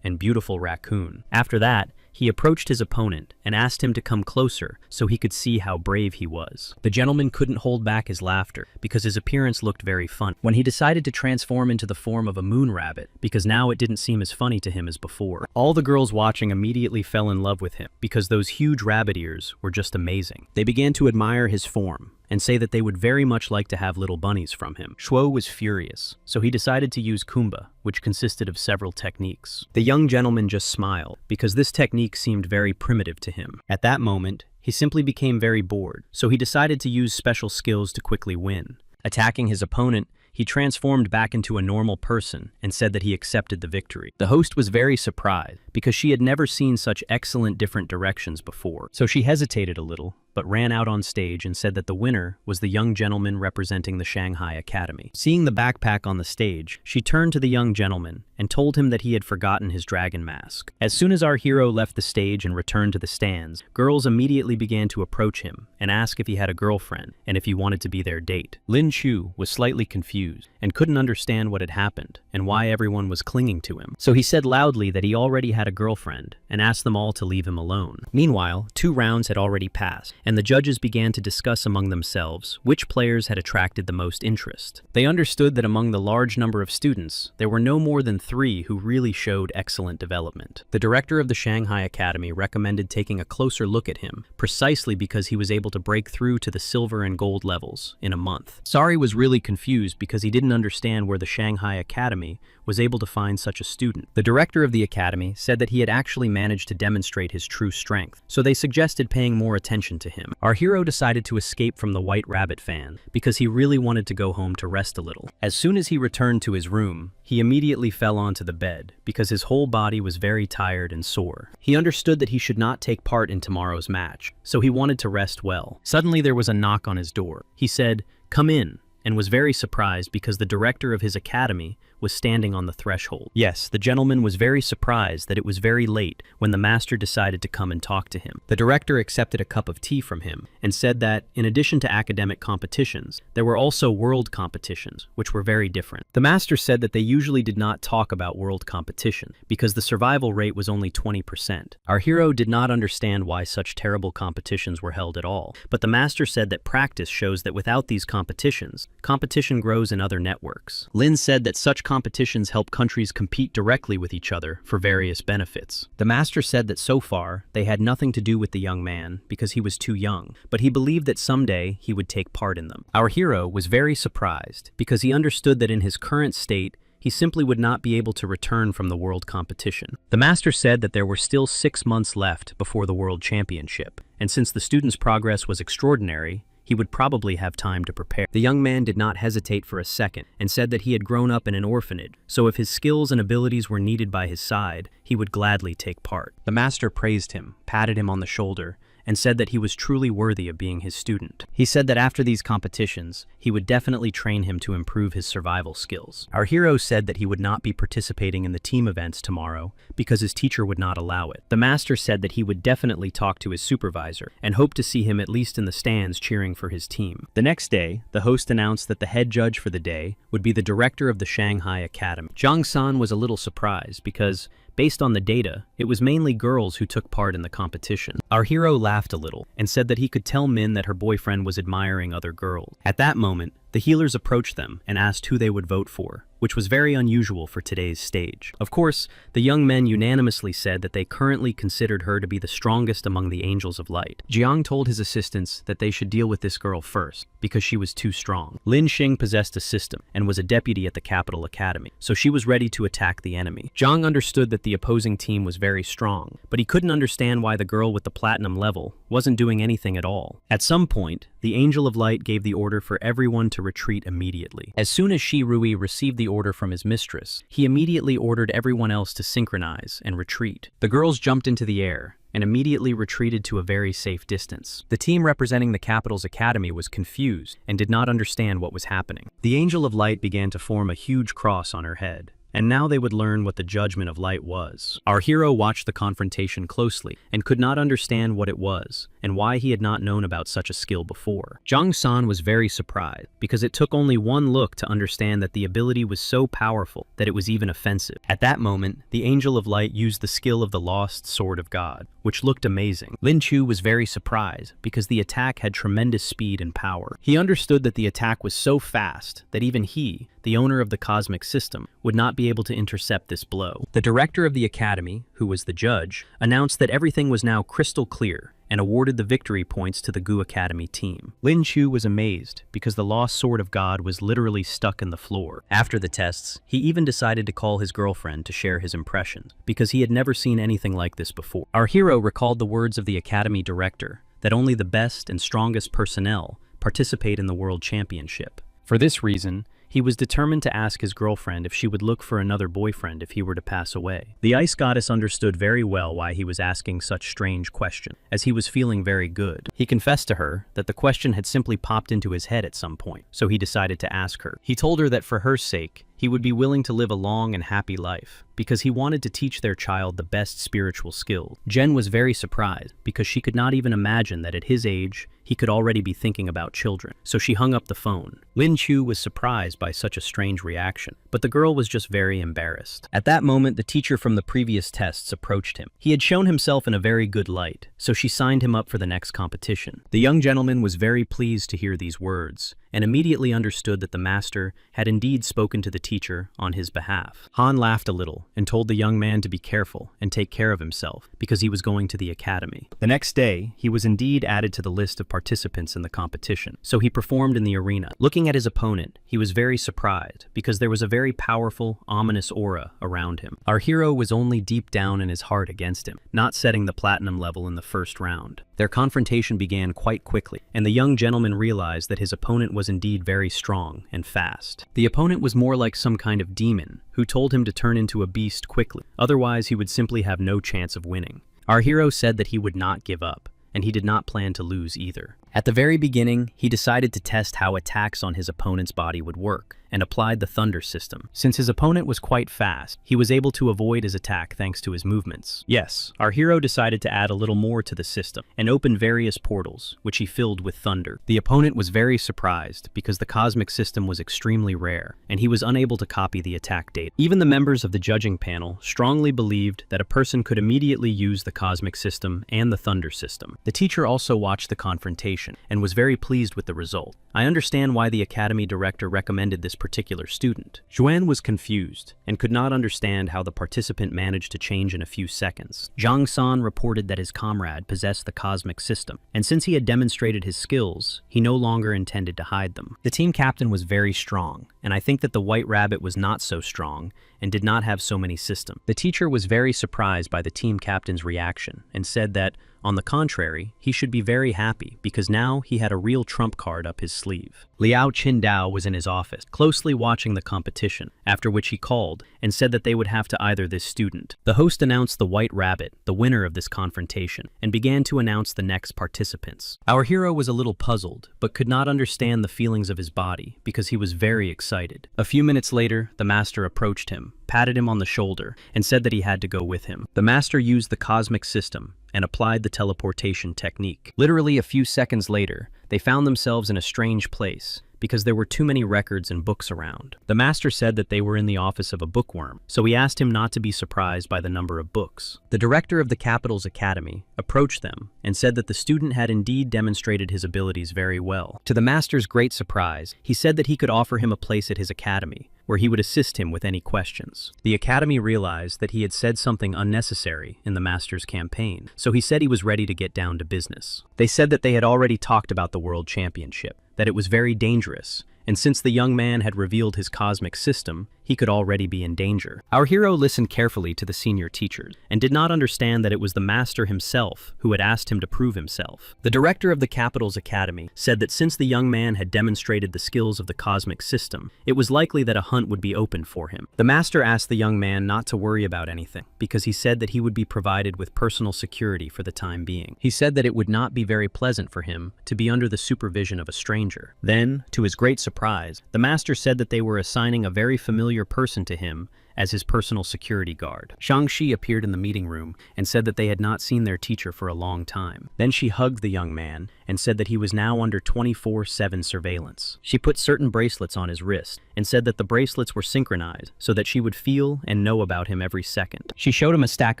and beautiful raccoon. After that, he approached his opponent and asked him to come closer so he could see how brave he was. The gentleman couldn't hold back his laughter because his appearance looked very fun. When he decided to transform into the form of a moon rabbit, because now it didn't seem as funny to him as before, all the girls watching immediately fell in love with him because those huge rabbit ears were just amazing. They began to admire his form and say that they would very much like to have little bunnies from him. Shuo was furious, so he decided to use Kumba, which consisted of several techniques. The young gentleman just smiled, because this technique seemed very primitive to him. At that moment, he simply became very bored, so he decided to use special skills to quickly win. Attacking his opponent, he transformed back into a normal person and said that he accepted the victory. The host was very surprised, because she had never seen such excellent different directions before, so she hesitated a little, but ran out on stage and said that the winner was the young gentleman representing the Shanghai Academy. Seeing the backpack on the stage, she turned to the young gentleman and told him that he had forgotten his dragon mask. As soon as our hero left the stage and returned to the stands, girls immediately began to approach him and ask if he had a girlfriend and if he wanted to be their date. Lin Chu was slightly confused and couldn't understand what had happened and why everyone was clinging to him. So he said loudly that he already had a girlfriend and asked them all to leave him alone. Meanwhile, 2 rounds had already passed, and the judges began to discuss among themselves which players had attracted the most interest. They understood that among the large number of students, there were no more than 3 who really showed excellent development. The director of the Shanghai Academy recommended taking a closer look at him, precisely because he was able to break through to the silver and gold levels in a month. Sari was really confused because he didn't understand where the Shanghai Academy was able to find such a student. The director of the academy said that he had actually managed to demonstrate his true strength, so they suggested paying more attention to him. Our hero decided to escape from the White Rabbit fan because he really wanted to go home to rest a little. As soon as he returned to his room, he immediately fell onto the bed because his whole body was very tired and sore. He understood that he should not take part in tomorrow's match, so he wanted to rest well. Suddenly there was a knock on his door. He said, "Come in," and was very surprised because the director of his academy was standing on the threshold. Yes, the gentleman was very surprised that it was very late when the master decided to come and talk to him. The director accepted a cup of tea from him and said that, in addition to academic competitions, there were also world competitions, which were very different. The master said that they usually did not talk about world competition because the survival rate was only 20%. Our hero did not understand why such terrible competitions were held at all, but the master said that practice shows that without these competitions, competition grows in other networks. Lin said that such competitions help countries compete directly with each other for various benefits. The master said that so far, they had nothing to do with the young man because he was too young, but he believed that someday he would take part in them. Our hero was very surprised because he understood that in his current state, he simply would not be able to return from the world competition. The master said that there were still 6 months left before the world championship, and since the student's progress was extraordinary, he would probably have time to prepare. The young man did not hesitate for a second and said that he had grown up in an orphanage, so if his skills and abilities were needed by his side, he would gladly take part. The master praised him, patted him on the shoulder, and said that he was truly worthy of being his student. He said that after these competitions, he would definitely train him to improve his survival skills. Our hero said that he would not be participating in the team events tomorrow because his teacher would not allow it. The master said that he would definitely talk to his supervisor and hoped to see him at least in the stands cheering for his team. The next day, the host announced that the head judge for the day would be the director of the Shanghai Academy. Zhang-san was a little surprised because, based on the data, it was mainly girls who took part in the competition. Our hero laughed a little and said that he could tell Min that her boyfriend was admiring other girls. At that moment, the healers approached them and asked who they would vote for, which was very unusual for today's stage. Of course, the young men unanimously said that they currently considered her to be the strongest among the angels of light. Jiang told his assistants that they should deal with this girl first, because she was too strong. Lin Xing possessed a system and was a deputy at the capital academy, so she was ready to attack the enemy. Jiang understood that the opposing team was very strong, but he couldn't understand why the girl with the platinum level wasn't doing anything at all. At some point, the angel of light gave the order for everyone to retreat immediately. As soon as Shi Rui received the order from his mistress, he immediately ordered everyone else to synchronize and retreat. The girls jumped into the air and immediately retreated to a very safe distance. The team representing the capital's academy was confused and did not understand what was happening. The angel of light began to form a huge cross on her head, and now they would learn what the judgment of light was. Our hero watched the confrontation closely and could not understand what it was and why he had not known about such a skill before. Zhang San was very surprised because it took only one look to understand that the ability was so powerful that it was even offensive. At that moment, the angel of light used the skill of the lost sword of God, which looked amazing. Lin Chu was very surprised because the attack had tremendous speed and power. He understood that the attack was so fast that even he, the owner of the cosmic system, would not be able to intercept this blow. The director of the academy, who was the judge, announced that everything was now crystal clear and awarded the victory points to the Gu Academy team. Lin Chu was amazed because the lost sword of God was literally stuck in the floor. After the tests, he even decided to call his girlfriend to share his impressions because he had never seen anything like this before. Our hero recalled the words of the academy director that only the best and strongest personnel participate in the world championship. For this reason, he was determined to ask his girlfriend if she would look for another boyfriend if he were to pass away. The ice goddess understood very well why he was asking such strange questions, as he was feeling very good. He confessed to her that the question had simply popped into his head at some point, so he decided to ask her. He told her that for her sake, he would be willing to live a long and happy life, because he wanted to teach their child the best spiritual skills. Jen was very surprised, because she could not even imagine that at his age, he could already be thinking about children, so she hung up the phone. Lin Chu was surprised by such a strange reaction, but the girl was just very embarrassed. At that moment, the teacher from the previous tests approached him. He had shown himself in a very good light, so she signed him up for the next competition. The young gentleman was very pleased to hear these words, and immediately understood that the master had indeed spoken to the teacher on his behalf. Han laughed a little and told the young man to be careful and take care of himself because he was going to the academy. The next day, he was indeed added to the list of participants in the competition, so he performed in the arena. Looking at his opponent, he was very surprised because there was a very powerful, ominous aura around him. Our hero was only deep down in his heart against him, not setting the platinum level in the first round. Their confrontation began quite quickly, and the young gentleman realized that his opponent was indeed very strong and fast. The opponent was more like some kind of demon who told him to turn into a beast quickly, otherwise he would simply have no chance of winning. Our hero said that he would not give up, and he did not plan to lose either. At the very beginning, he decided to test how attacks on his opponent's body would work, and applied the thunder system. Since his opponent was quite fast, he was able to avoid his attack thanks to his movements. Yes, our hero decided to add a little more to the system, and opened various portals, which he filled with thunder. The opponent was very surprised, because the cosmic system was extremely rare, and he was unable to copy the attack data. Even the members of the judging panel strongly believed that a person could immediately use the cosmic system and the thunder system. The teacher also watched the confrontation confrontation and was very pleased with the result. I understand why the academy director recommended this particular student. Juan was confused and could not understand how the participant managed to change in a few seconds. Zhang San reported that his comrade possessed the cosmic system, and since he had demonstrated his skills, he no longer intended to hide them. The team captain was very strong, and I think that the White Rabbit was not so strong and did not have so many systems. The teacher was very surprised by the team captain's reaction and said that, on the contrary, he should be very happy because now he had a real trump card up his sleeve. Liao Qindao was in his office, closely watching the competition, after which he called and said that they would have to either this student. The host announced the White Rabbit, the winner of this confrontation, and began to announce the next participants. Our hero was a little puzzled, but could not understand the feelings of his body because he was very excited. A few minutes later, the master approached him, patted him on the shoulder, and said that he had to go with him. The master used the cosmic system and applied the teleportation technique. Literally a few seconds later, they found themselves in a strange place because there were too many records and books around. The master said that they were in the office of a bookworm, so he asked him not to be surprised by the number of books. The director of the capital's academy approached them and said that the student had indeed demonstrated his abilities very well. To the master's great surprise, he said that he could offer him a place at his academy, where he would assist him with any questions. The academy realized that he had said something unnecessary in the master's campaign, so he said he was ready to get down to business. They said that they had already talked about the World Championship, that it was very dangerous, and since the young man had revealed his cosmic system, he could already be in danger. Our hero listened carefully to the senior teachers and did not understand that it was the master himself who had asked him to prove himself. The director of the capital's academy said that since the young man had demonstrated the skills of the cosmic system, it was likely that a hunt would be open for him. The master asked the young man not to worry about anything because he said that he would be provided with personal security for the time being. He said that it would not be very pleasant for him to be under the supervision of a stranger. Then, to his great surprise, the master said that they were assigning a very familiar person to him as his personal security guard. Shang-Chi appeared in the meeting room and said that they had not seen their teacher for a long time. Then she hugged the young man and said that he was now under 24/7 surveillance. She put certain bracelets on his wrist and said that the bracelets were synchronized so that she would feel and know about him every second. She showed him a stack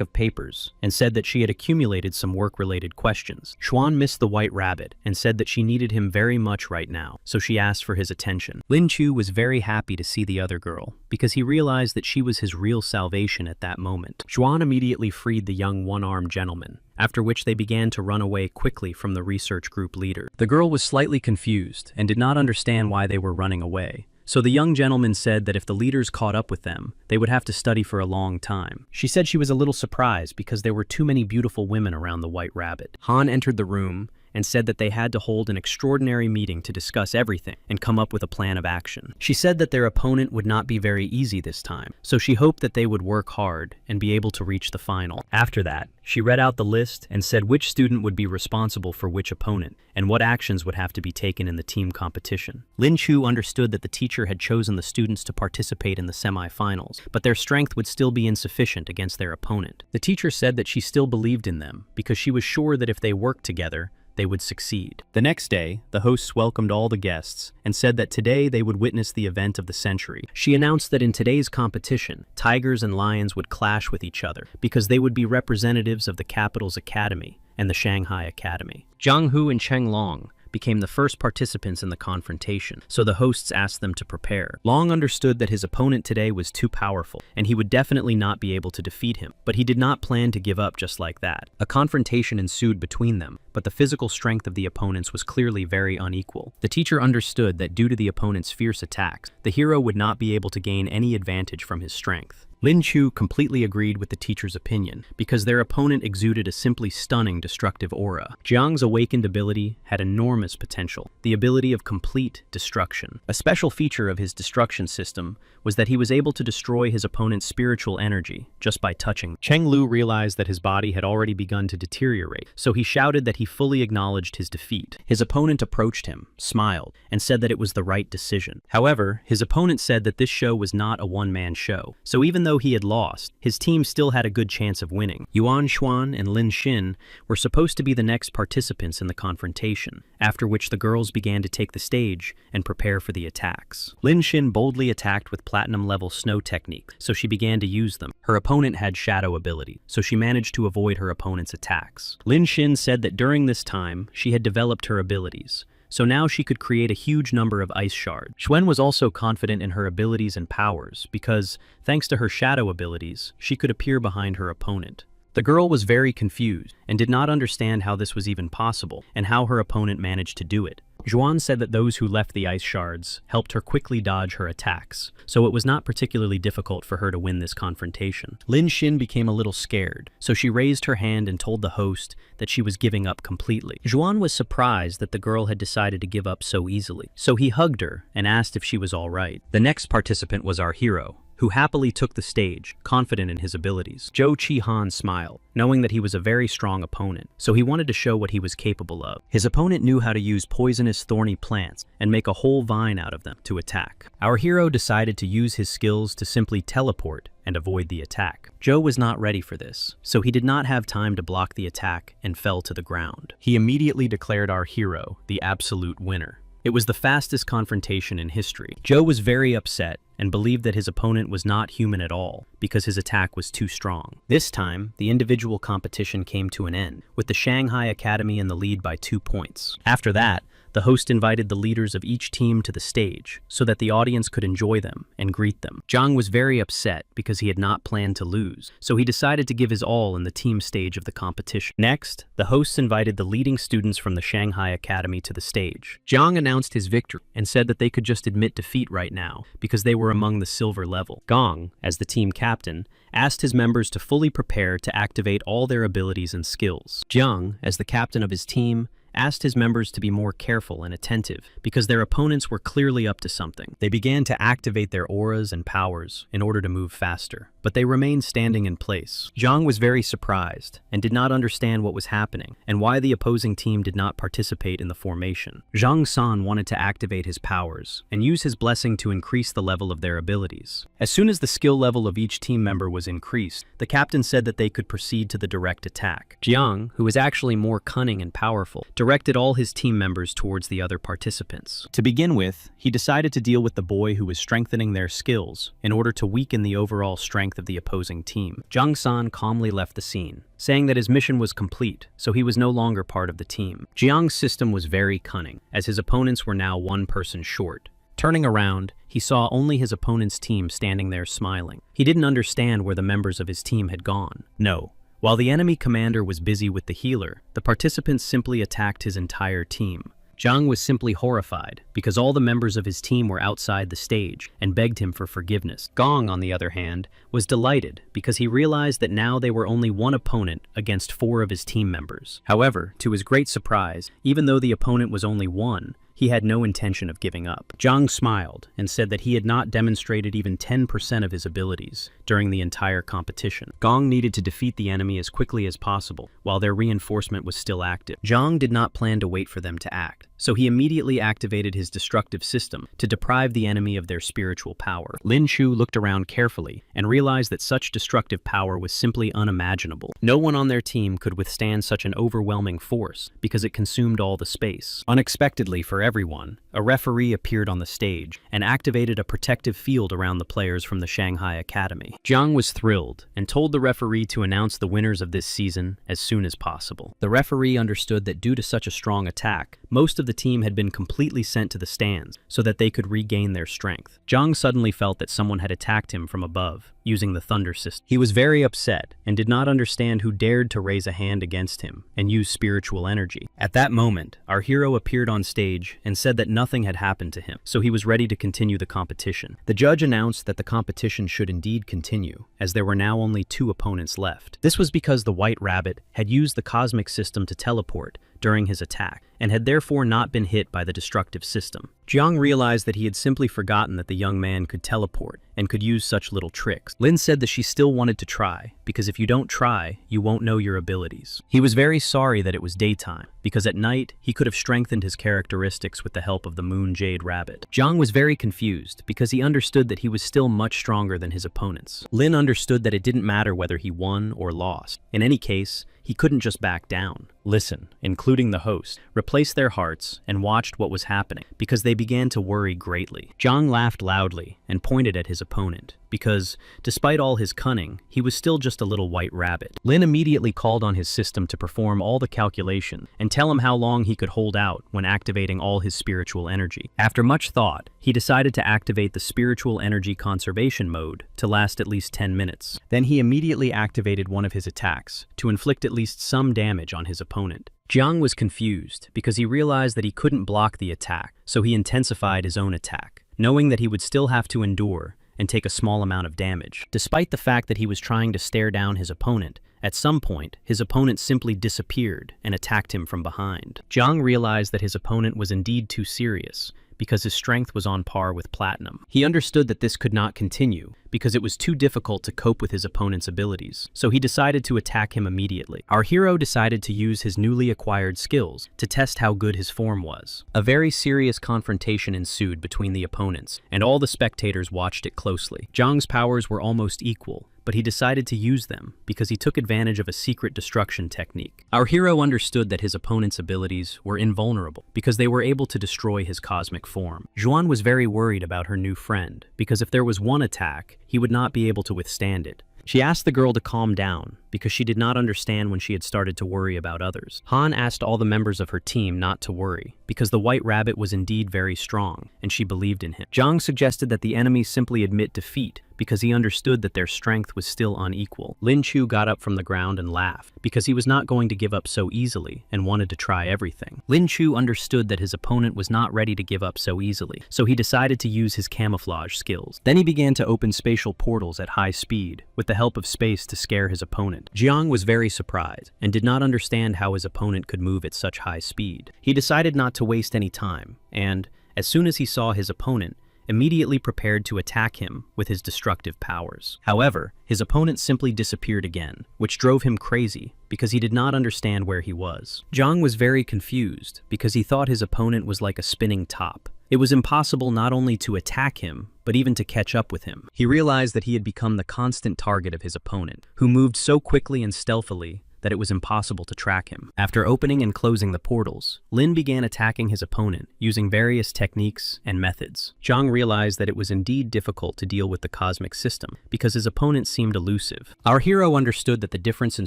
of papers and said that she had accumulated some work-related questions. Xuan missed the White Rabbit and said that she needed him very much right now, so she asked for his attention. Lin Chu was very happy to see the other girl because he realized that she was his real salvation at that moment. Xuan immediately freed the young one-armed gentleman, after which they began to run away quickly from the research group leader. The girl was slightly confused and did not understand why they were running away. So the young gentleman said that if the leaders caught up with them, they would have to study for a long time. She said she was a little surprised because there were too many beautiful women around the White Rabbit. Han entered the room and said that they had to hold an extraordinary meeting to discuss everything and come up with a plan of action. She said that their opponent would not be very easy this time, so she hoped that they would work hard and be able to reach the final. After that, she read out the list and said which student would be responsible for which opponent and what actions would have to be taken in the team competition. Lin Chu understood that the teacher had chosen the students to participate in the semi-finals, but their strength would still be insufficient against their opponent. The teacher said that she still believed in them because she was sure that if they worked together, they would succeed. The next day, the hosts welcomed all the guests and said that today they would witness the event of the century. She announced that in today's competition, tigers and lions would clash with each other because they would be representatives of the capital's academy and the Shanghai Academy. Zhang Hu and Cheng Long became the first participants in the confrontation, so the hosts asked them to prepare. Long understood that his opponent today was too powerful, and he would definitely not be able to defeat him, but he did not plan to give up just like that. A confrontation ensued between them, but the physical strength of the opponents was clearly very unequal. The teacher understood that due to the opponent's fierce attacks, the hero would not be able to gain any advantage from his strength. Lin Chu completely agreed with the teacher's opinion because their opponent exuded a simply stunning destructive aura. Jiang's awakened ability had enormous potential, the ability of complete destruction. A special feature of his destruction system was that he was able to destroy his opponent's spiritual energy just by touching. Cheng Lu realized that his body had already begun to deteriorate, so he shouted that he fully acknowledged his defeat. His opponent approached him, smiled, and said that it was the right decision. However, his opponent said that this show was not a one-man show, so even though though he had lost, his team still had a good chance of winning. Yuan Xuan and Lin Xin were supposed to be the next participants in the confrontation, after which the girls began to take the stage and prepare for the attacks. Lin Xin boldly attacked with platinum-level snow technique, so she began to use them. Her opponent had shadow ability, so she managed to avoid her opponent's attacks. Lin Xin said that during this time, she had developed her abilities, so now she could create a huge number of ice shards. Xuan was also confident in her abilities and powers because, thanks to her shadow abilities, she could appear behind her opponent. The girl was very confused and did not understand how this was even possible and how her opponent managed to do it. Xuan said that those who left the ice shards helped her quickly dodge her attacks, so it was not particularly difficult for her to win this confrontation. Lin Xin became a little scared, so she raised her hand and told the host that she was giving up completely. Xuan was surprised that the girl had decided to give up so easily, so he hugged her and asked if she was all right. The next participant was our hero, who happily took the stage, confident in his abilities. Zhou Qihan smiled, knowing that he was a very strong opponent, so he wanted to show what he was capable of. His opponent knew how to use poisonous thorny plants and make a whole vine out of them to attack. Our hero decided to use his skills to simply teleport and avoid the attack. Zhou was not ready for this, so he did not have time to block the attack and fell to the ground. He immediately declared our hero the absolute winner. It was the fastest confrontation in history. Zhou was very upset and believed that his opponent was not human at all because his attack was too strong. This time, the individual competition came to an end, with the Shanghai Academy in the lead by 2 points. After that, the host invited the leaders of each team to the stage so that the audience could enjoy them and greet them. Zhang was very upset because he had not planned to lose, so he decided to give his all in the team stage of the competition. Next, the hosts invited the leading students from the Shanghai Academy to the stage. Zhang announced his victory and said that they could just admit defeat right now because they were among the silver level. Gong, as the team captain, asked his members to fully prepare to activate all their abilities and skills. Jiang, as the captain of his team, asked his members to be more careful and attentive because their opponents were clearly up to something. They began to activate their auras and powers in order to move faster, but they remained standing in place. Zhang was very surprised and did not understand what was happening and why the opposing team did not participate in the formation. Zhang San wanted to activate his powers and use his blessing to increase the level of their abilities. As soon as the skill level of each team member was increased, the captain said that they could proceed to the direct attack. Jiang, who was actually more cunning and powerful, directed all his team members towards the other participants. To begin with, he decided to deal with the boy who was strengthening their skills in order to weaken the overall strength of the opposing team. Zhang San calmly left the scene, saying that his mission was complete, so he was no longer part of the team. Jiang's system was very cunning, as his opponents were now one person short. Turning around, he saw only his opponent's team standing there smiling. He didn't understand where the members of his team had gone. No. While the enemy commander was busy with the healer, the participants simply attacked his entire team. Zhang was simply horrified because all the members of his team were outside the stage and begged him for forgiveness. Gong, on the other hand, was delighted because he realized that now they were only one opponent against 4 of his team members. However, to his great surprise, even though the opponent was only 1, he had no intention of giving up. Zhang smiled and said that he had not demonstrated even 10% of his abilities during the entire competition. Gong needed to defeat the enemy as quickly as possible while their reinforcement was still active. Zhang did not plan to wait for them to act, so he immediately activated his destructive system to deprive the enemy of their spiritual power. Lin Shu looked around carefully and realized that such destructive power was simply unimaginable. No one on their team could withstand such an overwhelming force because it consumed all the space. Unexpectedly for everyone, a referee appeared on the stage and activated a protective field around the players from the Shanghai Academy. Jiang was thrilled and told the referee to announce the winners of this season as soon as possible. The referee understood that due to such a strong attack, most of the team had been completely sent to the stands so that they could regain their strength. Jiang suddenly felt that someone had attacked him from above, using the thunder system. He was very upset and did not understand who dared to raise a hand against him and use spiritual energy. At that moment, our hero appeared on stage and said that nothing had happened to him, so he was ready to continue the competition. The judge announced that the competition should indeed continue, as there were now only 2 opponents left. This was because the White Rabbit had used the cosmic system to teleport during his attack, and had therefore not been hit by the destructive system. Jiang realized that he had simply forgotten that the young man could teleport and could use such little tricks. Lin said that she still wanted to try, because if you don't try, you won't know your abilities. He was very sorry that it was daytime, because at night, he could have strengthened his characteristics with the help of the Moon Jade Rabbit. Jiang was very confused, because he understood that he was still much stronger than his opponents. Lin understood that it didn't matter whether he won or lost. In any case, he couldn't just back down. Listen, including the host, replaced their hearts and watched what was happening, because they began to worry greatly. Jiang laughed loudly and pointed at his opponent, because, despite all his cunning, he was still just a little white rabbit. Lin immediately called on his system to perform all the calculations and tell him how long he could hold out when activating all his spiritual energy. After much thought, he decided to activate the spiritual energy conservation mode to last at least 10 minutes. Then he immediately activated one of his attacks to inflict at least some damage on his opponent. Jiang was confused because he realized that he couldn't block the attack, so he intensified his own attack, knowing that he would still have to endure and take a small amount of damage. Despite the fact that he was trying to stare down his opponent, at some point, his opponent simply disappeared and attacked him from behind. Jiang realized that his opponent was indeed too serious, because his strength was on par with platinum. He understood that this could not continue, because it was too difficult to cope with his opponent's abilities, so he decided to attack him immediately. Our hero decided to use his newly acquired skills to test how good his form was. A very serious confrontation ensued between the opponents, and all the spectators watched it closely. Jiang's powers were almost equal, but he decided to use them because he took advantage of a secret destruction technique. Our hero understood that his opponent's abilities were invulnerable because they were able to destroy his cosmic form. Zhuan was very worried about her new friend because if there was one attack, he would not be able to withstand it. She asked the girl to calm down because she did not understand when she had started to worry about others. Han asked all the members of her team not to worry because the White Rabbit was indeed very strong and she believed in him. Jiang suggested that the enemies simply admit defeat because he understood that their strength was still unequal. Lin Chu got up from the ground and laughed because he was not going to give up so easily and wanted to try everything. Lin Chu understood that his opponent was not ready to give up so easily, so he decided to use his camouflage skills. Then he began to open spatial portals at high speed with the help of space to scare his opponent. Jiang was very surprised and did not understand how his opponent could move at such high speed. He decided not to waste any time and, as soon as he saw his opponent, immediately prepared to attack him with his destructive powers. However, his opponent simply disappeared again, which drove him crazy because he did not understand where he was. Jiang was very confused because he thought his opponent was like a spinning top. It was impossible not only to attack him, but even to catch up with him. He realized that he had become the constant target of his opponent, who moved so quickly and stealthily that it was impossible to track him. After opening and closing the portals, Lin began attacking his opponent using various techniques and methods. Jiang realized that it was indeed difficult to deal with the cosmic system because his opponent seemed elusive. Our hero understood that the difference in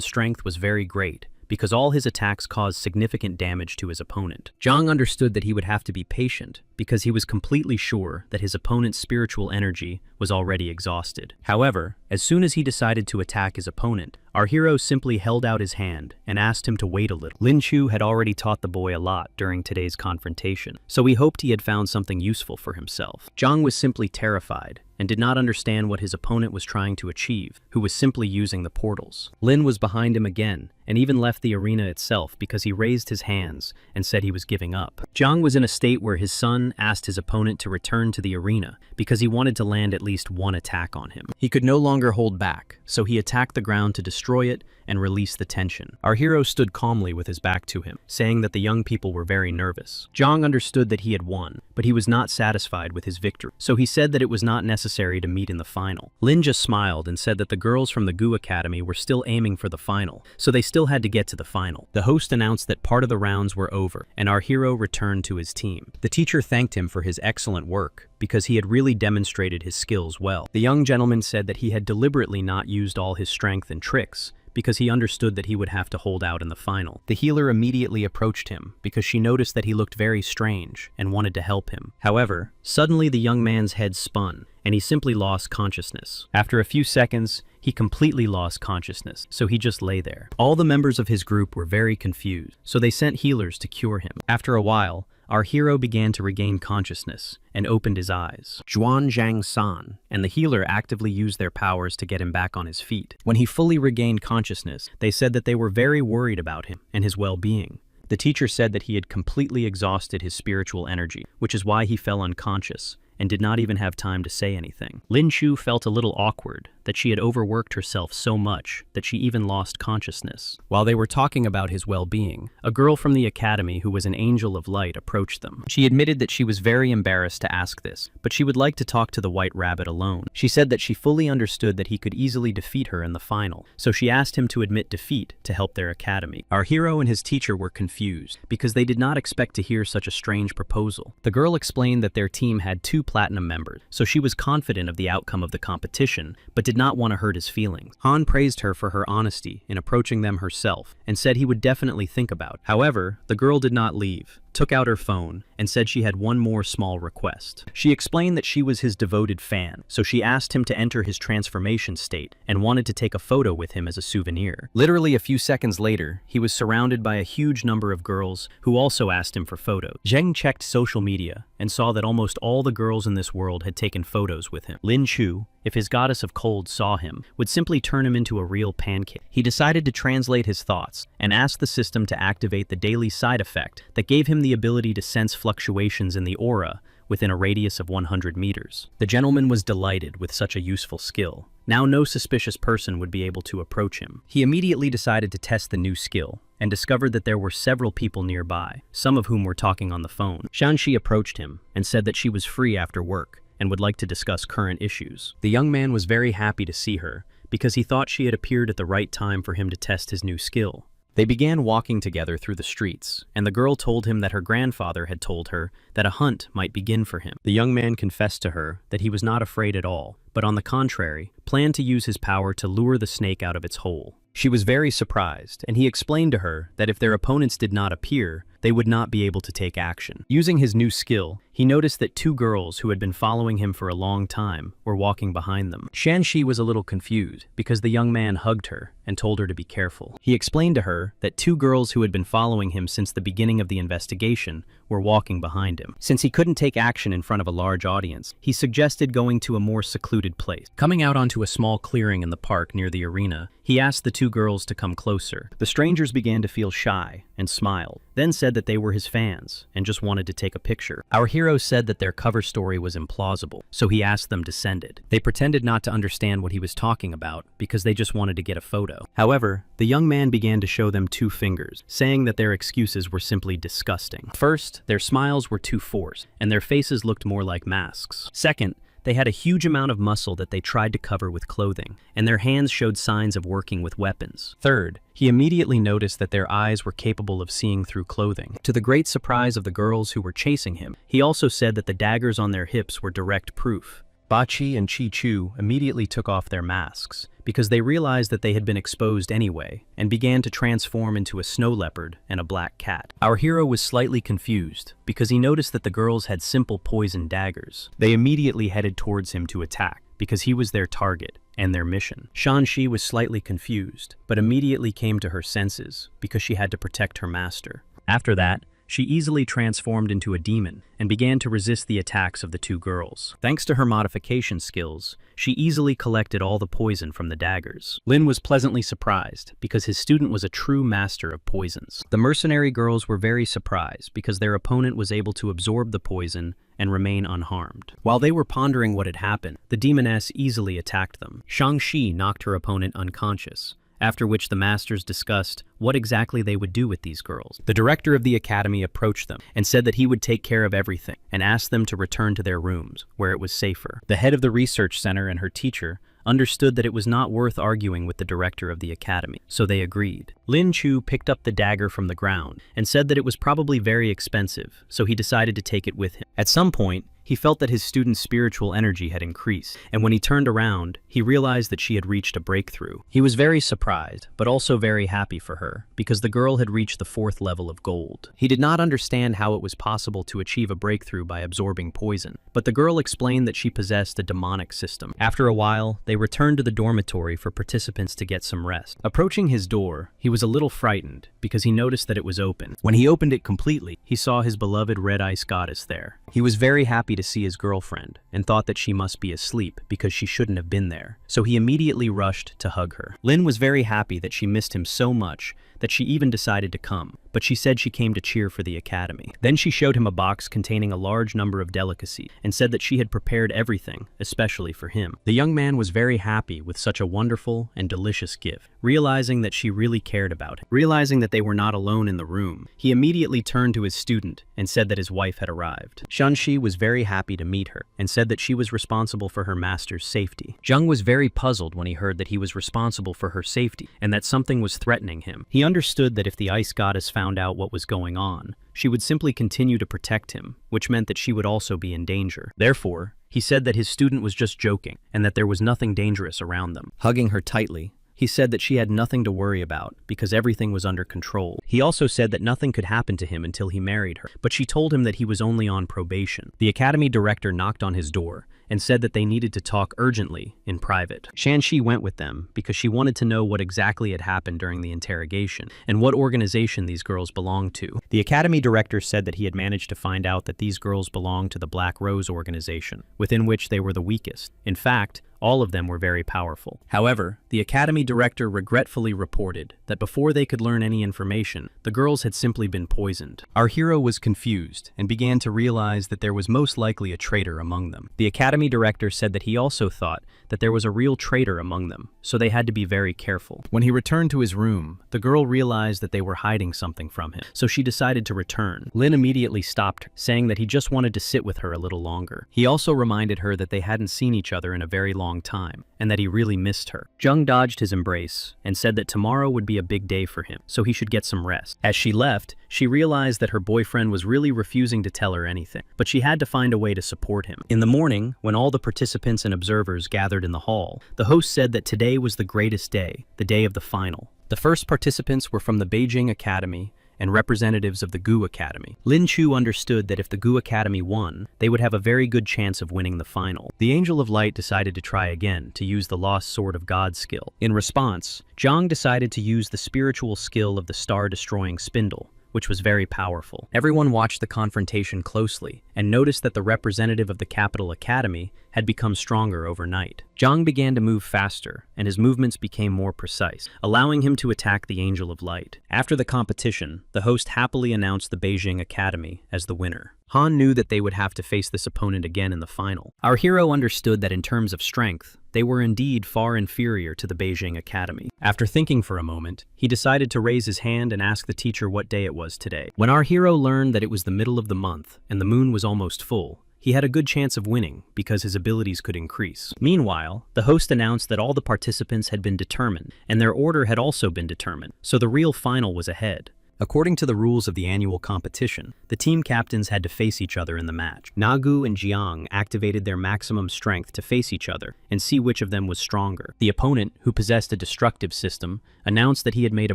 strength was very great because all his attacks caused significant damage to his opponent. Jiang understood that he would have to be patient because he was completely sure that his opponent's spiritual energy was already exhausted. However, as soon as he decided to attack his opponent, our hero simply held out his hand and asked him to wait a little. Lin Chu had already taught the boy a lot during today's confrontation, so he hoped he had found something useful for himself. Jiang was simply terrified and did not understand what his opponent was trying to achieve, who was simply using the portals. Lin was behind him again, and even left the arena itself because he raised his hands and said he was giving up. Jiang was in a state where his son asked his opponent to return to the arena because he wanted to land at least one attack on him. He could no longer hold back, so he attacked the ground to destroy it and release the tension. Our hero stood calmly with his back to him, saying that the young people were very nervous. Jiang understood that he had won, but he was not satisfied with his victory, so he said that it was not necessary to meet in the final. Lin just smiled and said that the girls from the Gu Academy were still aiming for the final, so they still had to get to the final. The host announced that part of the rounds were over, and our hero returned to his team. The teacher thanked him for his excellent work, because he had really demonstrated his skills well. The young gentleman said that he had deliberately not used all his strength and tricks, because he understood that he would have to hold out in the final. The healer immediately approached him because she noticed that he looked very strange and wanted to help him. However, suddenly the young man's head spun and he simply lost consciousness. After a few seconds, he completely lost consciousness, so he just lay there. All the members of his group were very confused, so they sent healers to cure him. After a while, our hero began to regain consciousness and opened his eyes. Zhuan Zhang-san and the healer actively used their powers to get him back on his feet. When he fully regained consciousness, they said that they were very worried about him and his well-being, The teacher said that he had completely exhausted his spiritual energy, which is why he fell unconscious and did not even have time to say anything. Lin Chu felt a little awkward that she had overworked herself so much that she even lost consciousness. While they were talking about his well-being, a girl from the academy who was an angel of light approached them. She admitted that she was very embarrassed to ask this, but she would like to talk to the White Rabbit alone. She said that she fully understood that he could easily defeat her in the final, so she asked him to admit defeat to help their academy. Our hero and his teacher were confused because they did not expect to hear such a strange proposal. The girl explained that their team had 2 platinum members, so she was confident of the outcome of the competition, but did not want to hurt his feelings. Han praised her for her honesty in approaching them herself and said he would definitely think about it. However, the girl did not leave, took out her phone, and said she had one more small request. She explained that she was his devoted fan, so she asked him to enter his transformation state and wanted to take a photo with him as a souvenir. Literally a few seconds later, he was surrounded by a huge number of girls who also asked him for photos. Zheng checked social media and saw that almost all the girls in this world had taken photos with him. Lin Chu, if his goddess of cold saw him, would simply turn him into a real pancake. He decided to translate his thoughts and asked the system to activate the daily side effect that gave him the ability to sense fluctuations in the aura within a radius of 100 meters. The gentleman was delighted with such a useful skill. Now no suspicious person would be able to approach him. He immediately decided to test the new skill and discovered that there were several people nearby, some of whom were talking on the phone. Shanxi approached him and said that she was free after work and would like to discuss current issues. The young man was very happy to see her because he thought she had appeared at the right time for him to test his new skill. They began walking together through the streets, and the girl told him that her grandfather had told her that a hunt might begin for him. The young man confessed to her that he was not afraid at all, but on the contrary, planned to use his power to lure the snake out of its hole. She was very surprised, and he explained to her that if their opponents did not appear, they would not be able to take action. Using his new skill, he noticed that 2 girls who had been following him for a long time were walking behind them. Shanxi was a little confused because the young man hugged her and told her to be careful. He explained to her that 2 girls who had been following him since the beginning of the investigation were walking behind him. Since he couldn't take action in front of a large audience, he suggested going to a more secluded place. Coming out onto a small clearing in the park near the arena, he asked the 2 girls to come closer. The strangers began to feel shy and smiled, then said that they were his fans and just wanted to take a picture. Our hero said that their cover story was implausible, so he asked them to send it. They pretended not to understand what he was talking about because they just wanted to get a photo. However, the young man began to show them 2 fingers, saying that their excuses were simply disgusting. First, their smiles were too forced, and their faces looked more like masks. Second, they had a huge amount of muscle that they tried to cover with clothing, and their hands showed signs of working with weapons. Third, he immediately noticed that their eyes were capable of seeing through clothing. To the great surprise of the girls who were chasing him, he also said that the daggers on their hips were direct proof. Bachi and Chi Chu immediately took off their masks because they realized that they had been exposed anyway and began to transform into a snow leopard and a black cat. Our hero was slightly confused because he noticed that the girls had simple poison daggers. They immediately headed towards him to attack because he was their target and their mission. Shanxi was slightly confused, but immediately came to her senses because she had to protect her master. After that, she easily transformed into a demon and began to resist the attacks of the 2 girls. Thanks to her modification skills, she easily collected all the poison from the daggers. Lin was pleasantly surprised because his student was a true master of poisons. The mercenary girls were very surprised because their opponent was able to absorb the poison and remain unharmed. While they were pondering what had happened, the demoness easily attacked them. Shangxi knocked her opponent unconscious, after which the masters discussed what exactly they would do with these girls. The director of the academy approached them and said that he would take care of everything and asked them to return to their rooms, where it was safer. The head of the research center and her teacher understood that it was not worth arguing with the director of the academy, so they agreed. Lin Chu picked up the dagger from the ground and said that it was probably very expensive, so he decided to take it with him. At some point, he felt that his student's spiritual energy had increased, and when he turned around, he realized that she had reached a breakthrough. He was very surprised, but also very happy for her, because the girl had reached the 4th level of gold. He did not understand how it was possible to achieve a breakthrough by absorbing poison, but the girl explained that she possessed a demonic system. After a while, they returned to the dormitory for participants to get some rest. Approaching his door, he was a little frightened, because he noticed that it was open. When he opened it completely, he saw his beloved Red Ice Goddess there. He was very happy to see his girlfriend and thought that she must be asleep because she shouldn't have been there, so he immediately rushed to hug her. Lin was very happy that she missed him so much that she even decided to come, but she said she came to cheer for the academy. Then she showed him a box containing a large number of delicacies and said that she had prepared everything, especially for him. The young man was very happy with such a wonderful and delicious gift. Realizing that she really cared about him, realizing that they were not alone in the room, he immediately turned to his student and said that his wife had arrived. Shunshi was very happy to meet her and said that she was responsible for her master's safety. Jung was very puzzled when he heard that he was responsible for her safety and that something was threatening him. He understood that if the ice goddess found out what was going on, she would simply continue to protect him, which meant that she would also be in danger. Therefore, he said that his student was just joking and that there was nothing dangerous around them. Hugging her tightly, he said that she had nothing to worry about because everything was under control. He also said that nothing could happen to him until he married her, but she told him that he was only on probation. The academy director knocked on his door and said that they needed to talk urgently in private. Shanxi went with them because she wanted to know what exactly had happened during the interrogation and what organization these girls belonged to. The academy director said that he had managed to find out that these girls belonged to the Black Rose organization, within which they were the weakest. In fact, all of them were very powerful. However, the academy director regretfully reported that before they could learn any information, the girls had simply been poisoned. Our hero was confused and began to realize that there was most likely a traitor among them. The academy director said that he also thought that there was a real traitor among them, so they had to be very careful. When he returned to his room, the girl realized that they were hiding something from him, so she decided to return. Lin immediately stopped her, saying that he just wanted to sit with her a little longer. He also reminded her that they hadn't seen each other in a very long time, and that he really missed her. Jung dodged his embrace and said that tomorrow would be a big day for him, so he should get some rest. As she left, she realized that her boyfriend was really refusing to tell her anything, but she had to find a way to support him. In the morning, when all the participants and observers gathered in the hall, the host said that today was the greatest day, the day of the final. The first participants were from the Beijing Academy and representatives of the Gu Academy. Lin Chu understood that if the Gu Academy won, they would have a very good chance of winning the final. The Angel of Light decided to try again to use the Lost Sword of God skill. In response, Zhang decided to use the spiritual skill of the Star-Destroying Spindle, which was very powerful. Everyone watched the confrontation closely and noticed that the representative of the Capital Academy had become stronger overnight. Zhang began to move faster, and his movements became more precise, allowing him to attack the Angel of Light. After the competition, the host happily announced the Beijing Academy as the winner. Han knew that they would have to face this opponent again in the final. Our hero understood that in terms of strength, they were indeed far inferior to the Beijing Academy. After thinking for a moment, he decided to raise his hand and ask the teacher what day it was today. When our hero learned that it was the middle of the month and the moon was almost full, he had a good chance of winning because his abilities could increase. Meanwhile, the host announced that all the participants had been determined and their order had also been determined, so the real final was ahead. According to the rules of the annual competition, the team captains had to face each other in the match. Nagu and Jiang activated their maximum strength to face each other and see which of them was stronger. The opponent, who possessed a destructive system, announced that he had made a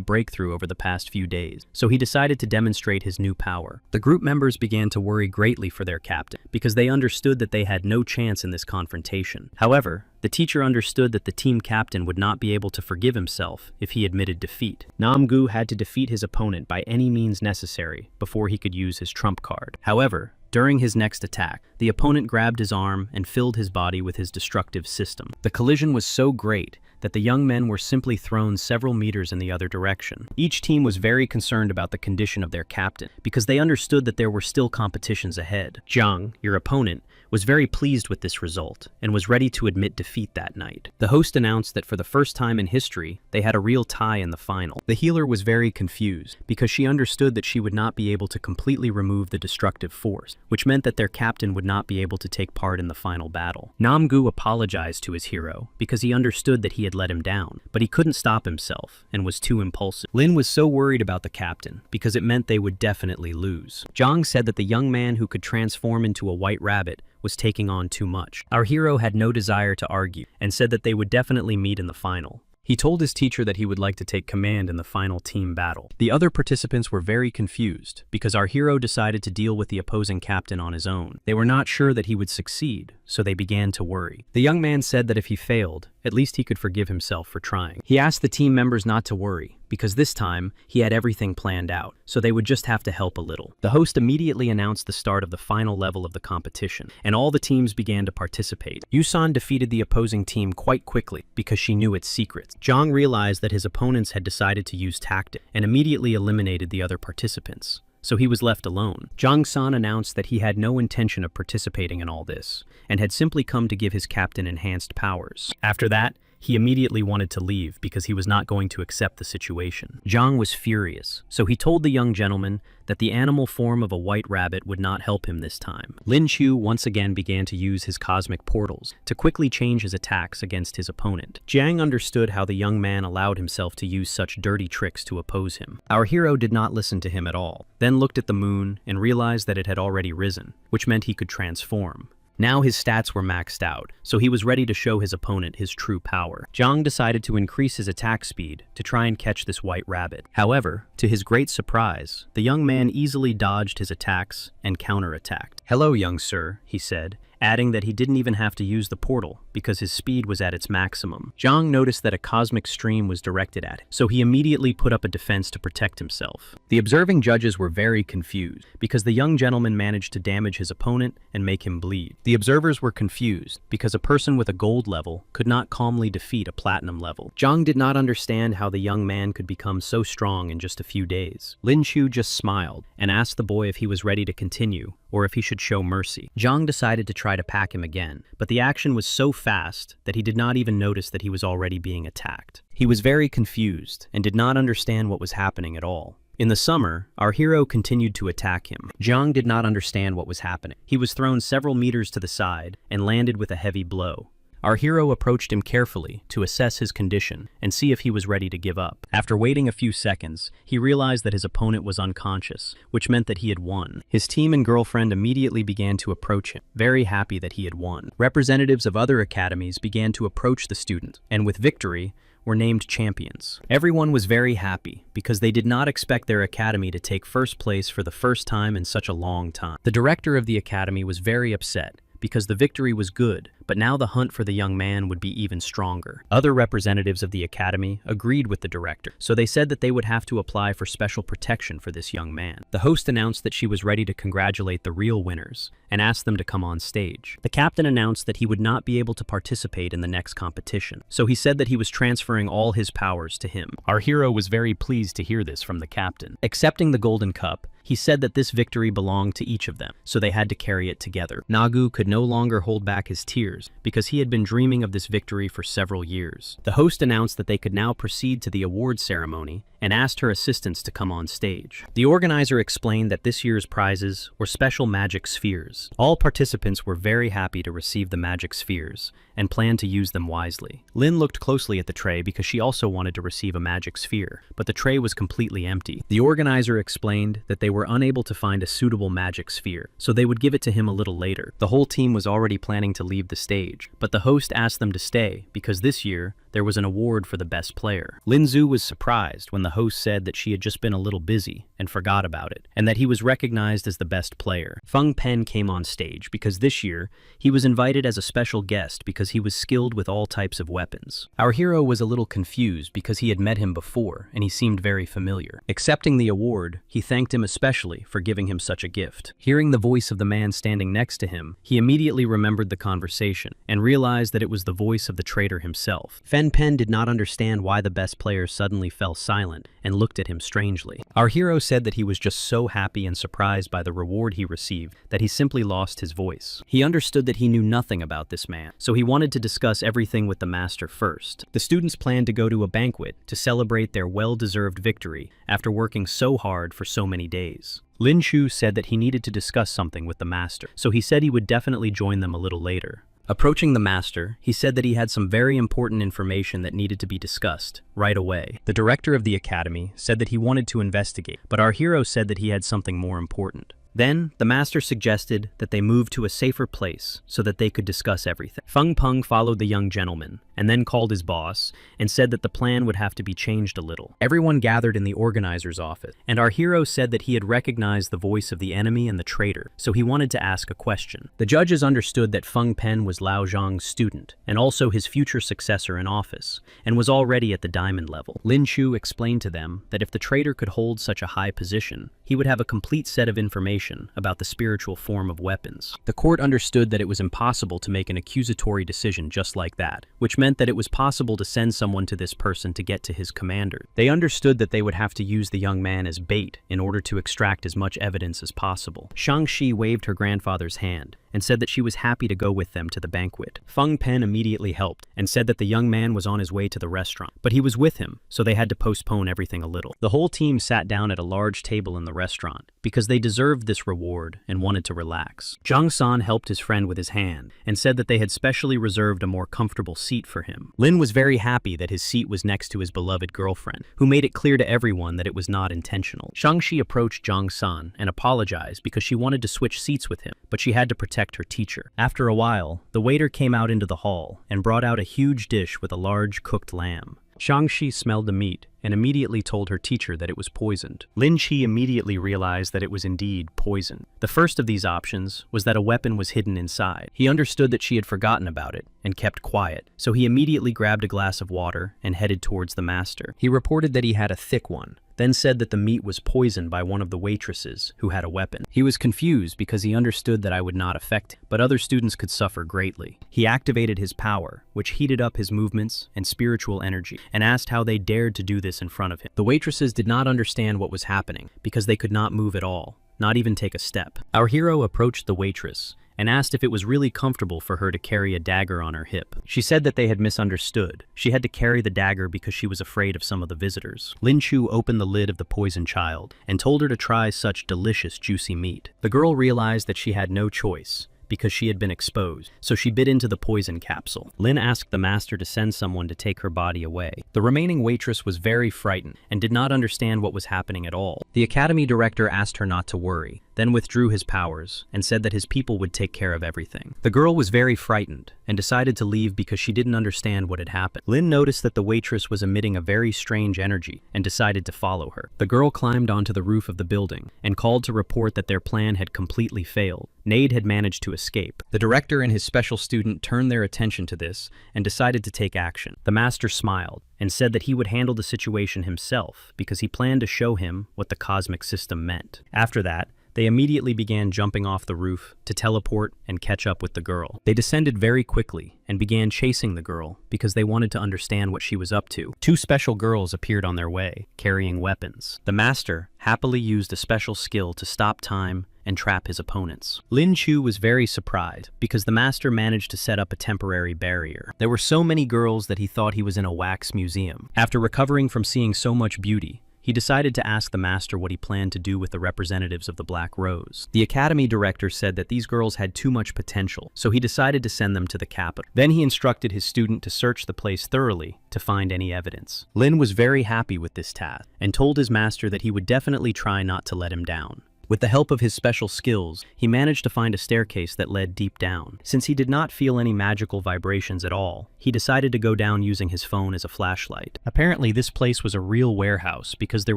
breakthrough over the past few days, so he decided to demonstrate his new power. The group members began to worry greatly for their captain because they understood that they had no chance in this confrontation. However, the teacher understood that the team captain would not be able to forgive himself if he admitted defeat. Namgu had to defeat his opponent by any means necessary before he could use his trump card. However, during his next attack, the opponent grabbed his arm and filled his body with his destructive system. The collision was so great that the young men were simply thrown several meters in the other direction. Each team was very concerned about the condition of their captain because they understood that there were still competitions ahead. Zhang, your opponent, was very pleased with this result and was ready to admit defeat that night. The host announced that for the first time in history, they had a real tie in the final. The healer was very confused because she understood that she would not be able to completely remove the destructive force, which meant that their captain would not be able to take part in the final battle. Namgu apologized to his hero because he understood that he had let him down, but he couldn't stop himself and was too impulsive. Lin was so worried about the captain because it meant they would definitely lose. Zhang said that the young man who could transform into a white rabbit was taking on too much. Our hero had no desire to argue and said that they would definitely meet in the final. He told his teacher that he would like to take command in the final team battle. The other participants were very confused because our hero decided to deal with the opposing captain on his own. They were not sure that he would succeed, so they began to worry. The young man said that if he failed, at least he could forgive himself for trying. He asked the team members not to worry because this time he had everything planned out, so they would just have to help a little. The host immediately announced the start of the final level of the competition, and all the teams began to participate. Yusan defeated the opposing team quite quickly because she knew its secrets. Zhang realized that his opponents had decided to use tactics and immediately eliminated the other participants, so he was left alone. Zhang-san announced that he had no intention of participating in all this, and had simply come to give his captain enhanced powers. After that, he immediately wanted to leave because he was not going to accept the situation. Zhang was furious, so he told the young gentleman that the animal form of a white rabbit would not help him this time. Lin Chu once again began to use his cosmic portals to quickly change his attacks against his opponent. Jiang understood how the young man allowed himself to use such dirty tricks to oppose him. Our hero did not listen to him at all, then looked at the moon and realized that it had already risen, which meant he could transform. Now his stats were maxed out, so he was ready to show his opponent his true power. Zhang decided to increase his attack speed to try and catch this white rabbit. However, to his great surprise, the young man easily dodged his attacks and counterattacked. "Hello, young sir," he said, adding that he didn't even have to use the portal because his speed was at its maximum. Zhang noticed that a cosmic stream was directed at him, so he immediately put up a defense to protect himself. The observing judges were very confused because the young gentleman managed to damage his opponent and make him bleed. The observers were confused because a person with a gold level could not calmly defeat a platinum level. Zhang did not understand how the young man could become so strong in just a few days. Lin Chu just smiled and asked the boy if he was ready to continue or if he should show mercy. Zhang decided to try to pack him again, but the action was so fast that he did not even notice that he was already being attacked. He was very confused and did not understand what was happening at all. In the summer, our hero continued to attack him. Zhang did not understand what was happening. He was thrown several meters to the side and landed with a heavy blow. Our hero approached him carefully to assess his condition and see if he was ready to give up. After waiting a few seconds, he realized that his opponent was unconscious, which meant that he had won. His team and girlfriend immediately began to approach him, very happy that he had won. Representatives of other academies began to approach the student, and with victory, were named champions. Everyone was very happy because they did not expect their academy to take first place for the first time in such a long time. The director of the academy was very upset because the victory was good, but now the hunt for the young man would be even stronger. Other representatives of the academy agreed with the director, so they said that they would have to apply for special protection for this young man. The host announced that she was ready to congratulate the real winners and asked them to come on stage. The captain announced that he would not be able to participate in the next competition, so he said that he was transferring all his powers to him. Our hero was very pleased to hear this from the captain. Accepting the golden cup, he said that this victory belonged to each of them, so they had to carry it together. Nagu could no longer hold back his tears because he had been dreaming of this victory for several years. The host announced that they could now proceed to the award ceremony and asked her assistants to come on stage. The organizer explained that this year's prizes were special magic spheres. All participants were very happy to receive the magic spheres and planned to use them wisely. Lin looked closely at the tray because she also wanted to receive a magic sphere, but the tray was completely empty. The organizer explained that they were unable to find a suitable magic sphere, so they would give it to him a little later. The whole team was already planning to leave the stage, but the host asked them to stay because this year there was an award for the best player. Lin Zhu was surprised when the host said that she had just been a little busy and forgot about it, and that he was recognized as the best player. Feng Pen came on stage because this year he was invited as a special guest because he was skilled with all types of weapons. Our hero was a little confused because he had met him before and he seemed very familiar. Accepting the award, he thanked him especially for giving him such a gift. Hearing the voice of the man standing next to him, he immediately remembered the conversation and realized that it was the voice of the traitor himself. Fen Pen did not understand why the best player suddenly fell silent and looked at him strangely. Our hero said that he was just so happy and surprised by the reward he received that he simply lost his voice. He understood that he knew nothing about this man, so he wanted to discuss everything with the master first. The students planned to go to a banquet to celebrate their well-deserved victory after working so hard for so many days. Lin Chu said that he needed to discuss something with the master, so he said he would definitely join them a little later. Approaching the master, he said that he had some very important information that needed to be discussed right away. The director of the academy said that he wanted to investigate, but our hero said that he had something more important. Then, the master suggested that they move to a safer place so that they could discuss everything. Feng Peng followed the young gentleman, and then called his boss and said that the plan would have to be changed a little. Everyone gathered in the organizer's office, and our hero said that he had recognized the voice of the enemy and the traitor, so he wanted to ask a question. The judges understood that Feng Pen was Lao Zhang's student, and also his future successor in office, and was already at the diamond level. Lin Chu explained to them that if the traitor could hold such a high position, he would have a complete set of information about the spiritual form of weapons. The court understood that it was impossible to make an accusatory decision just like that, which meant that it was possible to send someone to this person to get to his commander. They understood that they would have to use the young man as bait in order to extract as much evidence as possible. Shang-Chi waved her grandfather's hand and said that she was happy to go with them to the banquet. Feng Pen immediately helped and said that the young man was on his way to the restaurant, but he was with him, so they had to postpone everything a little. The whole team sat down at a large table in the restaurant because they deserved this reward and wanted to relax. Zhang San helped his friend with his hand and said that they had specially reserved a more comfortable seat for him. Lin was very happy that his seat was next to his beloved girlfriend, who made it clear to everyone that it was not intentional. Shang-Chi approached Zhang San and apologized because she wanted to switch seats with him, but she had to protect her teacher. After a while, the waiter came out into the hall and brought out a huge dish with a large cooked lamb. Shang-Chi smelled the meat and immediately told her teacher that it was poisoned. Lin Chi immediately realized that it was indeed poison. The first of these options was that a weapon was hidden inside. He understood that she had forgotten about it and kept quiet, so he immediately grabbed a glass of water and headed towards the master. He reported that he had a thick one, then said that the meat was poisoned by one of the waitresses who had a weapon. He was confused because he understood that I would not affect him, but other students could suffer greatly. He activated his power, which heated up his movements and spiritual energy, and asked how they dared to do this in front of him. The waitresses did not understand what was happening because they could not move at all, not even take a step. Our hero approached the waitress and asked if it was really comfortable for her to carry a dagger on her hip. She said that they had misunderstood. She had to carry the dagger because she was afraid of some of the visitors. Lin Chu opened the lid of the poisoned child and told her to try such delicious juicy meat. The girl realized that she had no choice because she had been exposed, so she bit into the poison capsule. Lin asked the master to send someone to take her body away. The remaining waitress was very frightened and did not understand what was happening at all. The academy director asked her not to worry, then withdrew his powers and said that his people would take care of everything. The girl was very frightened and decided to leave because she didn't understand what had happened. Lin noticed that the waitress was emitting a very strange energy and decided to follow her. The girl climbed onto the roof of the building and called to report that their plan had completely failed. Nade had managed to escape. The director and his special student turned their attention to this and decided to take action. The master smiled and said that he would handle the situation himself because he planned to show him what the cosmic system meant. After that, they immediately began jumping off the roof to teleport and catch up with the girl. They descended very quickly and began chasing the girl because they wanted to understand what she was up to. Two special girls appeared on their way, carrying weapons. The master happily used a special skill to stop time and trap his opponents. Lin Chu was very surprised because the master managed to set up a temporary barrier. There were so many girls that he thought he was in a wax museum. After recovering from seeing so much beauty, he decided to ask the master what he planned to do with the representatives of the Black Rose. The academy director said that these girls had too much potential, so he decided to send them to the capital. Then he instructed his student to search the place thoroughly to find any evidence. Lin was very happy with this task and told his master that he would definitely try not to let him down. With the help of his special skills, he managed to find a staircase that led deep down. Since he did not feel any magical vibrations at all, he decided to go down using his phone as a flashlight. Apparently, this place was a real warehouse because there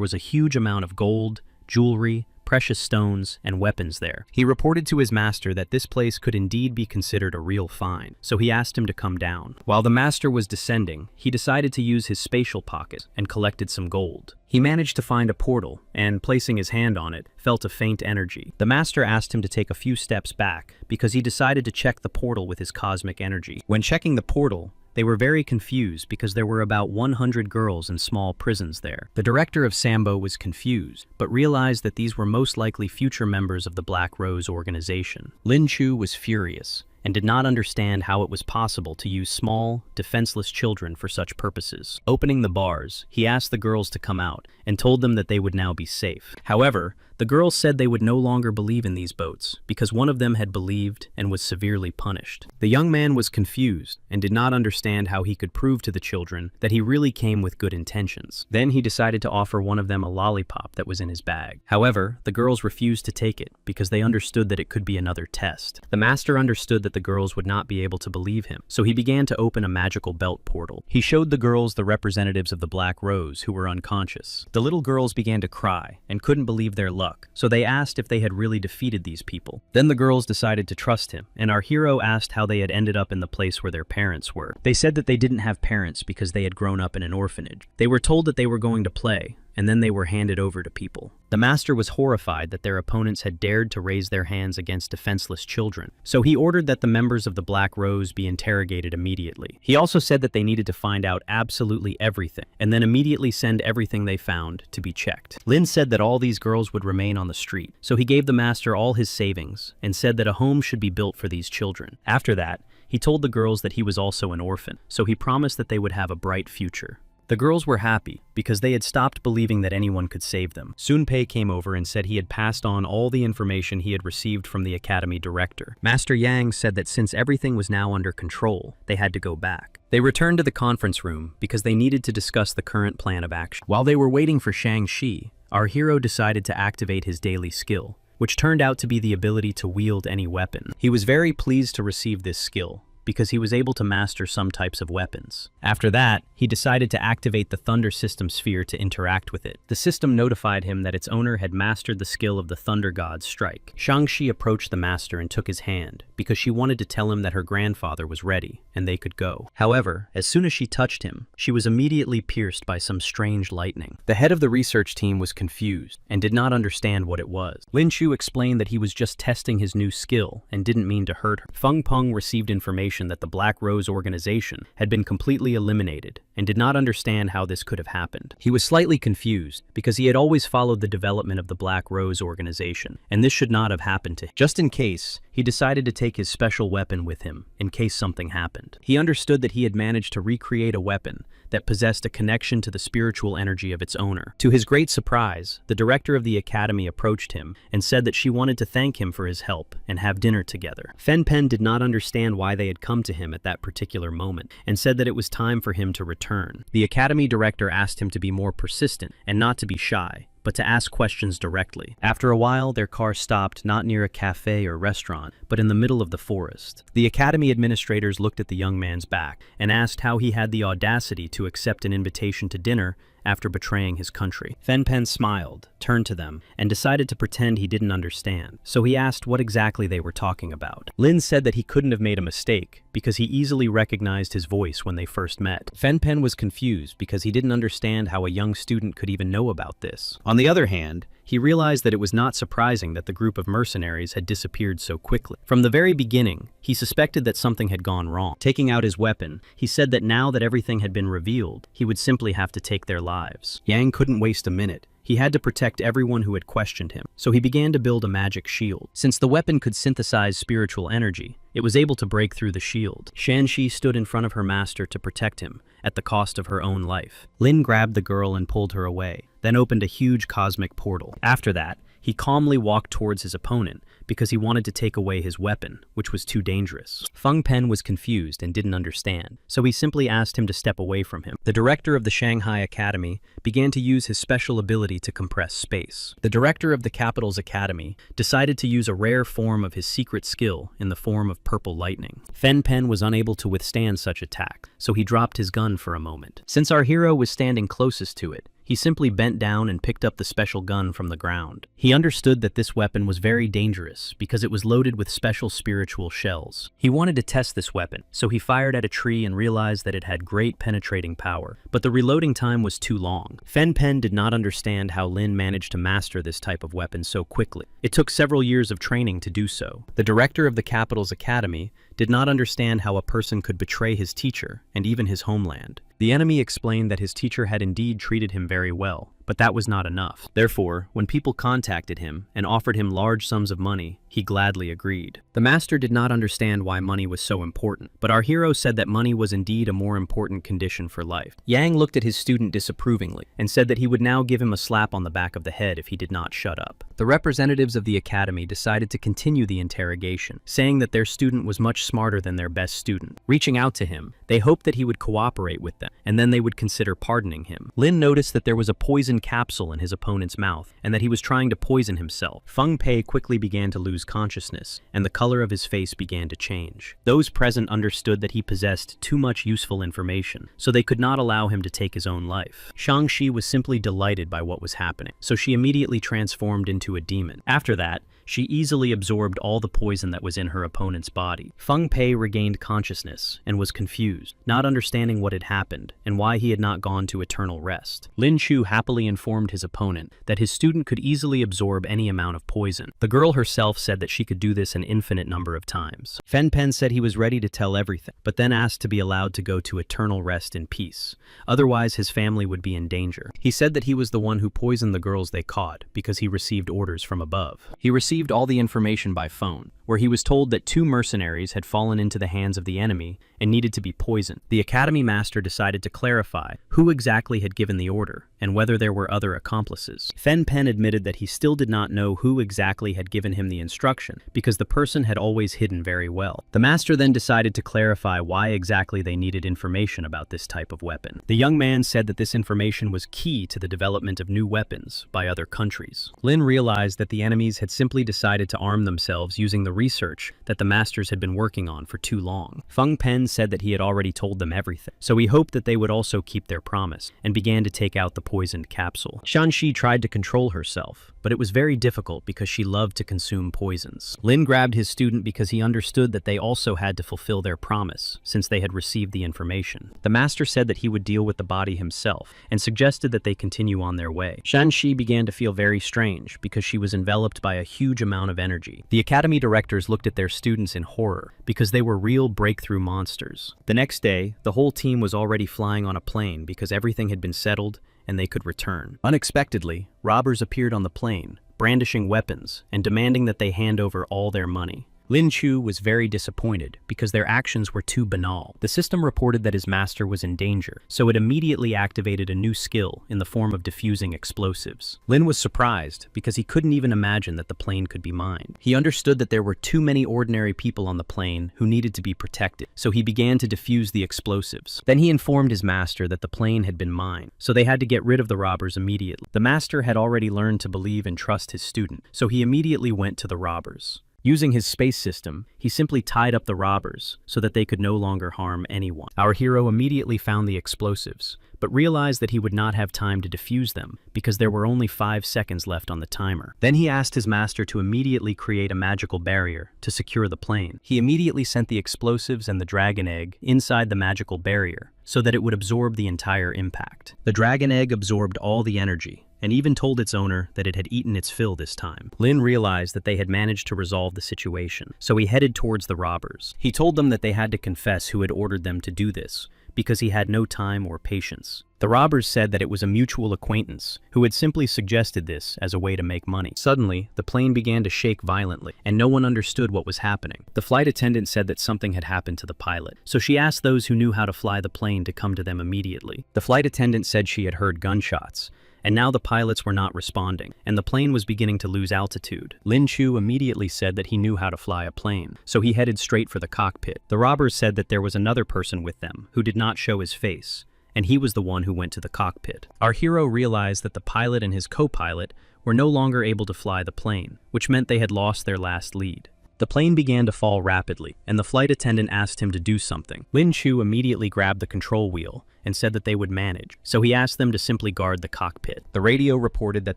was a huge amount of gold, jewelry, precious stones, and weapons there. He reported to his master that this place could indeed be considered a real find, so he asked him to come down. While the master was descending, he decided to use his spatial pocket and collected some gold. He managed to find a portal, and placing his hand on it, felt a faint energy. The master asked him to take a few steps back because he decided to check the portal with his cosmic energy. When checking the portal, they were very confused because there were about 100 girls in small prisons there. The director of Sambo was confused, but realized that these were most likely future members of the Black Rose organization. Lin Chu was furious and did not understand how it was possible to use small, defenseless children for such purposes. Opening the bars, he asked the girls to come out and told them that they would now be safe. However, The girls said they would no longer believe in these boats because one of them had believed and was severely punished. The young man was confused and did not understand how he could prove to the children that he really came with good intentions. Then he decided to offer one of them a lollipop that was in his bag. However, the girls refused to take it because they understood that it could be another test. The master understood that the girls would not be able to believe him, so he began to open a magical belt portal. He showed the girls the representatives of the Black Rose who were unconscious. The little girls began to cry and couldn't believe their luck, so they asked if they had really defeated these people. Then the girls decided to trust him, and our hero asked how they had ended up in the place where their parents were. They said that they didn't have parents because they had grown up in an orphanage. They were told that they were going to play, and then they were handed over to people. The master was horrified that their opponents had dared to raise their hands against defenseless children, so he ordered that the members of the Black Rose be interrogated immediately. He also said that they needed to find out absolutely everything, and then immediately send everything they found to be checked. Lin said that all these girls would remain on the street, so he gave the master all his savings and said that a home should be built for these children. After that, he told the girls that he was also an orphan, so he promised that they would have a bright future. The girls were happy because they had stopped believing that anyone could save them. Sunpei came over and said he had passed on all the information he had received from the academy director. Master Yang said that since everything was now under control, they had to go back. They returned to the conference room because they needed to discuss the current plan of action. While they were waiting for Shang-Chi, our hero decided to activate his daily skill, which turned out to be the ability to wield any weapon. He was very pleased to receive this skill, because he was able to master some types of weapons. After that, he decided to activate the Thunder System Sphere to interact with it. The system notified him that its owner had mastered the skill of the Thunder God's strike. Shang-Chi approached the master and took his hand, because she wanted to tell him that her grandfather was ready, and they could go. However, as soon as she touched him, she was immediately pierced by some strange lightning. The head of the research team was confused, and did not understand what it was. Lin Chu explained that he was just testing his new skill, and didn't mean to hurt her. Feng Peng received information that the Black Rose organization had been completely eliminated and did not understand how this could have happened. He was slightly confused because he had always followed the development of the Black Rose organization, and this should not have happened to him. Just in case, he decided to take his special weapon with him in case something happened. He understood that he had managed to recreate a weapon that possessed a connection to the spiritual energy of its owner. To his great surprise, the director of the academy approached him and said that she wanted to thank him for his help and have dinner together. Fen Pen did not understand why they had come to him at that particular moment and said that it was time for him to return. The academy director asked him to be more persistent and not to be shy, but to ask questions directly. After a while, their car stopped not near a cafe or restaurant, but in the middle of the forest. The academy administrators looked at the young man's back and asked how he had the audacity to accept an invitation to dinner after betraying his country. Fen Pen smiled, turned to them, and decided to pretend he didn't understand, so he asked what exactly they were talking about. Lin said that he couldn't have made a mistake because he easily recognized his voice when they first met. Fen Pen was confused because he didn't understand how a young student could even know about this. On the other hand, he realized that it was not surprising that the group of mercenaries had disappeared so quickly. From the very beginning, he suspected that something had gone wrong. Taking out his weapon, he said that now that everything had been revealed, he would simply have to take their lives. Yang couldn't waste a minute. He had to protect everyone who had questioned him, so he began to build a magic shield. Since the weapon could synthesize spiritual energy, it was able to break through the shield. Shan-Shi stood in front of her master to protect him, at the cost of her own life. Lin grabbed the girl and pulled her away, then opened a huge cosmic portal. After that, he calmly walked towards his opponent because he wanted to take away his weapon, which was too dangerous. Feng Pen was confused and didn't understand, so he simply asked him to step away from him. The director of the Shanghai Academy began to use his special ability to compress space. The director of the capital's academy decided to use a rare form of his secret skill in the form of purple lightning. Fen Pen was unable to withstand such attack, so he dropped his gun for a moment. Since our hero was standing closest to it, he simply bent down and picked up the special gun from the ground. He understood that this weapon was very dangerous because it was loaded with special spiritual shells. He wanted to test this weapon, so he fired at a tree and realized that it had great penetrating power, but the reloading time was too long. Fen Pen did not understand how Lin managed to master this type of weapon so quickly. It took several years of training to do so. The director of the capital's academy did not understand how a person could betray his teacher and even his homeland. The enemy explained that his teacher had indeed treated him very well, But that was not enough. Therefore, when people contacted him and offered him large sums of money, he gladly agreed. The master did not understand why money was so important, but our hero said that money was indeed a more important condition for life. Yang looked at his student disapprovingly and said that he would now give him a slap on the back of the head if he did not shut up. The representatives of the academy decided to continue the interrogation, saying that their student was much smarter than their best student. Reaching out to him, they hoped that he would cooperate with them, and then they would consider pardoning him. Lin noticed that there was a poison capsule in his opponent's mouth, and that he was trying to poison himself. Feng Pei quickly began to lose consciousness, and the color of his face began to change. Those present understood that he possessed too much useful information, so they could not allow him to take his own life. Shang-Chi was simply delighted by what was happening, so she immediately transformed into a demon. After that, she easily absorbed all the poison that was in her opponent's body. Feng Pei regained consciousness and was confused, not understanding what had happened and why he had not gone to eternal rest. Lin Chu happily informed his opponent that his student could easily absorb any amount of poison. The girl herself said that she could do this an infinite number of times. Fen Pen said he was ready to tell everything, but then asked to be allowed to go to eternal rest in peace. Otherwise, his family would be in danger. He said that he was the one who poisoned the girls they caught because he received orders from above. He received all the information by phone, where he was told that 2 mercenaries had fallen into the hands of the enemy and needed to be poisoned. The Academy Master decided to clarify who exactly had given the order and whether there were other accomplices. Fen Pen admitted that he still did not know who exactly had given him the instruction because the person had always hidden very well. The Master then decided to clarify why exactly they needed information about this type of weapon. The young man said that this information was key to the development of new weapons by other countries. Lin realized that the enemies had simply decided to arm themselves using the research that the masters had been working on for too long. Feng Pen said that he had already told them everything, so he hoped that they would also keep their promise and began to take out the poisoned capsule. Shang-Chi tried to control herself, but it was very difficult because she loved to consume poisons. Lin grabbed his student because he understood that they also had to fulfill their promise since they had received the information. The master said that he would deal with the body himself and suggested that they continue on their way. Shang-Chi began to feel very strange because she was enveloped by a huge amount of energy. The academy directors looked at their students in horror because they were real breakthrough monsters. The next day, the whole team was already flying on a plane because everything had been settled and they could return. Unexpectedly, robbers appeared on the plane, brandishing weapons and demanding that they hand over all their money. Lin Chu was very disappointed because their actions were too banal. The system reported that his master was in danger, so it immediately activated a new skill in the form of diffusing explosives. Lin was surprised because he couldn't even imagine that the plane could be mined. He understood that there were too many ordinary people on the plane who needed to be protected, so he began to diffuse the explosives. Then he informed his master that the plane had been mined, so they had to get rid of the robbers immediately. The master had already learned to believe and trust his student, so he immediately went to the robbers. Using his space system, he simply tied up the robbers so that they could no longer harm anyone. Our hero immediately found the explosives, but realized that he would not have time to defuse them because there were only 5 seconds left on the timer. Then he asked his master to immediately create a magical barrier to secure the plane. He immediately sent the explosives and the dragon egg inside the magical barrier so that it would absorb the entire impact. The dragon egg absorbed all the energy and even told its owner that it had eaten its fill this time. Lin realized that they had managed to resolve the situation, so he headed towards the robbers. He told them that they had to confess who had ordered them to do this, because he had no time or patience. The robbers said that it was a mutual acquaintance who had simply suggested this as a way to make money. Suddenly, the plane began to shake violently, and no one understood what was happening. The flight attendant said that something had happened to the pilot, so she asked those who knew how to fly the plane to come to them immediately. The flight attendant said she had heard gunshots, and now the pilots were not responding, and the plane was beginning to lose altitude. Lin Chu immediately said that he knew how to fly a plane, so he headed straight for the cockpit. The robbers said that there was another person with them who did not show his face, and he was the one who went to the cockpit. Our hero realized that the pilot and his co-pilot were no longer able to fly the plane, which meant they had lost their last lead. The plane began to fall rapidly, and the flight attendant asked him to do something. Lin Chu immediately grabbed the control wheel and said that they would manage, so he asked them to simply guard the cockpit. The radio reported that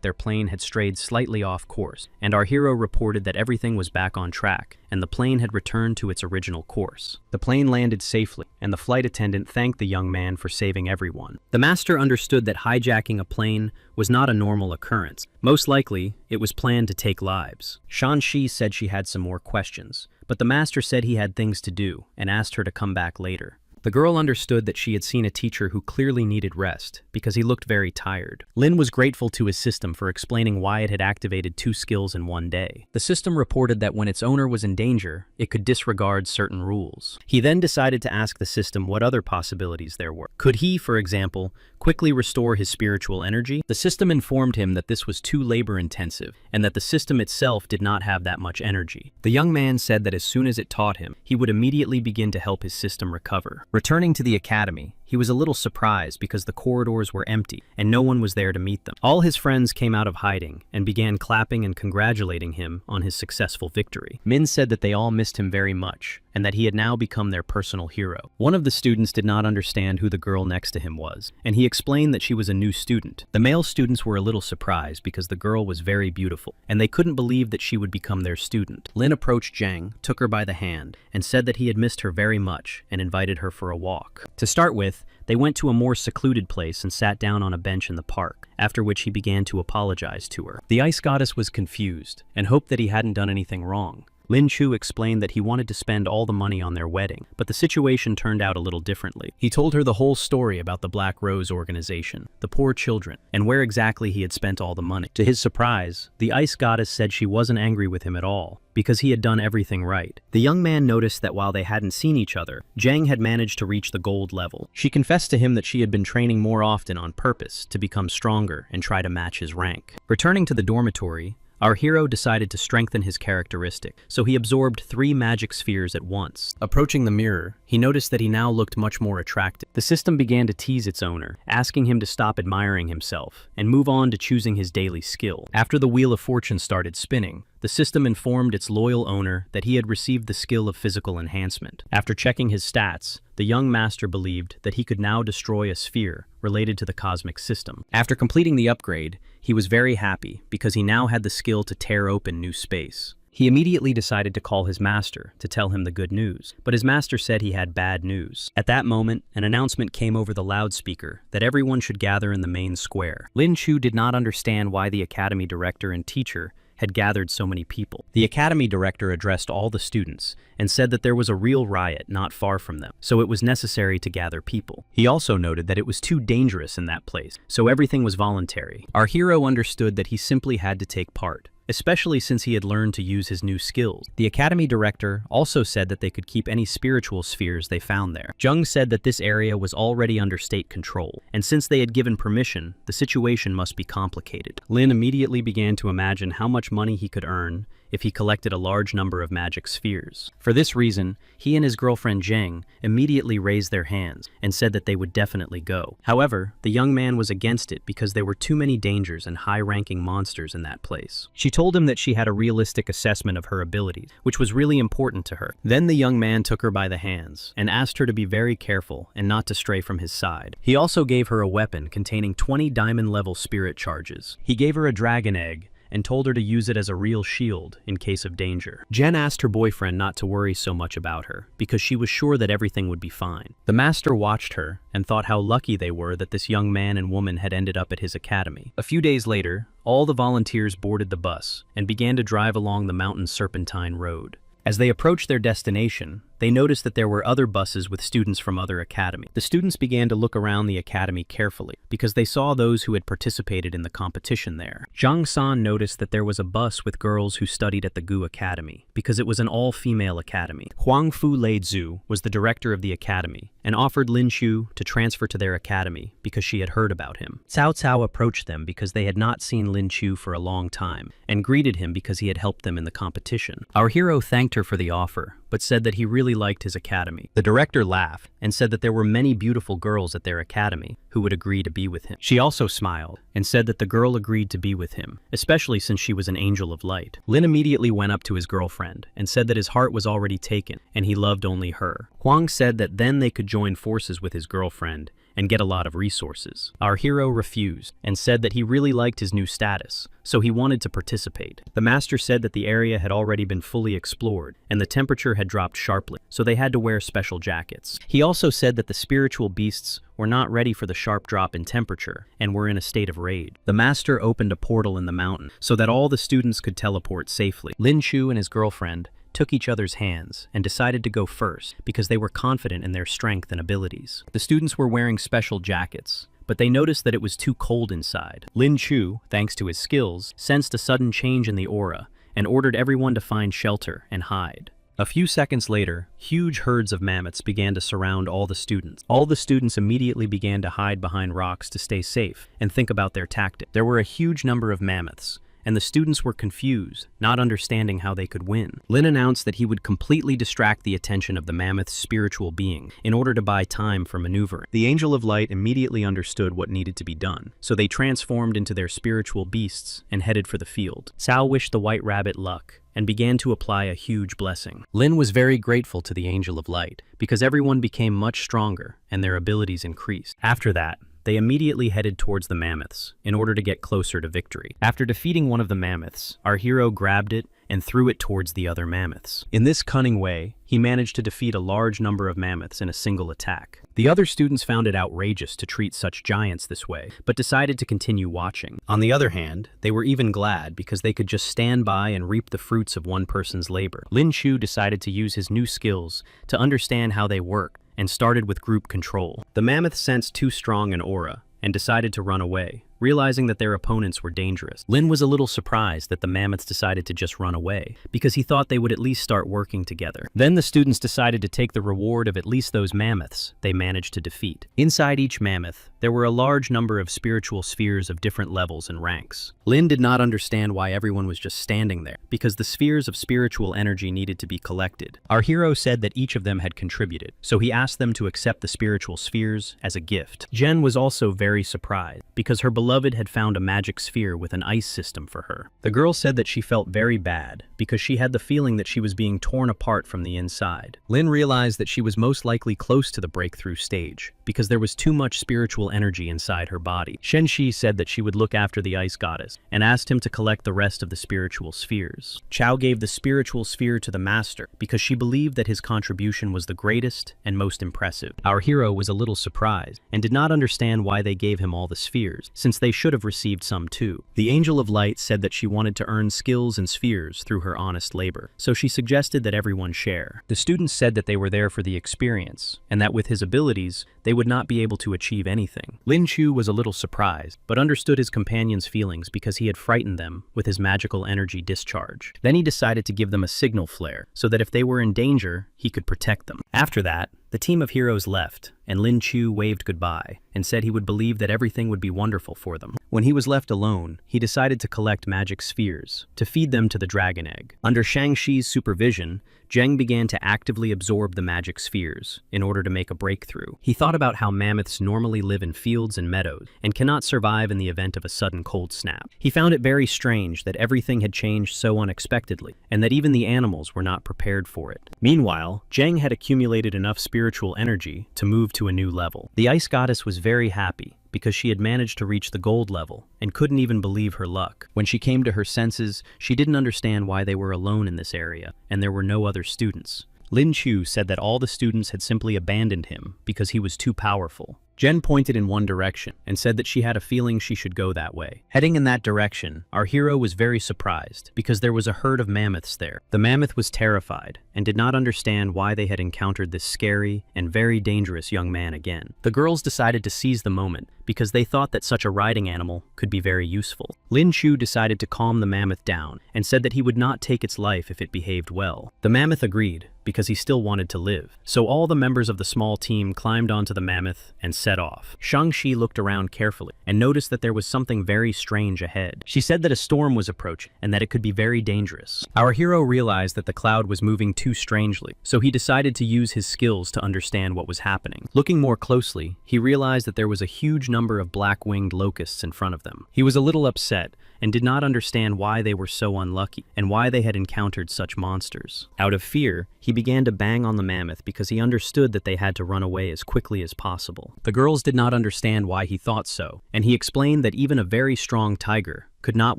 their plane had strayed slightly off course, and our hero reported that everything was back on track, and the plane had returned to its original course. The plane landed safely, and the flight attendant thanked the young man for saving everyone. The master understood that hijacking a plane was not a normal occurrence. Most likely, it was planned to take lives. Shang-Chi said she had some more questions, but the master said he had things to do and asked her to come back later. The girl understood that she had seen a teacher who clearly needed rest because he looked very tired. Lin was grateful to his system for explaining why it had activated 2 skills in one day. The system reported that when its owner was in danger, it could disregard certain rules. He then decided to ask the system what other possibilities there were. Could he, for example, quickly restore his spiritual energy? The system informed him that this was too labor-intensive and that the system itself did not have that much energy. The young man said that as soon as it taught him, he would immediately begin to help his system recover. Returning to the academy, he was a little surprised because the corridors were empty and no one was there to meet them. All his friends came out of hiding and began clapping and congratulating him on his successful victory. Min said that they all missed him very much and that he had now become their personal hero. One of the students did not understand who the girl next to him was, and he explained that she was a new student. The male students were a little surprised because the girl was very beautiful, and they couldn't believe that she would become their student. Lin approached Zhang, took her by the hand, and said that he had missed her very much and invited her for a walk. To start with, they went to a more secluded place and sat down on a bench in the park, after which he began to apologize to her. The ice goddess was confused and hoped that he hadn't done anything wrong. Lin Chu explained that he wanted to spend all the money on their wedding, but the situation turned out a little differently. He told her the whole story about the Black Rose organization, the poor children, and where exactly he had spent all the money. To his surprise, the ice goddess said she wasn't angry with him at all, because he had done everything right. The young man noticed that while they hadn't seen each other, Zhang had managed to reach the gold level. She confessed to him that she had been training more often on purpose to become stronger and try to match his rank. Returning to the dormitory, our hero decided to strengthen his characteristic, so he absorbed 3 magic spheres at once. Approaching the mirror, he noticed that he now looked much more attractive. The system began to tease its owner, asking him to stop admiring himself and move on to choosing his daily skill. After the Wheel of Fortune started spinning, the system informed its loyal owner that he had received the skill of physical enhancement. After checking his stats, the young master believed that he could now destroy a sphere related to the cosmic system. After completing the upgrade, he was very happy because he now had the skill to tear open new space. He immediately decided to call his master to tell him the good news, but his master said he had bad news. At that moment, an announcement came over the loudspeaker that everyone should gather in the main square. Lin Chu did not understand why the academy director and teacher had gathered so many people. The academy director addressed all the students and said that there was a real riot not far from them, so it was necessary to gather people. He also noted that it was too dangerous in that place, so everything was voluntary. Our hero understood that he simply had to take part, especially since he had learned to use his new skills. The academy director also said that they could keep any spiritual spheres they found there. Zheng said that this area was already under state control, and since they had given permission, the situation must be complicated. Lin immediately began to imagine how much money he could earn if he collected a large number of magic spheres. For this reason, he and his girlfriend Zheng immediately raised their hands and said that they would definitely go. However, the young man was against it because there were too many dangers and high-ranking monsters in that place. She told him that she had a realistic assessment of her abilities, which was really important to her. Then the young man took her by the hands and asked her to be very careful and not to stray from his side. He also gave her a weapon containing 20 diamond-level spirit charges. He gave her a dragon egg and told her to use it as a real shield in case of danger. Jen asked her boyfriend not to worry so much about her because she was sure that everything would be fine. The master watched her and thought how lucky they were that this young man and woman had ended up at his academy. A few days later, all the volunteers boarded the bus and began to drive along the mountain serpentine road. As they approached their destination, they noticed that there were other buses with students from other academies. The students began to look around the academy carefully because they saw those who had participated in the competition there. Zhang San noticed that there was a bus with girls who studied at the Gu Academy because it was an all-female academy. Huang Fu Leizhu was the director of the academy and offered Lin Shu to transfer to their academy because she had heard about him. Cao Cao approached them because they had not seen Lin Chu for a long time and greeted him because he had helped them in the competition. Our hero thanked her for the offer, but said that he really liked his academy. The director laughed and said that there were many beautiful girls at their academy who would agree to be with him. She also smiled and said that the girl agreed to be with him, especially since she was an angel of light. Lin immediately went up to his girlfriend and said that his heart was already taken and he loved only her. Huang said that then they could join forces with his girlfriend and get a lot of resources. Our hero refused and said that he really liked his new status, so he wanted to participate. The master said that the area had already been fully explored and the temperature had dropped sharply, so they had to wear special jackets. He also said that the spiritual beasts were not ready for the sharp drop in temperature and were in a state of rage. The master opened a portal in the mountain so that all the students could teleport safely. Lin Chu and his girlfriend took each other's hands, and decided to go first because they were confident in their strength and abilities. The students were wearing special jackets, but they noticed that it was too cold inside. Lin Chu, thanks to his skills, sensed a sudden change in the aura and ordered everyone to find shelter and hide. A few seconds later, huge herds of mammoths began to surround all the students. All the students immediately began to hide behind rocks to stay safe and think about their tactics. There were a huge number of mammoths, and the students were confused, not understanding how they could win. Lin announced that he would completely distract the attention of the mammoth's spiritual being in order to buy time for maneuvering. The Angel of Light immediately understood what needed to be done, so they transformed into their spiritual beasts and headed for the field. Cao wished the White Rabbit luck and began to apply a huge blessing. Lin was very grateful to the Angel of Light because everyone became much stronger and their abilities increased. After that, they immediately headed towards the mammoths in order to get closer to victory. After defeating one of the mammoths, our hero grabbed it and threw it towards the other mammoths. In this cunning way, he managed to defeat a large number of mammoths in a single attack. The other students found it outrageous to treat such giants this way, but decided to continue watching. On the other hand, they were even glad because they could just stand by and reap the fruits of one person's labor. Lin Chu decided to use his new skills to understand how they worked and started with group control. The mammoth sensed too strong an aura and decided to run away, realizing that their opponents were dangerous. Lin was a little surprised that the mammoths decided to just run away, because he thought they would at least start working together. Then the students decided to take the reward of at least those mammoths they managed to defeat. Inside each mammoth, there were a large number of spiritual spheres of different levels and ranks. Lin did not understand why everyone was just standing there, because the spheres of spiritual energy needed to be collected. Our hero said that each of them had contributed, so he asked them to accept the spiritual spheres as a gift. Jen was also very surprised, because her beloved had found a magic sphere with an ice system for her. The girl said that she felt very bad because she had the feeling that she was being torn apart from the inside. Lin realized that she was most likely close to the breakthrough stage because there was too much spiritual energy inside her body. Shenxi said that she would look after the ice goddess and asked him to collect the rest of the spiritual spheres. Chao gave the spiritual sphere to the master because she believed that his contribution was the greatest and most impressive. Our hero was a little surprised and did not understand why they gave him all the spheres, since they should have received some too. The Angel of Light said that she wanted to earn skills and spheres through her honest labor, so she suggested that everyone share. The students said that they were there for the experience, and that with his abilities, they would not be able to achieve anything. Lin Chu was a little surprised, but understood his companion's feelings because he had frightened them with his magical energy discharge. Then he decided to give them a signal flare, so that if they were in danger, he could protect them. After that, the team of heroes left, and Lin Chu waved goodbye and said he would believe that everything would be wonderful for them. When he was left alone, he decided to collect magic spheres to feed them to the dragon egg. Under Shang-Chi's supervision, Zheng began to actively absorb the magic spheres in order to make a breakthrough. He thought about how mammoths normally live in fields and meadows and cannot survive in the event of a sudden cold snap. He found it very strange that everything had changed so unexpectedly and that even the animals were not prepared for it. Meanwhile, Zheng had accumulated enough spiritual energy to move to a new level. The ice goddess was very happy because she had managed to reach the gold level and couldn't even believe her luck. When she came to her senses, she didn't understand why they were alone in this area and there were no other students. Lin Chu said that all the students had simply abandoned him because he was too powerful. Jen pointed in one direction and said that she had a feeling she should go that way. Heading in that direction, our hero was very surprised because there was a herd of mammoths there. The mammoth was terrified and did not understand why they had encountered this scary and very dangerous young man again. The girls decided to seize the moment because they thought that such a riding animal could be very useful. Lin Chu decided to calm the mammoth down and said that he would not take its life if it behaved well. The mammoth agreed because he still wanted to live. So all the members of the small team climbed onto the mammoth and set off. Shang-Chi looked around carefully and noticed that there was something very strange ahead. She said that a storm was approaching and that it could be very dangerous. Our hero realized that the cloud was moving too strangely, so he decided to use his skills to understand what was happening. Looking more closely, he realized that there was a huge number of black-winged locusts in front of them. He was a little upset and did not understand why they were so unlucky and why they had encountered such monsters. Out of fear, he began to bang on the mammoth because he understood that they had to run away as quickly as possible. The girls did not understand why he thought so, and he explained that even a very strong tiger could not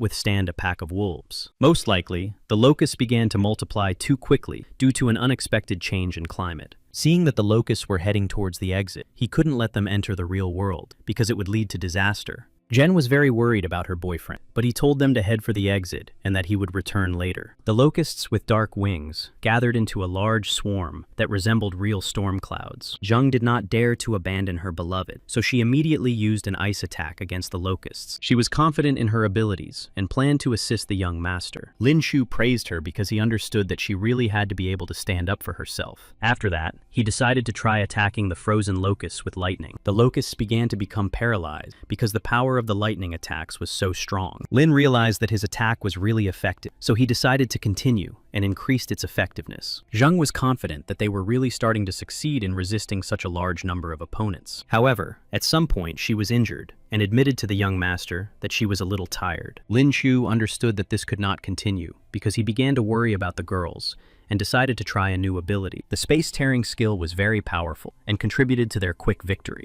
withstand a pack of wolves. Most likely, the locusts began to multiply too quickly due to an unexpected change in climate. Seeing that the locusts were heading towards the exit, he couldn't let them enter the real world because it would lead to disaster. Jen was very worried about her boyfriend, but he told them to head for the exit and that he would return later. The locusts with dark wings gathered into a large swarm that resembled real storm clouds. Jung did not dare to abandon her beloved, so she immediately used an ice attack against the locusts. She was confident in her abilities and planned to assist the young master. Lin Shu praised her because he understood that she really had to be able to stand up for herself. After that, he decided to try attacking the frozen locusts with lightning. The locusts began to become paralyzed because the power of the lightning attacks was so strong. Lin realized that his attack was really effective, so he decided to continue and increased its effectiveness. Zheng was confident that they were really starting to succeed in resisting such a large number of opponents. However, at some point she was injured and admitted to the young master that she was a little tired. Lin Shu understood that this could not continue because he began to worry about the girls and decided to try a new ability. The space-tearing skill was very powerful and contributed to their quick victory.